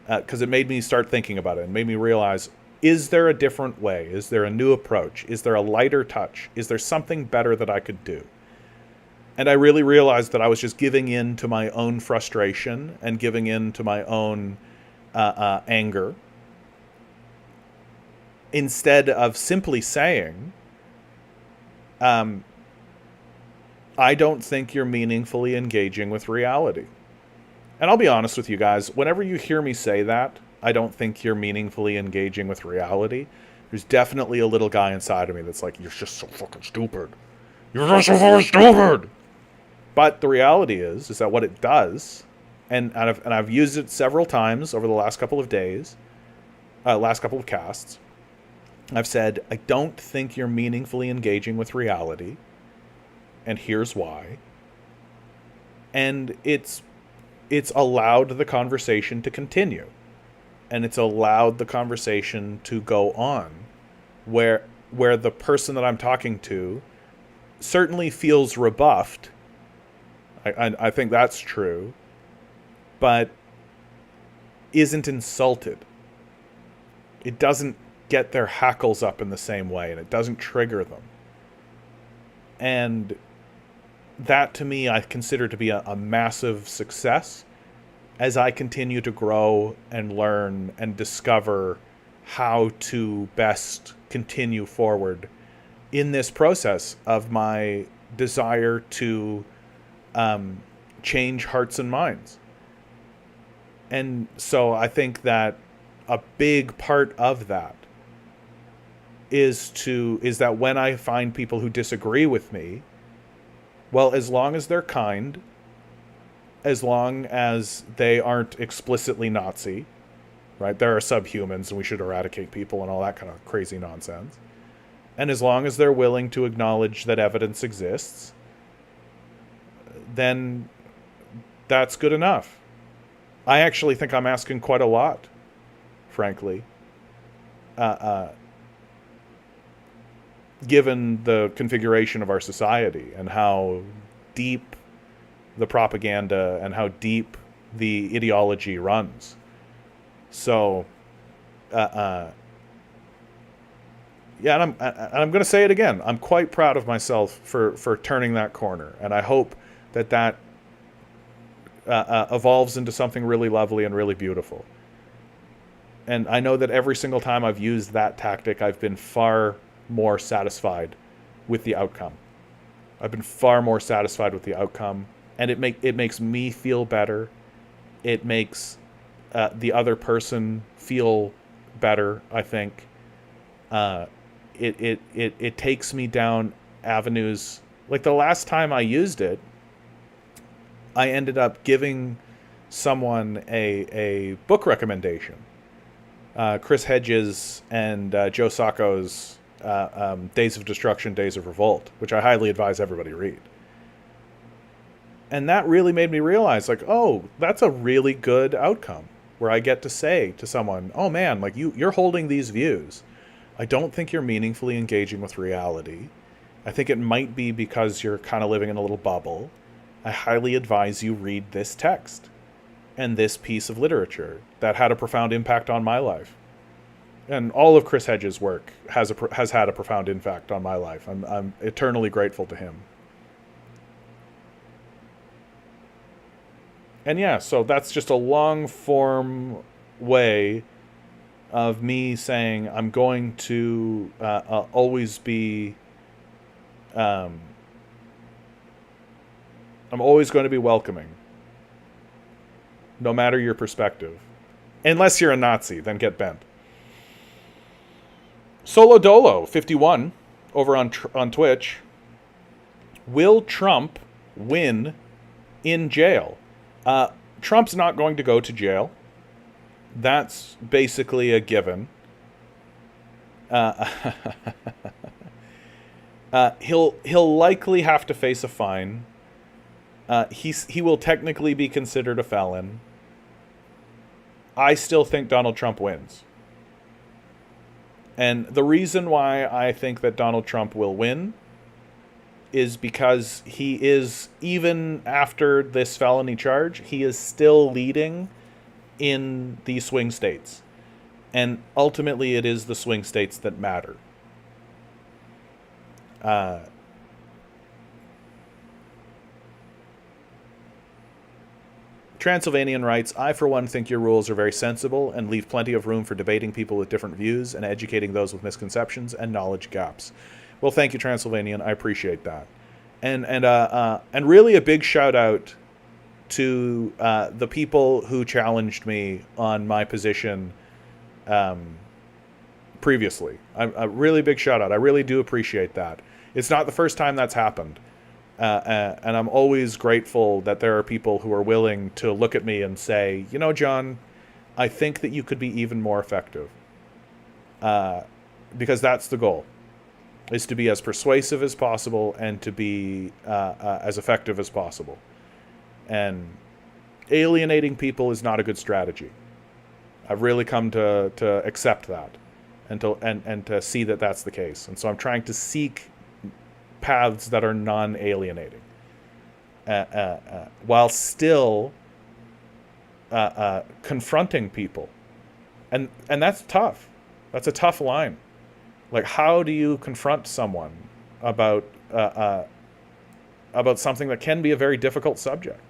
because it made me start thinking about it and made me realize, is there a different way? Is there a new approach? Is there a lighter touch? Is there something better that I could do? And I really realized that I was just giving in to my own frustration and giving in to my own anger, instead of simply saying, I don't think you're meaningfully engaging with reality. And I'll be honest with you guys, whenever you hear me say that, I don't think you're meaningfully engaging with reality, there's definitely a little guy inside of me that's like, you're just so fucking stupid. You're just so fucking stupid. But the reality is that what it does, and I've used it several times over the last couple of days, last couple of casts, I've said, I don't think you're meaningfully engaging with reality, and here's why. And it's allowed the conversation to continue. And it's allowed the conversation to go on, where the person that I'm talking to certainly feels rebuffed. I think that's true, but isn't insulted. It doesn't get their hackles up in the same way, and it doesn't trigger them. And that, to me, I consider to be a massive success as I continue to grow and learn and discover how to best continue forward in this process of my desire to change hearts and minds. And so I think that a big part of that is that when I find people who disagree with me, well, as long as they're kind, as long as they aren't explicitly Nazi, right? There are subhumans and we should eradicate people and all that kind of crazy nonsense. And as long as they're willing to acknowledge that evidence exists, then that's good enough. I actually think I'm asking quite a lot, frankly. Given the configuration of our society and how deep the propaganda and how deep the ideology runs. So, yeah, and I'm going to say it again. I'm quite proud of myself for turning that corner, and I hope that evolves into something really lovely and really beautiful. And I know that every single time I've used that tactic, I've been far more satisfied with the outcome. I've been far more satisfied with the outcome, and it makes me feel better. It makes the other person feel better, I think. It takes me down avenues. Like the last time I used it, I ended up giving someone a book recommendation. Chris Hedges and Joe Sacco's Days of Destruction, Days of Revolt, which I highly advise everybody read. And that really made me realize, like, oh, that's a really good outcome, where I get to say to someone, oh man, like you're holding these views. I don't think you're meaningfully engaging with reality. I think it might be because you're kind of living in a little bubble. I highly advise you read this text and this piece of literature that had a profound impact on my life. And all of Chris Hedges' work has had a profound impact on my life. I'm eternally grateful to him. And yeah, so that's just a long form way of me saying I'm going to always be I'm always going to be welcoming, no matter your perspective. Unless you're a Nazi, then get bent. Solo Dolo 51 over on Twitch. Will Trump win in jail? Trump's not going to go to jail. That's basically a given. He'll likely have to face a fine. He will technically be considered a felon. I still think Donald Trump wins. And the reason why I think that Donald Trump will win is because he is, even after this felony charge, he is still leading in the swing states. And ultimately, it is the swing states that matter. Transylvanian writes, I, for one, think your rules are very sensible and leave plenty of room for debating people with different views and educating those with misconceptions and knowledge gaps. Well, thank you, Transylvanian. I appreciate that. And really a big shout out to the people who challenged me on my position previously. A really big shout out. I really do appreciate that. It's not the first time that's happened. And I'm always grateful that there are people who are willing to look at me and say, you know, John, I think that you could be even more effective. Because that's the goal, is to be as persuasive as possible and to be as effective as possible. And alienating people is not a good strategy. I've really come to accept that and to see that that's the case. And so I'm trying to seek paths that are non-alienating, while still confronting people, and that's tough. That's a tough line. Like, how do you confront someone about something that can be a very difficult subject,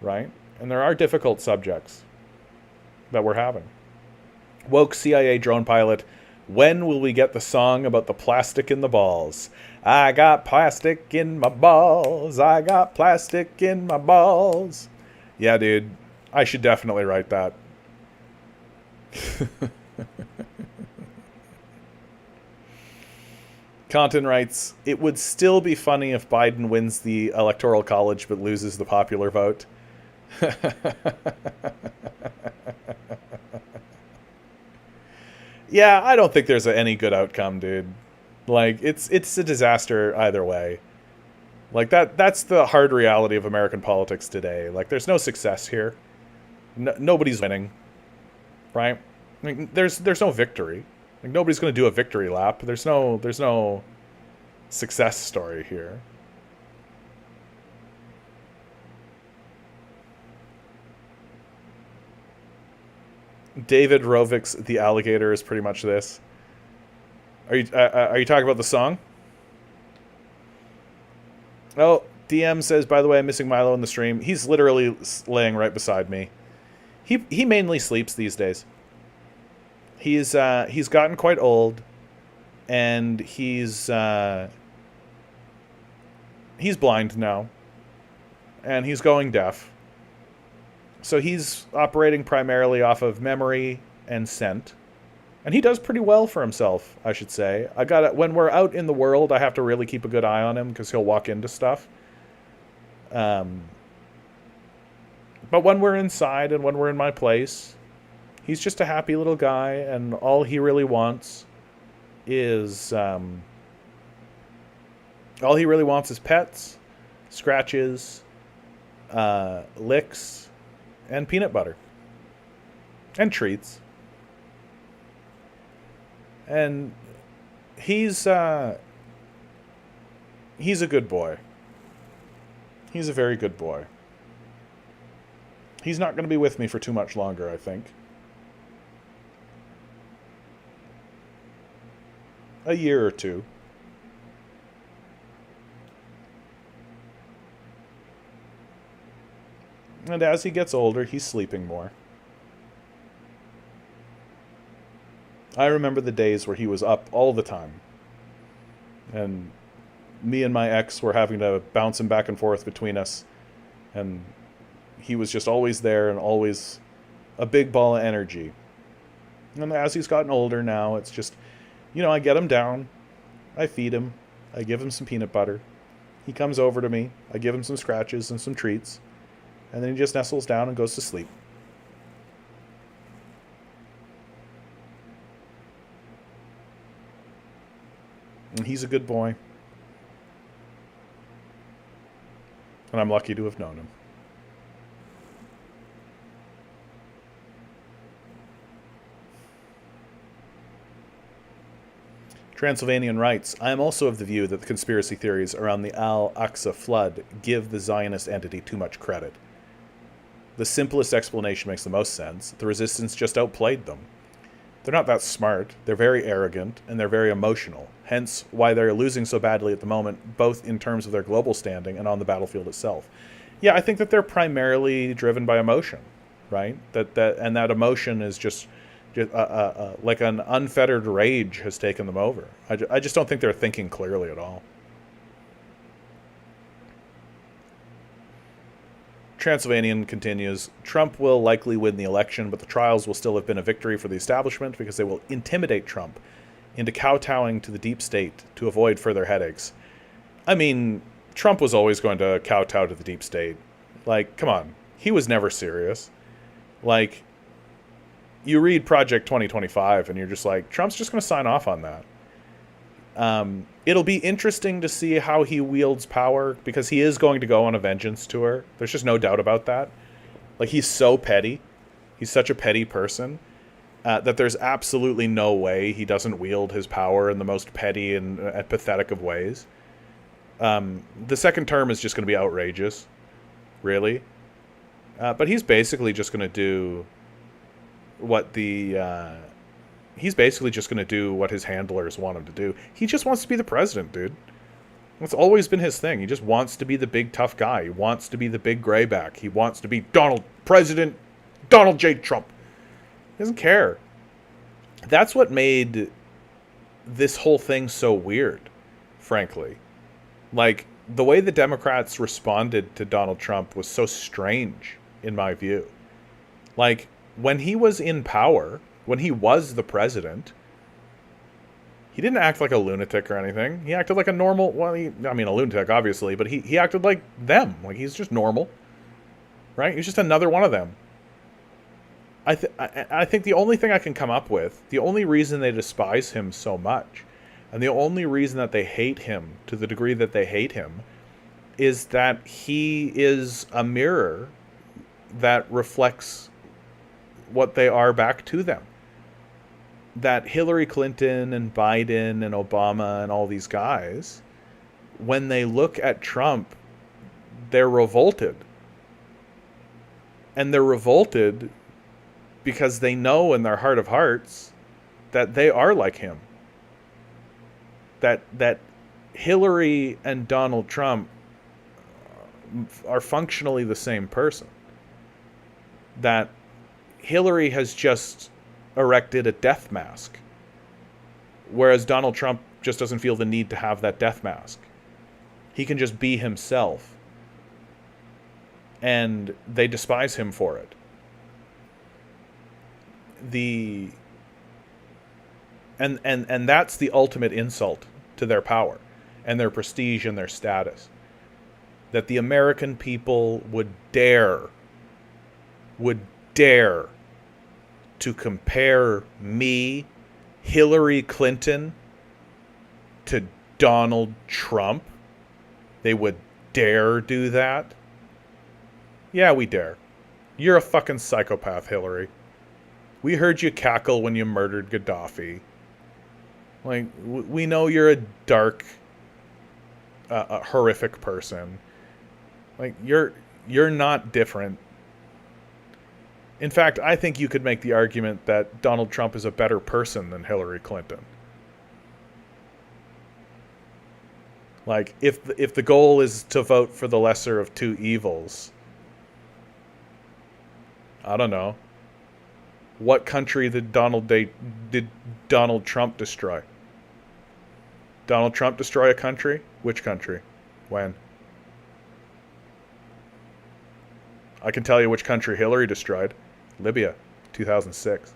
right? And there are difficult subjects that we're having. Woke CIA drone pilot. When will we get the song about the plastic in the balls? I got plastic in my balls. I got plastic in my balls. Yeah, dude. I should definitely write that. Content writes, it would still be funny if Biden wins the Electoral College but loses the popular vote. Yeah, I don't think there's any good outcome, dude. Like, it's a disaster either way. Like, that's the hard reality of American politics today. Like, there's no success here. Nobody's winning, right? Like, there's no victory. Like, nobody's going to do a victory lap. There's no success story here. David Rovik's The Alligator is pretty much this. Are you talking about the song? Oh, DM says, by the way, I'm missing Milo in the stream. He's literally laying right beside me. He mainly sleeps these days. He's gotten quite old, and he's blind now, and he's going deaf. So he's operating primarily off of memory and scent. And he does pretty well for himself, I should say. When we're out in the world, I have to really keep a good eye on him because he'll walk into stuff. But when we're inside and when we're in my place, he's just a happy little guy, and all he really wants is pets, scratches, licks, and peanut butter. And treats. And he's a good boy. He's a very good boy. He's not going to be with me for too much longer, I think. A year or two. And as he gets older, he's sleeping more. I remember the days where he was up all the time. And me and my ex were having to bounce him back and forth between us. And he was just always there and always a big ball of energy. And as he's gotten older now, it's just, I get him down. I feed him. I give him some peanut butter. He comes over to me. I give him some scratches and some treats. And then he just nestles down and goes to sleep. And he's a good boy. And I'm lucky to have known him. Transylvanian writes, I am also of the view that the conspiracy theories around the Al-Aqsa flood give the Zionist entity too much credit. The simplest explanation makes the most sense. The resistance just outplayed them. They're not that smart. They're very arrogant, and they're very emotional. Hence why they're losing so badly at the moment, both in terms of their global standing and on the battlefield itself. Yeah, I think that they're primarily driven by emotion, right? That emotion is just like an unfettered rage has taken them over. I just don't think they're thinking clearly at all. Transylvanian continues, Trump will likely win the election, but the trials will still have been a victory for the establishment because they will intimidate Trump into kowtowing to the deep state to avoid further headaches. I mean, Trump was always going to kowtow to the deep state. Like, come on. He was never serious. Like, you read Project 2025 and you're just like, Trump's just going to sign off on that. It'll be interesting to see how he wields power, because he is going to go on a vengeance tour. There's just no doubt about that. Like, he's so petty. He's such a petty person that there's absolutely no way he doesn't wield his power in the most petty and pathetic of ways. The second term is just going to be outrageous, really. But he's basically just going to do what he's basically just going to do what his handlers want him to do. He just wants to be the president, dude. That's always been his thing. He just wants to be the big tough guy. He wants to be the big grayback. He wants to be President Donald J. Trump. He doesn't care. That's what made this whole thing so weird, frankly. Like, the way the Democrats responded to Donald Trump was so strange, in my view. Like, when he was in power, when he was the president, he didn't act like a lunatic or anything. He acted like a normal, a lunatic, obviously, but he acted like them. Like, he's just normal, right? He's just another one of them. I think the only thing I can come up with, the only reason they despise him so much, and the only reason that they hate him to the degree that they hate him, is that he is a mirror that reflects what they are back to them. That Hillary Clinton and Biden and Obama and all these guys, when they look at Trump, they're revolted. And they're revolted because they know in their heart of hearts that they are like him. That Hillary and Donald Trump are functionally the same person. That Hillary has just erected a death mask, whereas Donald Trump just doesn't feel the need to have that death mask. He can just be himself, and they despise him for it. And that's the ultimate insult to their power and their prestige and their status, that the American people would dare to compare me, Hillary Clinton, to Donald Trump. They would dare do that? Yeah, we dare. You're a fucking psychopath, Hillary. We heard you cackle when you murdered Gaddafi. Like, we know you're a dark, a horrific person. Like, you're not different. In fact, I think you could make the argument that Donald Trump is a better person than Hillary Clinton. Like, if the goal is to vote for the lesser of two evils, I don't know. What country did Donald Trump destroy? Donald Trump destroy a country? Which country? When? I can tell you which country Hillary destroyed. Libya, 2006.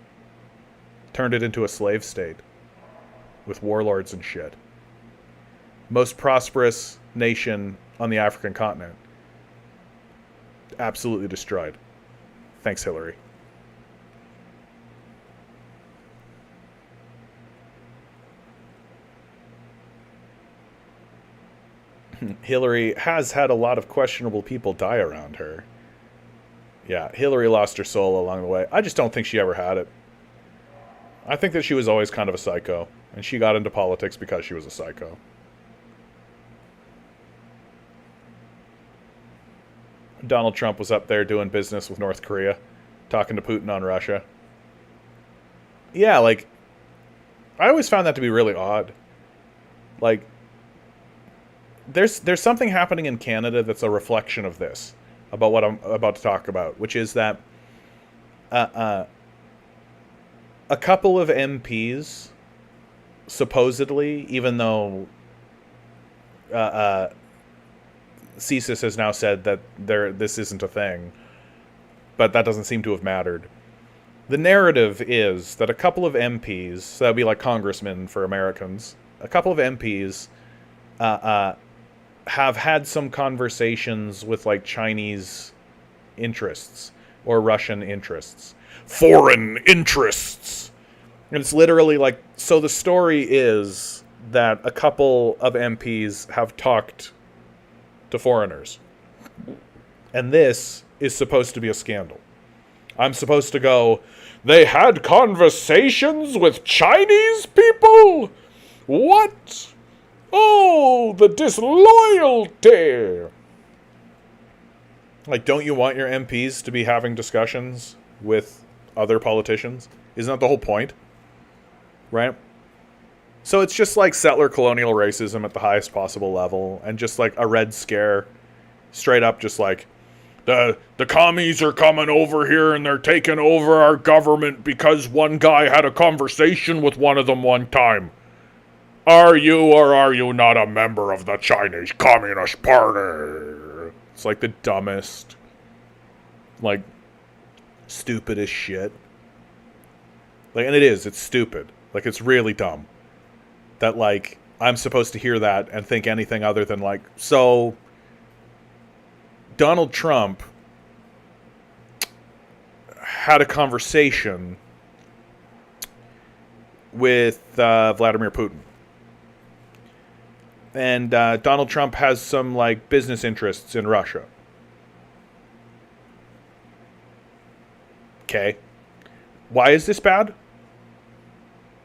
Turned it into a slave state with warlords and shit. Most prosperous nation on the African continent. Absolutely destroyed. Thanks, Hillary. Hillary has had a lot of questionable people die around her. Yeah, Hillary lost her soul along the way. I just don't think she ever had it. I think that she was always kind of a psycho, and she got into politics because she was a psycho. Donald Trump was up there doing business with North Korea, talking to Putin on Russia. Yeah, like, I always found that to be really odd. Like, there's something happening in Canada that's a reflection of this, about what I'm about to talk about, which is that a couple of MPs, supposedly, even though CSIS has now said that this isn't a thing, but that doesn't seem to have mattered. The narrative is that a couple of MPs, so that would be like congressmen for Americans, a couple of MPs have had some conversations with like Chinese interests or Russian interests. Foreign interests! And it's literally like, so the story is that a couple of MPs have talked to foreigners. And this is supposed to be a scandal. I'm supposed to go, they had conversations with Chinese people? What? Oh, the disloyalty! Like, don't you want your MPs to be having discussions with other politicians? Isn't that the whole point? Right? So it's just like settler colonial racism at the highest possible level, and just like a Red Scare, straight up just like, the commies are coming over here and they're taking over our government because one guy had a conversation with one of them one time. Are you or are you not a member of the Chinese Communist Party? It's like the dumbest, like, stupid as shit. Like, and it's stupid. Like, it's really dumb. That, like, I'm supposed to hear that and think anything other than, like, so Donald Trump had a conversation with Vladimir Putin. And Donald Trump has some, like, business interests in Russia. Okay. Why is this bad?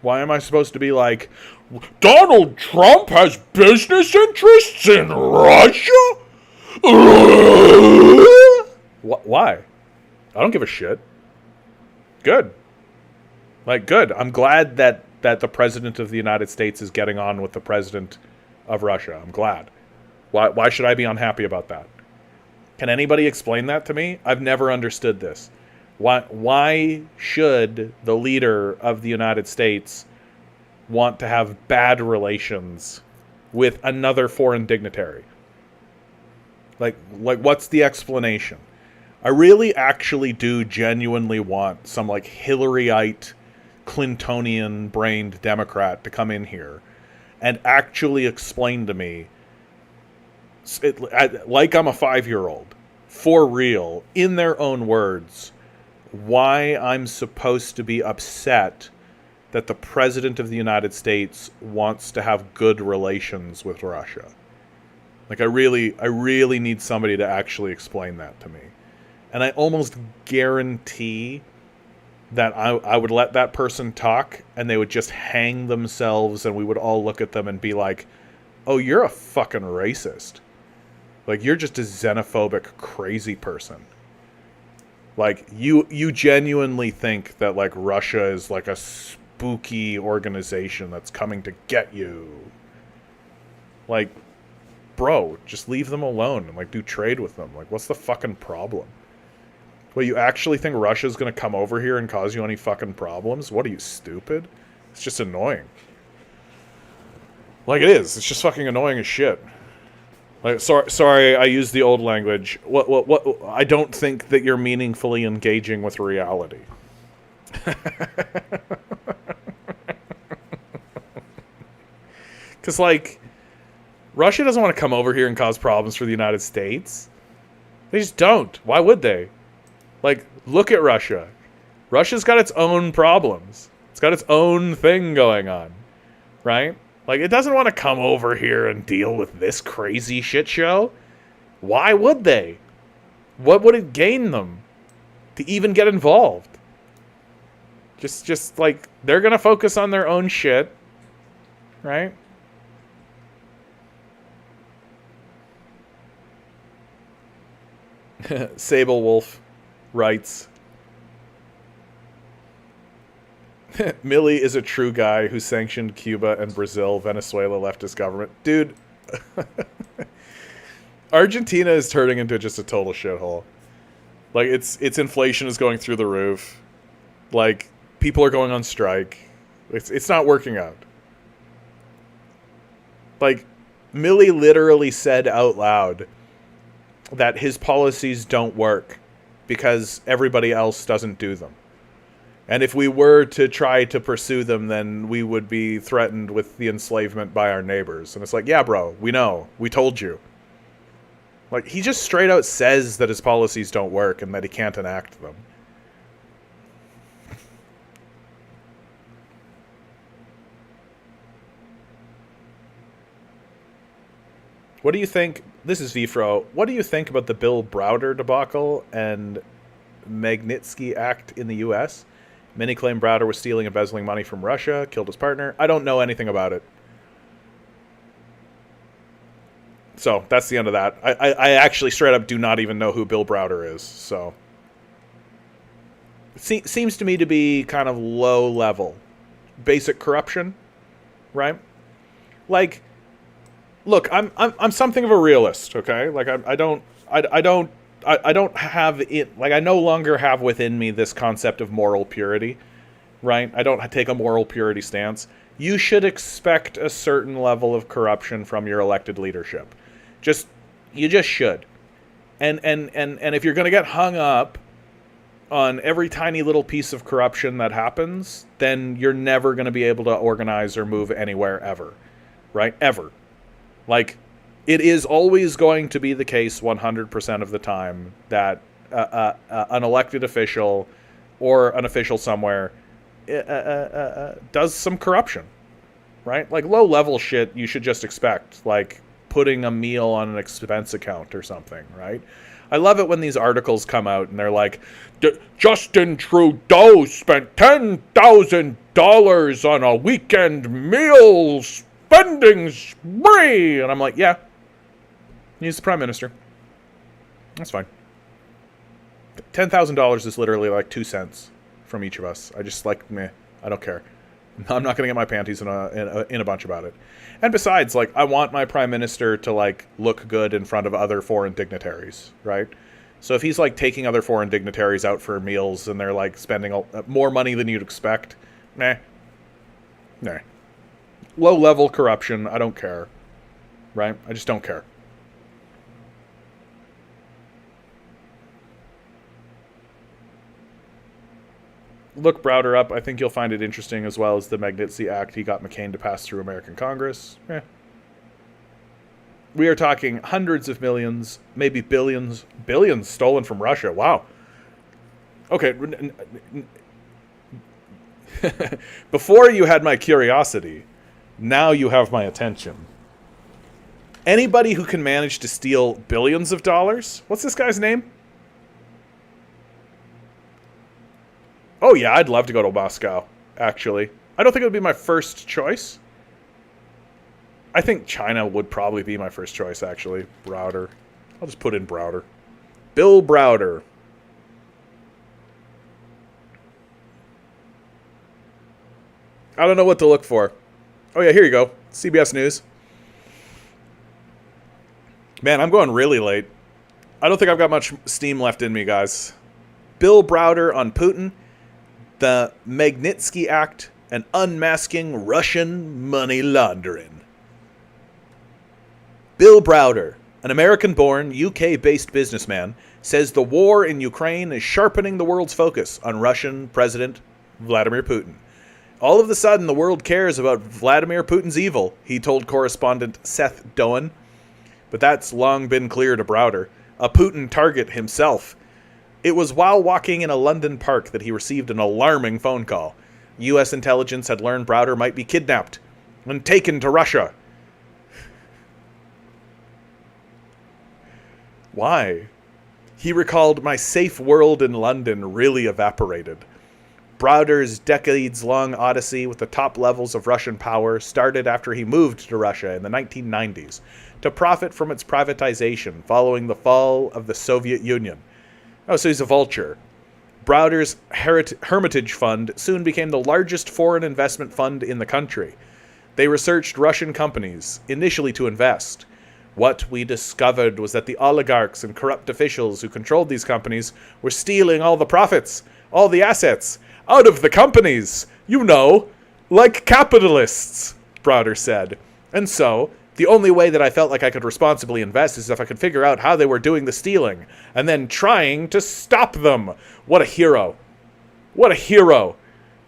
Why am I supposed to be like, Donald Trump has business interests in Russia? Why? I don't give a shit. Good. Like, good. I'm glad that the president of the United States is getting on with the president of Russia. I'm glad. Why should I be unhappy about that? Can anybody explain that to me? I've never understood this. Why should the leader of the United States want to have bad relations with another foreign dignitary? Like what's the explanation? I really actually do genuinely want some like Hillaryite, Clintonian-brained Democrat to come in here and actually explain to me, like I'm a 5-year-old, for real, in their own words, why I'm supposed to be upset that the President of the United States wants to have good relations with Russia. Like, I really need somebody to actually explain that to me. And I almost guarantee that I would let that person talk and they would just hang themselves and we would all look at them and be like, oh, you're a fucking racist. Like, you're just a xenophobic, crazy person. Like, you genuinely think that, like, Russia is, like, a spooky organization that's coming to get you. Like, bro, just leave them alone and, like, do trade with them. Like, what's the fucking problem? Well, you actually think Russia's gonna come over here and cause you any fucking problems? What are you, stupid? It's just annoying. Like, it is. It's just fucking annoying as shit. Like, sorry, I used the old language. What? I don't think that you're meaningfully engaging with reality. Because, like, Russia doesn't want to come over here and cause problems for the United States. They just don't. Why would they? Like, look at Russia. Russia's got its own problems. It's got its own thing going on. Right? Like, it doesn't want to come over here and deal with this crazy shit show. Why would they? What would it gain them to even get involved? Just like, they're going to focus on their own shit. Right? Sable Wolf writes, Milley is a true guy who sanctioned Cuba and Brazil, Venezuela leftist government. Dude, Argentina is turning into just a total shithole. Like, its inflation is going through the roof. Like, people are going on strike. It's not working out. Like, Milley literally said out loud that his policies don't work because everybody else doesn't do them. And if we were to try to pursue them, then we would be threatened with the enslavement by our neighbors. And it's like, yeah, bro, we know. We told you. Like, he just straight out says that his policies don't work and that he can't enact them. What do you think? This is Vfro. What do you think about the Bill Browder debacle and Magnitsky Act in the U.S.? Many claim Browder was stealing and embezzling money from Russia, killed his partner. I don't know anything about it. So that's the end of that. I actually straight up do not even know who Bill Browder is. So it seems to me to be kind of low level, basic corruption, right? Like, look, I'm something of a realist, okay? Like I don't have it. Like, I no longer have within me this concept of moral purity, right? I don't take a moral purity stance. You should expect a certain level of corruption from your elected leadership. You just should. And if you're going to get hung up on every tiny little piece of corruption that happens, then you're never going to be able to organize or move anywhere ever, right? Ever. Like, it is always going to be the case 100% of the time that an elected official or an official somewhere does some corruption, right? Like, low-level shit you should just expect, like putting a meal on an expense account or something, right? I love it when these articles come out and they're like, Justin Trudeau spent $10,000 on a weekend meal spending spree. And I'm like, yeah, he's the prime minister. That's fine. $10,000 is literally like 2 cents from each of us. I just like, meh, I don't care. I'm not going to get my panties in a bunch about it. And besides, like, I want my prime minister to, like, look good in front of other foreign dignitaries, right? So if he's, like, taking other foreign dignitaries out for meals and they're, like, spending more money than you'd expect, nah. Low-level corruption, I don't care, right? I just don't care. Look Browder up. I think you'll find it interesting, as well as the Magnitsky Act he got McCain to pass through American Congress. We are talking hundreds of millions, maybe billions stolen from Russia. Wow. Okay. Before you had my curiosity, now you have my attention. Anybody who can manage to steal billions of dollars? What's this guy's name? Oh, yeah, I'd love to go to Moscow, actually. I don't think it would be my first choice. I think China would probably be my first choice, actually. Browder. I'll just put in Browder. Bill Browder. I don't know what to look for. Oh, yeah, here you go. CBS News. Man, I'm going really late. I don't think I've got much steam left in me, guys. Bill Browder on Putin. The Magnitsky Act and unmasking Russian money laundering. Bill Browder, an American-born, UK-based businessman, says the war in Ukraine is sharpening the world's focus on Russian President Vladimir Putin. All of a sudden, the world cares about Vladimir Putin's evil, he told correspondent Seth Doan. But that's long been clear to Browder, a Putin target himself. It was while walking in a London park that he received an alarming phone call. U.S. intelligence had learned Browder might be kidnapped and taken to Russia. Why? He recalled, my safe world in London really evaporated. Browder's decades-long odyssey with the top levels of Russian power started after he moved to Russia in the 1990s to profit from its privatization following the fall of the Soviet Union. Oh, so he's a vulture. Browder's Hermitage Fund soon became the largest foreign investment fund in the country. They researched Russian companies, initially to invest. What we discovered was that the oligarchs and corrupt officials who controlled these companies were stealing all the profits, all the assets, out of the companies. You know, like capitalists, Browder said. And so, the only way that I felt like I could responsibly invest is if I could figure out how they were doing the stealing, and then trying to stop them. What a hero. What a hero.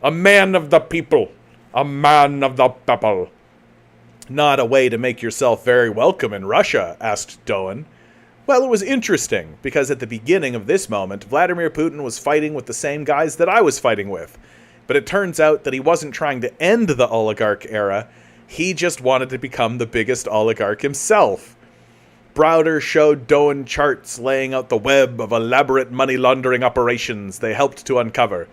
A man of the people. A man of the people. Not a way to make yourself very welcome in Russia, asked Doan. Well, it was interesting, because at the beginning of this moment, Vladimir Putin was fighting with the same guys that I was fighting with. But it turns out that he wasn't trying to end the oligarch era. He just wanted to become the biggest oligarch himself. Browder showed Doan charts laying out the web of elaborate money laundering operations they helped to uncover.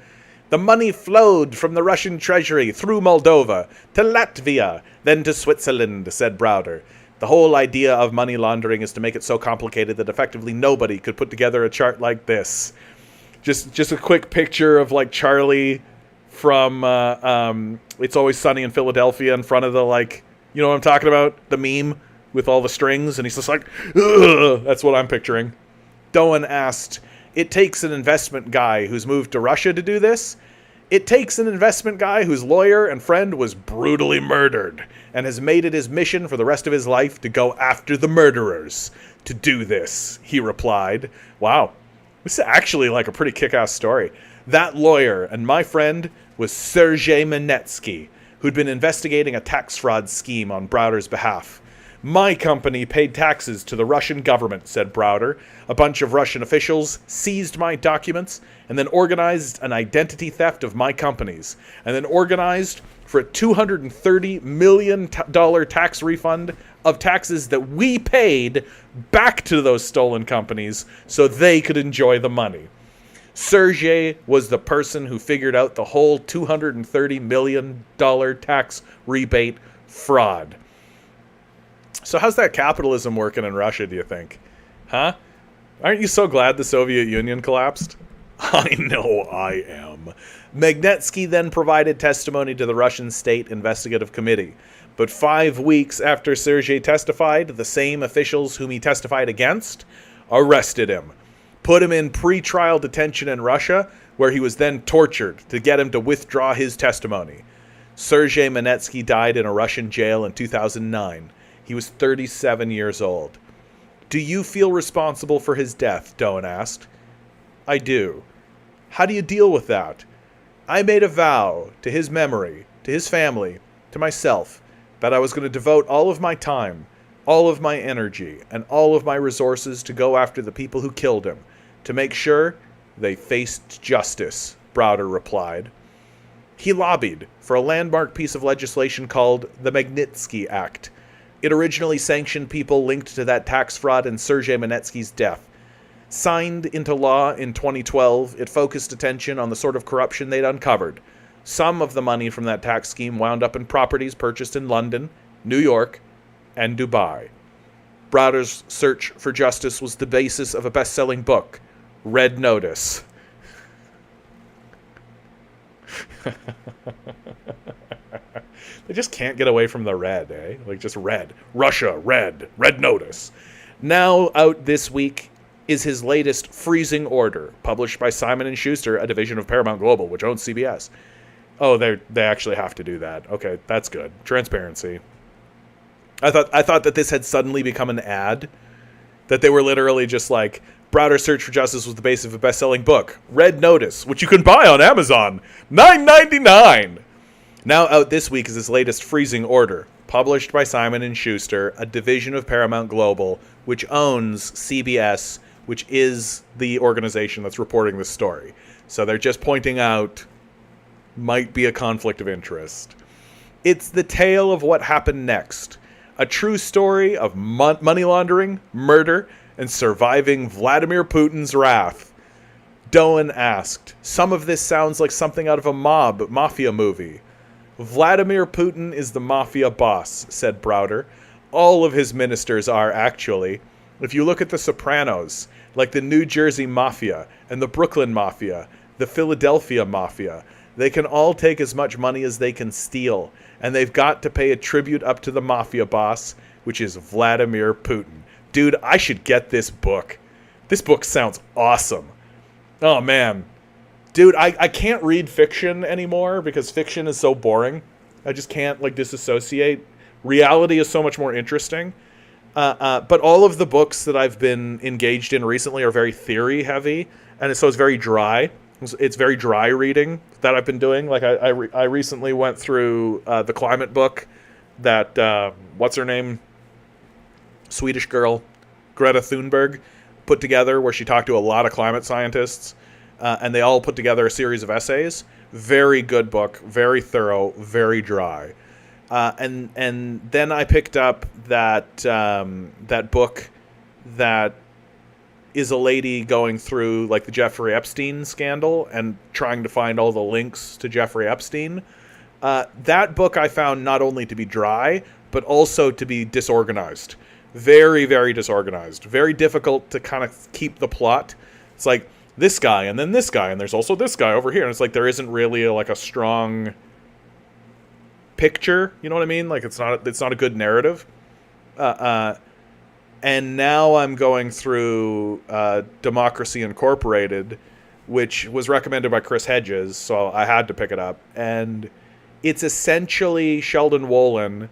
The money flowed from the Russian treasury through Moldova to Latvia, then to Switzerland, said Browder. The whole idea of money laundering is to make it so complicated that effectively nobody could put together a chart like this. Just a quick picture of like Charlie from It's Always Sunny in Philadelphia in front of the, like, you know what I'm talking about? The meme with all the strings, and he's just like, ugh! That's what I'm picturing. Doan asked, it takes an investment guy who's moved to Russia to do this? It takes an investment guy whose lawyer and friend was brutally murdered and has made it his mission for the rest of his life to go after the murderers to do this, he replied. Wow, this is actually like a pretty kick-ass story. That lawyer and my friend was Sergei Manetsky, who'd been investigating a tax fraud scheme on Browder's behalf. My company paid taxes to the Russian government, said Browder. A bunch of Russian officials seized my documents and then organized an identity theft of my companies, and then organized for a $230 million tax refund of taxes that we paid back to those stolen companies so they could enjoy the money. Sergei was the person who figured out the whole $230 million tax rebate fraud. So how's that capitalism working in Russia, do you think? Huh? Aren't you so glad the Soviet Union collapsed? I know I am. Magnitsky then provided testimony to the Russian State Investigative Committee. But 5 weeks after Sergei testified, the same officials whom he testified against arrested him, put him in pre-trial detention in Russia, where he was then tortured to get him to withdraw his testimony. Sergei Manetsky died in a Russian jail in 2009. He was 37 years old. Do you feel responsible for his death? Doan asked. I do. How do you deal with that? I made a vow to his memory, to his family, to myself, that I was going to devote all of my time, all of my energy, and all of my resources to go after the people who killed him, to make sure they faced justice, Browder replied. He lobbied for a landmark piece of legislation called the Magnitsky Act. It originally sanctioned people linked to that tax fraud and Sergei Manetsky's death. Signed into law in 2012, it focused attention on the sort of corruption they'd uncovered. Some of the money from that tax scheme wound up in properties purchased in London, New York, and Dubai. Browder's search for justice was the basis of a best-selling book, Red Notice. They just can't get away from the red, eh? Like, just red. Russia, red. Red Notice. Now out this week is his latest Freezing Order, published by Simon & Schuster, a division of Paramount Global, which owns CBS. Oh, they actually have to do that. Okay, that's good. Transparency. I thought that this had suddenly become an ad, that they were literally just like, Browder's Search for Justice was the basis of a best-selling book, Red Notice, which you can buy on Amazon, $9.99. Now out this week is his latest Freezing Order, published by Simon & Schuster, a division of Paramount Global, which owns CBS, which is the organization that's reporting this story. So they're just pointing out, might be a conflict of interest. It's the tale of what happened next. A true story of money laundering, murder, and surviving Vladimir Putin's wrath. Doan asked, "Some of this sounds like something out of a mafia movie." "Vladimir Putin is the mafia boss," said Browder. "All of his ministers are, actually. If you look at the Sopranos, like the New Jersey Mafia and the Brooklyn Mafia, the Philadelphia Mafia, they can all take as much money as they can steal, and they've got to pay a tribute up to the mafia boss, which is Vladimir Putin." Dude, I should get this book. This book sounds awesome. Oh, man. Dude, I can't read fiction anymore because fiction is so boring. I just can't, like, disassociate. Reality is so much more interesting. But all of the books that I've been engaged in recently are very theory-heavy, and so it's very dry. It's very dry reading that I've been doing. Like, I recently went through the climate book that, what's her name? Swedish girl, Greta Thunberg, put together, where she talked to a lot of climate scientists, and they all put together a series of essays. Very good book, very thorough, very dry. And then I picked up that book that is a lady going through, like, the Jeffrey Epstein scandal and trying to find all the links to Jeffrey Epstein. That book I found not only to be dry, but also to be disorganized. Very, very disorganized. Very difficult to kind of keep the plot. It's like this guy and then this guy, and there's also this guy over here. And it's like there isn't really a strong picture. You know what I mean? Like it's not a good narrative. And now I'm going through Democracy Incorporated, which was recommended by Chris Hedges, so I had to pick it up. And it's essentially Sheldon Wolin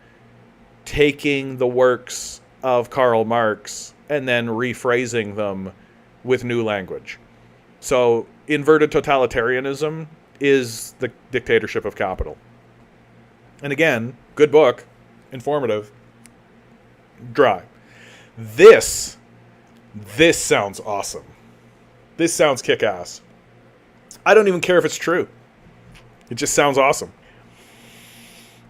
taking the works of Karl Marx and then rephrasing them with new language. So inverted totalitarianism is the dictatorship of capital. And again, good book, informative, dry. This sounds awesome. This sounds kick-ass. I don't even care if it's true. It just sounds awesome.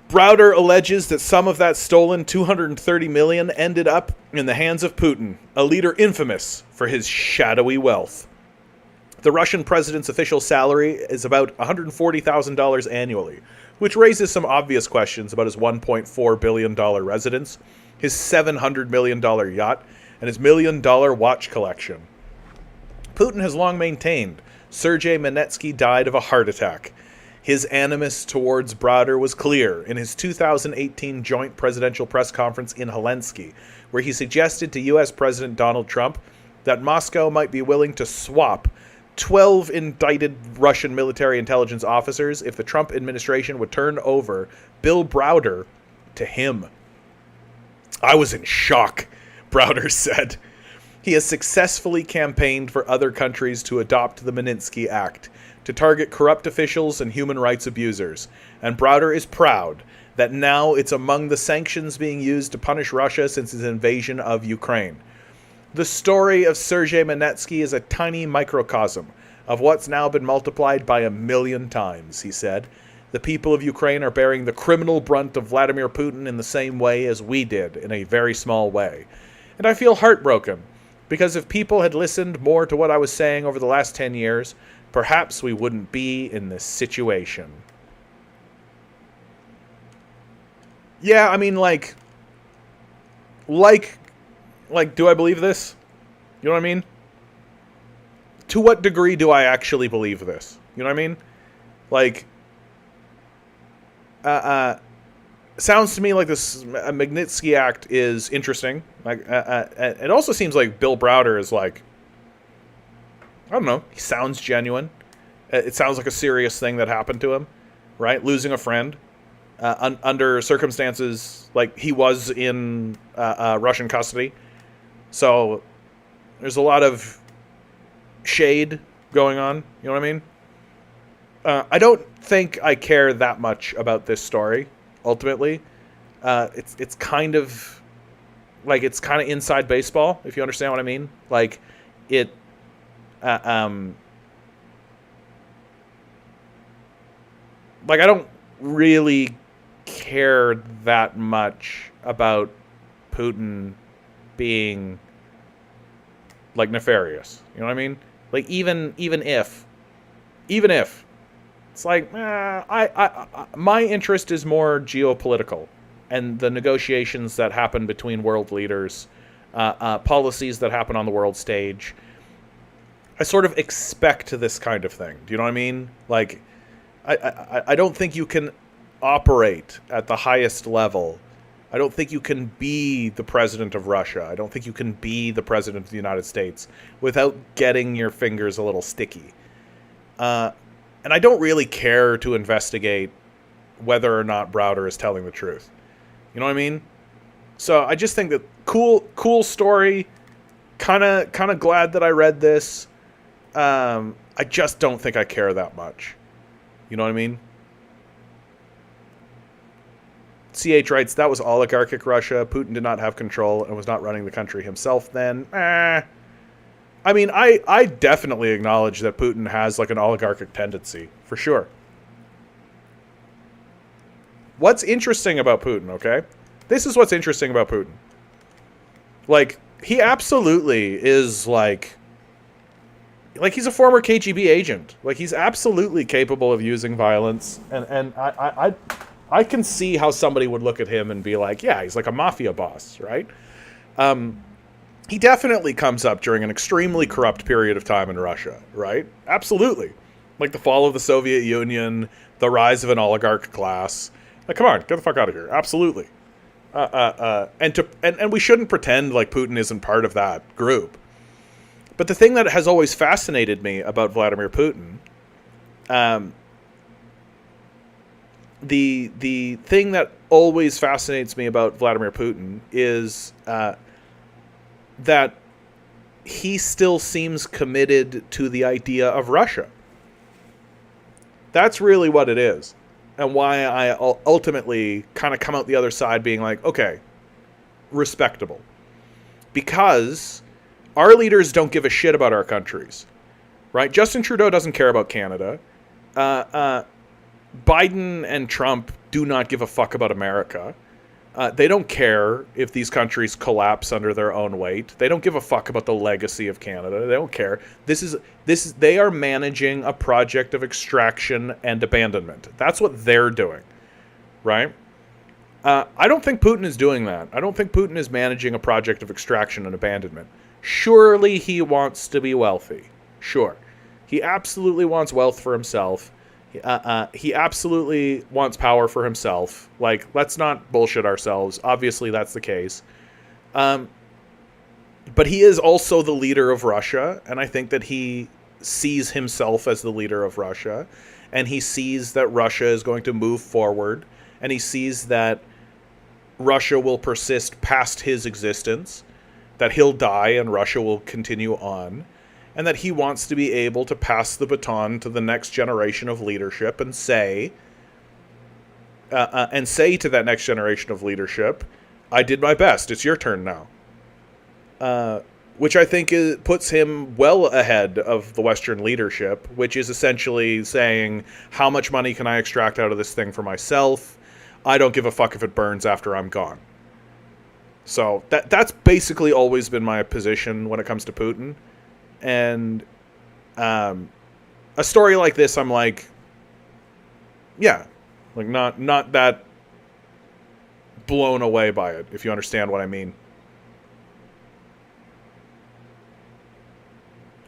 Browder alleges that some of that stolen $230 million ended up in the hands of Putin, a leader infamous for his shadowy wealth. The Russian president's official salary is about $140,000 annually, which raises some obvious questions about his $1.4 billion residence, his $700 million yacht, and his $1 million watch collection. Putin has long maintained Sergei Magnitsky died of a heart attack. His animus towards Browder was clear in his 2018 joint presidential press conference in Helsinki, where he suggested to U.S. President Donald Trump that Moscow might be willing to swap 12 indicted Russian military intelligence officers if the Trump administration would turn over Bill Browder to him. "I was in shock," Browder said. He has successfully campaigned for other countries to adopt the Magnitsky Act, to target corrupt officials and human rights abusers, and Browder is proud that now it's among the sanctions being used to punish Russia since its invasion of Ukraine. "The story of Sergei Magnitsky is a tiny microcosm of what's now been multiplied by 1 million times," he said. "The people of Ukraine are bearing the criminal brunt of Vladimir Putin in the same way as we did, in a very small way. And I feel heartbroken, because if people had listened more to what I was saying over the last 10 years, perhaps we wouldn't be in this situation." Yeah, I mean, like, do I believe this? You know what I mean? To what degree do I actually believe this? You know what I mean? Like, sounds to me like this Magnitsky Act is interesting. Like, it also seems like Bill Browder is like, I don't know, he sounds genuine. It sounds like a serious thing that happened to him, right? Losing a friend under circumstances like he was in Russian custody. So there's a lot of shade going on. You know what I mean? I don't think I care that much about this story, ultimately. It's kind of inside baseball, if you understand what I mean. Like, it... like, I don't really care that much about Putin being, like, nefarious. You know what I mean? Like, even if it's like, my interest is more geopolitical, and the negotiations that happen between world leaders, policies that happen on the world stage. I sort of expect this kind of thing. Do you know what I mean? Like, I don't think you can operate at the highest level. I don't think you can be the president of Russia. I don't think you can be the president of the United States without getting your fingers a little sticky. And I don't really care to investigate whether or not Browder is telling the truth. You know what I mean? So I just think that cool story. Kind of glad that I read this. I just don't think I care that much. You know what I mean? CH writes, that was oligarchic Russia. Putin did not have control and was not running the country himself then. I mean, I definitely acknowledge that Putin has like an oligarchic tendency, for sure. What's interesting about Putin, okay? This is what's interesting about Putin. Like, he absolutely is like he's a former KGB agent. Like, he's absolutely capable of using violence, and I can see how somebody would look at him and be like, yeah, he's like a mafia boss, right? He definitely comes up during an extremely corrupt period of time in Russia, right? Absolutely. Like the fall of the Soviet Union, the rise of an oligarch class. Like, come on, get the fuck out of here. Absolutely. And we shouldn't pretend like Putin isn't part of that group. But the thing that has always fascinated me about Vladimir Putin, the thing that always fascinates me about Vladimir Putin is that he still seems committed to the idea of Russia. That's really what it is. And why I ultimately kind of come out the other side being like, okay, respectable. Because our leaders don't give a shit about our countries, right? Justin Trudeau doesn't care about Canada. Biden and Trump do not give a fuck about America. They don't care if these countries collapse under their own weight. They don't give a fuck about the legacy of Canada. They don't care. They are managing a project of extraction and abandonment. That's what they're doing, right? I don't think Putin is doing that. I don't think Putin is managing a project of extraction and abandonment. Surely he wants to be wealthy. Sure. He absolutely wants wealth for himself. He absolutely wants power for himself. Like, let's not bullshit ourselves. Obviously, that's the case. But he is also the leader of Russia, and I think that he sees himself as the leader of Russia, and he sees that Russia is going to move forward, and he sees that Russia will persist past his existence, that he'll die and Russia will continue on, and that he wants to be able to pass the baton to the next generation of leadership and say to that next generation of leadership, I did my best. It's your turn now. Which I think puts him well ahead of the Western leadership, which is essentially saying, how much money can I extract out of this thing for myself? I don't give a fuck if it burns after I'm gone. So that's basically always been my position when it comes to Putin. And a story like this, I'm like, yeah, like not that blown away by it, if you understand what I mean.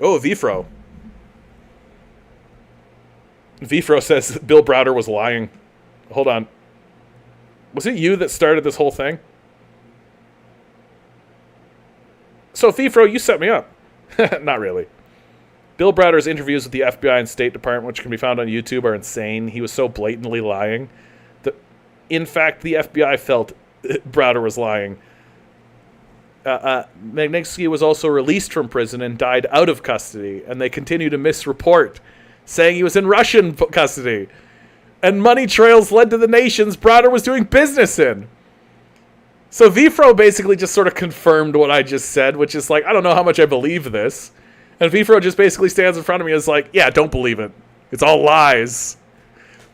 Oh, Vifro. Vifro says Bill Browder was lying. Hold on. Was it you that started this whole thing? So, Vifro, you set me up. Not really. Bill Browder's interviews with the FBI and State Department, which can be found on YouTube, are insane. He was so blatantly lying. In fact, the FBI felt Browder was lying. Magnitsky was also released from prison and died out of custody, and they continue to misreport, saying he was in Russian custody. And money trails led to the nations Browder was doing business in. So Vifro basically just sort of confirmed what I just said, which is like, I don't know how much I believe this. And Vifro just basically stands in front of me and is like, yeah, don't believe it. It's all lies.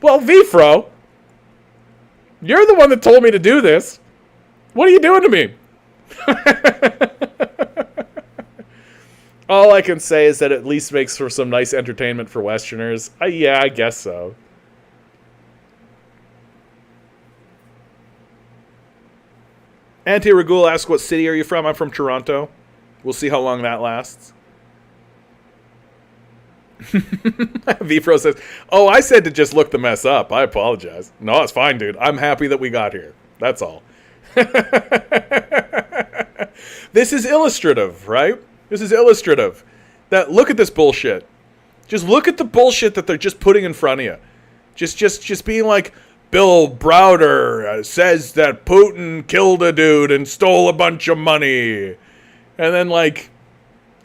Well, Vifro, you're the one that told me to do this. What are you doing to me? All I can say is that it at least makes for some nice entertainment for Westerners. Yeah, I guess so. Anti-Ragul asks, what city are you from? I'm from Toronto. We'll see how long that lasts. Vipro says, oh, I said to just look the mess up. I apologize. No, it's fine, dude. I'm happy that we got here. That's all. This is illustrative, right? This is illustrative. That look at this bullshit. Just look at the bullshit that they're just putting in front of you. Just being like, Bill Browder says that Putin killed a dude and stole a bunch of money. And then like,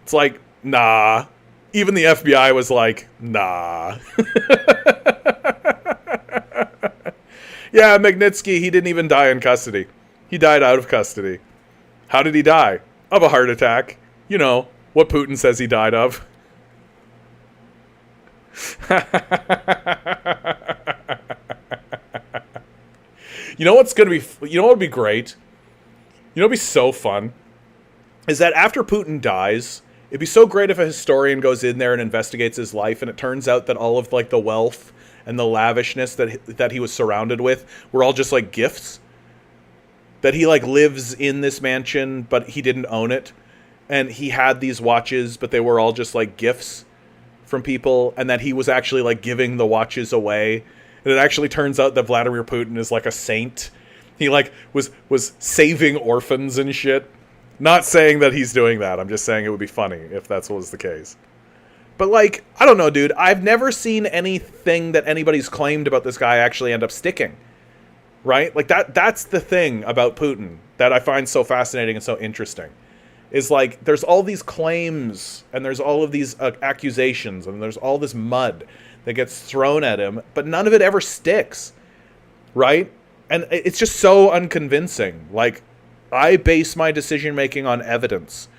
it's like, nah. Even the FBI was like, nah. Yeah, Magnitsky, he didn't even die in custody. He died out of custody. How did he die? Of a heart attack. You know, what Putin says he died of. You know what's going to be, you know what would be great? You know what would be so fun? Is that after Putin dies, it'd be so great if a historian goes in there and investigates his life, and it turns out that all of like the wealth and the lavishness that he was surrounded with were all just like gifts. That he like lives in this mansion, but he didn't own it. And he had these watches, but they were all just like gifts from people. And that he was actually like giving the watches away. And it actually turns out that Vladimir Putin is like a saint. He like was saving orphans and shit. Not saying that he's doing that. I'm just saying it would be funny if that's what was the case. But like, I don't know, dude. I've never seen anything that anybody's claimed about this guy actually end up sticking. Right? Like that's the thing about Putin that I find so fascinating and so interesting. Is like, there's all these claims and there's all of these accusations and there's all this mud that gets thrown at him, but none of it ever sticks. Right? And it's just so unconvincing. Like, I base my decision making on evidence.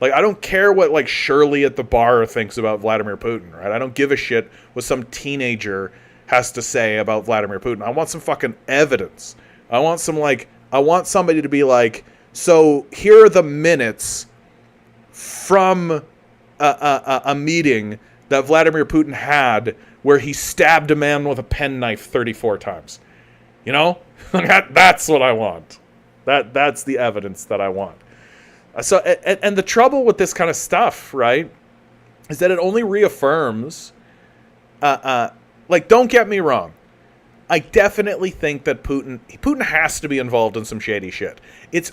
Like, I don't care what like Shirley at the bar thinks about Vladimir Putin, right? I don't give a shit what some teenager has to say about Vladimir Putin. I want some fucking evidence. I want somebody to be like, so here are the minutes from a meeting that Vladimir Putin had where he stabbed a man with a penknife 34 times. You know? That's what I want. That's the evidence that I want. So, and the trouble with this kind of stuff, right, is that it only reaffirms, like, don't get me wrong. I definitely think that Putin has to be involved in some shady shit.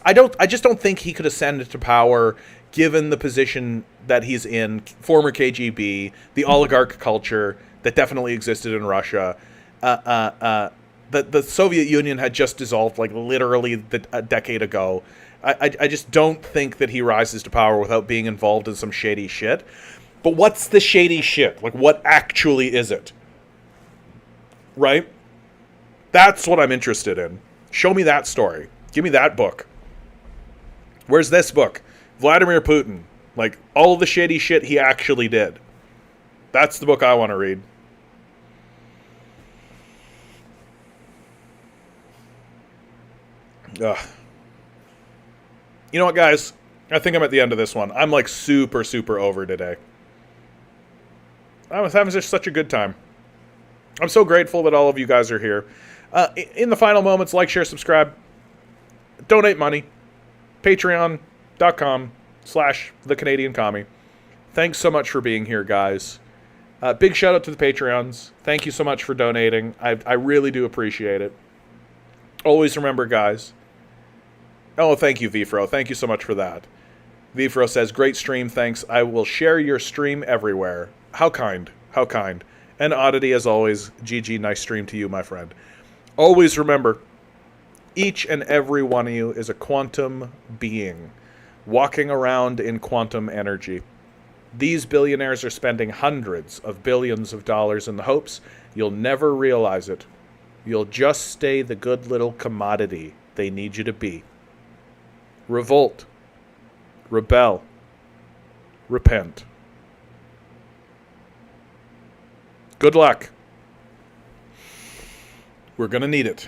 I just don't think he could ascend to power given the position that he's in, former KGB, the oligarch culture that definitely existed in Russia. The Soviet Union had just dissolved, like, literally a decade ago. I just don't think that he rises to power without being involved in some shady shit. But what's the shady shit? Like, what actually is it? Right? That's what I'm interested in. Show me that story. Give me that book. Where's this book? Vladimir Putin. Like, all of the shady shit he actually did. That's the book I want to read. Ugh. You know what, guys? I think I'm at the end of this one. I'm like super, super over today. I was having just such a good time. I'm so grateful that all of you guys are here. In the final moments, like, share, subscribe. Donate money. Patreon.com/TheCanadianCommie. Thanks so much for being here, guys. Big shout out to the Patreons. Thank you so much for donating. I really do appreciate it. Always remember, guys. Oh, thank you, Vifro. Thank you so much for that. Vifro says, great stream, thanks. I will share your stream everywhere. How kind. How kind. And Oddity, as always, GG, nice stream to you, my friend. Always remember, each and every one of you is a quantum being, walking around in quantum energy. These billionaires are spending hundreds of billions of dollars in the hopes you'll never realize it. You'll just stay the good little commodity they need you to be. Revolt. Rebel. Repent. Good luck. We're going to need it.